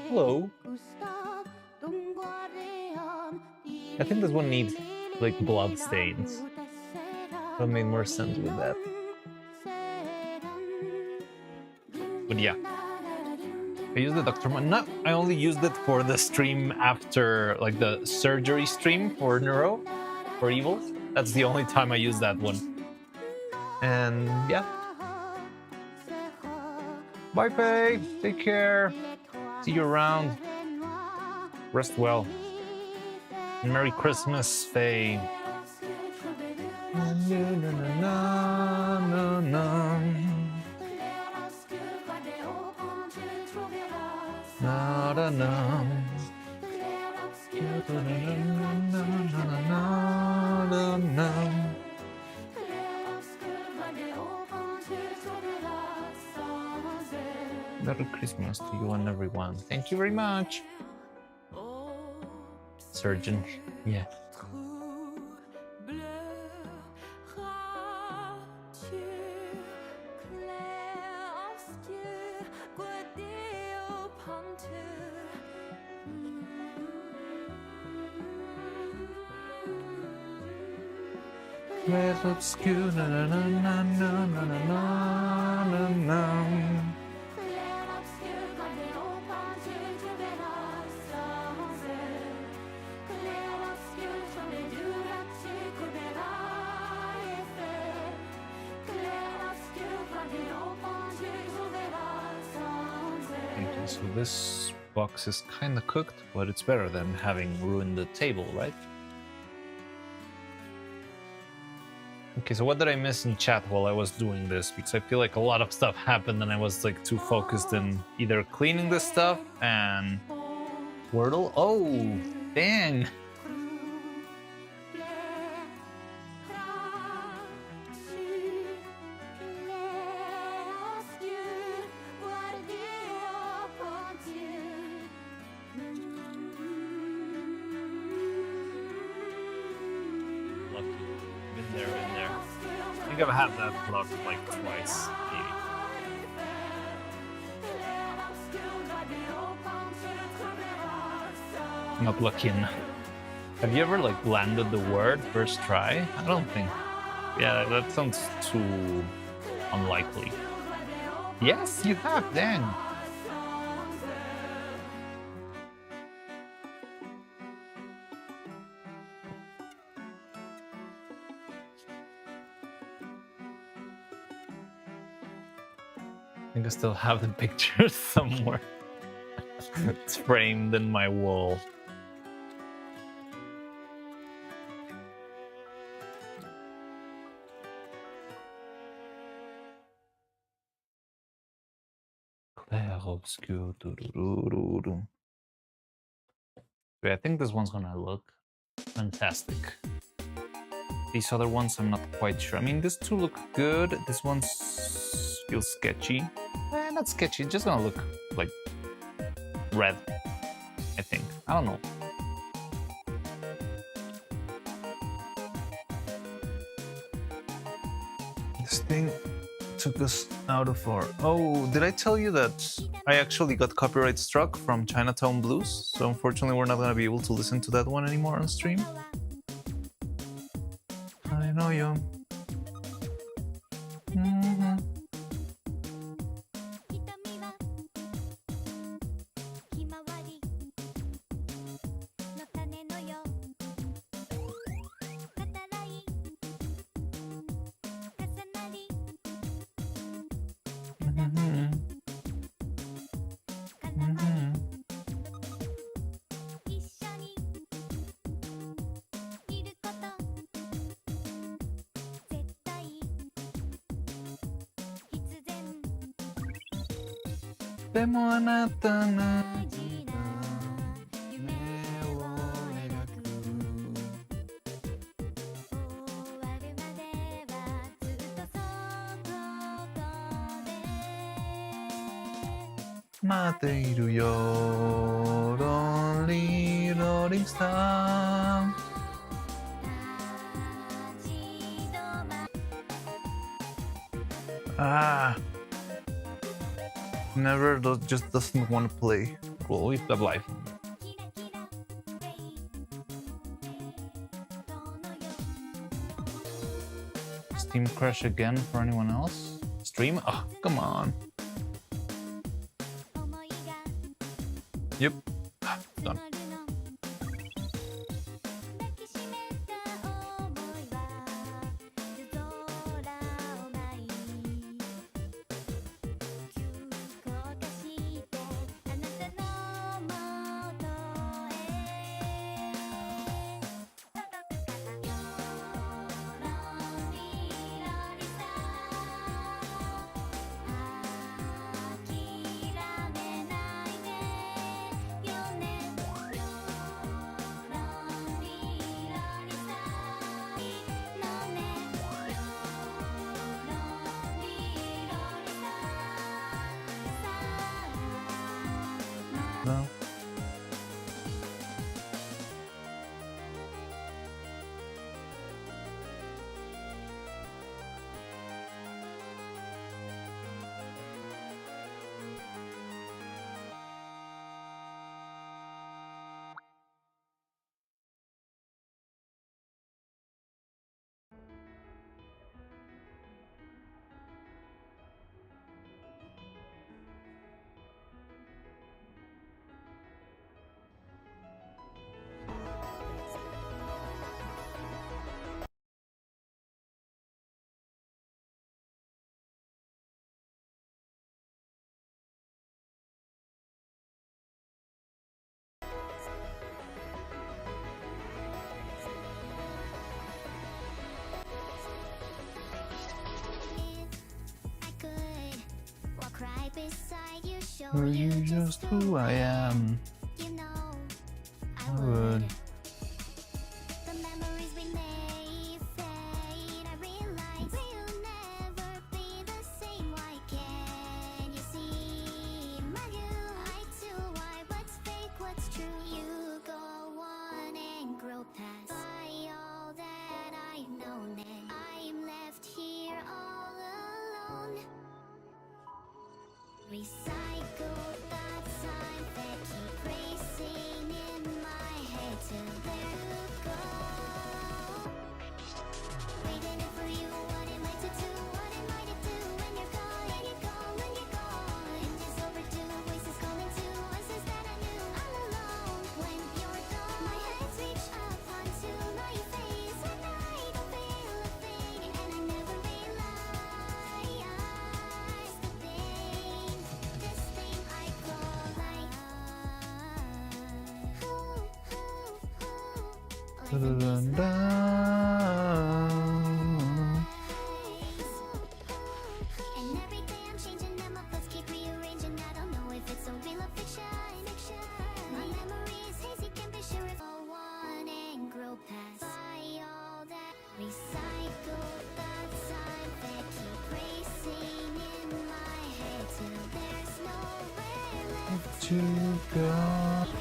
hello. I think this one needs like blood stains. That made more sense with that. But yeah, I used the Dr. No, I only used it for the stream after, like the surgery stream for Neuro, for Evil. That's the only time I used that one. And yeah. Bye, Faye. Take care. See you around. Rest well. Merry Christmas, Faye. Merry Christmas to you and everyone. Thank you very much. Surgeon. Yeah. Clair obscur, na na na na na na na na na. Okay, so this box is kind of cooked, but it's better than having ruined the table, right? Okay, so what did I miss in chat while I was doing this? Because I feel like a lot of stuff happened and I was like too focused in either cleaning this stuff and Wordle. Oh, dang. I think I've had that blocked like twice, maybe. Not lucky enough. Have you ever like landed the word first try? I don't think. Yeah, that sounds too unlikely. Yes, you have, then. I think I still have the picture somewhere. It's framed in my wall. Clair obscur. Wait, I think this one's gonna look fantastic. These other ones, I'm not quite sure. I mean, these two look good. This one feels sketchy. Not sketchy, it's just gonna look like red, I think. I don't know. This thing took us out of our... Oh, did I tell you that I actually got copyright struck from Chinatown Blues? So unfortunately we're not gonna be able to listen to that one anymore on stream. I know you. Lonely rolling star. Never just doesn't want to play. Cool, we have life. Steam crash again for anyone else? Stream? Oh, come on. No. Are you just who I am? I would. The memories we made fade. I realize we'll never be the same. Why can't you see my you? I do why what's fake, what's true. You go on and grow past by all that I've known, and I'm left here all alone. Recycle that time that keep racing in my head till there you go. Waiting for you, what am I to do? What am I to do when you're gone? And you're gone, when you're gone. And it's overdue, voices calling to voices that I knew all alone. When you're gone, my hands reach up onto my face, and I don't feel a thing. And I never realized the thing, this thing I call life. And every day I'm changing and my thoughts keep rearranging. I don't know if it's a real or fiction. My memories hazy, can't be sure if I want and grow past by all that. Recycle that time that keep racing in my head till there's nowhere left. To go.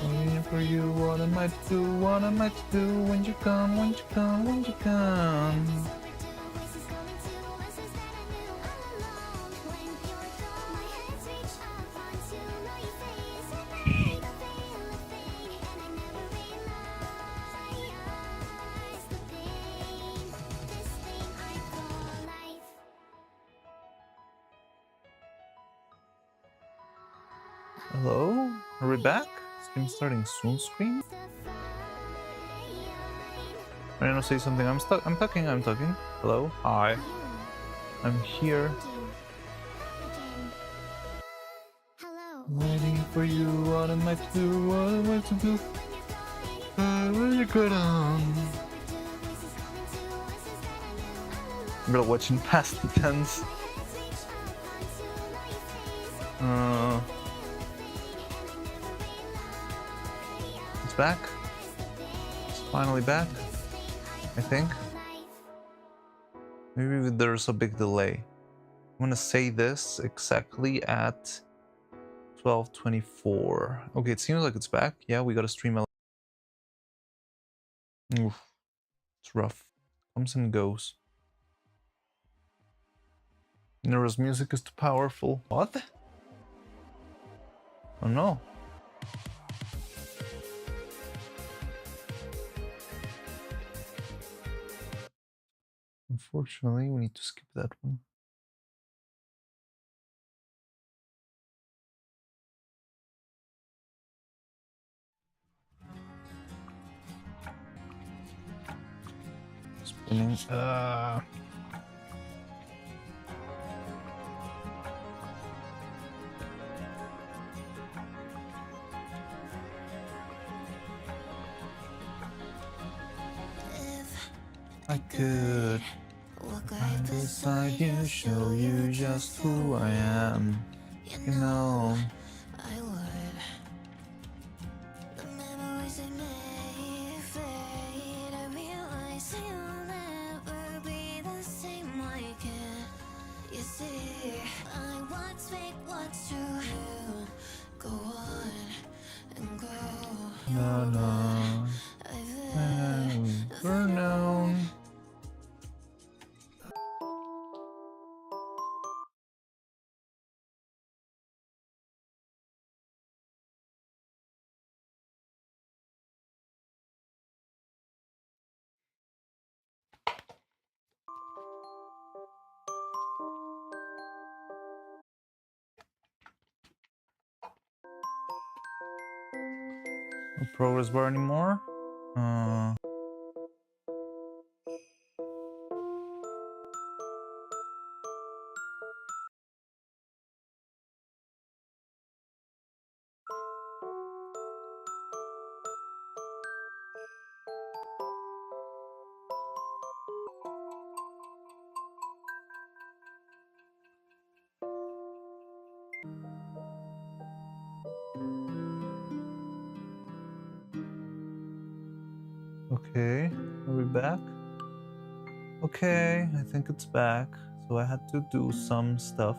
Waiting for you, what am I to do? What am I to do when you come? When you come? When you come? Overdue, voices calling to voices that I knew all along. When you're gone, my hands reach up onto my face, and I don't feel a thing. And I never realized the thing, this thing I call life. Hello? Are we back? Stream starting soon, screen? I don't know, say something. I'm talking. Hello? Hi. I'm here. Hello. Waiting for you, what am I to do? What am I to do? When you go down. I'm gonna watching past the tense. It's back. It's finally back, I think. Maybe there's a big delay. I'm gonna say this exactly at 12:24. Okay, it seems like it's back. Yeah, we got a stream. Oof, it's rough. Comes and goes. Nero's music is too powerful. What? Oh no. Unfortunately, we need to skip that one. Spinning. I could Walk right beside you, show you just who I am. You know, I would. The memories they may fade. I realize you'll never be the same. Why can't you see? I what's fake, what's true. Go on No, no. Burn down. No progress bar anymore. Okay, are we back? Okay, I think it's back. So I had to do some stuff.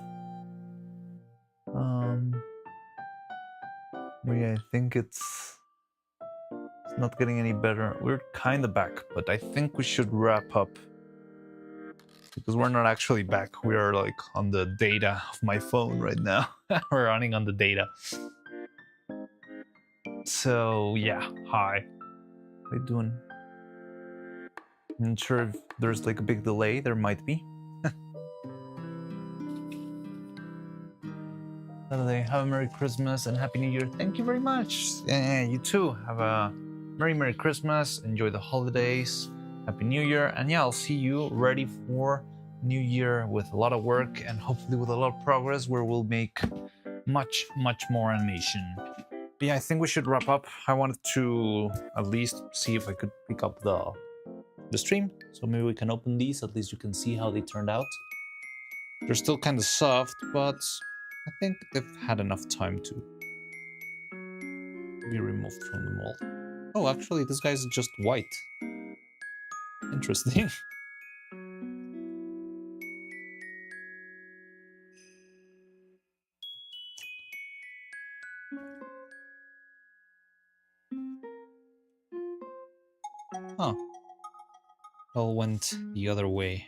Yeah, I think it's not getting any better. We're kind of back, but I think we should wrap up because we're not actually back. We are like on the data of my phone right now. We're running on the data. So yeah, hi. How you doing? I'm not sure if there's like a big delay. There might be. Saturday, have a Merry Christmas and Happy New Year. Thank you very much. Yeah, you too. Have a Merry Christmas. Enjoy the holidays. Happy New Year. And yeah, I'll see you ready for New Year with a lot of work and hopefully with a lot of progress where we'll make much more animation. But yeah, I think we should wrap up. I wanted to at least see if I could pick up the stream. So maybe we can open these. At least you can see how they turned out. They're still kind of soft, but I think they've had enough time to be removed from the mold. Oh, actually, this guy's just white. Interesting. Huh. All went the other way.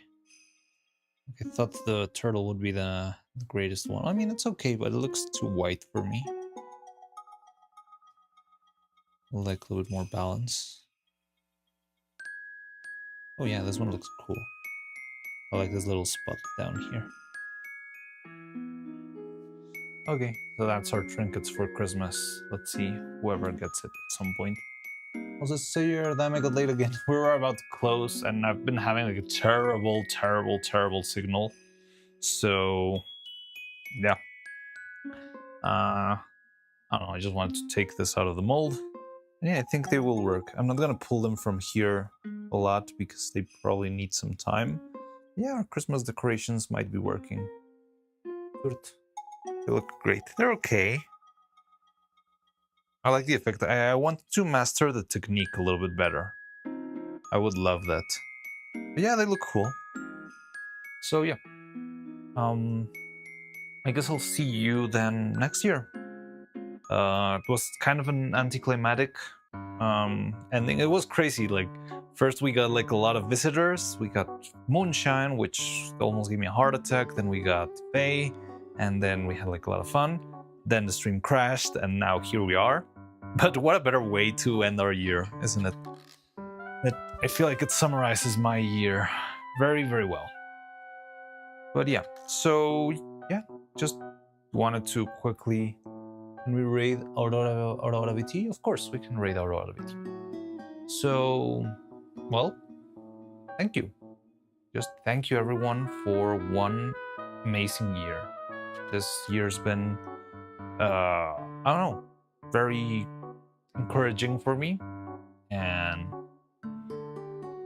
I thought the turtle would be the greatest one. I mean, it's okay, but it looks too white for me. I like a little bit more balance. Oh yeah, this one looks cool. I like this little spot down here. Okay, so that's our trinkets for Christmas. Let's see whoever gets it at some point. I'll just say here, then I got late again. We were about to close, and I've been having like a terrible signal. So, yeah. I don't know, I just wanted to take this out of the mold. And yeah, I think they will work. I'm not gonna pull them from here a lot because they probably need some time. Yeah, our Christmas decorations might be working. Good. They look great. They're okay. I like the effect. I want to master the technique a little bit better. I would love that. But yeah, they look cool. So yeah. I guess I'll see you then next year. It was kind of an anticlimactic ending. It was crazy. Like, first we got like a lot of visitors. We got Moonshine, which almost gave me a heart attack. Then we got Faye, and then we had like a lot of fun. Then the stream crashed, and now here we are. But what a better way to end our year, isn't it? I feel like it summarizes my year very well. But yeah, so yeah, just wanted to quickly. Can we raid Aurora VT? Of course, we can raid Aurora VT. So, well, thank you. Just thank you, everyone, for one amazing year. This year's been, I don't know, very encouraging for me, and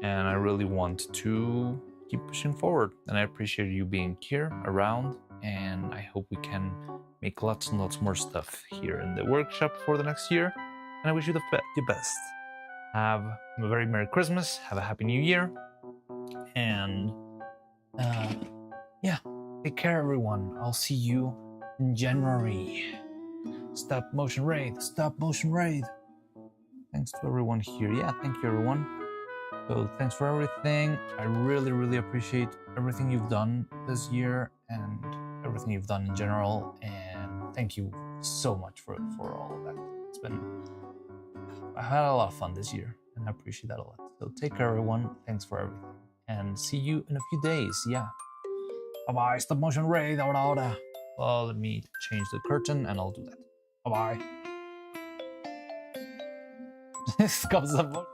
I really want to keep pushing forward. And I appreciate you being here around, and I hope we can make lots and lots more stuff here in the workshop for the next year. And I wish you the best. Have a very Merry Christmas. Have a Happy New Year. And yeah, take care, everyone. I'll see you in January. Stop motion raid. Stop motion raid. Thanks to everyone here. Yeah, thank you, everyone. So thanks for everything. I really, really appreciate everything you've done this year and everything you've done in general. And thank you so much for all of that. I had a lot of fun this year, and I appreciate that a lot. So take care, everyone. Thanks for everything, and see you in a few days. Yeah. Bye bye. Stop motion ray. Ahora. Well, let me change the curtain, and I'll do that. Bye bye. Stop the